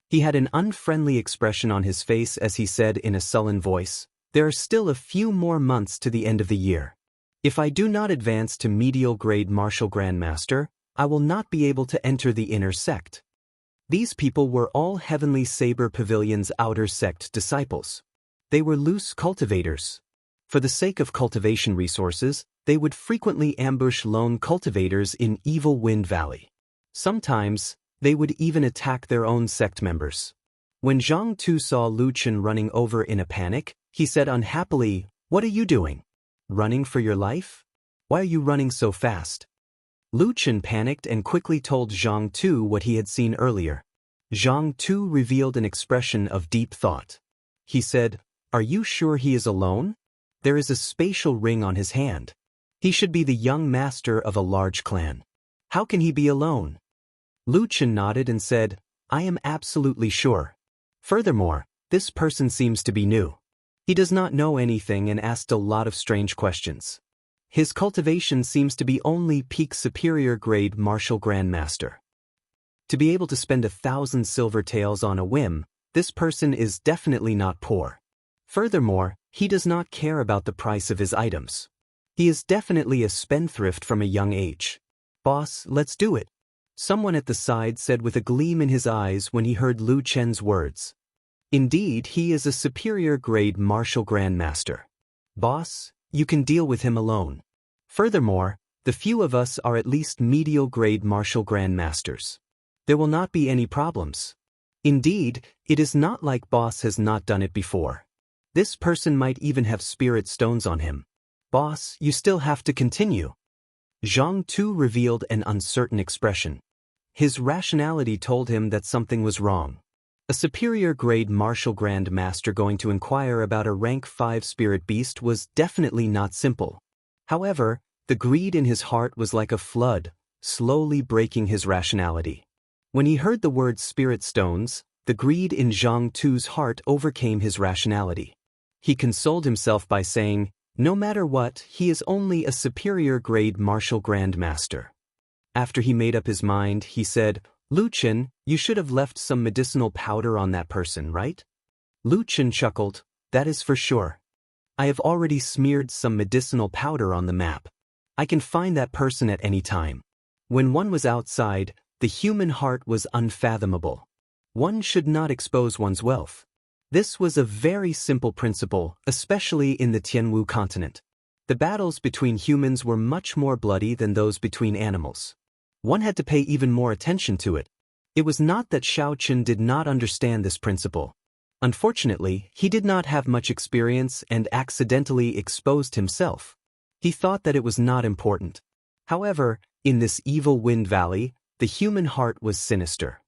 He had an unfriendly expression on his face as he said in a sullen voice, "There are still a few more months to the end of the year. If I do not advance to medial grade martial grandmaster, I will not be able to enter the inner sect." These people were all Heavenly Saber Pavilion's outer sect disciples. They were loose cultivators. For the sake of cultivation resources, they would frequently ambush lone cultivators in Evil Wind Valley. Sometimes, they would even attack their own sect members. When Zhang Tu saw Lu Chen running over in a panic, he said unhappily, "What are you doing? Running for your life? Why are you running so fast?" Lu Chen panicked and quickly told Zhang Tu what he had seen earlier. Zhang Tu revealed an expression of deep thought. He said, "Are you sure he is alone? There is a spatial ring on his hand. He should be the young master of a large clan. How can he be alone?" Lu Chen nodded and said, "I am absolutely sure. Furthermore, this person seems to be new. He does not know anything and asked a lot of strange questions. His cultivation seems to be only peak superior grade martial grandmaster. To be able to spend 1,000 silver taels on a whim, this person is definitely not poor. Furthermore, he does not care about the price of his items. He is definitely a spendthrift from a young age. Boss, let's do it," someone at the side said with a gleam in his eyes when he heard Lu Chen's words. "Indeed, he is a superior grade martial grandmaster. Boss, you can deal with him alone. Furthermore, the few of us are at least medial grade martial grandmasters. There will not be any problems. Indeed, it is not like boss has not done it before. This person might even have spirit stones on him. Boss, you still have to continue." Zhang Tu revealed an uncertain expression. His rationality told him that something was wrong. A superior grade martial grand master going to inquire about a rank 5 spirit beast was definitely not simple. However, the greed in his heart was like a flood, slowly breaking his rationality. When he heard the word spirit stones, the greed in Zhang Tu's heart overcame his rationality. He consoled himself by saying, "No matter what, he is only a superior grade martial grand master." After he made up his mind, he said, "Lu Chen, you should have left some medicinal powder on that person, right?" Lu Chen chuckled, "That is for sure. I have already smeared some medicinal powder on the map. I can find that person at any time." When one was outside, the human heart was unfathomable. One should not expose one's wealth. This was a very simple principle, especially in the Tianwu continent. The battles between humans were much more bloody than those between animals. One had to pay even more attention to it. It was not that Xiao Qun did not understand this principle. Unfortunately, he did not have much experience and accidentally exposed himself. He thought that it was not important. However, in this evil wind valley, the human heart was sinister.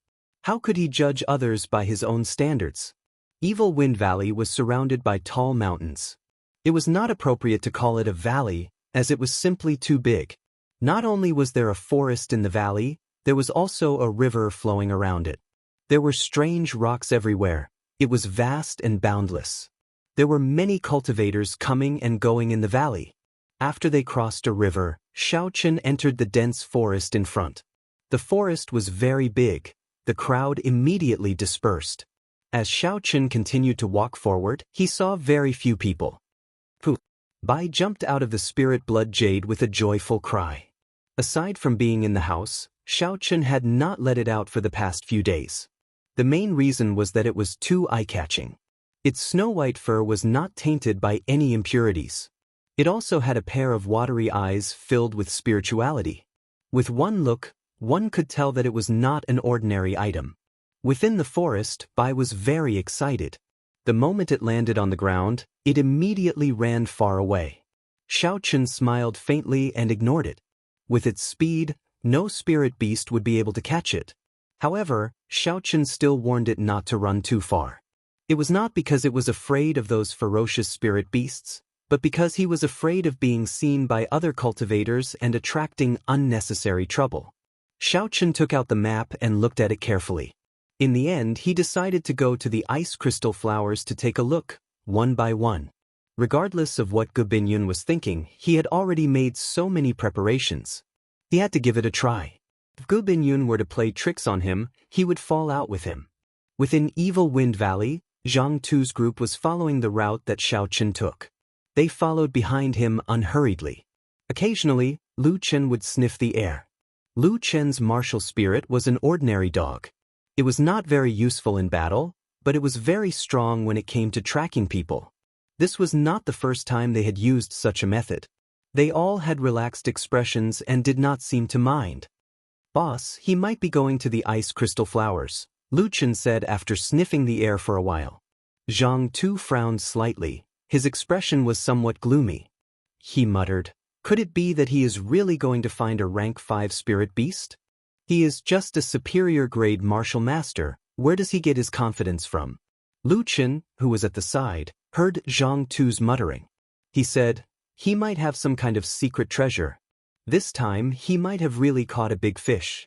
How could he judge others by his own standards? Evil Wind Valley was surrounded by tall mountains. It was not appropriate to call it a valley, as it was simply too big. Not only was there a forest in the valley, there was also a river flowing around it. There were strange rocks everywhere. It was vast and boundless. There were many cultivators coming and going in the valley. After they crossed a river, Xiao Qun entered the dense forest in front. The forest was very big. The crowd immediately dispersed. As Xiao Qun continued to walk forward, he saw very few people. Pooh! Bai jumped out of the spirit blood jade with a joyful cry. Aside from being in the house, Xiao Qun had not let it out for the past few days. The main reason was that it was too eye-catching. Its snow-white fur was not tainted by any impurities. It also had a pair of watery eyes filled with spirituality. With one look, one could tell that it was not an ordinary item. Within the forest, Bai was very excited. The moment it landed on the ground, it immediately ran far away. Xiao Qun smiled faintly and ignored it. With its speed, no spirit beast would be able to catch it. However, Xiao Qun still warned it not to run too far. It was not because it was afraid of those ferocious spirit beasts, but because he was afraid of being seen by other cultivators and attracting unnecessary trouble. Xiao Qun took out the map and looked at it carefully. In the end, he decided to go to the ice crystal flowers to take a look, one by one. Regardless of what Gu Binyun was thinking, he had already made so many preparations. He had to give it a try. If Gu Binyun were to play tricks on him, he would fall out with him. Within Evil Wind Valley, Zhang Tu's group was following the route that Xiao Qun took. They followed behind him unhurriedly. Occasionally, Lu Chen would sniff the air. Lu Chen's martial spirit was an ordinary dog. It was not very useful in battle, but it was very strong when it came to tracking people. This was not the first time they had used such a method. They all had relaxed expressions and did not seem to mind. "Boss, he might be going to the ice crystal flowers," Lu Chen said after sniffing the air for a while. Zhang Tu frowned slightly. His expression was somewhat gloomy. He muttered, "Could it be that he is really going to find a rank 5 spirit beast? He is just a superior grade martial master," Where does he get his confidence from? Lu Chen, who was at the side, heard Zhang Tu's muttering. He said, he might have some kind of secret treasure. This time, he might have really caught a big fish.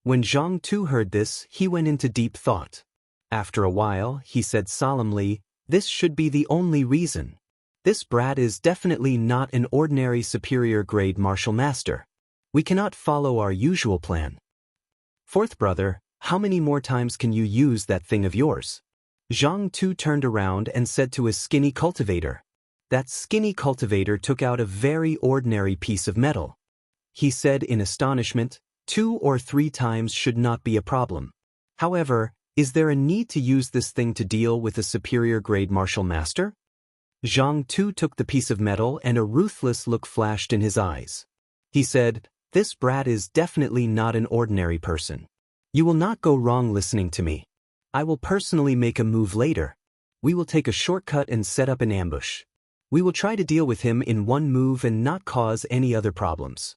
When Zhang Tu heard this, he went into deep thought. After a while, he said solemnly, this should be the only reason. This brat is definitely not an ordinary superior-grade martial master. We cannot follow our usual plan. Fourth brother, how many more times can you use that thing of yours? Zhang Tu turned around and said to his skinny cultivator. That skinny cultivator took out a very ordinary piece of metal. He said in astonishment, 2 or 3 times should not be a problem. However, is there a need to use this thing to deal with a superior-grade martial master? Zhang Tu took the piece of metal and a ruthless look flashed in his eyes. He said, this brat is definitely not an ordinary person. You will not go wrong listening to me. I will personally make a move later. We will take a shortcut and set up an ambush. We will try to deal with him in one move and not cause any other problems.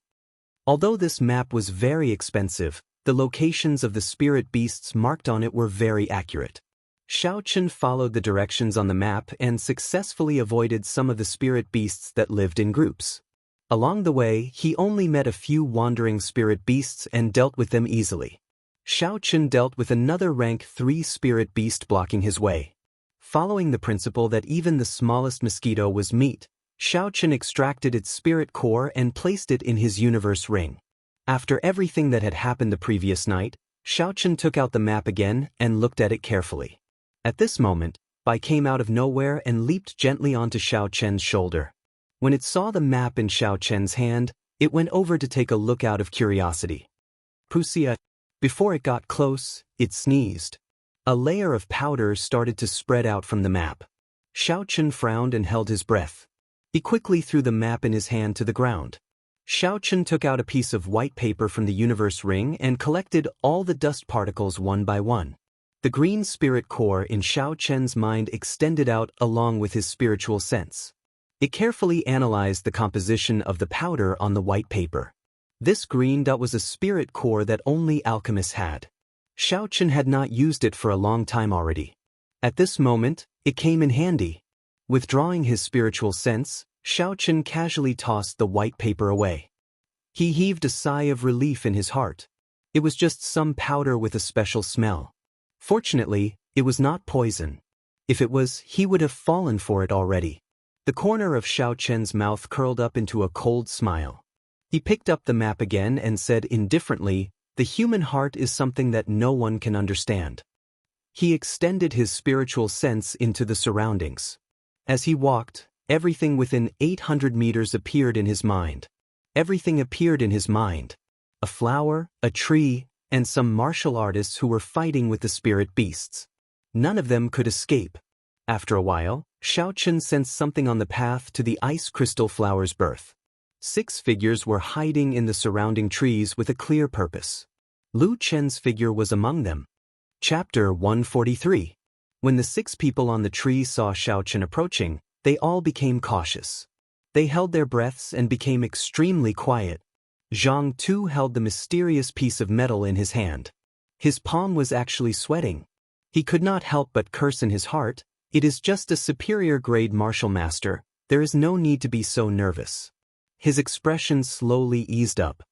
Although this map was very expensive, the locations of the spirit beasts marked on it were very accurate. Xiaochen followed the directions on the map and successfully avoided some of the spirit beasts that lived in groups. Along the way, he only met a few wandering spirit beasts and dealt with them easily. Xiaochen dealt with another rank 3 spirit beast blocking his way. Following the principle that even the smallest mosquito was meat, Xiaochen extracted its spirit core and placed it in his universe ring. After everything that had happened the previous night, Xiaochen took out the map again and looked at it carefully. At this moment, Bai came out of nowhere and leaped gently onto Xiaochen's shoulder. When it saw the map in Xiaochen's hand, it went over to take a look out of curiosity. Pusia. Before it got close, it sneezed. A layer of powder started to spread out from the map. Xiaochen frowned and held his breath. He quickly threw the map in his hand to the ground. Xiaochen took out a piece of white paper from the universe ring and collected all the dust particles one by one. The green spirit core in Xiaochen's mind extended out along with his spiritual sense. It carefully analyzed the composition of the powder on the white paper. This green dot was a spirit core that only alchemists had. Xiaochen had not used it for a long time already. At this moment, it came in handy. Withdrawing his spiritual sense, Xiaochen casually tossed the white paper away. He heaved a sigh of relief in his heart. It was just some powder with a special smell. Fortunately, it was not poison. If it was, he would have fallen for it already. The corner of Xiaochen's mouth curled up into a cold smile. He picked up the map again and said indifferently, the human heart is something that no one can understand. He extended his spiritual sense into the surroundings. As he walked, everything within 800 meters appeared in his mind. Everything appeared in his mind. A flower, a tree, and some martial artists who were fighting with the spirit beasts. None of them could escape. After a while, Xiaochen sensed something on the path to the ice crystal flower's birth. 6 figures were hiding in the surrounding trees with a clear purpose. Lu Chen's figure was among them. Chapter 143. When the 6 people on the tree saw Xiaochen approaching, they all became cautious. They held their breaths and became extremely quiet. Zhang Tu held the mysterious piece of metal in his hand. His palm was actually sweating. He could not help but curse in his heart, it is just a superior-grade martial master, there is no need to be so nervous. His expression slowly eased up.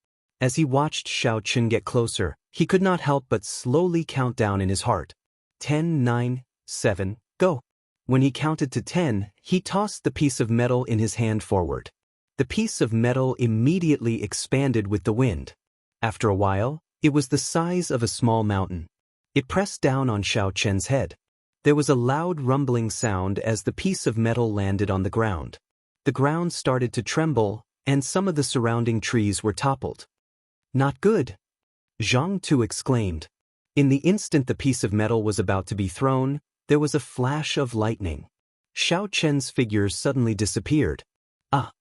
As he watched Xiaochen get closer, he could not help but slowly count down in his heart. 10, 9, 7, go. When he counted to 10, he tossed the piece of metal in his hand forward. The piece of metal immediately expanded with the wind. After a while, it was the size of a small mountain. It pressed down on Xiaochen's head. There was a loud rumbling sound as the piece of metal landed on the ground. The ground started to tremble, and some of the surrounding trees were toppled. Not good! Zhang Tu exclaimed. In the instant the piece of metal was about to be thrown, there was a flash of lightning. Xiaochen's figure suddenly disappeared. Ah!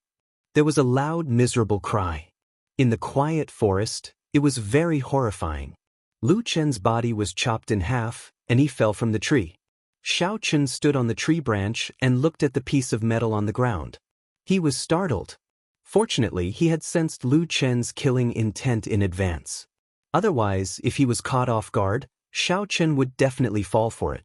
There was a loud, miserable cry. In the quiet forest, it was very horrifying. Lu Chen's body was chopped in half, and he fell from the tree. Xiaochen stood on the tree branch and looked at the piece of metal on the ground. He was startled. Fortunately, he had sensed Lu Chen's killing intent in advance. Otherwise, if he was caught off guard, Xiao Chen would definitely fall for it.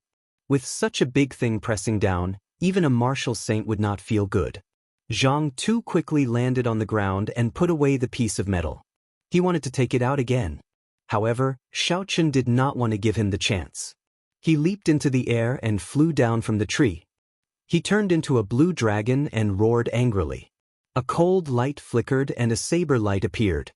With such a big thing pressing down, even a martial saint would not feel good. Zhang Tu quickly landed on the ground and put away the piece of metal. He wanted to take it out again. However, Xiao Chen did not want to give him the chance. He leaped into the air and flew down from the tree. He turned into a blue dragon and roared angrily. A cold light flickered and a saber light appeared.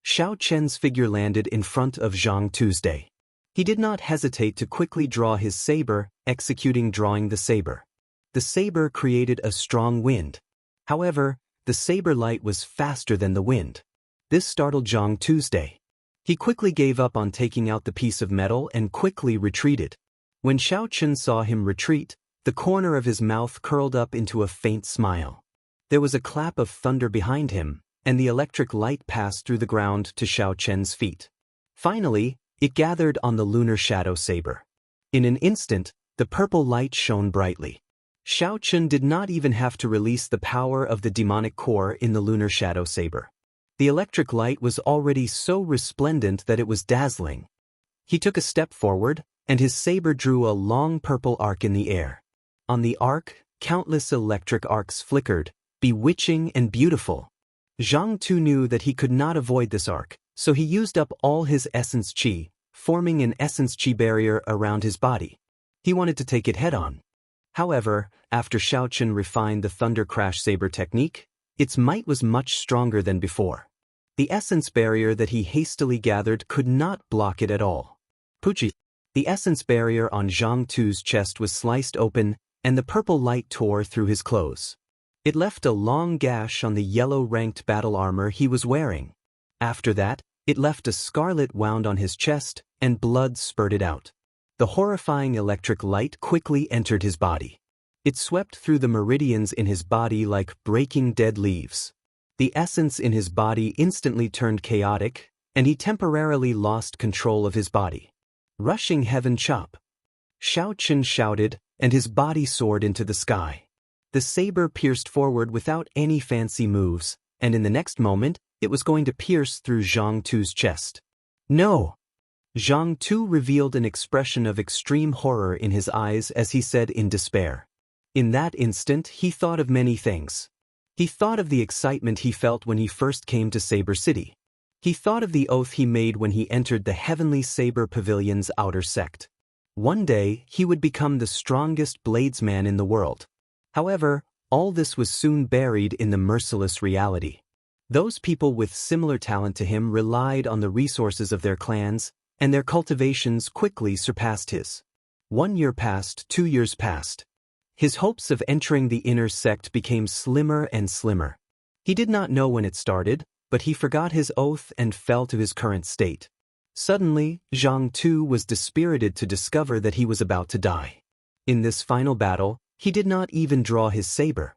Xiao Chen's figure landed in front of Zhang Tuesday. He did not hesitate to quickly draw his saber, executing drawing the saber. The saber created a strong wind. However, the saber light was faster than the wind. This startled Zhang Tuesday. He quickly gave up on taking out the piece of metal and quickly retreated. When Xiao Chen saw him retreat, the corner of his mouth curled up into a faint smile. There was a clap of thunder behind him, and the electric light passed through the ground to Xiao Chen's feet. Finally, it gathered on the lunar shadow saber. In an instant, the purple light shone brightly. Xiao Chen did not even have to release the power of the demonic core in the lunar shadow saber. The electric light was already so resplendent that it was dazzling. He took a step forward, and his saber drew a long purple arc in the air. On the arc, countless electric arcs flickered, bewitching and beautiful. Zhang Tu knew that he could not avoid this arc, so he used up all his essence qi, forming an essence qi barrier around his body. He wanted to take it head-on. However, after Xiao Chen refined the Thunder Crash Saber technique, its might was much stronger than before. The essence barrier that he hastily gathered could not block it at all. Puchi! The essence barrier on Zhang Tu's chest was sliced open, and the purple light tore through his clothes. It left a long gash on the yellow-ranked battle armor he was wearing. After that, it left a scarlet wound on his chest, and blood spurted out. The horrifying electric light quickly entered his body. It swept through the meridians in his body like breaking dead leaves. The essence in his body instantly turned chaotic, and he temporarily lost control of his body. Rushing heaven chop! Xiao Chen shouted, and his body soared into the sky. The saber pierced forward without any fancy moves, and in the next moment, it was going to pierce through Zhang Tu's chest. No! Zhang Tu revealed an expression of extreme horror in his eyes as he said in despair. In that instant, he thought of many things. He thought of the excitement he felt when he first came to Saber City. He thought of the oath he made when he entered the Heavenly Saber Pavilion's outer sect. One day, he would become the strongest bladesman in the world. However, all this was soon buried in the merciless reality. Those people with similar talent to him relied on the resources of their clans, and their cultivations quickly surpassed his. 1 year passed, 2 years passed. His hopes of entering the inner sect became slimmer and slimmer. He did not know when it started, but he forgot his oath and fell to his current state. Suddenly, Zhang Tu was dispirited to discover that he was about to die. In this final battle, he did not even draw his saber.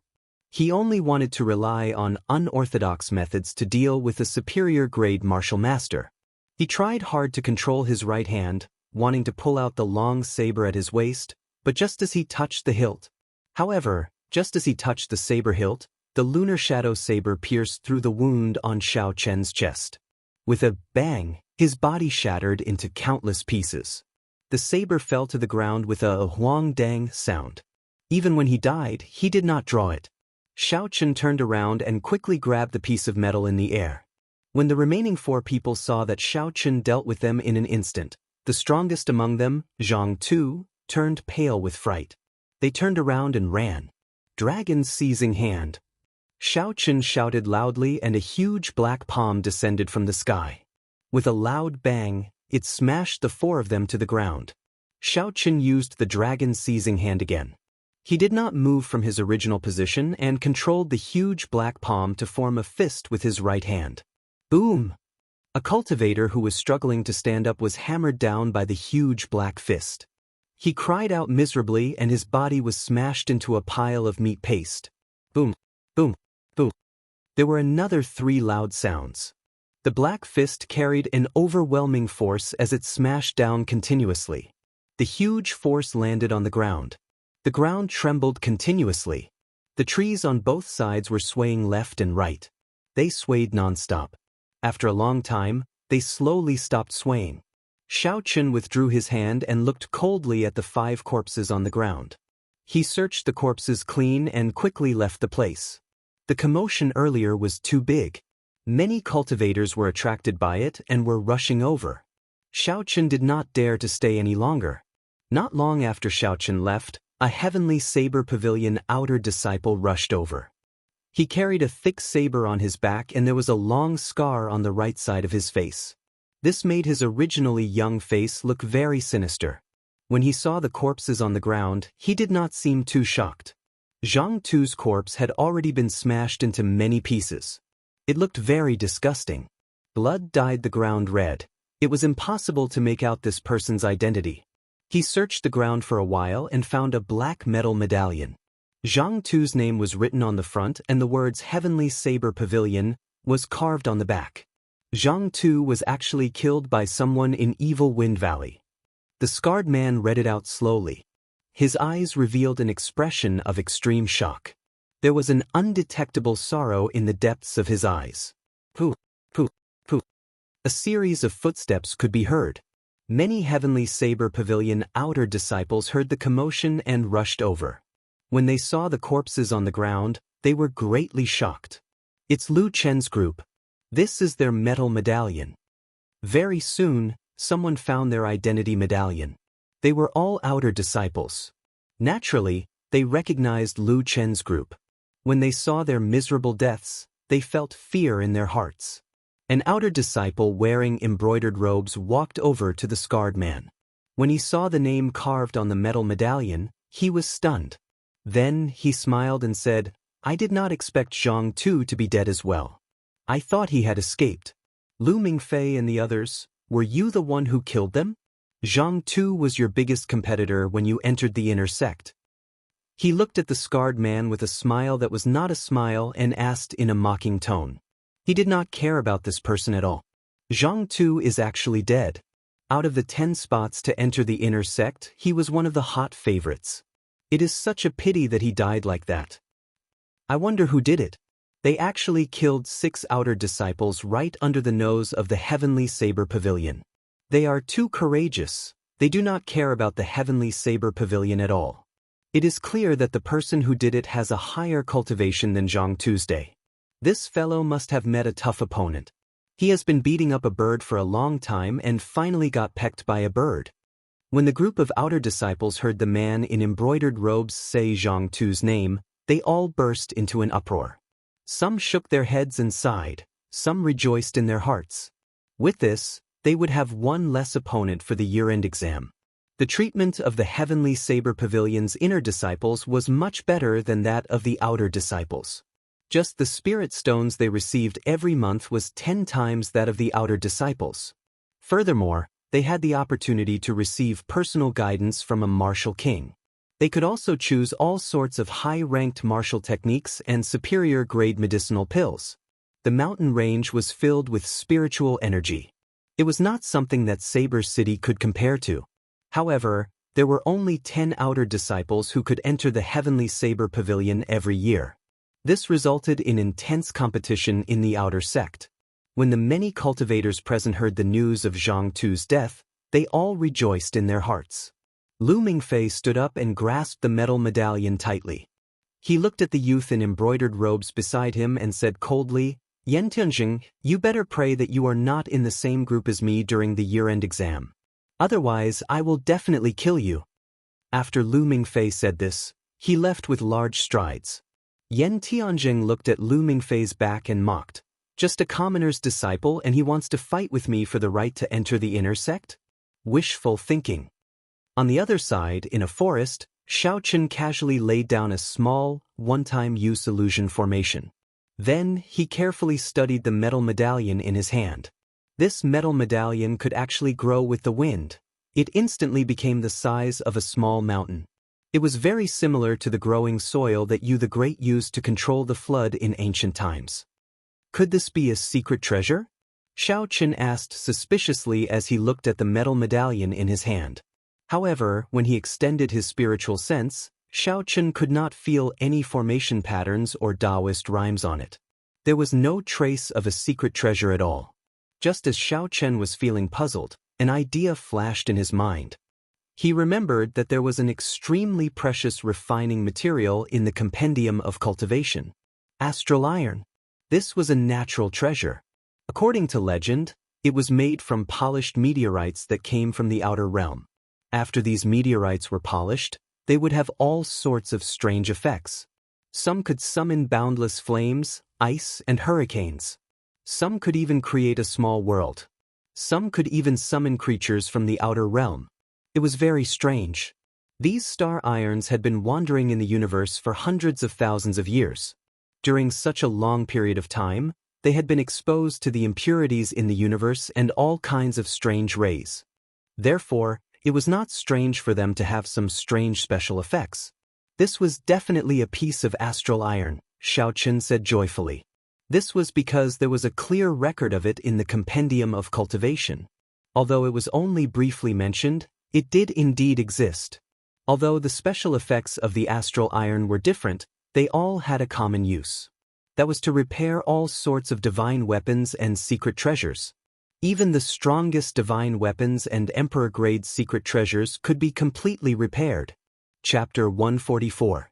He only wanted to rely on unorthodox methods to deal with a superior-grade martial master. He tried hard to control his right hand, wanting to pull out the long saber at his waist, but just as he touched the hilt. However, just as he touched the saber hilt, the lunar shadow saber pierced through the wound on Xiao Chen's chest. With a bang, his body shattered into countless pieces. The saber fell to the ground with a huang dang sound. Even when he died, he did not draw it. Xiao Chen turned around and quickly grabbed the piece of metal in the air. When the remaining 4 people saw that Xiao Chen dealt with them in an instant, the strongest among them, Zhang Tu, turned pale with fright. They turned around and ran. Dragon's seizing hand. Xiao Chen shouted loudly and a huge black palm descended from the sky. With a loud bang, it smashed the 4 of them to the ground. Xiao Chen used the dragon's seizing hand again. He did not move from his original position and controlled the huge black palm to form a fist with his right hand. Boom! A cultivator who was struggling to stand up was hammered down by the huge black fist. He cried out miserably and his body was smashed into a pile of meat paste. Boom! Boom! Boom! There were another 3 loud sounds. The black fist carried an overwhelming force as it smashed down continuously. The huge force landed on the ground. The ground trembled continuously. The trees on both sides were swaying left and right. They swayed non-stop. After a long time, they slowly stopped swaying. Xiao Chen withdrew his hand and looked coldly at the 5 corpses on the ground. He searched the corpses clean and quickly left the place. The commotion earlier was too big. Many cultivators were attracted by it and were rushing over. Xiao Chen did not dare to stay any longer. Not long after Xiao Chen left, a heavenly saber pavilion outer disciple rushed over. He carried a thick saber on his back and there was a long scar on the right side of his face. This made his originally young face look very sinister. When he saw the corpses on the ground, he did not seem too shocked. Zhang Tu's corpse had already been smashed into many pieces. It looked very disgusting. Blood dyed the ground red. It was impossible to make out this person's identity. He searched the ground for a while and found a black metal medallion. Zhang Tu's name was written on the front and the words Heavenly Saber Pavilion was carved on the back. Zhang Tu was actually killed by someone in Evil Wind Valley. The scarred man read it out slowly. His eyes revealed an expression of extreme shock. There was an undetectable sorrow in the depths of his eyes. Pooh, pooh, pooh. A series of footsteps could be heard. Many Heavenly Saber Pavilion outer disciples heard the commotion and rushed over. When they saw the corpses on the ground, they were greatly shocked. It's Lu Chen's group. This is their metal medallion. Very soon, someone found their identity medallion. They were all outer disciples. Naturally, they recognized Lu Chen's group. When they saw their miserable deaths, they felt fear in their hearts. An outer disciple wearing embroidered robes walked over to the scarred man. When he saw the name carved on the metal medallion, he was stunned. Then he smiled and said, "I did not expect Zhang Tu to be dead as well. I thought he had escaped. Lu Mingfei and the others, were you the one who killed them? Zhang Tu was your biggest competitor when you entered the inner sect." He looked at the scarred man with a smile that was not a smile and asked in a mocking tone. He did not care about this person at all. Zhang Tu is actually dead. Out of the 10 spots to enter the inner sect, he was one of the hot favorites. It is such a pity that he died like that. I wonder who did it. They actually killed 6 outer disciples right under the nose of the Heavenly Saber Pavilion. They are too courageous. They do not care about the Heavenly Saber Pavilion at all. It is clear that the person who did it has a higher cultivation than Zhang Tuesday. This fellow must have met a tough opponent. He has been beating up a bird for a long time and finally got pecked by a bird. When the group of outer disciples heard the man in embroidered robes say Zhang Tu's name, they all burst into an uproar. Some shook their heads and sighed, some rejoiced in their hearts. With this, they would have one less opponent for the year-end exam. The treatment of the Heavenly Saber Pavilion's inner disciples was much better than that of the outer disciples. Just the spirit stones they received every month was 10 times that of the outer disciples. Furthermore, they had the opportunity to receive personal guidance from a martial king. They could also choose all sorts of high-ranked martial techniques and superior-grade medicinal pills. The mountain range was filled with spiritual energy. It was not something that Saber City could compare to. However, there were only 10 outer disciples who could enter the Heavenly Saber Pavilion every year. This resulted in intense competition in the outer sect. When the many cultivators present heard the news of Zhang Tu's death, they all rejoiced in their hearts. Lu Mingfei stood up and grasped the metal medallion tightly. He looked at the youth in embroidered robes beside him and said coldly, "Yan Tianjing, you better pray that you are not in the same group as me during the year-end exam. Otherwise, I will definitely kill you." After Lu Mingfei said this, he left with large strides. Yan Tianjing looked at Lu Mingfei's back and mocked. "Just a commoner's disciple and he wants to fight with me for the right to enter the inner sect? Wishful thinking." On the other side, in a forest, Xiao Chen casually laid down a small, one-time use illusion formation. Then, he carefully studied the metal medallion in his hand. This metal medallion could actually grow with the wind. It instantly became the size of a small mountain. It was very similar to the growing soil that Yu the Great used to control the flood in ancient times. Could this be a secret treasure? Xiao Chen asked suspiciously as he looked at the metal medallion in his hand. However, when he extended his spiritual sense, Xiao Chen could not feel any formation patterns or Taoist rhymes on it. There was no trace of a secret treasure at all. Just as Xiao Chen was feeling puzzled, an idea flashed in his mind. He remembered that there was an extremely precious refining material in the compendium of cultivation. Astral iron. This was a natural treasure. According to legend, it was made from polished meteorites that came from the outer realm. After these meteorites were polished, they would have all sorts of strange effects. Some could summon boundless flames, ice, and hurricanes. Some could even create a small world. Some could even summon creatures from the outer realm. It was very strange. These star irons had been wandering in the universe for hundreds of thousands of years. During such a long period of time, they had been exposed to the impurities in the universe and all kinds of strange rays. Therefore, it was not strange for them to have some strange special effects. This was definitely a piece of astral iron, Xiao Chen said joyfully. This was because there was a clear record of it in the compendium of cultivation. Although it was only briefly mentioned, it did indeed exist. Although the special effects of the astral iron were different, they all had a common use. That was to repair all sorts of divine weapons and secret treasures. Even the strongest divine weapons and emperor-grade secret treasures could be completely repaired. Chapter 144.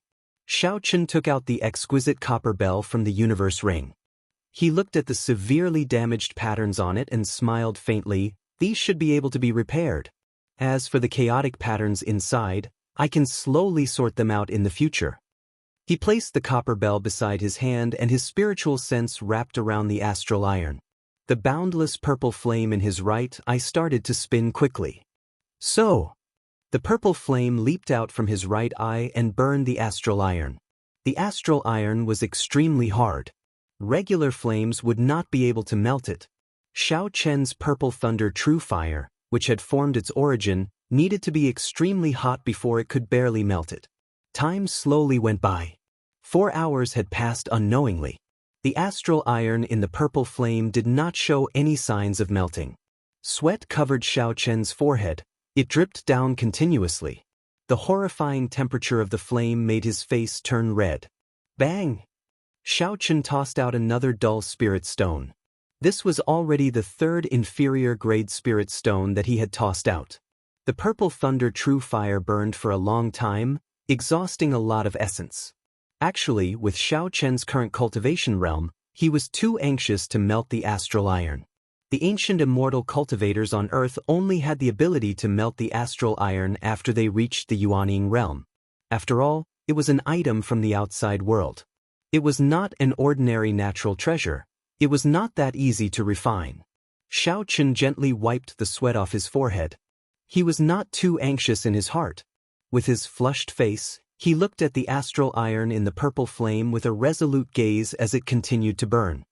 Xiao Chen took out the exquisite copper bell from the universe ring. He looked at the severely damaged patterns on it and smiled faintly. These should be able to be repaired. As for the chaotic patterns inside, I can slowly sort them out in the future. He placed the copper bell beside his hand and his spiritual sense wrapped around the astral iron. The boundless purple flame in his right eye started to spin quickly. So, the purple flame leaped out from his right eye and burned the astral iron. The astral iron was extremely hard. Regular flames would not be able to melt it. Xiao Chen's purple thunder true fire, which had formed its origin, needed to be extremely hot before it could barely melt it. Time slowly went by. 4 hours had passed unknowingly. The astral iron in the purple flame did not show any signs of melting. Sweat covered Xiao Chen's forehead. It dripped down continuously. The horrifying temperature of the flame made his face turn red. Bang! Xiao Chen tossed out another dull spirit stone. This was already the third inferior grade spirit stone that he had tossed out. The purple thunder true fire burned for a long time, exhausting a lot of essence. Actually, with Xiao Chen's current cultivation realm, he was too anxious to melt the astral iron. The ancient immortal cultivators on Earth only had the ability to melt the astral iron after they reached the Yuanying realm. After all, it was an item from the outside world. It was not an ordinary natural treasure. It was not that easy to refine. Xiao Chen gently wiped the sweat off his forehead. He was not too anxious in his heart. With his flushed face, he looked at the astral iron in the purple flame with a resolute gaze as it continued to burn.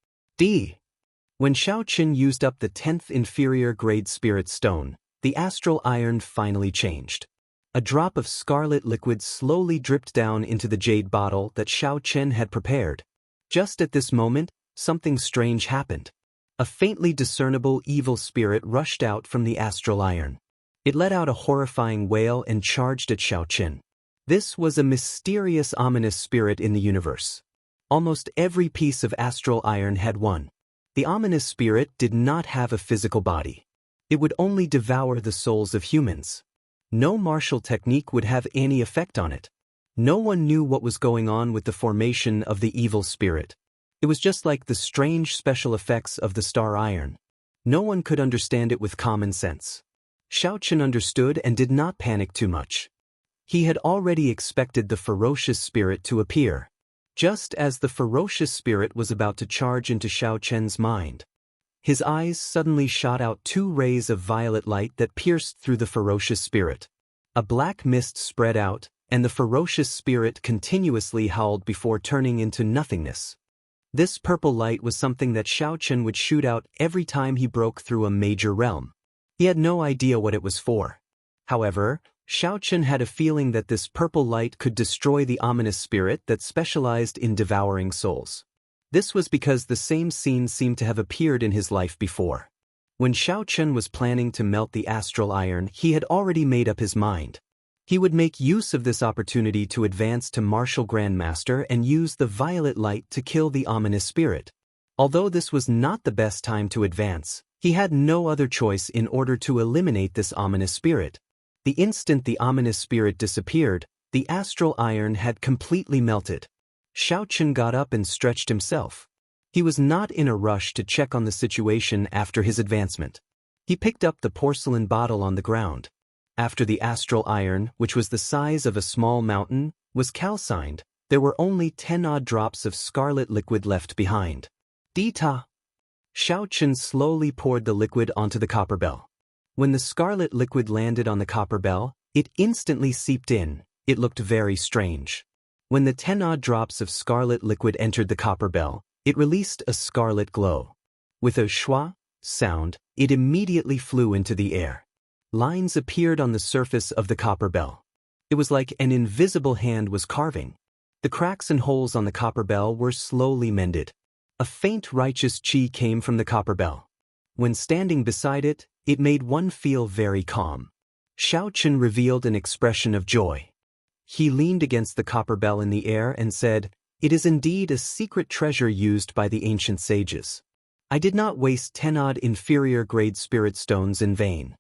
When Xiao Chen used up the 10th inferior grade spirit stone, the astral iron finally changed. A drop of scarlet liquid slowly dripped down into the jade bottle that Xiao Chen had prepared. Just at this moment, something strange happened. A faintly discernible evil spirit rushed out from the astral iron. It let out a horrifying wail and charged at Xiao Chen. This was a mysterious, ominous spirit in the universe. Almost every piece of astral iron had one. The ominous spirit did not have a physical body. It would only devour the souls of humans. No martial technique would have any effect on it. No one knew what was going on with the formation of the evil spirit. It was just like the strange special effects of the star iron. No one could understand it with common sense. Xiao Chen understood and did not panic too much. He had already expected the ferocious spirit to appear. Just as the ferocious spirit was about to charge into Xiao Chen's mind, his eyes suddenly shot out 2 rays of violet light that pierced through the ferocious spirit. A black mist spread out, and the ferocious spirit continuously howled before turning into nothingness. This purple light was something that Xiao Chen would shoot out every time he broke through a major realm. He had no idea what it was for. However, Xiao Chen had a feeling that this purple light could destroy the ominous spirit that specialized in devouring souls. This was because the same scene seemed to have appeared in his life before. When Xiao Chen was planning to melt the astral iron, he had already made up his mind. He would make use of this opportunity to advance to Martial Grandmaster and use the violet light to kill the ominous spirit. Although this was not the best time to advance, He had no other choice in order to eliminate this ominous spirit. The instant the ominous spirit disappeared, the astral iron had completely melted. Xiaochen got up and stretched himself. He was not in a rush to check on the situation after his advancement. He picked up the porcelain bottle on the ground. After the astral iron, which was the size of a small mountain, was calcined, there were only 10-odd drops of scarlet liquid left behind. Dita! Xiaochen slowly poured the liquid onto the copper bell. When the scarlet liquid landed on the copper bell, it instantly seeped in. It looked very strange. When the 10-odd drops of scarlet liquid entered the copper bell, it released a scarlet glow. With a schwa sound, it immediately flew into the air. Lines appeared on the surface of the copper bell. It was like an invisible hand was carving. The cracks and holes on the copper bell were slowly mended. A faint righteous chi came from the copper bell. When standing beside it, it made one feel very calm. Xiaochen revealed an expression of joy. He leaned against the copper bell in the air and said, "It is indeed a secret treasure used by the ancient sages. I did not waste 10-odd inferior-grade spirit stones in vain."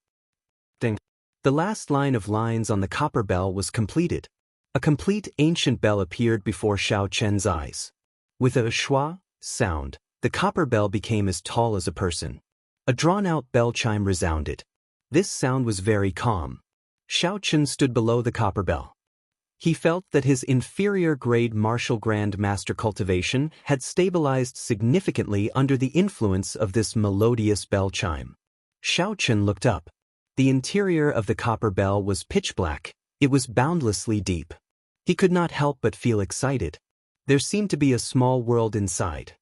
Ding. The last line of lines on the copper bell was completed. A complete ancient bell appeared before Xiaochen's eyes. With a schwa sound, the copper bell became as tall as a person. A drawn-out bell chime resounded. This sound was very calm. Xiaochen stood below the copper bell. He felt that his inferior-grade martial grand master cultivation had stabilized significantly under the influence of this melodious bell chime. Xiaochen looked up. The interior of the copper bell was pitch black. It was boundlessly deep. He could not help but feel excited. There seemed to be a small world inside.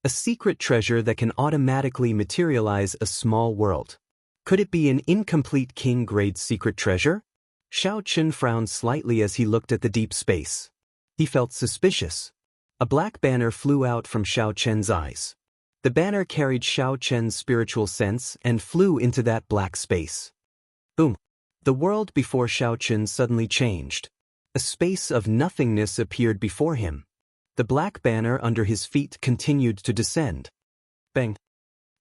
A secret treasure that can automatically materialize a small world. Could it be an incomplete king-grade secret treasure? Xiaochen frowned slightly as he looked at the deep space. He felt suspicious. A black banner flew out from Xiaochen's eyes. The banner carried Xiaochen's spiritual sense and flew into that black space. Boom! The world before Xiaochen suddenly changed. A space of nothingness appeared before him. The black banner under his feet continued to descend. Bang!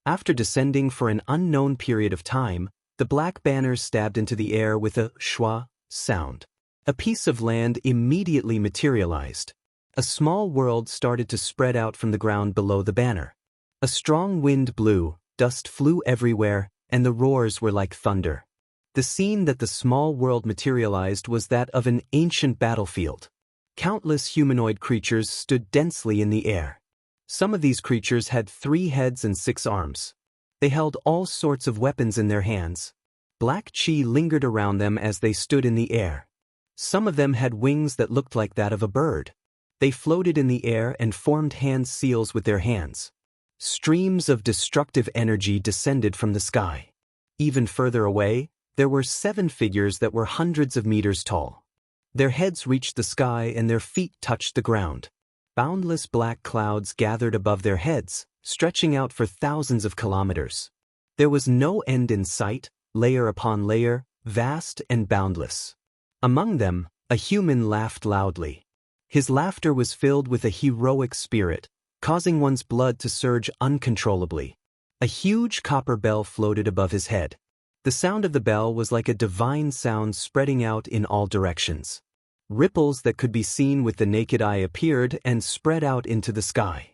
After descending for an unknown period of time, the black banner stabbed into the air with a schwa sound. A piece of land immediately materialized. A small world started to spread out from the ground below the banner. A strong wind blew, dust flew everywhere, and the roars were like thunder. The scene that the small world materialized was that of an ancient battlefield. Countless humanoid creatures stood densely in the air. Some of these creatures had 3 heads and 6 arms. They held all sorts of weapons in their hands. Black chi lingered around them as they stood in the air. Some of them had wings that looked like that of a bird. They floated in the air and formed hand seals with their hands. Streams of destructive energy descended from the sky. Even further away, there were 7 figures that were hundreds of meters tall. Their heads reached the sky and their feet touched the ground. Boundless black clouds gathered above their heads, stretching out for thousands of kilometers. There was no end in sight, layer upon layer, vast and boundless. Among them, a human laughed loudly. His laughter was filled with a heroic spirit, causing one's blood to surge uncontrollably. A huge copper bell floated above his head. The sound of the bell was like a divine sound spreading out in all directions. Ripples that could be seen with the naked eye appeared and spread out into the sky.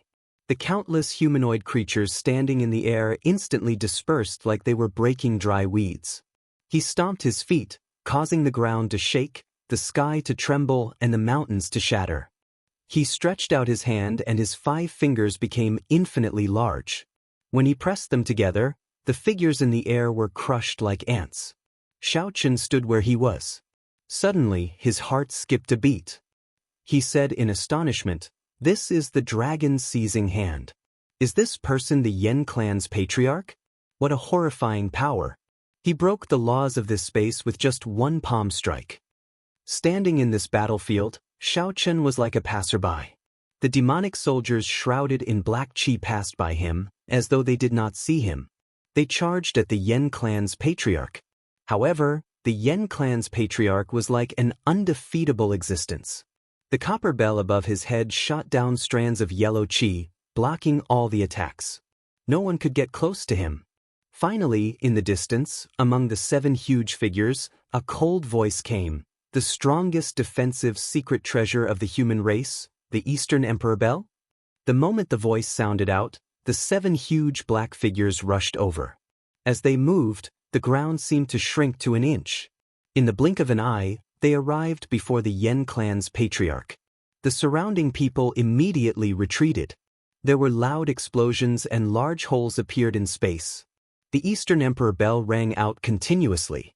The countless humanoid creatures standing in the air instantly dispersed like they were breaking dry weeds. He stomped his feet, causing the ground to shake, the sky to tremble, and the mountains to shatter. He stretched out his hand and his 5 fingers became infinitely large. When he pressed them together, the figures in the air were crushed like ants. Xiaochen stood where he was. Suddenly, his heart skipped a beat. He said in astonishment, "This is the dragon seizing hand. Is this person the Yen clan's patriarch? What a horrifying power." He broke the laws of this space with just one palm strike. Standing in this battlefield, Xiaochen was like a passerby. The demonic soldiers shrouded in black chi passed by him, as though they did not see him. They charged at the Yen clan's patriarch. However, the Yen clan's patriarch was like an undefeatable existence. The copper bell above his head shot down strands of yellow chi, blocking all the attacks. No one could get close to him. Finally, in the distance, among the 7 huge figures, a cold voice came. The strongest defensive secret treasure of the human race, the Eastern Emperor Bell? The moment the voice sounded out, the 7 huge black figures rushed over. As they moved, the ground seemed to shrink to an inch. In the blink of an eye, they arrived before the Yen clan's patriarch. The surrounding people immediately retreated. There were loud explosions and large holes appeared in space. The Eastern Emperor Bell rang out continuously.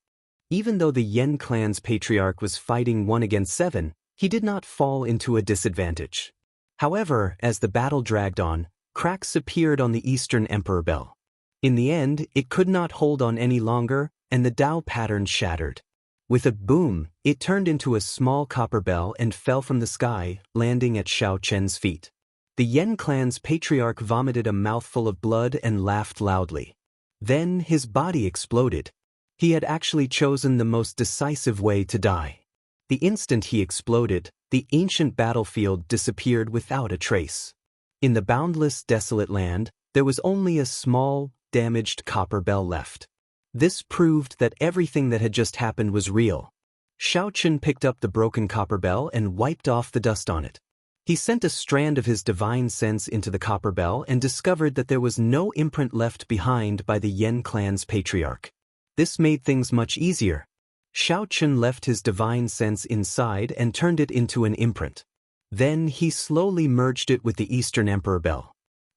Even though the Yen clan's patriarch was fighting 1 against 7, he did not fall into a disadvantage. However, as the battle dragged on, cracks appeared on the Eastern Emperor Bell. In the end, it could not hold on any longer, and the Tao pattern shattered. With a boom, it turned into a small copper bell and fell from the sky, landing at Xiao Chen's feet. The Yen clan's patriarch vomited a mouthful of blood and laughed loudly. Then his body exploded. He had actually chosen the most decisive way to die. The instant he exploded, the ancient battlefield disappeared without a trace. In the boundless, desolate land, there was only a small, damaged copper bell left. This proved that everything that had just happened was real. Xiao Chen picked up the broken copper bell and wiped off the dust on it. He sent a strand of his divine sense into the copper bell and discovered that there was no imprint left behind by the Yen clan's patriarch. This made things much easier. Xiao Chen left his divine sense inside and turned it into an imprint. Then he slowly merged it with the Eastern Emperor Bell.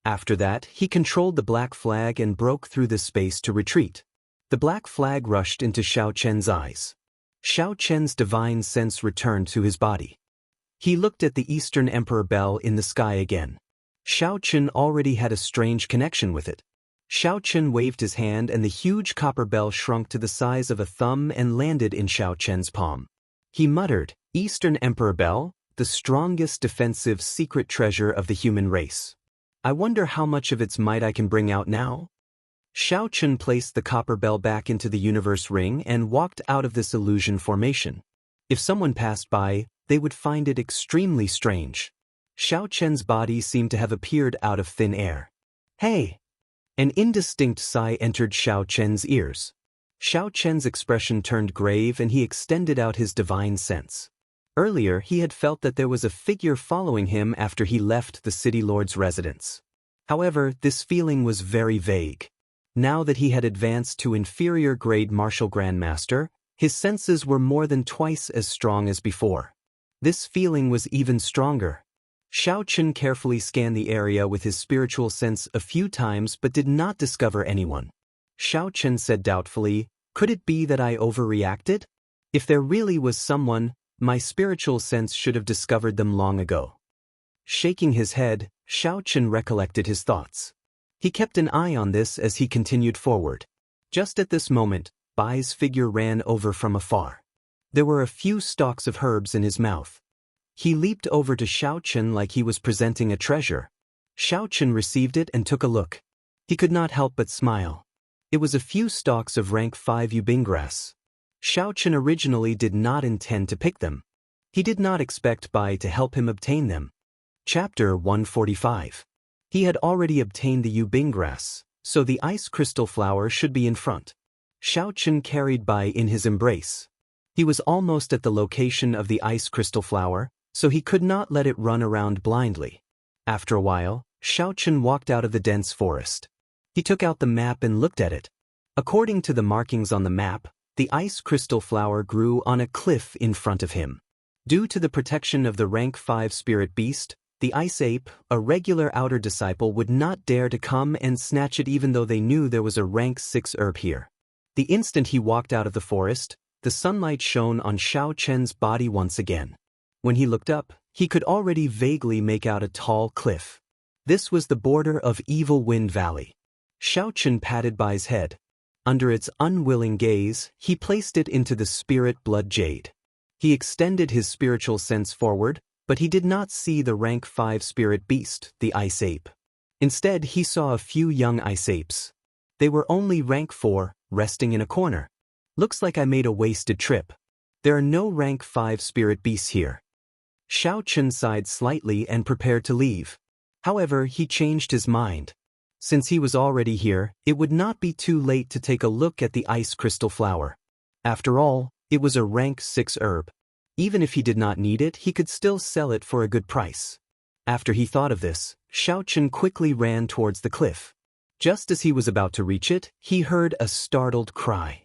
After that, he controlled the black flag and broke through the space to retreat. The black flag rushed into Xiao Chen's eyes. Xiao Chen's divine sense returned to his body. He looked at the Eastern Emperor Bell in the sky again. Xiao Chen already had a strange connection with it. Xiao Chen waved his hand and the huge copper bell shrunk to the size of a thumb and landed in Xiao Chen's palm. He muttered, "Eastern Emperor Bell, the strongest defensive secret treasure of the human race. I wonder how much of its might I can bring out now?" Xiao Chen placed the copper bell back into the universe ring and walked out of this illusion formation. If someone passed by, they would find it extremely strange. Xiao Chen's body seemed to have appeared out of thin air. "Hey!" An indistinct sigh entered Xiao Chen's ears. Xiao Chen's expression turned grave and he extended out his divine sense. Earlier, he had felt that there was a figure following him after he left the city lord's residence. However, this feeling was very vague. Now that he had advanced to inferior grade martial grandmaster, his senses were more than twice as strong as before. This feeling was even stronger. Xiao Chen carefully scanned the area with his spiritual sense a few times but did not discover anyone. Xiao Chen said doubtfully, "Could it be that I overreacted? If there really was someone, my spiritual sense should have discovered them long ago." Shaking his head, Xiao Chen recollected his thoughts. He kept an eye on this as he continued forward. Just at this moment, Bai's figure ran over from afar. There were a few stalks of herbs in his mouth. He leaped over to Xiao Chen like he was presenting a treasure. Xiao Chen received it and took a look. He could not help but smile. It was a few stalks of rank 5 yubing grass. Xiao Chen originally did not intend to pick them. He did not expect Bai to help him obtain them. Chapter 145. He had already obtained the yubing grass, so the ice crystal flower should be in front. Xiao Chen carried Bai in his embrace. He was almost at the location of the ice crystal flower, so he could not let it run around blindly. After a while, Xiao Chen walked out of the dense forest. He took out the map and looked at it. According to the markings on the map, the ice crystal flower grew on a cliff in front of him. Due to the protection of the rank 5 spirit beast, the ice ape, a regular outer disciple, would not dare to come and snatch it even though they knew there was a rank 6 herb here. The instant he walked out of the forest, the sunlight shone on Xiao Chen's body once again. When he looked up, he could already vaguely make out a tall cliff. This was the border of Evil Wind Valley. Xiao Chen patted Bai's head. Under its unwilling gaze, he placed it into the spirit blood jade. He extended his spiritual sense forward, but he did not see the rank 5 spirit beast, the ice ape. Instead, he saw a few young ice apes. They were only rank 4, resting in a corner. "Looks like I made a wasted trip. There are no rank 5 spirit beasts here." Xiao Chen sighed slightly and prepared to leave. However, he changed his mind. Since he was already here, it would not be too late to take a look at the ice crystal flower. After all, it was a rank 6 herb. Even if he did not need it, he could still sell it for a good price. After he thought of this, Xiaochen quickly ran towards the cliff. Just as he was about to reach it, he heard a startled cry.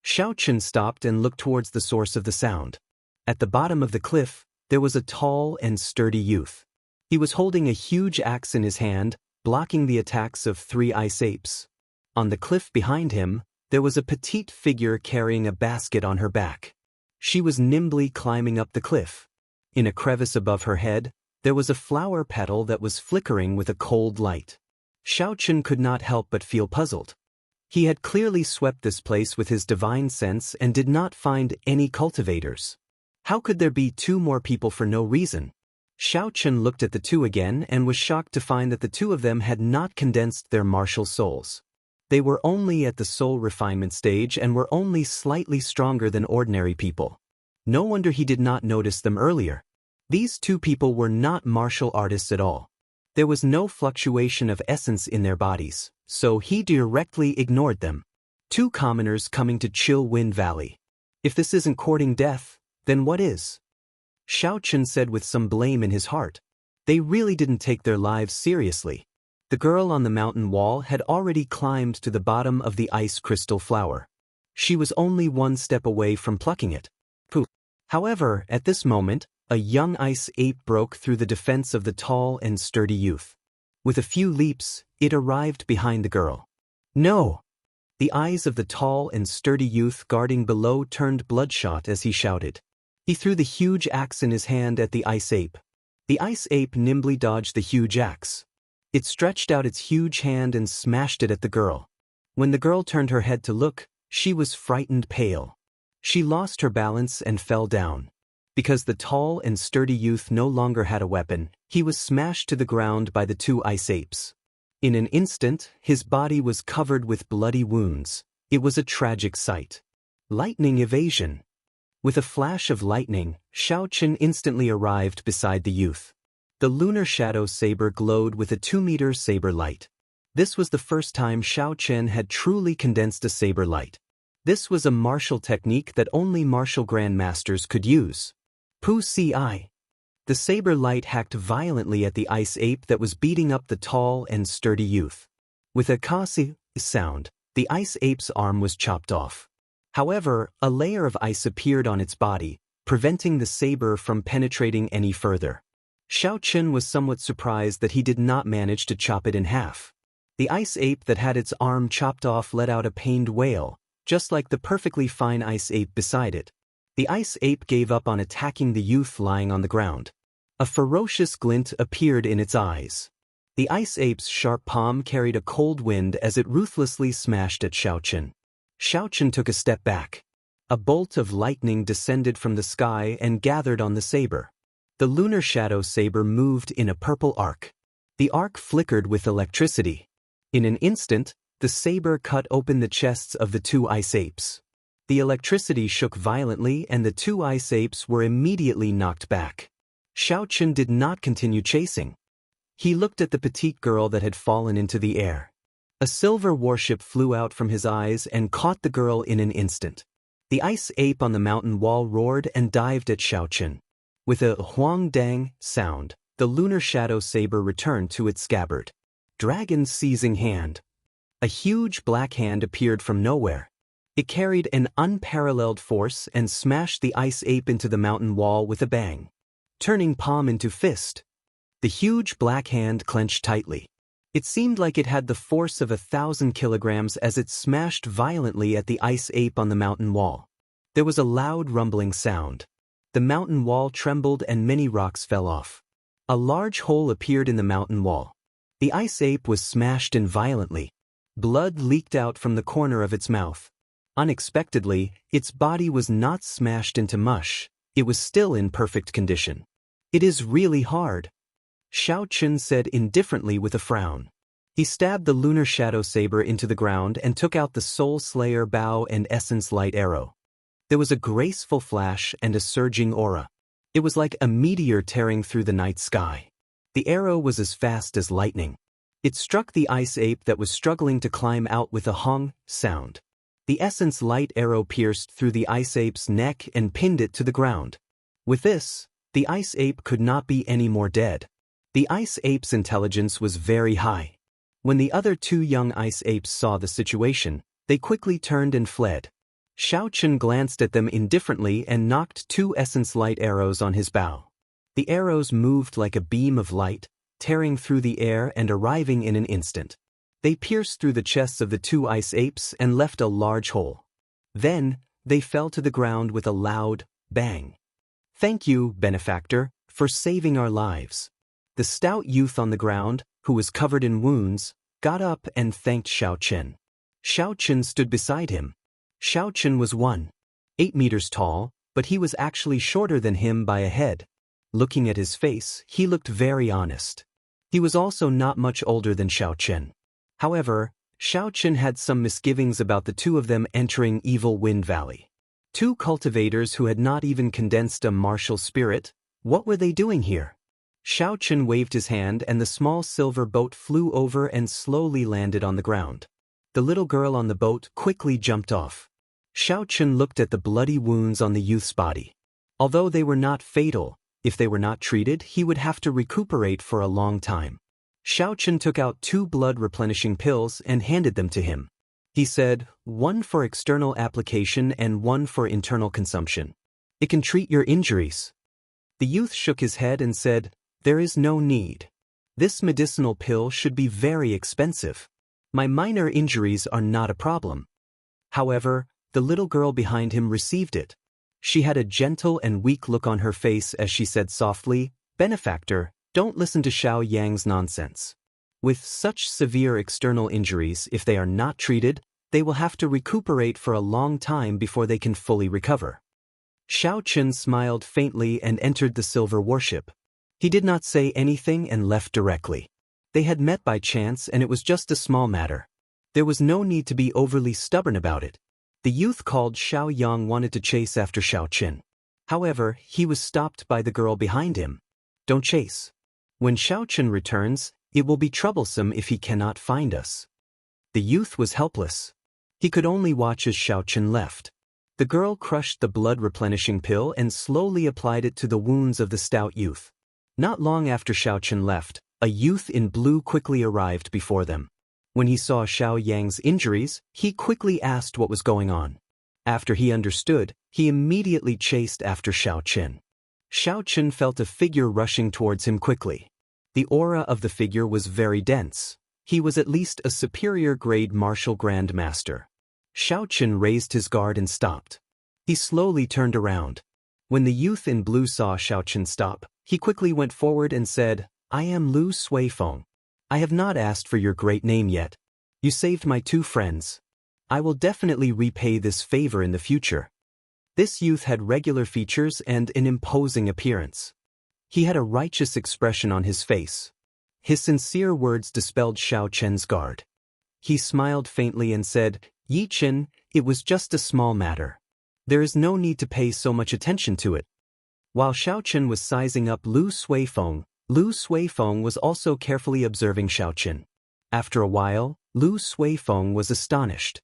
Xiaochen stopped and looked towards the source of the sound. At the bottom of the cliff, there was a tall and sturdy youth. He was holding a huge axe in his hand, blocking the attacks of 3 ice apes. On the cliff behind him, there was a petite figure carrying a basket on her back. She was nimbly climbing up the cliff. In a crevice above her head, there was a flower petal that was flickering with a cold light. Xiaochen could not help but feel puzzled. He had clearly swept this place with his divine sense and did not find any cultivators. How could there be 2 more people for no reason? Xiaochen looked at the 2 again and was shocked to find that the 2 of them had not condensed their martial souls. They were only at the soul refinement stage and were only slightly stronger than ordinary people. No wonder he did not notice them earlier. These 2 people were not martial artists at all. There was no fluctuation of essence in their bodies, so he directly ignored them. 2 commoners coming to chill Wind Valley. If this isn't courting death, then what is? Xiaochen said with some blame in his heart. They really didn't take their lives seriously. The girl on the mountain wall had already climbed to the bottom of the ice crystal flower. She was only 1 step away from plucking it. Poof. However, at this moment, a young ice ape broke through the defense of the tall and sturdy youth. With a few leaps, it arrived behind the girl. No! The eyes of the tall and sturdy youth guarding below turned bloodshot as he shouted. He threw the huge axe in his hand at the ice ape. The ice ape nimbly dodged the huge axe. It stretched out its huge hand and smashed it at the girl. When the girl turned her head to look, she was frightened pale. She lost her balance and fell down. Because the tall and sturdy youth no longer had a weapon, he was smashed to the ground by the 2 ice apes. In an instant, his body was covered with bloody wounds. It was a tragic sight. Lightning evasion. With a flash of lightning, Xiaochen instantly arrived beside the youth. The lunar shadow saber glowed with a 2-meter saber light. This was the first time Xiaochen had truly condensed a saber light. This was a martial technique that only martial grandmasters could use. Pu ci. The saber light hacked violently at the ice ape that was beating up the tall and sturdy youth. With a kasi sound, the ice ape's arm was chopped off. However, a layer of ice appeared on its body, preventing the saber from penetrating any further. Xiaochen was somewhat surprised that he did not manage to chop it in half. The ice ape that had its arm chopped off let out a pained wail, just like the perfectly fine ice ape beside it. The ice ape gave up on attacking the youth lying on the ground. A ferocious glint appeared in its eyes. The ice ape's sharp palm carried a cold wind as it ruthlessly smashed at Xiaochen. Xiaochen took a step back. A bolt of lightning descended from the sky and gathered on the saber. The lunar shadow saber moved in a purple arc. The arc flickered with electricity. In an instant, the saber cut open the chests of the 2 ice apes. The electricity shook violently and the 2 ice apes were immediately knocked back. Xiaochen did not continue chasing. He looked at the petite girl that had fallen into the air. A silver warship flew out from his eyes and caught the girl in an instant. The ice ape on the mountain wall roared and dived at Xiaochen. With a huang-dang sound, the lunar shadow saber returned to its scabbard. Dragon's seizing hand. A huge black hand appeared from nowhere. It carried an unparalleled force and smashed the ice ape into the mountain wall with a bang. Turning palm into fist, the huge black hand clenched tightly. It seemed like it had the force of 1,000 kilograms as it smashed violently at the ice ape on the mountain wall. There was a loud rumbling sound. The mountain wall trembled and many rocks fell off. A large hole appeared in the mountain wall. The ice ape was smashed in violently. Blood leaked out from the corner of its mouth. Unexpectedly, its body was not smashed into mush. It was still in perfect condition. "It is really hard," Xiaochen said indifferently with a frown. He stabbed the lunar shadow saber into the ground and took out the Soul Slayer bow and essence light arrow. There was a graceful flash and a surging aura. It was like a meteor tearing through the night sky. The arrow was as fast as lightning. It struck the ice ape that was struggling to climb out with a hong sound. The essence light arrow pierced through the ice ape's neck and pinned it to the ground. With this, the ice ape could not be any more dead. The ice ape's intelligence was very high. When the other two young ice apes saw the situation, they quickly turned and fled. Xiao Chen glanced at them indifferently and knocked two essence light arrows on his bow. The arrows moved like a beam of light, tearing through the air and arriving in an instant. They pierced through the chests of the two ice apes and left a large hole. Then, they fell to the ground with a loud bang. "Thank you, benefactor, for saving our lives." The stout youth on the ground, who was covered in wounds, got up and thanked Xiao Chen. Xiao Chen stood beside him. Xiao Chen was 1.8 meters tall, but he was actually shorter than him by a head. Looking at his face, he looked very honest. He was also not much older than Xiao Chen. However, Xiao Chen had some misgivings about the two of them entering Evil Wind Valley. Two cultivators who had not even condensed a martial spirit, what were they doing here? Xiao Chen waved his hand and the small silver boat flew over and slowly landed on the ground. The little girl on the boat quickly jumped off. Xiao Chen looked at the bloody wounds on the youth's body. Although they were not fatal, if they were not treated, he would have to recuperate for a long time. Xiao Chen took out 2 blood-replenishing pills and handed them to him. He said, "1 for external application and 1 for internal consumption. It can treat your injuries." The youth shook his head and said, "There is no need. This medicinal pill should be very expensive. My minor injuries are not a problem." However, the little girl behind him received it. She had a gentle and weak look on her face as she said softly, "Benefactor, don't listen to Xiao Yang's nonsense. With such severe external injuries, if they are not treated, they will have to recuperate for a long time before they can fully recover." Xiao Chen smiled faintly and entered the silver warship. He did not say anything and left directly. They had met by chance and it was just a small matter. There was no need to be overly stubborn about it. The youth called Xiao Yang wanted to chase after Xiao Chen. However, he was stopped by the girl behind him. "Don't chase. When Xiao Chen returns, it will be troublesome if he cannot find us." The youth was helpless. He could only watch as Xiao Chen left. The girl crushed the blood-replenishing pill and slowly applied it to the wounds of the stout youth. Not long after Xiao Chen left, a youth in blue quickly arrived before them. When he saw Xiao Yang's injuries, he quickly asked what was going on. After he understood, he immediately chased after Xiao Chen. Xiao Chen felt a figure rushing towards him quickly. The aura of the figure was very dense. He was at least a superior-grade martial grand master. Xiao Chen raised his guard and stopped. He slowly turned around. When the youth in blue saw Xiao Chen stop, he quickly went forward and said, "I am Lu Suifeng. I have not asked for your great name yet. You saved my 2 friends. I will definitely repay this favor in the future." This youth had regular features and an imposing appearance. He had a righteous expression on his face. His sincere words dispelled Xiao Chen's guard. He smiled faintly and said, "Yi Chen, it was just a small matter. There is no need to pay so much attention to it." While Xiao Chen was sizing up Lu Suifeng was also carefully observing Xiao Chen. After a while, Lu Suifeng was astonished.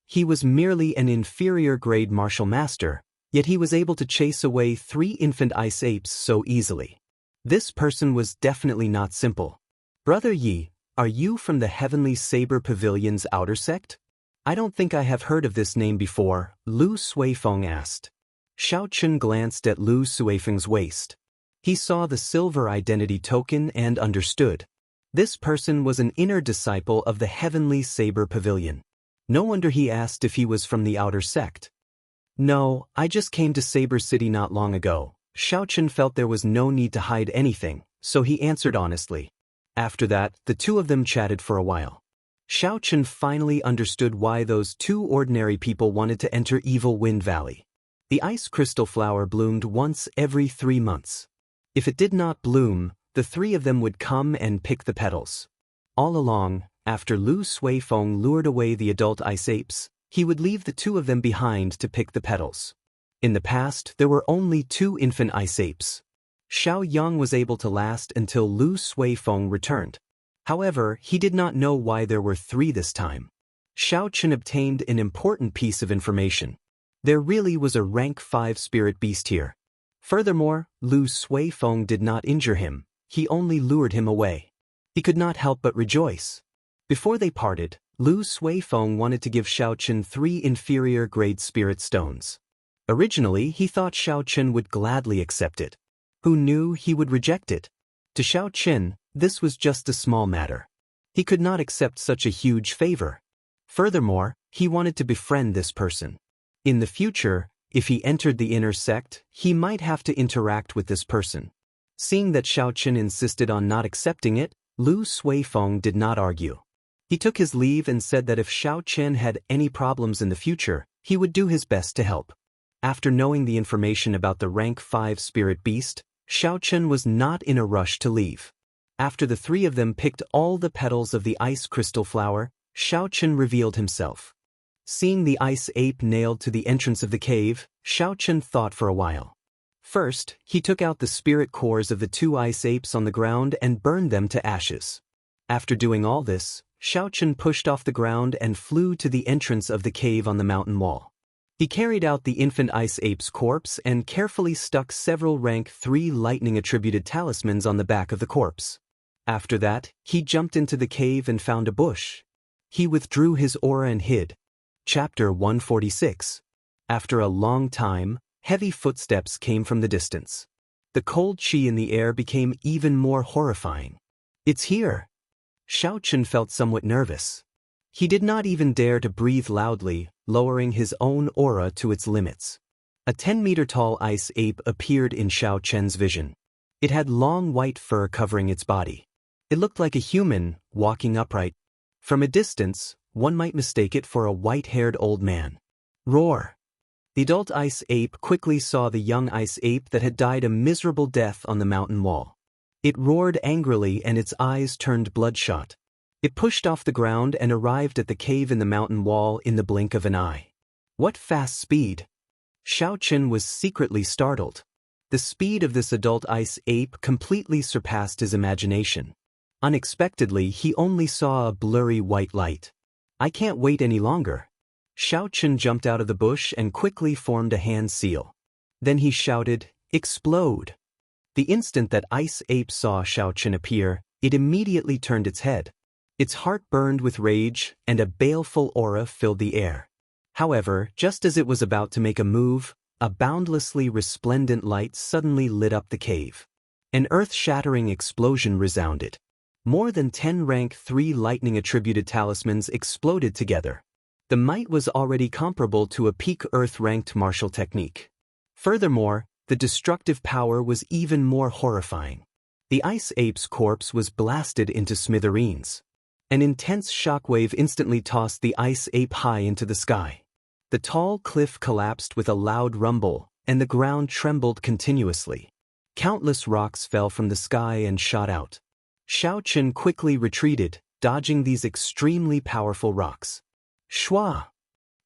He was merely an inferior-grade martial master, yet he was able to chase away 3 infant ice apes so easily. This person was definitely not simple. "Brother Yi, are you from the Heavenly Saber Pavilion's outer sect? I don't think I have heard of this name before," Lu Suifeng asked. Xiao Chen glanced at Lu Suifeng's waist. He saw the silver identity token and understood. This person was an inner disciple of the Heavenly Saber Pavilion. No wonder he asked if he was from the outer sect. "No, I just came to Saber City not long ago." Xiao Chen felt there was no need to hide anything, so he answered honestly. After that, the two of them chatted for a while. Xiao Chen finally understood why those 2 ordinary people wanted to enter Evil Wind Valley. The ice crystal flower bloomed once every 3 months. If it did not bloom, the 3 of them would come and pick the petals. All along, after Lu Suifeng lured away the adult ice apes, he would leave the 2 of them behind to pick the petals. In the past, there were only 2 infant ice apes. Xiao Yang was able to last until Lu Suifeng returned. However, he did not know why there were 3 this time. Xiao Chen obtained an important piece of information. There really was a rank 5 spirit beast here. Furthermore, Lu Suifeng did not injure him, he only lured him away. He could not help but rejoice. Before they parted, Lu Suifeng wanted to give Xiao Chen 3 inferior-grade spirit stones. Originally, he thought Xiao Chen would gladly accept it. Who knew he would reject it? To Xiao Chen, this was just a small matter. He could not accept such a huge favor. Furthermore, he wanted to befriend this person. In the future, if he entered the inner sect, he might have to interact with this person. Seeing that Xiao Chen insisted on not accepting it, Lu Suifeng did not argue. He took his leave and said that if Xiao Chen had any problems in the future, he would do his best to help. After knowing the information about the rank 5 spirit beast, Xiao Chen was not in a rush to leave. After the 3 of them picked all the petals of the ice crystal flower, Xiao Chen revealed himself. Seeing the ice ape nailed to the entrance of the cave, Xiao Chen thought for a while. First, he took out the spirit cores of the 2 ice apes on the ground and burned them to ashes. After doing all this, Xiao Chen pushed off the ground and flew to the entrance of the cave on the mountain wall. He carried out the infant ice ape's corpse and carefully stuck several rank 3 lightning-attributed talismans on the back of the corpse. After that, he jumped into the cave and found a bush. He withdrew his aura and hid. Chapter 146. After a long time, heavy footsteps came from the distance. The cold qi in the air became even more horrifying. It's here! Xiao Chen felt somewhat nervous. He did not even dare to breathe loudly, lowering his own aura to its limits. A 10-meter-tall ice ape appeared in Xiao Chen's vision. It had long white fur covering its body. It looked like a human, walking upright. From a distance, one might mistake it for a white-haired old man. Roar! The adult ice ape quickly saw the young ice ape that had died a miserable death on the mountain wall. It roared angrily and its eyes turned bloodshot. It pushed off the ground and arrived at the cave in the mountain wall in the blink of an eye. What fast speed! Xiao Chen was secretly startled. The speed of this adult ice ape completely surpassed his imagination. Unexpectedly, he only saw a blurry white light. I can't wait any longer. Xiao Chen jumped out of the bush and quickly formed a hand seal. Then he shouted, "Explode!" The instant that ice ape saw Xiao Chen appear, it immediately turned its head. Its heart burned with rage, and a baleful aura filled the air. However, just as it was about to make a move, a boundlessly resplendent light suddenly lit up the cave. An earth-shattering explosion resounded. More than 10 rank 3 lightning-attributed talismans exploded together. The might was already comparable to a peak Earth-ranked martial technique. Furthermore, the destructive power was even more horrifying. The ice ape's corpse was blasted into smithereens. An intense shockwave instantly tossed the ice ape high into the sky. The tall cliff collapsed with a loud rumble, and the ground trembled continuously. Countless rocks fell from the sky and shot out. Xiao Chen quickly retreated, dodging these extremely powerful rocks. Shua!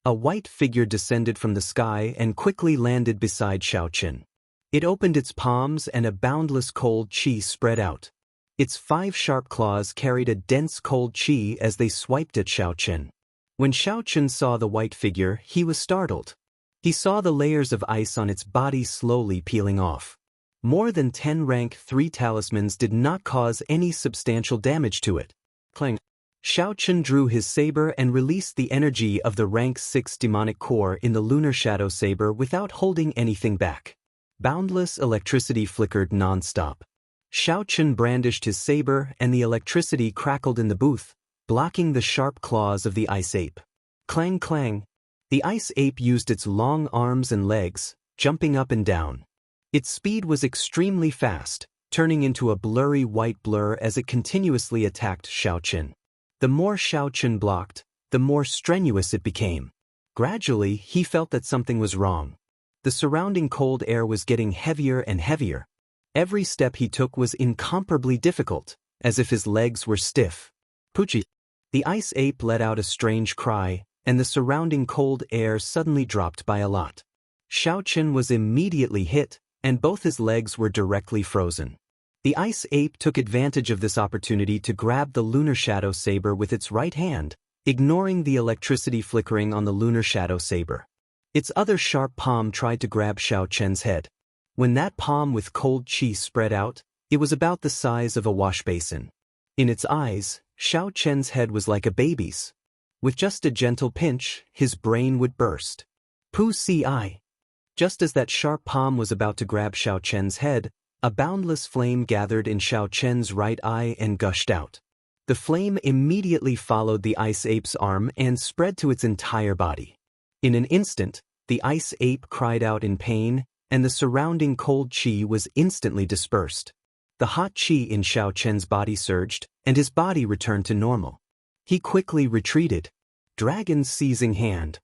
A white figure descended from the sky and quickly landed beside Xiao Chen. It opened its palms and a boundless cold qi spread out. Its 5 sharp claws carried a dense cold qi as they swiped at Xiao Chen. When Xiao Chen saw the white figure, he was startled. He saw the layers of ice on its body slowly peeling off. More than 10 rank 3 talismans did not cause any substantial damage to it. Clang! Xiao Chen drew his saber and released the energy of the rank 6 demonic core in the lunar shadow saber without holding anything back. Boundless electricity flickered non-stop. Xiao Chen brandished his saber and the electricity crackled in the booth, blocking the sharp claws of the ice ape. Clang clang! The ice ape used its long arms and legs, jumping up and down. Its speed was extremely fast, turning into a blurry white blur as it continuously attacked Xiao Chen. The more Xiao Chen blocked, the more strenuous it became. Gradually, he felt that something was wrong. The surrounding cold air was getting heavier and heavier. Every step he took was incomparably difficult, as if his legs were stiff. Poochie! The ice ape let out a strange cry, and the surrounding cold air suddenly dropped by a lot. Xiao Chen was immediately hit, and both his legs were directly frozen. The ice ape took advantage of this opportunity to grab the lunar shadow saber with its right hand, ignoring the electricity flickering on the lunar shadow saber. Its other sharp palm tried to grab Xiao Chen's head. When that palm with cold chi spread out, it was about the size of a wash basin. In its eyes, Xiao Chen's head was like a baby's. With just a gentle pinch, his brain would burst. Pu ci. Just as that sharp palm was about to grab Xiao Chen's head, a boundless flame gathered in Xiao Chen's right eye and gushed out. The flame immediately followed the ice ape's arm and spread to its entire body. In an instant, the ice ape cried out in pain, and the surrounding cold chi was instantly dispersed. The hot chi in Xiao Chen's body surged, and his body returned to normal. He quickly retreated. Dragon's seizing hand.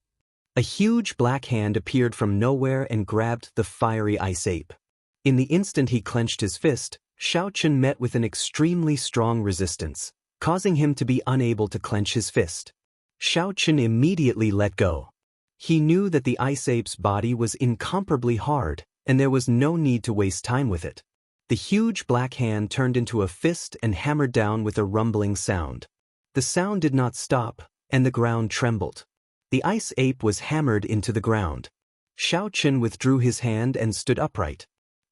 A huge black hand appeared from nowhere and grabbed the fiery ice ape. In the instant he clenched his fist, Xiao Chen met with an extremely strong resistance, causing him to be unable to clench his fist. Xiao Chen immediately let go. He knew that the ice ape's body was incomparably hard, and there was no need to waste time with it. The huge black hand turned into a fist and hammered down with a rumbling sound. The sound did not stop, and the ground trembled. The ice ape was hammered into the ground. Xiao Chen withdrew his hand and stood upright.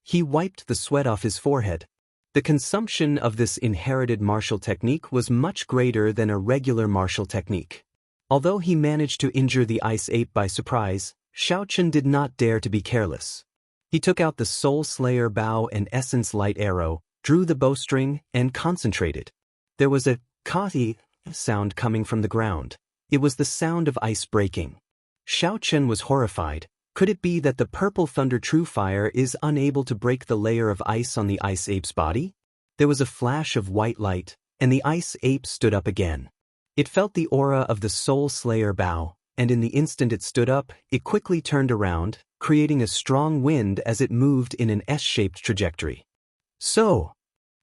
He wiped the sweat off his forehead. The consumption of this inherited martial technique was much greater than a regular martial technique. Although he managed to injure the ice ape by surprise, Xiao Chen did not dare to be careless. He took out the Soul Slayer bow and Essence Light arrow, drew the bowstring, and concentrated. There was a "kathi" sound coming from the ground. It was the sound of ice breaking. Xiao Chen was horrified. Could it be that the purple thunder true fire is unable to break the layer of ice on the ice ape's body? There was a flash of white light, and the ice ape stood up again. It felt the aura of the Soul Slayer bow, and in the instant it stood up, it quickly turned around, creating a strong wind as it moved in an S-shaped trajectory. So,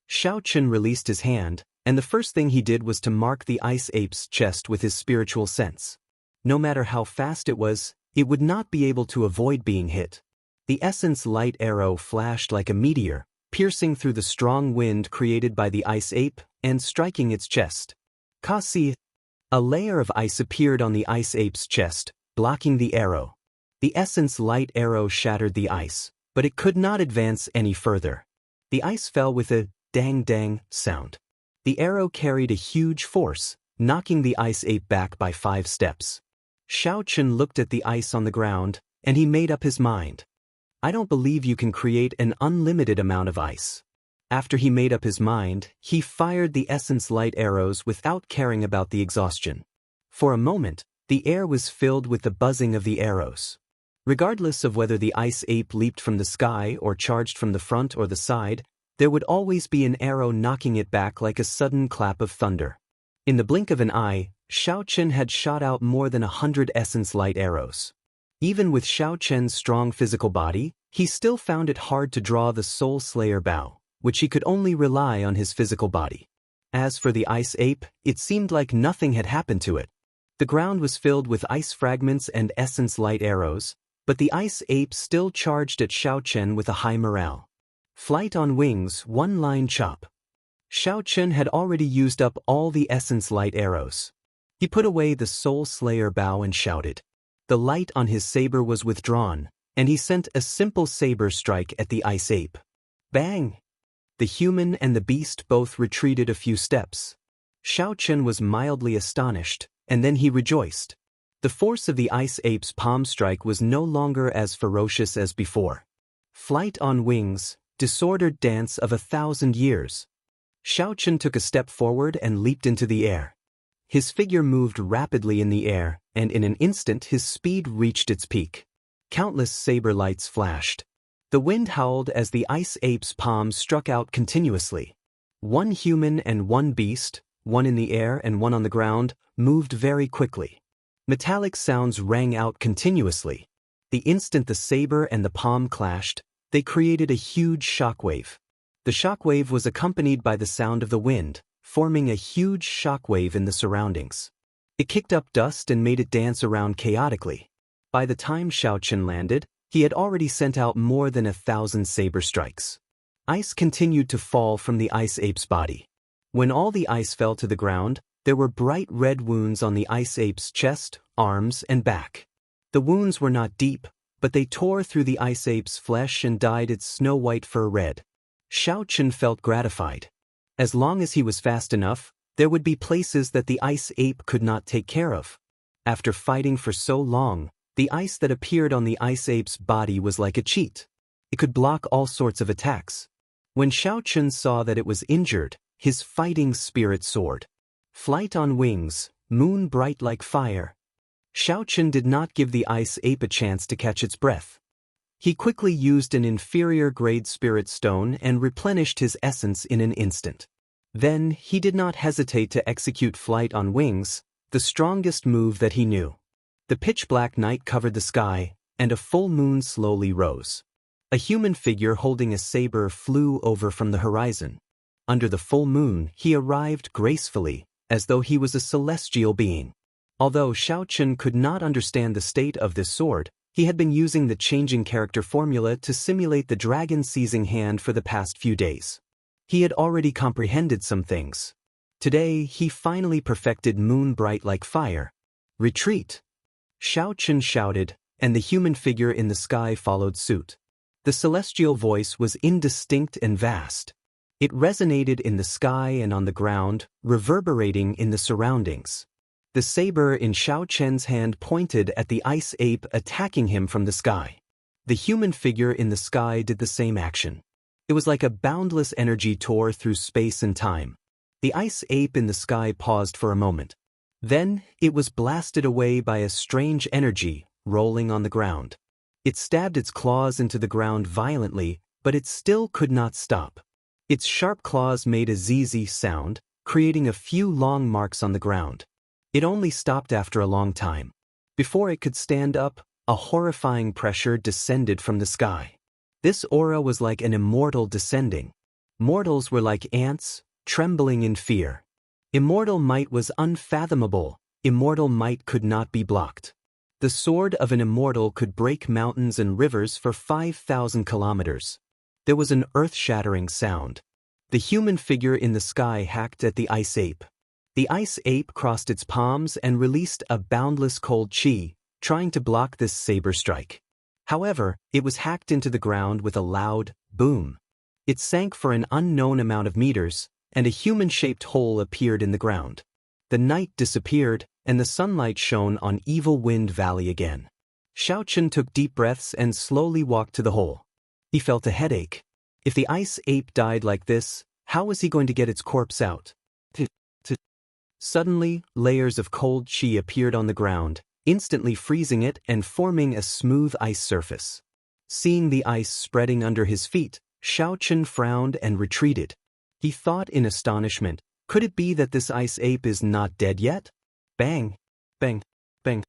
Xiao Chen released his hand, and the first thing he did was to mark the ice ape's chest with his spiritual sense. No matter how fast it was, it would not be able to avoid being hit. The Essence Light arrow flashed like a meteor, piercing through the strong wind created by the ice ape and striking its chest. Kasi. A layer of ice appeared on the ice ape's chest, blocking the arrow. The Essence Light arrow shattered the ice, but it could not advance any further. The ice fell with a dang-dang sound. The arrow carried a huge force, knocking the ice ape back by 5 steps. Xiao Chen looked at the ice on the ground, and he made up his mind. I don't believe you can create an unlimited amount of ice. After he made up his mind, he fired the Essence Light arrows without caring about the exhaustion. For a moment, the air was filled with the buzzing of the arrows. Regardless of whether the ice ape leaped from the sky or charged from the front or the side, there would always be an arrow knocking it back like a sudden clap of thunder. In the blink of an eye, Xiao Chen had shot out more than 100 Essence Light arrows. Even with Xiao Chen's strong physical body, he still found it hard to draw the Soul Slayer bow, which he could only rely on his physical body. As for the ice ape, it seemed like nothing had happened to it. The ground was filled with ice fragments and Essence Light arrows, but the ice ape still charged at Xiao Chen with a high morale. Flight on wings, one-line chop. Xiao Chen had already used up all the Essence Light arrows. He put away the Soul Slayer bow and shouted. The light on his saber was withdrawn, and he sent a simple saber strike at the ice ape. Bang! The human and the beast both retreated a few steps. Xiao Chen was mildly astonished, and then he rejoiced. The force of the ice ape's palm strike was no longer as ferocious as before. Flight on wings, disordered dance of 1,000 years. Xiao Chen took a step forward and leaped into the air. His figure moved rapidly in the air, and in an instant his speed reached its peak. Countless saber lights flashed. The wind howled as the ice ape's palms struck out continuously. One human and one beast, one in the air and one on the ground, moved very quickly. Metallic sounds rang out continuously. The instant the saber and the palm clashed, they created a huge shockwave. The shockwave was accompanied by the sound of the wind, forming a huge shockwave in the surroundings. It kicked up dust and made it dance around chaotically. By the time Xiao Chen landed, he had already sent out more than 1,000 saber strikes. Ice continued to fall from the ice ape's body. When all the ice fell to the ground, there were bright red wounds on the ice ape's chest, arms, and back. The wounds were not deep, but they tore through the ice ape's flesh and dyed its snow-white fur red. Xiao Chen felt gratified. As long as he was fast enough, there would be places that the ice ape could not take care of. After fighting for so long, the ice that appeared on the ice ape's body was like a cheat. It could block all sorts of attacks. When Xiao Chen saw that it was injured, his fighting spirit soared. Flight on wings, moon bright like fire. Xiao Chen did not give the ice ape a chance to catch its breath. He quickly used an inferior-grade spirit stone and replenished his essence in an instant. Then, he did not hesitate to execute flight on wings, the strongest move that he knew. The pitch-black night covered the sky, and a full moon slowly rose. A human figure holding a saber flew over from the horizon. Under the full moon, he arrived gracefully, as though he was a celestial being. Although Xiao Chen could not understand the state of this sword, he had been using the changing character formula to simulate the dragon-seizing hand for the past few days. He had already comprehended some things. Today, he finally perfected moon bright like fire. Retreat! Xiao Chen shouted, and the human figure in the sky followed suit. The celestial voice was indistinct and vast. It resonated in the sky and on the ground, reverberating in the surroundings. The saber in Xiao Chen's hand pointed at the ice ape attacking him from the sky. The human figure in the sky did the same action. It was like a boundless energy tore through space and time. The ice ape in the sky paused for a moment. Then, it was blasted away by a strange energy, rolling on the ground. It stabbed its claws into the ground violently, but it still could not stop. Its sharp claws made a zzz sound, creating a few long marks on the ground. It only stopped after a long time. Before it could stand up, a horrifying pressure descended from the sky. This aura was like an immortal descending. Mortals were like ants, trembling in fear. Immortal might was unfathomable. Immortal might could not be blocked. The sword of an immortal could break mountains and rivers for 5,000 kilometers. There was an earth-shattering sound. The human figure in the sky hacked at the ice ape. The ice ape crossed its palms and released a boundless cold chi, trying to block this saber strike. However, it was hacked into the ground with a loud boom. It sank for an unknown amount of meters, and a human-shaped hole appeared in the ground. The night disappeared, and the sunlight shone on Evil Wind Valley again. Xiao Chen took deep breaths and slowly walked to the hole. He felt a headache. If the ice ape died like this, how was he going to get its corpse out? Suddenly, layers of cold chi appeared on the ground, instantly freezing it and forming a smooth ice surface. Seeing the ice spreading under his feet, Xiao Chen frowned and retreated. He thought in astonishment, could it be that this ice ape is not dead yet? Bang! Bang! Bang!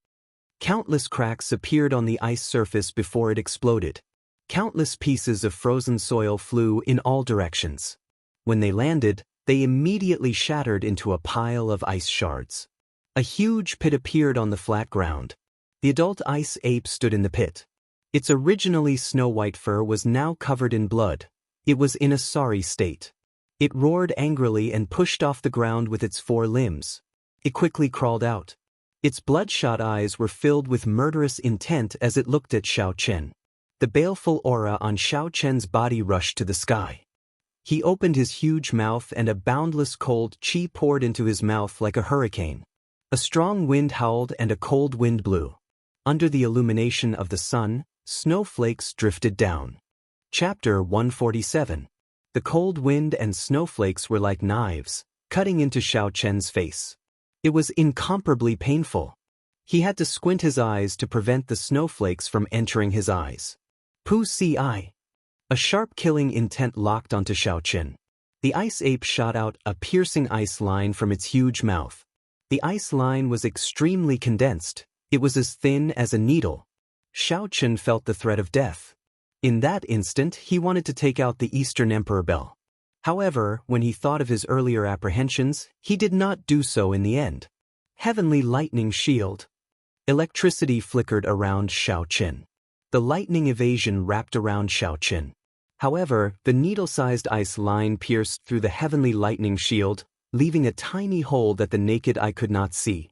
Countless cracks appeared on the ice surface before it exploded. Countless pieces of frozen soil flew in all directions. When they landed, they immediately shattered into a pile of ice shards. A huge pit appeared on the flat ground. The adult ice ape stood in the pit. Its originally snow-white fur was now covered in blood. It was in a sorry state. It roared angrily and pushed off the ground with its 4 limbs. It quickly crawled out. Its bloodshot eyes were filled with murderous intent as it looked at Xiao Chen. The baleful aura on Xiao Chen's body rushed to the sky. He opened his huge mouth and a boundless cold chi poured into his mouth like a hurricane. A strong wind howled and a cold wind blew. Under the illumination of the sun, snowflakes drifted down. Chapter 147. The cold wind and snowflakes were like knives, cutting into Xiao Chen's face. It was incomparably painful. He had to squint his eyes to prevent the snowflakes from entering his eyes. Pu Si. A sharp killing intent locked onto Xiao Chen. The ice ape shot out a piercing ice line from its huge mouth. The ice line was extremely condensed. It was as thin as a needle. Xiao Chen felt the threat of death. In that instant, he wanted to take out the Eastern Emperor Bell. However, when he thought of his earlier apprehensions, he did not do so in the end. Heavenly lightning shield. Electricity flickered around Xiao Chen. The lightning evasion wrapped around Xiao Chen. However, the needle-sized ice line pierced through the heavenly lightning shield, leaving a tiny hole that the naked eye could not see.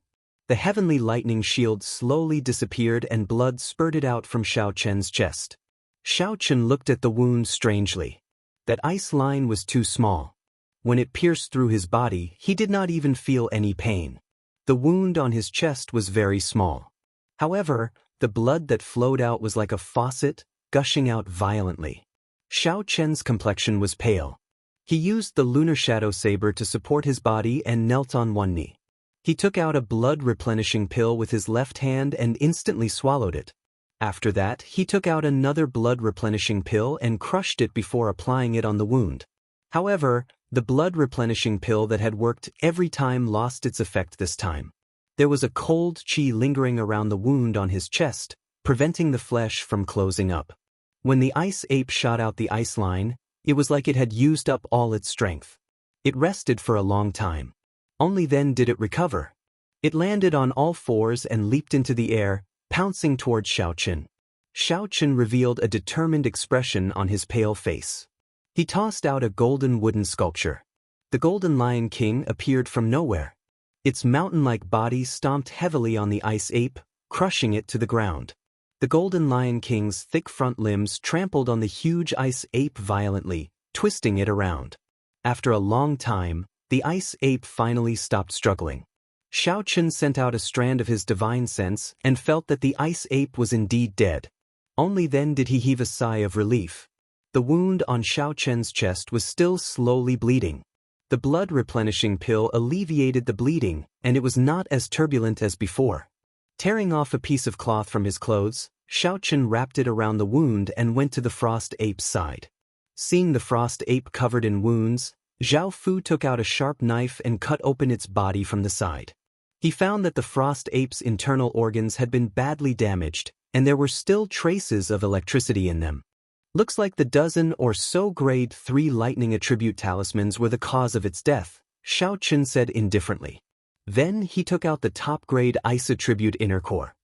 The heavenly lightning shield slowly disappeared and blood spurted out from Xiao Chen's chest. Xiao Chen looked at the wound strangely. That ice line was too small. When it pierced through his body, he did not even feel any pain. The wound on his chest was very small. However, the blood that flowed out was like a faucet, gushing out violently. Xiao Chen's complexion was pale. He used the lunar shadow saber to support his body and knelt on one knee. He took out a blood-replenishing pill with his left hand and instantly swallowed it. After that, he took out another blood-replenishing pill and crushed it before applying it on the wound. However, the blood-replenishing pill that had worked every time lost its effect this time. There was a cold qi lingering around the wound on his chest, preventing the flesh from closing up. When the ice ape shot out the ice line, it was like it had used up all its strength. It rested for a long time. Only then did it recover. It landed on all fours and leaped into the air, pouncing towards Xiao Chen. Xiao Chen revealed a determined expression on his pale face. He tossed out a golden wooden sculpture. The Golden Lion King appeared from nowhere. Its mountain-like body stomped heavily on the ice ape, crushing it to the ground. The Golden Lion King's thick front limbs trampled on the huge ice ape violently, twisting it around. After a long time, the ice ape finally stopped struggling. Xiao Chen sent out a strand of his divine sense and felt that the ice ape was indeed dead. Only then did he heave a sigh of relief. The wound on Xiao Chen's chest was still slowly bleeding. The blood-replenishing pill alleviated the bleeding, and it was not as turbulent as before. Tearing off a piece of cloth from his clothes, Xiao Chen wrapped it around the wound and went to the frost ape's side. Seeing the frost ape covered in wounds, Zhao Fu took out a sharp knife and cut open its body from the side. He found that the frost ape's internal organs had been badly damaged, and there were still traces of electricity in them. Looks like the dozen or so grade 3 lightning attribute talismans were the cause of its death, Xiao Chen said indifferently. Then he took out the top-grade ice attribute inner core.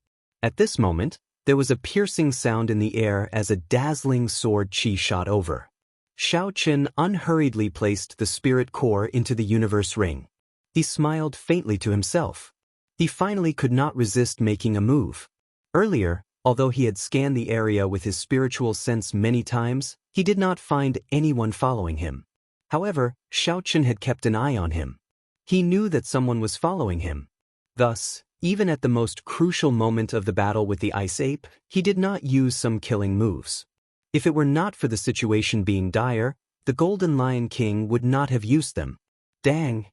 At this moment, there was a piercing sound in the air as a dazzling sword qi shot over. Xiao Chen unhurriedly placed the spirit core into the universe ring. He smiled faintly to himself. He finally could not resist making a move. Earlier, although he had scanned the area with his spiritual sense many times, he did not find anyone following him. However, Xiao Chen had kept an eye on him. He knew that someone was following him. Thus, even at the most crucial moment of the battle with the ice ape, he did not use some killing moves. If it were not for the situation being dire, the Golden Lion King would not have used them. Dang!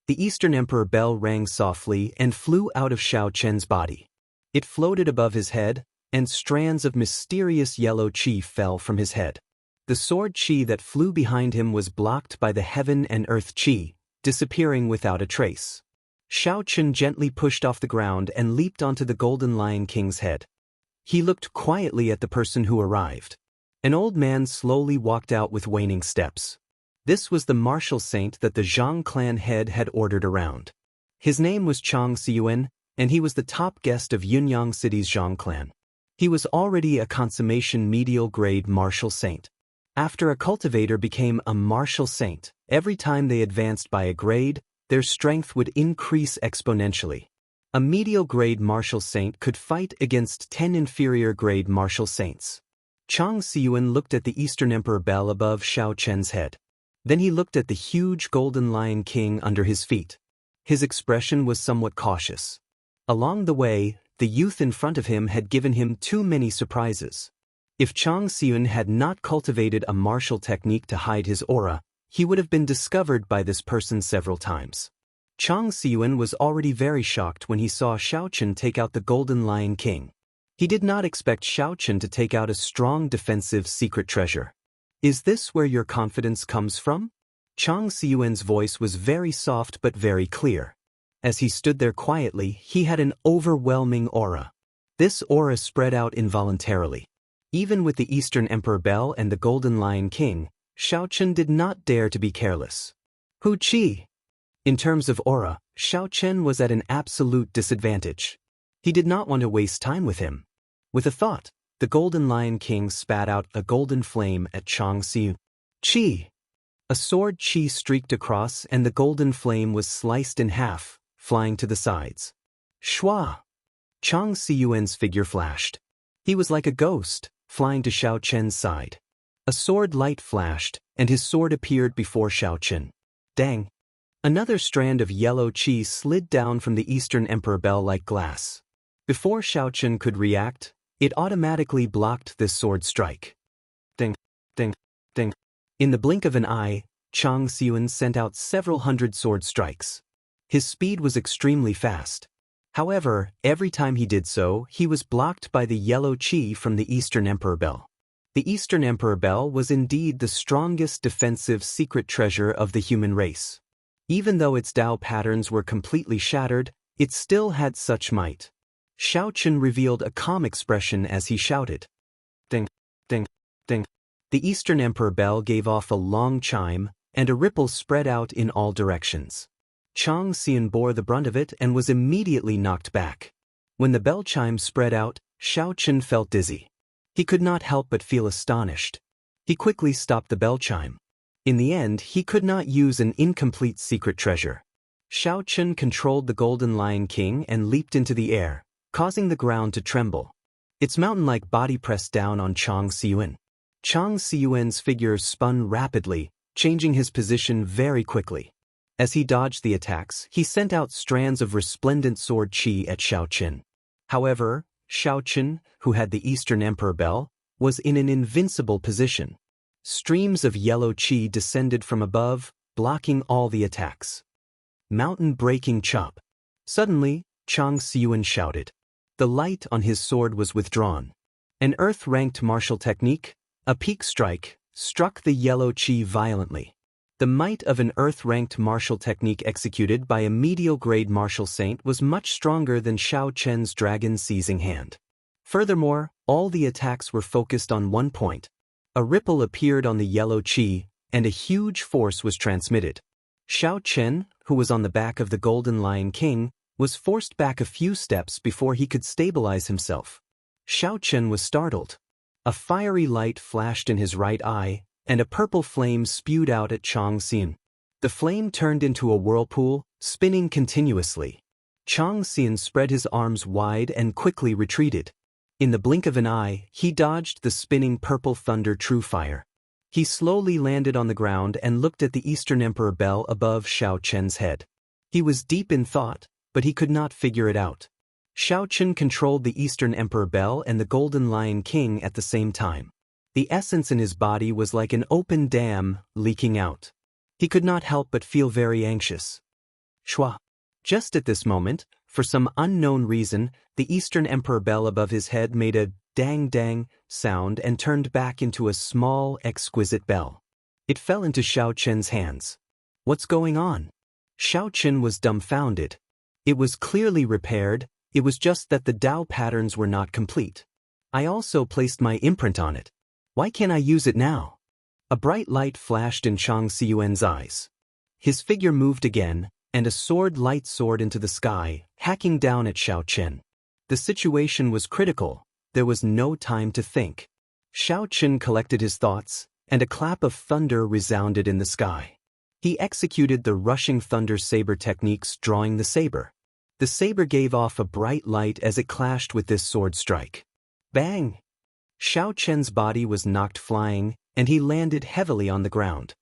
The Eastern Emperor bell rang softly and flew out of Xiao Chen's body. It floated above his head, and strands of mysterious yellow qi fell from his head. The sword qi that flew behind him was blocked by the heaven and earth qi, disappearing without a trace. Xiao Chen gently pushed off the ground and leaped onto the Golden Lion King's head. He looked quietly at the person who arrived. An old man slowly walked out with waning steps. This was the martial saint that the Zhang clan head had ordered around. His name was Chang Xiyuan, and he was the top guest of Yunyang City's Zhang clan. He was already a consummation medial-grade martial saint. After a cultivator became a martial saint, every time they advanced by a grade, their strength would increase exponentially. A medial-grade martial saint could fight against 10 inferior-grade martial saints. Chang Xiyuan looked at the Eastern Emperor bell above Xiao Chen's head. Then he looked at the huge Golden Lion King under his feet. His expression was somewhat cautious. Along the way, the youth in front of him had given him too many surprises. If Chang Xiyuan had not cultivated a martial technique to hide his aura, he would have been discovered by this person several times. Chang Xiyuan was already very shocked when he saw Xiao Chen take out the Golden Lion King. He did not expect Xiao Chen to take out a strong defensive secret treasure. Is this where your confidence comes from? Chang Xiyuan's voice was very soft but very clear. As he stood there quietly, he had an overwhelming aura. This aura spread out involuntarily. Even with the Eastern Emperor Bell and the Golden Lion King, Xiao Chen did not dare to be careless. Hu Qi! In terms of aura, Xiao Chen was at an absolute disadvantage. He did not want to waste time with him. With a thought, The Golden Lion King spat out a golden flame at Chang Xiu. Chi! A sword chi streaked across and the golden flame was sliced in half, flying to the sides. Shua! Chang Xiyuan's figure flashed. He was like a ghost, flying to Xiao Chen's side. A sword light flashed, and his sword appeared before Xiao Chen. Dang! Another strand of yellow chi slid down from the Eastern Emperor bell like glass. Before Xiao Chen could react, it automatically blocked this sword strike. Ding! Ding! Ding! In the blink of an eye, Chang Xiyuan sent out several hundred sword strikes. His speed was extremely fast. However, every time he did so, he was blocked by the yellow chi from the Eastern Emperor bell. The Eastern Emperor bell was indeed the strongest defensive secret treasure of the human race. Even though its Dao patterns were completely shattered, it still had such might. Xiao Chen revealed a calm expression as he shouted. Ding! Ding! Ding! The Eastern Emperor bell gave off a long chime, and a ripple spread out in all directions. Chang Xian bore the brunt of it and was immediately knocked back. When the bell chime spread out, Xiao Chen felt dizzy. He could not help but feel astonished. He quickly stopped the bell chime. In the end, he could not use an incomplete secret treasure. Xiao Chen controlled the Golden Lion King and leaped into the air, causing the ground to tremble. Its mountain-like body pressed down on Chang Xiyuan. Chang Xiyuan's figure spun rapidly, changing his position very quickly. As he dodged the attacks, he sent out strands of resplendent sword chi at Xiao Chen. However, Xiao Chen, who had the Eastern Emperor bell, was in an invincible position. Streams of yellow chi descended from above, blocking all the attacks. Mountain-breaking chop. Suddenly, Chang Xiyuan shouted. The light on his sword was withdrawn. An earth-ranked martial technique, a peak strike, struck the yellow chi violently. The might of an earth-ranked martial technique executed by a medial-grade martial saint was much stronger than Xiao Chen's dragon-seizing hand. Furthermore, all the attacks were focused on one point. A ripple appeared on the yellow chi, and a huge force was transmitted. Xiao Chen, who was on the back of the Golden Lion King, was forced back a few steps before he could stabilize himself. Xiao Chen was startled. A fiery light flashed in his right eye, and a purple flame spewed out at Chang Xian. The flame turned into a whirlpool, spinning continuously. Chang Xian spread his arms wide and quickly retreated. In the blink of an eye, he dodged the spinning purple thunder true fire. He slowly landed on the ground and looked at the Eastern Emperor bell above Xiao Chen's head. He was deep in thought, but he could not figure it out. Xiao Chen controlled the Eastern Emperor bell and the Golden Lion King at the same time. The essence in his body was like an open dam, leaking out. He could not help but feel very anxious. Shua! Just at this moment, for some unknown reason, the Eastern Emperor bell above his head made a dang-dang sound and turned back into a small, exquisite bell. It fell into Xiao Chen's hands. What's going on? Xiao Chen was dumbfounded. It was clearly repaired, it was just that the Dao patterns were not complete. I also placed my imprint on it. Why can't I use it now? A bright light flashed in Chang Xiyuan's eyes. His figure moved again, and a sword light soared into the sky, hacking down at Xiao Chen. The situation was critical. There was no time to think. Xiao Chen collected his thoughts, and a clap of thunder resounded in the sky. He executed the rushing thunder saber techniques, drawing the saber. The saber gave off a bright light as it clashed with this sword strike. Bang! Xiao Chen's body was knocked flying, and he landed heavily on the ground.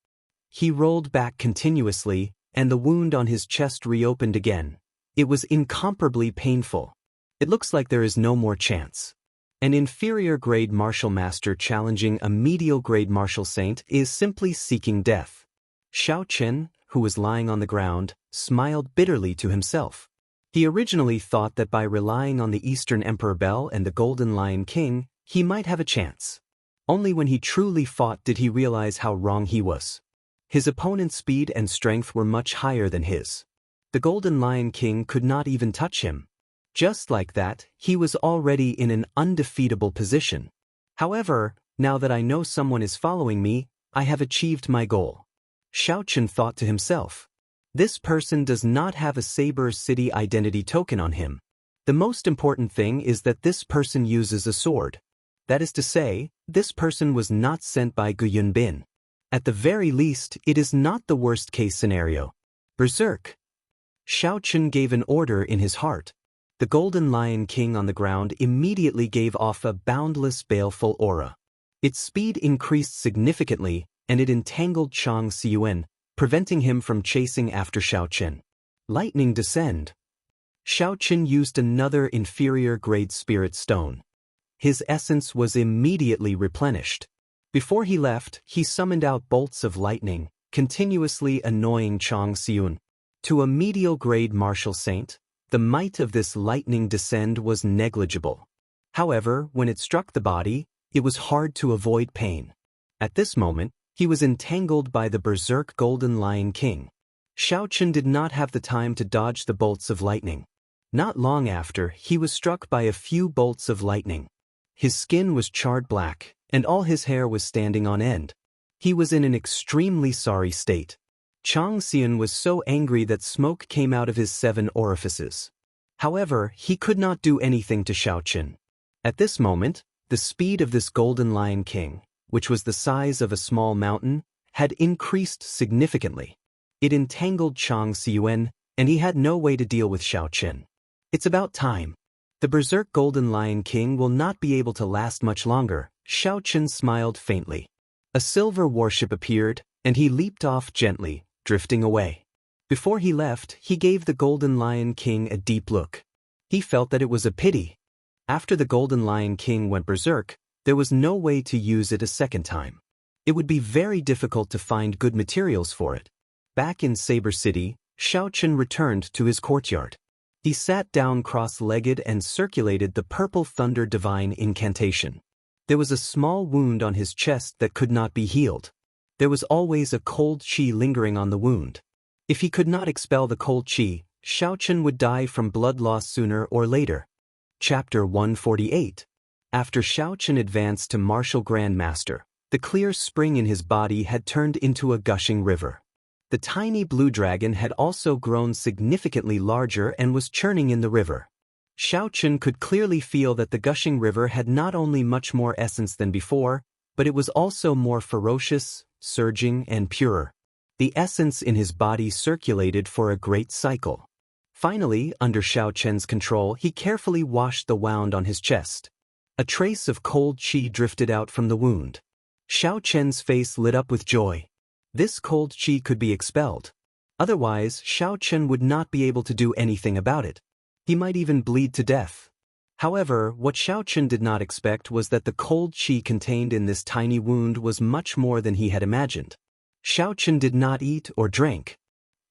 He rolled back continuously, and the wound on his chest reopened again. It was incomparably painful. It looks like there is no more chance. An inferior-grade martial master challenging a medial-grade martial saint is simply seeking death. Xiao Chen, who was lying on the ground, smiled bitterly to himself. He originally thought that by relying on the Eastern Emperor bell and the Golden Lion King, he might have a chance. Only when he truly fought did he realize how wrong he was. His opponent's speed and strength were much higher than his. The Golden Lion King could not even touch him. Just like that, he was already in an undefeatable position. However, now that I know someone is following me, I have achieved my goal. Xiao Chen thought to himself. This person does not have a Saber City identity token on him. The most important thing is that this person uses a sword. That is to say, this person was not sent by Gu Yunbin. At the very least, it is not the worst-case scenario. Berserk! Xiao Chen gave an order in his heart. The Golden Lion King on the ground immediately gave off a boundless, baleful aura. Its speed increased significantly, and it entangled Chang Xiyuan, preventing him from chasing after Xiao Chen. Lightning descend. Xiao Chen used another inferior-grade spirit stone. His essence was immediately replenished. Before he left, he summoned out bolts of lightning, continuously annoying Chang Xiyuan. To a medial-grade martial saint, the might of this lightning descend was negligible. However, when it struck the body, it was hard to avoid pain. At this moment, he was entangled by the Berserk Golden Lion King. Xiao Chen did not have the time to dodge the bolts of lightning. Not long after, he was struck by a few bolts of lightning. His skin was charred black, and all his hair was standing on end. He was in an extremely sorry state. Chang Xiyuan was so angry that smoke came out of his 7 orifices. However, he could not do anything to Xiao Chen. At this moment, the speed of this Golden Lion King, which was the size of a small mountain, had increased significantly. It entangled Chang Xiyuan, and he had no way to deal with Xiao Chen. It's about time. The Berserk Golden Lion King will not be able to last much longer. Xiao Chen smiled faintly. A silver warship appeared, and he leaped off gently, drifting away. Before he left, he gave the Golden Lion King a deep look. He felt that it was a pity. After the Golden Lion King went berserk, there was no way to use it a second time. It would be very difficult to find good materials for it. Back in Saber City, Xiao Chen returned to his courtyard. He sat down cross-legged and circulated the Purple Thunder Divine incantation. There was a small wound on his chest that could not be healed. There was always a cold qi lingering on the wound. If he could not expel the cold qi, Xiao Chen would die from blood loss sooner or later. Chapter 148. After Xiao Chen advanced to Martial Grandmaster, the clear spring in his body had turned into a gushing river. The tiny blue dragon had also grown significantly larger and was churning in the river. Xiao Chen could clearly feel that the gushing river had not only much more essence than before, but it was also more ferocious, surging, and purer. The essence in his body circulated for a great cycle. Finally, under Xiao Chen's control, he carefully washed the wound on his chest. A trace of cold qi drifted out from the wound. Xiao Chen's face lit up with joy. This cold qi could be expelled. Otherwise, Xiao Chen would not be able to do anything about it. He might even bleed to death. However, what Xiao Chen did not expect was that the cold qi contained in this tiny wound was much more than he had imagined. Xiao Chen did not eat or drink.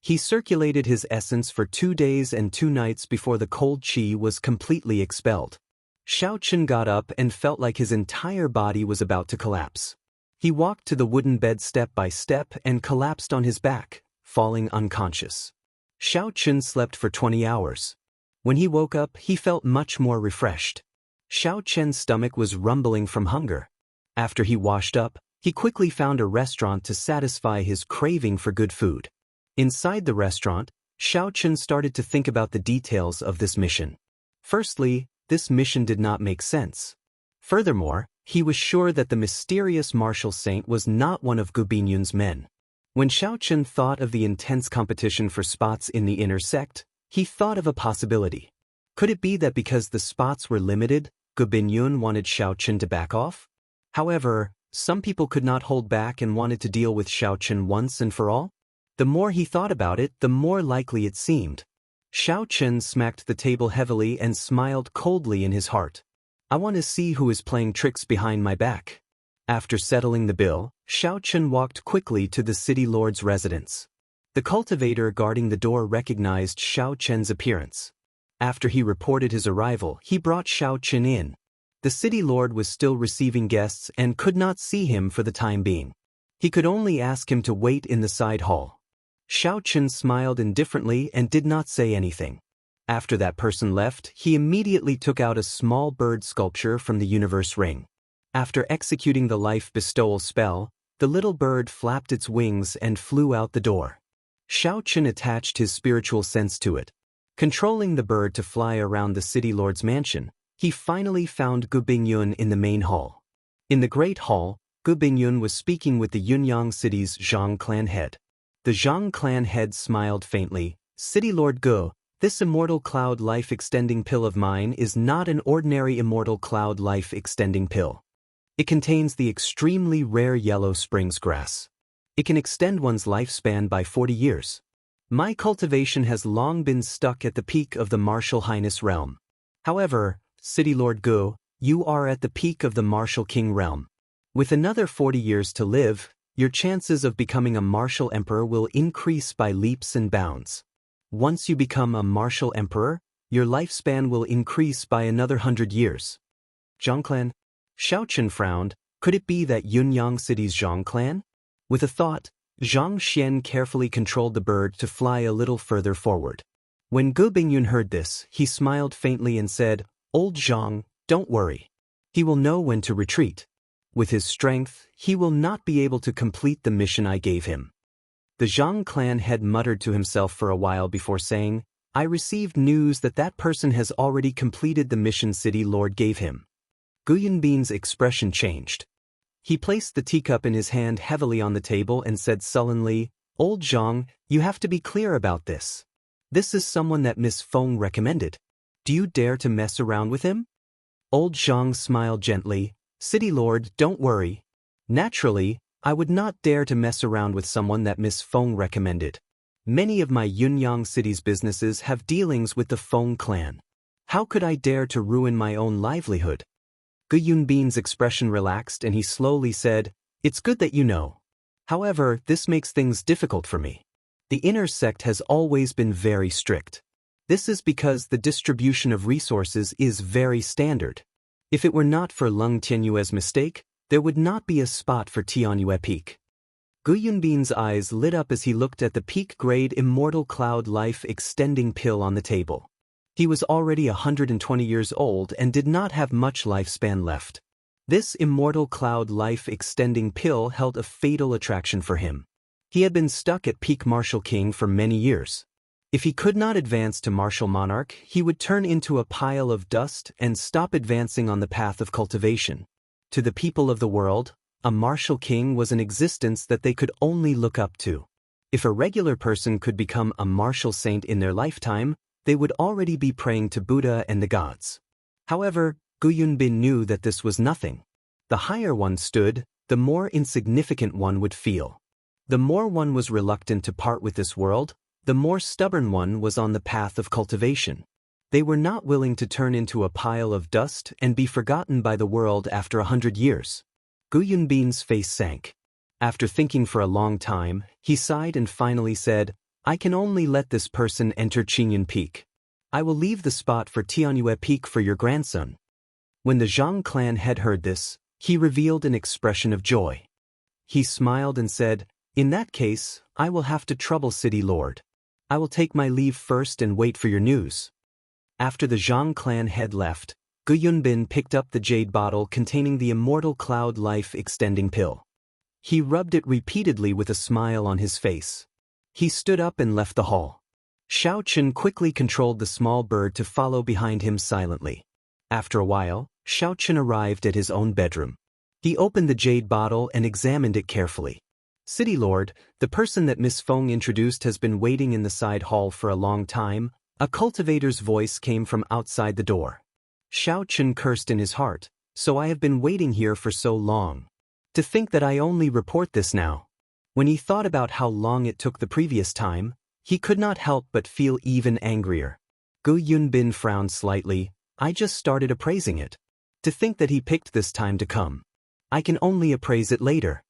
He circulated his essence for 2 days and 2 nights before the cold qi was completely expelled. Xiao Chen got up and felt like his entire body was about to collapse. He walked to the wooden bed step by step and collapsed on his back, falling unconscious. Xiao Chen slept for 20 hours. When he woke up, he felt much more refreshed. Xiao Chen's stomach was rumbling from hunger. After he washed up, he quickly found a restaurant to satisfy his craving for good food. Inside the restaurant, Xiao Chen started to think about the details of this mission. Firstly, this mission did not make sense. Furthermore, he was sure that the mysterious martial saint was not one of Gu Binyun's men. When Xiao Chen thought of the intense competition for spots in the inner sect, he thought of a possibility. Could it be that because the spots were limited, Gu Binyun wanted Xiao Chen to back off? However, some people could not hold back and wanted to deal with Xiao Chen once and for all. The more he thought about it, the more likely it seemed. Xiao Chen smacked the table heavily and smiled coldly in his heart. I want to see who is playing tricks behind my back. After settling the bill, Xiao Chen walked quickly to the city lord's residence. The cultivator guarding the door recognized Xiao Chen's appearance. After he reported his arrival, he brought Xiao Chen in. The city lord was still receiving guests and could not see him for the time being. He could only ask him to wait in the side hall. Xiao Chen smiled indifferently and did not say anything. After that person left, he immediately took out a small bird sculpture from the universe ring. After executing the life bestowal spell, the little bird flapped its wings and flew out the door. Xiao Chen attached his spiritual sense to it. Controlling the bird to fly around the city lord's mansion, He finally found Gu Bingyun in the main hall. In the Great Hall, Gu Bingyun was speaking with the Yunyang city's Zhang clan head. The Zhang clan head smiled faintly. City Lord Gu, this immortal cloud life extending pill of mine is not an ordinary immortal cloud life extending pill. It contains the extremely rare yellow springs grass. It can extend one's lifespan by 40 years. My cultivation has long been stuck at the peak of the Martial Highness realm. However, City Lord Gu, you are at the peak of the Martial King realm. With another 40 years to live, your chances of becoming a martial emperor will increase by leaps and bounds. Once you become a martial emperor, your lifespan will increase by another 100 years. Zhang clan? Xiao Chen frowned. Could it be that Yunyang City's Zhang clan? With a thought, Zhang Xian carefully controlled the bird to fly a little further forward. When Gu Bingyun heard this, he smiled faintly and said, Old Zhang, don't worry. He will know when to retreat. With his strength, he will not be able to complete the mission I gave him. The Zhang clan head muttered to himself for a while before saying, I received news that that person has already completed the mission City Lord gave him. Gu Yunbin's expression changed. He placed the teacup in his hand heavily on the table and said sullenly, Old Zhang, you have to be clear about this. This is someone that Miss Feng recommended. Do you dare to mess around with him? Old Zhang smiled gently. City Lord, don't worry. Naturally, I would not dare to mess around with someone that Miss Feng recommended. Many of my Yunyang City's businesses have dealings with the Feng clan. How could I dare to ruin my own livelihood? Gu Yunbin's expression relaxed and he slowly said, It's good that you know. However, this makes things difficult for me. The inner sect has always been very strict. This is because the distribution of resources is very standard. If it were not for Lung Tianyue's mistake, there would not be a spot for Tianyue Peak. Gu Yunbin's eyes lit up as he looked at the peak-grade immortal cloud life extending pill on the table. He was already 120 years old and did not have much lifespan left. This immortal cloud life extending pill held a fatal attraction for him. He had been stuck at peak Martial King for many years. If he could not advance to Martial Monarch, he would turn into a pile of dust and stop advancing on the path of cultivation. To the people of the world, a Martial King was an existence that they could only look up to. If a regular person could become a martial saint in their lifetime, they would already be praying to Buddha and the gods. However, Gu Yunbin knew that this was nothing. The higher one stood, the more insignificant one would feel. The more one was reluctant to part with this world, the more stubborn one was on the path of cultivation. They were not willing to turn into a pile of dust and be forgotten by the world after 100 years. Gu Yunbin's face sank. After thinking for a long time, he sighed and finally said, I can only let this person enter Qingyun Peak. I will leave the spot for Tianyue Peak for your grandson. When the Zhang clan head heard this, he revealed an expression of joy. He smiled and said, In that case, I will have to trouble City Lord. I will take my leave first and wait for your news. After the Zhang clan head left, Gu Yunbin picked up the jade bottle containing the immortal cloud life extending pill. He rubbed it repeatedly with a smile on his face. He stood up and left the hall. Xiao Chen quickly controlled the small bird to follow behind him silently. After a while, Xiao Chen arrived at his own bedroom. He opened the jade bottle and examined it carefully. City Lord, the person that Miss Feng introduced has been waiting in the side hall for a long time. A cultivator's voice came from outside the door. Xiao Chen cursed in his heart, so I have been waiting here for so long. To think that I only report this now. When he thought about how long it took the previous time, he could not help but feel even angrier. Gu Yunbin frowned slightly. I just started appraising it. To think that he picked this time to come. I can only appraise it later.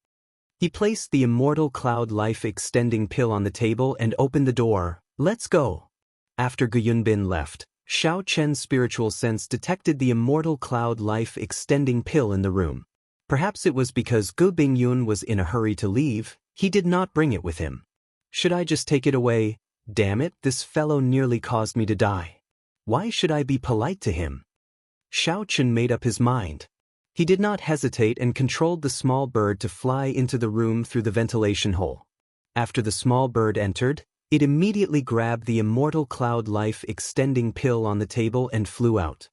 He placed the immortal cloud life extending pill on the table and opened the door. Let's go. After Gu Yunbin left, Xiao Chen's spiritual sense detected the immortal cloud life extending pill in the room. Perhaps it was because Gu Bingyun was in a hurry to leave, he did not bring it with him. Should I just take it away? Damn it, this fellow nearly caused me to die. Why should I be polite to him? Xiao Chen made up his mind. He did not hesitate and controlled the small bird to fly into the room through the ventilation hole. After the small bird entered, it immediately grabbed the immortal cloud life extending pill on the table and flew out.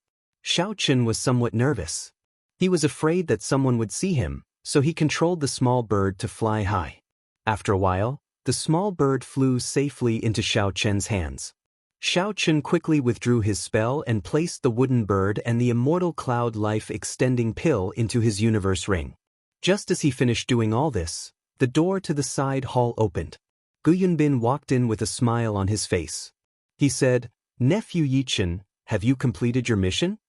Xiao Chen was somewhat nervous. He was afraid that someone would see him, so he controlled the small bird to fly high. After a while, the small bird flew safely into Xiao Chen's hands. Xiao Chen quickly withdrew his spell and placed the wooden bird and the immortal cloud life-extending pill into his universe ring. Just as he finished doing all this, the door to the side hall opened. Gu Yunbin walked in with a smile on his face. He said, "Nephew Yichen, have you completed your mission?"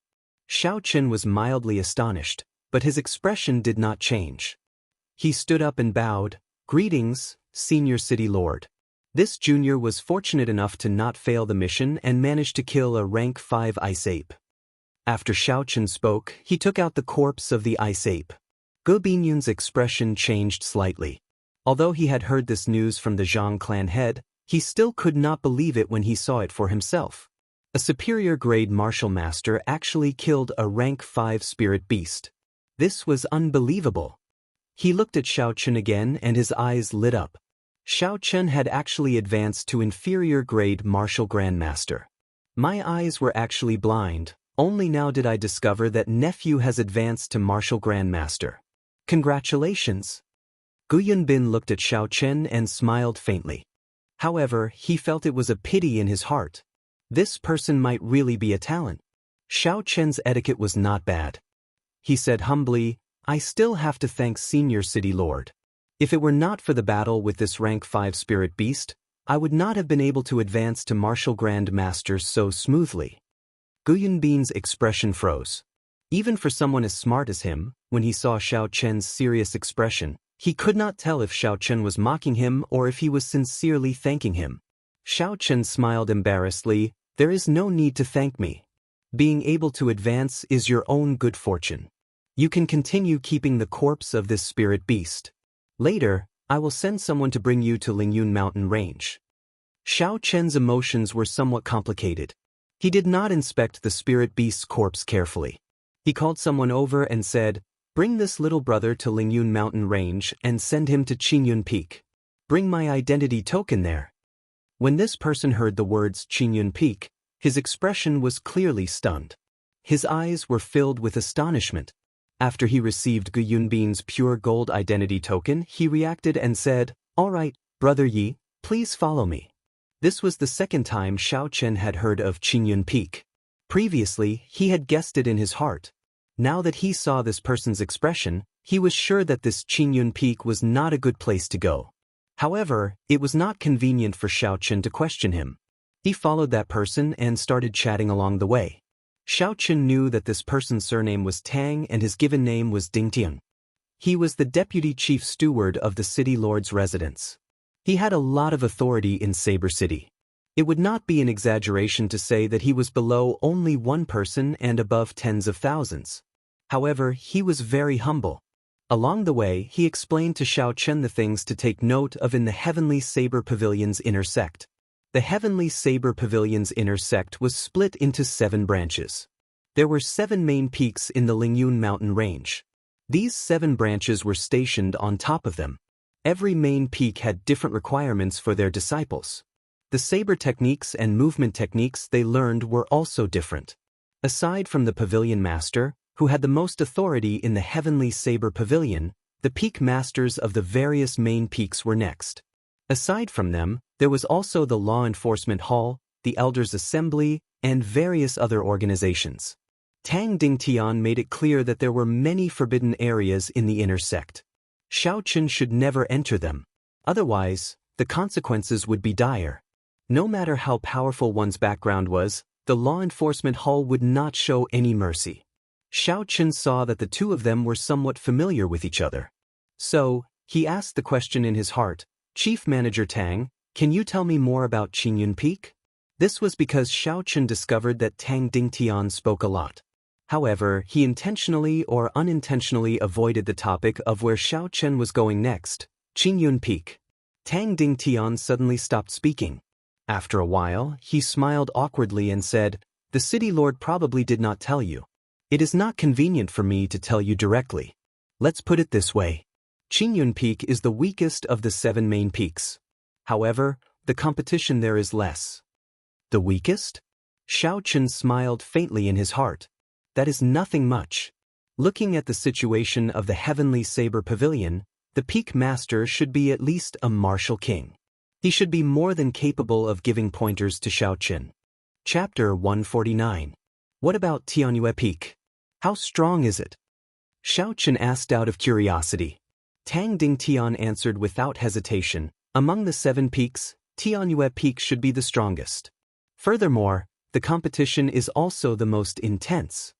Xiao Chen was mildly astonished, but his expression did not change. He stood up and bowed, "Greetings, Senior City Lord." This junior was fortunate enough to not fail the mission and managed to kill a rank 5 ice ape. After Xiao Chen spoke, he took out the corpse of the ice ape. Gu Binyun's expression changed slightly. Although he had heard this news from the Zhang clan head, he still could not believe it when he saw it for himself. A superior-grade martial master actually killed a rank 5 spirit beast. This was unbelievable. He looked at Xiao Chen again and his eyes lit up. Xiao Chen had actually advanced to inferior-grade martial grandmaster. My eyes were actually blind, only now did I discover that nephew has advanced to martial grandmaster. Congratulations. Gu Yunbin looked at Xiao Chen and smiled faintly. However, he felt it was a pity in his heart. This person might really be a talent. Xiao Chen's etiquette was not bad. He said humbly, "I still have to thank Senior City Lord. If it were not for the battle with this rank 5 spirit beast, I would not have been able to advance to martial grand master so smoothly." Gu Yunbin's expression froze. Even for someone as smart as him, when he saw Xiao Chen's serious expression, he could not tell if Xiao Chen was mocking him or if he was sincerely thanking him. Xiao Chen smiled embarrassedly, "There is no need to thank me. Being able to advance is your own good fortune. You can continue keeping the corpse of this spirit beast. Later, I will send someone to bring you to Lingyun Mountain Range." Xiao Chen's emotions were somewhat complicated. He did not inspect the spirit beast's corpse carefully. He called someone over and said, "Bring this little brother to Lingyun Mountain Range and send him to Qingyun Peak. Bring my identity token there." When this person heard the words Qingyun Peak, his expression was clearly stunned. His eyes were filled with astonishment. After he received Gu Yunbin's pure gold identity token, he reacted and said, "All right, Brother Yi, please follow me." This was the second time Xiao Chen had heard of Qingyun Peak. Previously, he had guessed it in his heart. Now that he saw this person's expression, he was sure that this Qingyun Peak was not a good place to go. However, it was not convenient for Xiao Chen to question him. He followed that person and started chatting along the way. Xiao Chen knew that this person's surname was Tang and his given name was Dingtian. He was the deputy chief steward of the city lord's residence. He had a lot of authority in Saber City. It would not be an exaggeration to say that he was below only one person and above tens of thousands. However, he was very humble. Along the way, he explained to Xiao Chen the things to take note of in the Heavenly Saber Pavilion's inner sect. The Heavenly Saber Pavilion's inner sect was split into 7 branches. There were 7 main peaks in the Lingyun Mountain Range. These 7 branches were stationed on top of them. Every main peak had different requirements for their disciples. The saber techniques and movement techniques they learned were also different. Aside from the pavilion master, who had the most authority in the Heavenly Saber Pavilion, the peak masters of the various main peaks were next. Aside from them, there was also the Law Enforcement Hall, the Elders' Assembly, and various other organizations. Tang Dingtian made it clear that there were many forbidden areas in the inner sect. Xiao Chen should never enter them. Otherwise, the consequences would be dire. No matter how powerful one's background was, the Law Enforcement Hall would not show any mercy. Xiao Chen saw that the two of them were somewhat familiar with each other. So, he asked the question in his heart, "Chief Manager Tang, can you tell me more about Qingyun Peak?" This was because Xiao Chen discovered that Tang Dingtian spoke a lot. However, he intentionally or unintentionally avoided the topic of where Xiao Chen was going next, Qingyun Peak. Tang Dingtian suddenly stopped speaking. After a while, he smiled awkwardly and said, "The city lord probably did not tell you. It is not convenient for me to tell you directly. Let's put it this way. Qingyun Peak is the weakest of the 7 main peaks. However, the competition there is less." The weakest? Xiao Chen smiled faintly in his heart. that is nothing much. Looking at the situation of the Heavenly Saber Pavilion, the Peak Master should be at least a martial king. He should be more than capable of giving pointers to Xiaoqun. Chapter 149. What about Tianyue Peak? How strong is it? Xiaoqun asked out of curiosity. Tang Dingtian answered without hesitation, among the 7 peaks, Tianyue Peak should be the strongest. Furthermore, the competition is also the most intense.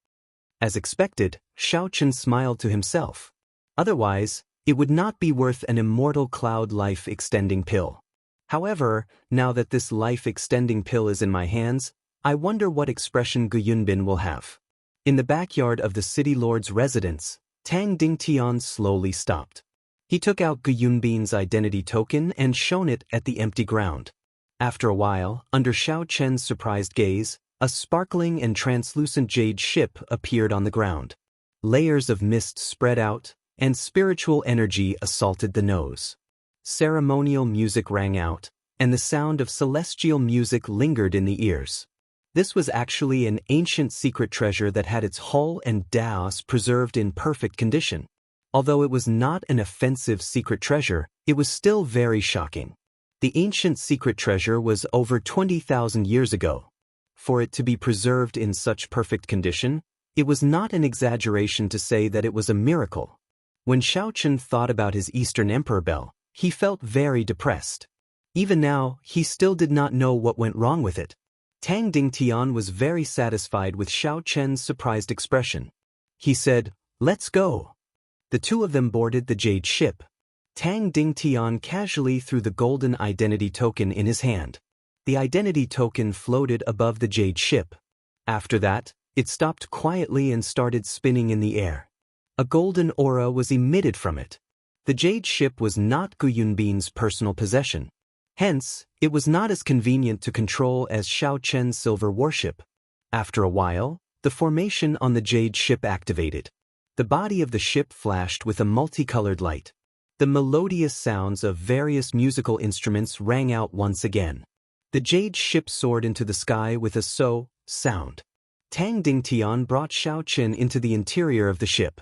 As expected, Xiaoqun smiled to himself. Otherwise, it would not be worth an immortal cloud life-extending pill. However, now that this life-extending pill is in my hands, I wonder what expression Gu Yunbin will have. In the backyard of the city lord's residence, Tang Dingtian slowly stopped. He took out Gu Yunbin's identity token and shone it at the empty ground. After a while, under Xiao Chen's surprised gaze, a sparkling and translucent jade ship appeared on the ground. Layers of mist spread out, and spiritual energy assaulted the nose. Ceremonial music rang out, and the sound of celestial music lingered in the ears. This was actually an ancient secret treasure that had its hull and dais preserved in perfect condition. Although it was not an offensive secret treasure, it was still very shocking. The ancient secret treasure was over 20,000 years ago. For it to be preserved in such perfect condition, it was not an exaggeration to say that it was a miracle. When Xiaoqun thought about his Eastern Emperor bell, he felt very depressed. Even now, he still did not know what went wrong with it. Tang Dingtian was very satisfied with Xiao Chen's surprised expression. He said, "Let's go." The two of them boarded the jade ship. Tang Dingtian casually threw the golden identity token in his hand. The identity token floated above the jade ship. After that, it stopped quietly and started spinning in the air. A golden aura was emitted from it. The jade ship was not Gu Yunbin's personal possession. Hence, it was not as convenient to control as Xiao Chen's silver warship. After a while, the formation on the jade ship activated. The body of the ship flashed with a multicolored light. The melodious sounds of various musical instruments rang out once again. The jade ship soared into the sky with a so sound. Tang Dingtian brought Xiaoqun into the interior of the ship.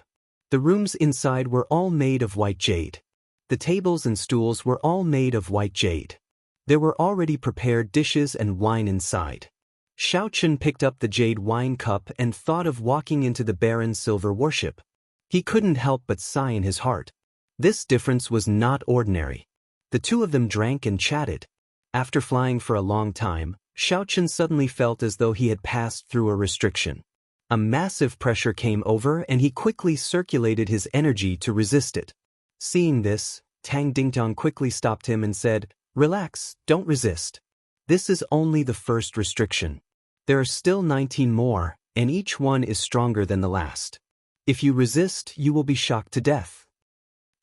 The rooms inside were all made of white jade. The tables and stools were all made of white jade. There were already prepared dishes and wine inside. Xiaoqun picked up the jade wine cup and thought of walking into the barren silver warship. He couldn't help but sigh in his heart. This difference was not ordinary. The two of them drank and chatted. After flying for a long time, Xiaoqun suddenly felt as though he had passed through a restriction. A massive pressure came over and he quickly circulated his energy to resist it. Seeing this, Tang Dingtian quickly stopped him and said, "Relax, don't resist. This is only the first restriction. There are still 19 more, and each one is stronger than the last. If you resist, you will be shocked to death."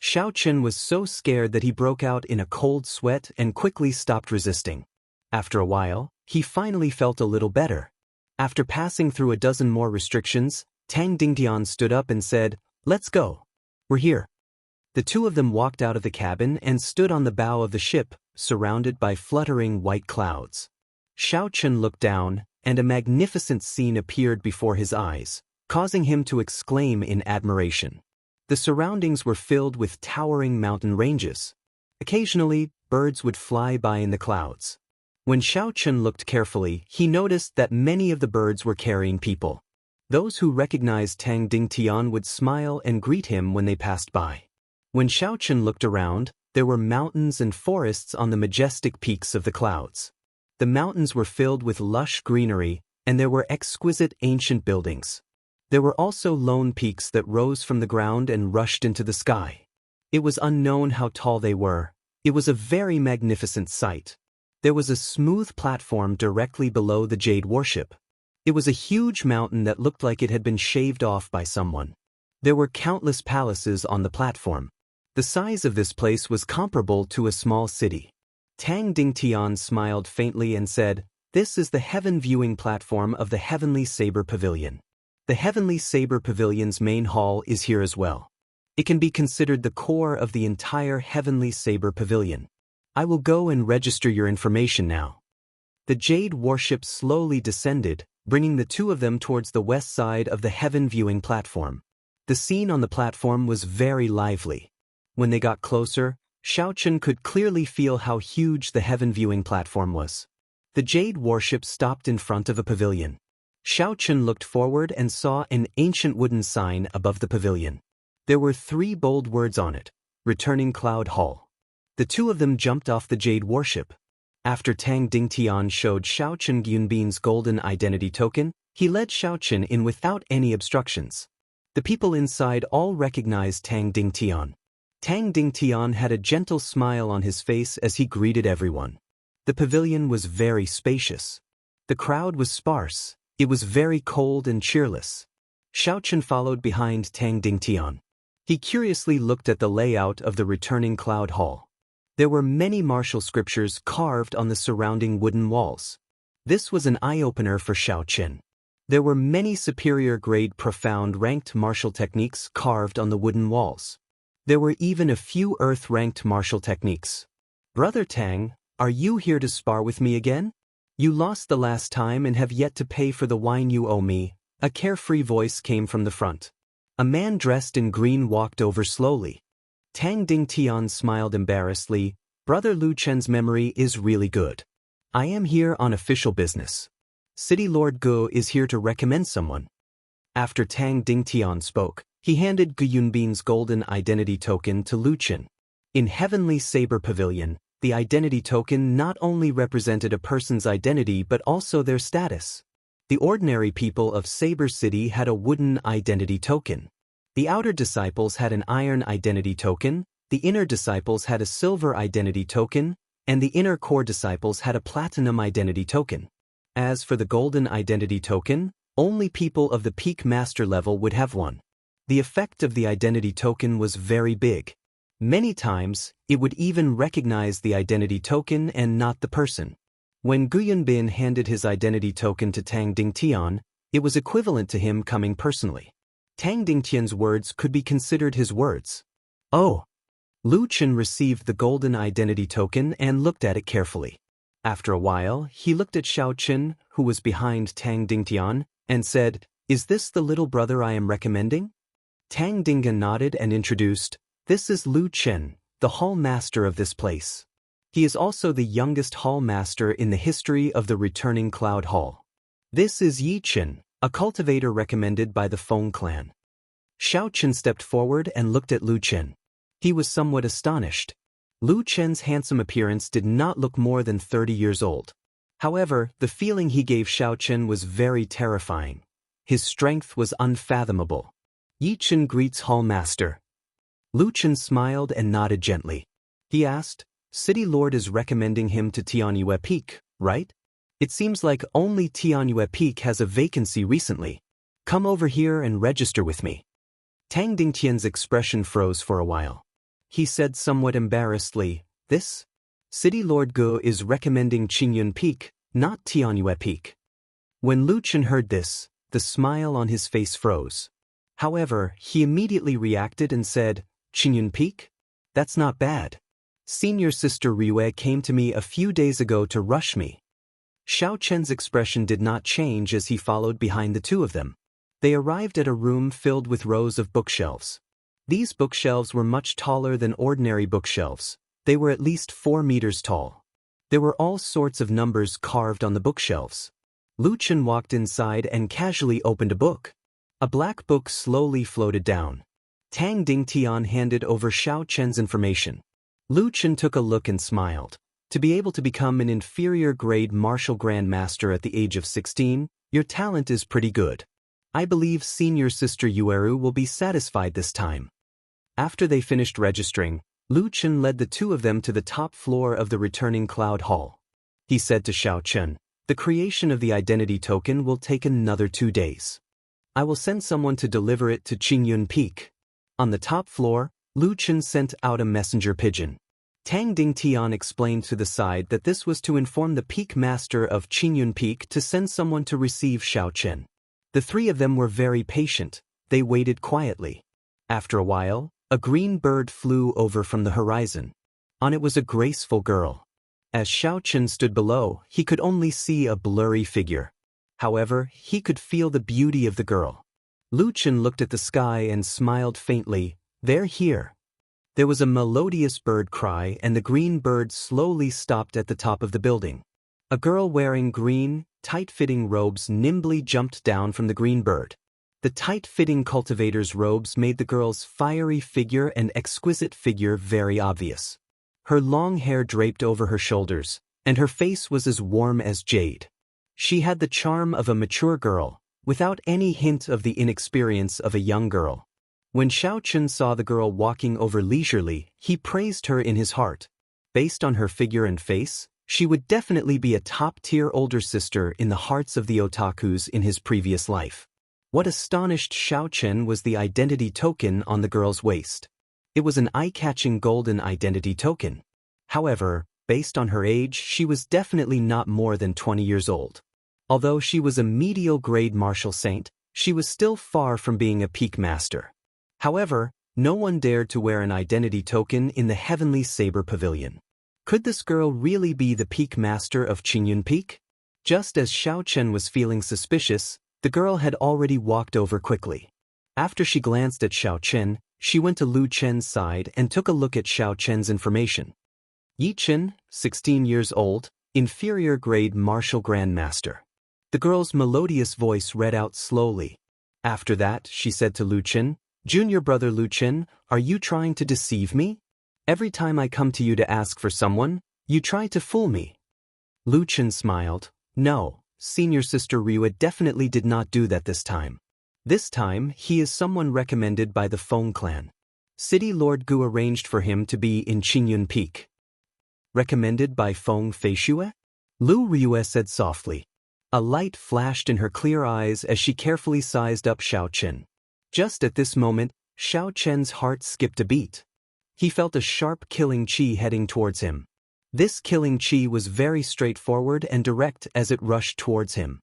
Xiaoqun was so scared that he broke out in a cold sweat and quickly stopped resisting. After a while, he finally felt a little better. After passing through a dozen more restrictions, Tang Dingtian stood up and said, "Let's go. We're here." The two of them walked out of the cabin and stood on the bow of the ship, surrounded by fluttering white clouds. Xiaoqun looked down, and a magnificent scene appeared before his eyes, causing him to exclaim in admiration. The surroundings were filled with towering mountain ranges. Occasionally, birds would fly by in the clouds. When Xiaoqun looked carefully, he noticed that many of the birds were carrying people. Those who recognized Tang Dingtian would smile and greet him when they passed by. When Xiaoqun looked around, there were mountains and forests on the majestic peaks of the clouds. The mountains were filled with lush greenery, and there were exquisite ancient buildings. There were also lone peaks that rose from the ground and rushed into the sky. It was unknown how tall they were. It was a very magnificent sight. There was a smooth platform directly below the jade warship. It was a huge mountain that looked like it had been shaved off by someone. There were countless palaces on the platform. The size of this place was comparable to a small city. Tang Dingtian smiled faintly and said, "This is the heaven viewing platform of the Heavenly Saber Pavilion. The Heavenly Saber Pavilion's main hall is here as well. It can be considered the core of the entire Heavenly Saber Pavilion. I will go and register your information now." The jade warship slowly descended, bringing the two of them towards the west side of the heaven viewing platform. The scene on the platform was very lively. When they got closer, Xiao Chen could clearly feel how huge the heaven viewing platform was. The jade warship stopped in front of a pavilion. Xiao Chen looked forward and saw an ancient wooden sign above the pavilion. There were 3 bold words on it: Returning Cloud Hall. The two of them jumped off the jade warship. After Tang Dingtian showed Xiao Chen Yunbin's golden identity token, he led Xiao Chen in without any obstructions. The people inside all recognized Tang Dingtian. Tang Dingtian had a gentle smile on his face as he greeted everyone. The pavilion was very spacious. The crowd was sparse. It was very cold and cheerless. Xiao Chen followed behind Tang Dingtian. He curiously looked at the layout of the returning cloud hall. There were many martial scriptures carved on the surrounding wooden walls. This was an eye-opener for Xiao Chen. There were many superior-grade profound ranked martial techniques carved on the wooden walls. There were even a few earth-ranked martial techniques. "Brother Tang, are you here to spar with me again? You lost the last time and have yet to pay for the wine you owe me," a carefree voice came from the front. A man dressed in green walked over slowly. Tang Dingtian smiled embarrassedly. "Brother Lu Chen's memory is really good. I am here on official business. City Lord Gu is here to recommend someone." After Tang Dingtian spoke, he handed Gu Yunbin's golden identity token to Lu Chen. In Heavenly Saber Pavilion, the identity token not only represented a person's identity but also their status. The ordinary people of Saber City had a wooden identity token. The outer disciples had an iron identity token, the inner disciples had a silver identity token, and the inner core disciples had a platinum identity token. As for the golden identity token, only people of the peak master level would have one. The effect of the identity token was very big. Many times, it would even recognize the identity token and not the person. When Gu Yunbin handed his identity token to Tang Dingtian, it was equivalent to him coming personally. Tang Dingtian's words could be considered his words. "Oh." Lu Chen received the golden identity token and looked at it carefully. After a while, he looked at Xiao Chen, who was behind Tang Dingtian, and said, "Is this the little brother I am recommending?" Tang Dingtian nodded and introduced, "This is Lu Chen, the hall master of this place. He is also the youngest hall master in the history of the returning Cloud Hall. This is Yi Chen, a cultivator recommended by the Feng clan." Xiao Chen stepped forward and looked at Lu Chen. He was somewhat astonished. Lu Chen's handsome appearance did not look more than 30 years old. However, the feeling he gave Xiao Chen was very terrifying. His strength was unfathomable. "Yi Chen greets Hall Master." Lu Chen smiled and nodded gently. He asked, "City Lord is recommending him to Tianyue Peak, right? It seems like only Tianyue Peak has a vacancy recently. Come over here and register with me." Tang Dingtian's expression froze for a while. He said somewhat embarrassedly, "This? City Lord Gu is recommending Qingyun Peak, not Tianyue Peak." When Lu Chen heard this, the smile on his face froze. However, he immediately reacted and said, "Qingyun Peak? That's not bad. Senior Sister Riue came to me a few days ago to rush me." Xiao Chen's expression did not change as he followed behind the two of them. They arrived at a room filled with rows of bookshelves. These bookshelves were much taller than ordinary bookshelves. They were at least 4 meters tall. There were all sorts of numbers carved on the bookshelves. Lu Chen walked inside and casually opened a book. A black book slowly floated down. Tang Dingtian handed over Xiao Chen's information. Lu Chen took a look and smiled. To be able to become an inferior-grade martial grandmaster at the age of 16, your talent is pretty good. I believe Senior Sister Yueru will be satisfied this time. After they finished registering, Lu Chen led the two of them to the top floor of the returning Cloud Hall. He said to Xiao Chen, "The creation of the identity token will take another 2 days. I will send someone to deliver it to Qingyun Peak." On the top floor, Lu Chen sent out a messenger pigeon. Tang Dingtian explained to the side that this was to inform the Peak Master of Qingyun Peak to send someone to receive Xiao Chen. The 3 of them were very patient. They waited quietly. After a while, a green bird flew over from the horizon. On it was a graceful girl. As Xiao Chen stood below, he could only see a blurry figure. However, he could feel the beauty of the girl. Lu Chen looked at the sky and smiled faintly. "They're here." There was a melodious bird cry and the green bird slowly stopped at the top of the building. A girl wearing green, tight-fitting robes nimbly jumped down from the green bird. The tight-fitting cultivator's robes made the girl's fiery figure and exquisite figure very obvious. Her long hair draped over her shoulders, and her face was as warm as jade. She had the charm of a mature girl, without any hint of the inexperience of a young girl. When Xiaochen saw the girl walking over leisurely, he praised her in his heart. Based on her figure and face, she would definitely be a top-tier older sister in the hearts of the otakus in his previous life. What astonished Xiaochen was the identity token on the girl's waist. It was an eye-catching golden identity token. However, based on her age, she was definitely not more than 20 years old. Although she was a medial-grade martial saint, she was still far from being a peak master. However, no one dared to wear an identity token in the Heavenly Saber Pavilion. Could this girl really be the peak master of Qingyun Peak? Just as Xiaochen was feeling suspicious, the girl had already walked over quickly. After she glanced at Xiaochen, she went to Lu Chen's side and took a look at Xiaochen's information. Yi Chen, 16 years old, inferior grade martial grandmaster. The girl's melodious voice read out slowly. After that, she said to Lu Chen, "Junior brother Lu Chen, are you trying to deceive me? Every time I come to you to ask for someone, you try to fool me." Lu Chen smiled. "No, senior sister Ryua definitely did not do that this time. This time, he is someone recommended by the Feng clan. City Lord Gu arranged for him to be in Qingyun Peak." "Recommended by Feng Feishue?" Lu Ryua said softly. A light flashed in her clear eyes as she carefully sized up Xiaochen. Just at this moment, Xiaochen's heart skipped a beat. He felt a sharp killing chi heading towards him. This killing chi was very straightforward and direct as it rushed towards him.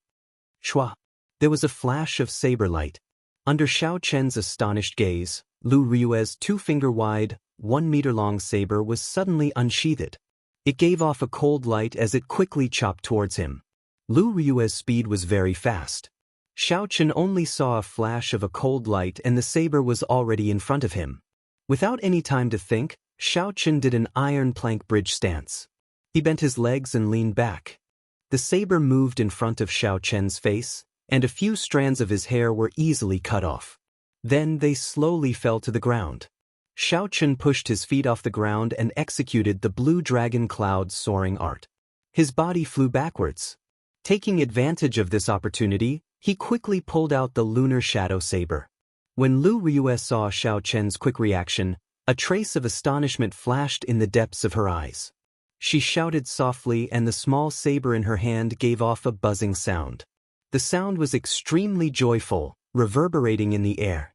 Shua! There was a flash of saber light. Under Xiaochen's astonished gaze, Lu Ryue's 2-finger-wide, 1-meter-long saber was suddenly unsheathed. It gave off a cold light as it quickly chopped towards him. Lu Ryue's speed was very fast. Xiaochen only saw a flash of a cold light and the saber was already in front of him. Without any time to think, Xiaochen did an iron plank bridge stance. He bent his legs and leaned back. The saber moved in front of Xiaochen's face, and a few strands of his hair were easily cut off. Then they slowly fell to the ground. Xiaochen pushed his feet off the ground and executed the blue dragon cloud soaring art. His body flew backwards. Taking advantage of this opportunity, he quickly pulled out the lunar shadow saber. When Lu Ryue saw Xiaochen's quick reaction, a trace of astonishment flashed in the depths of her eyes. She shouted softly and the small saber in her hand gave off a buzzing sound. The sound was extremely joyful, reverberating in the air.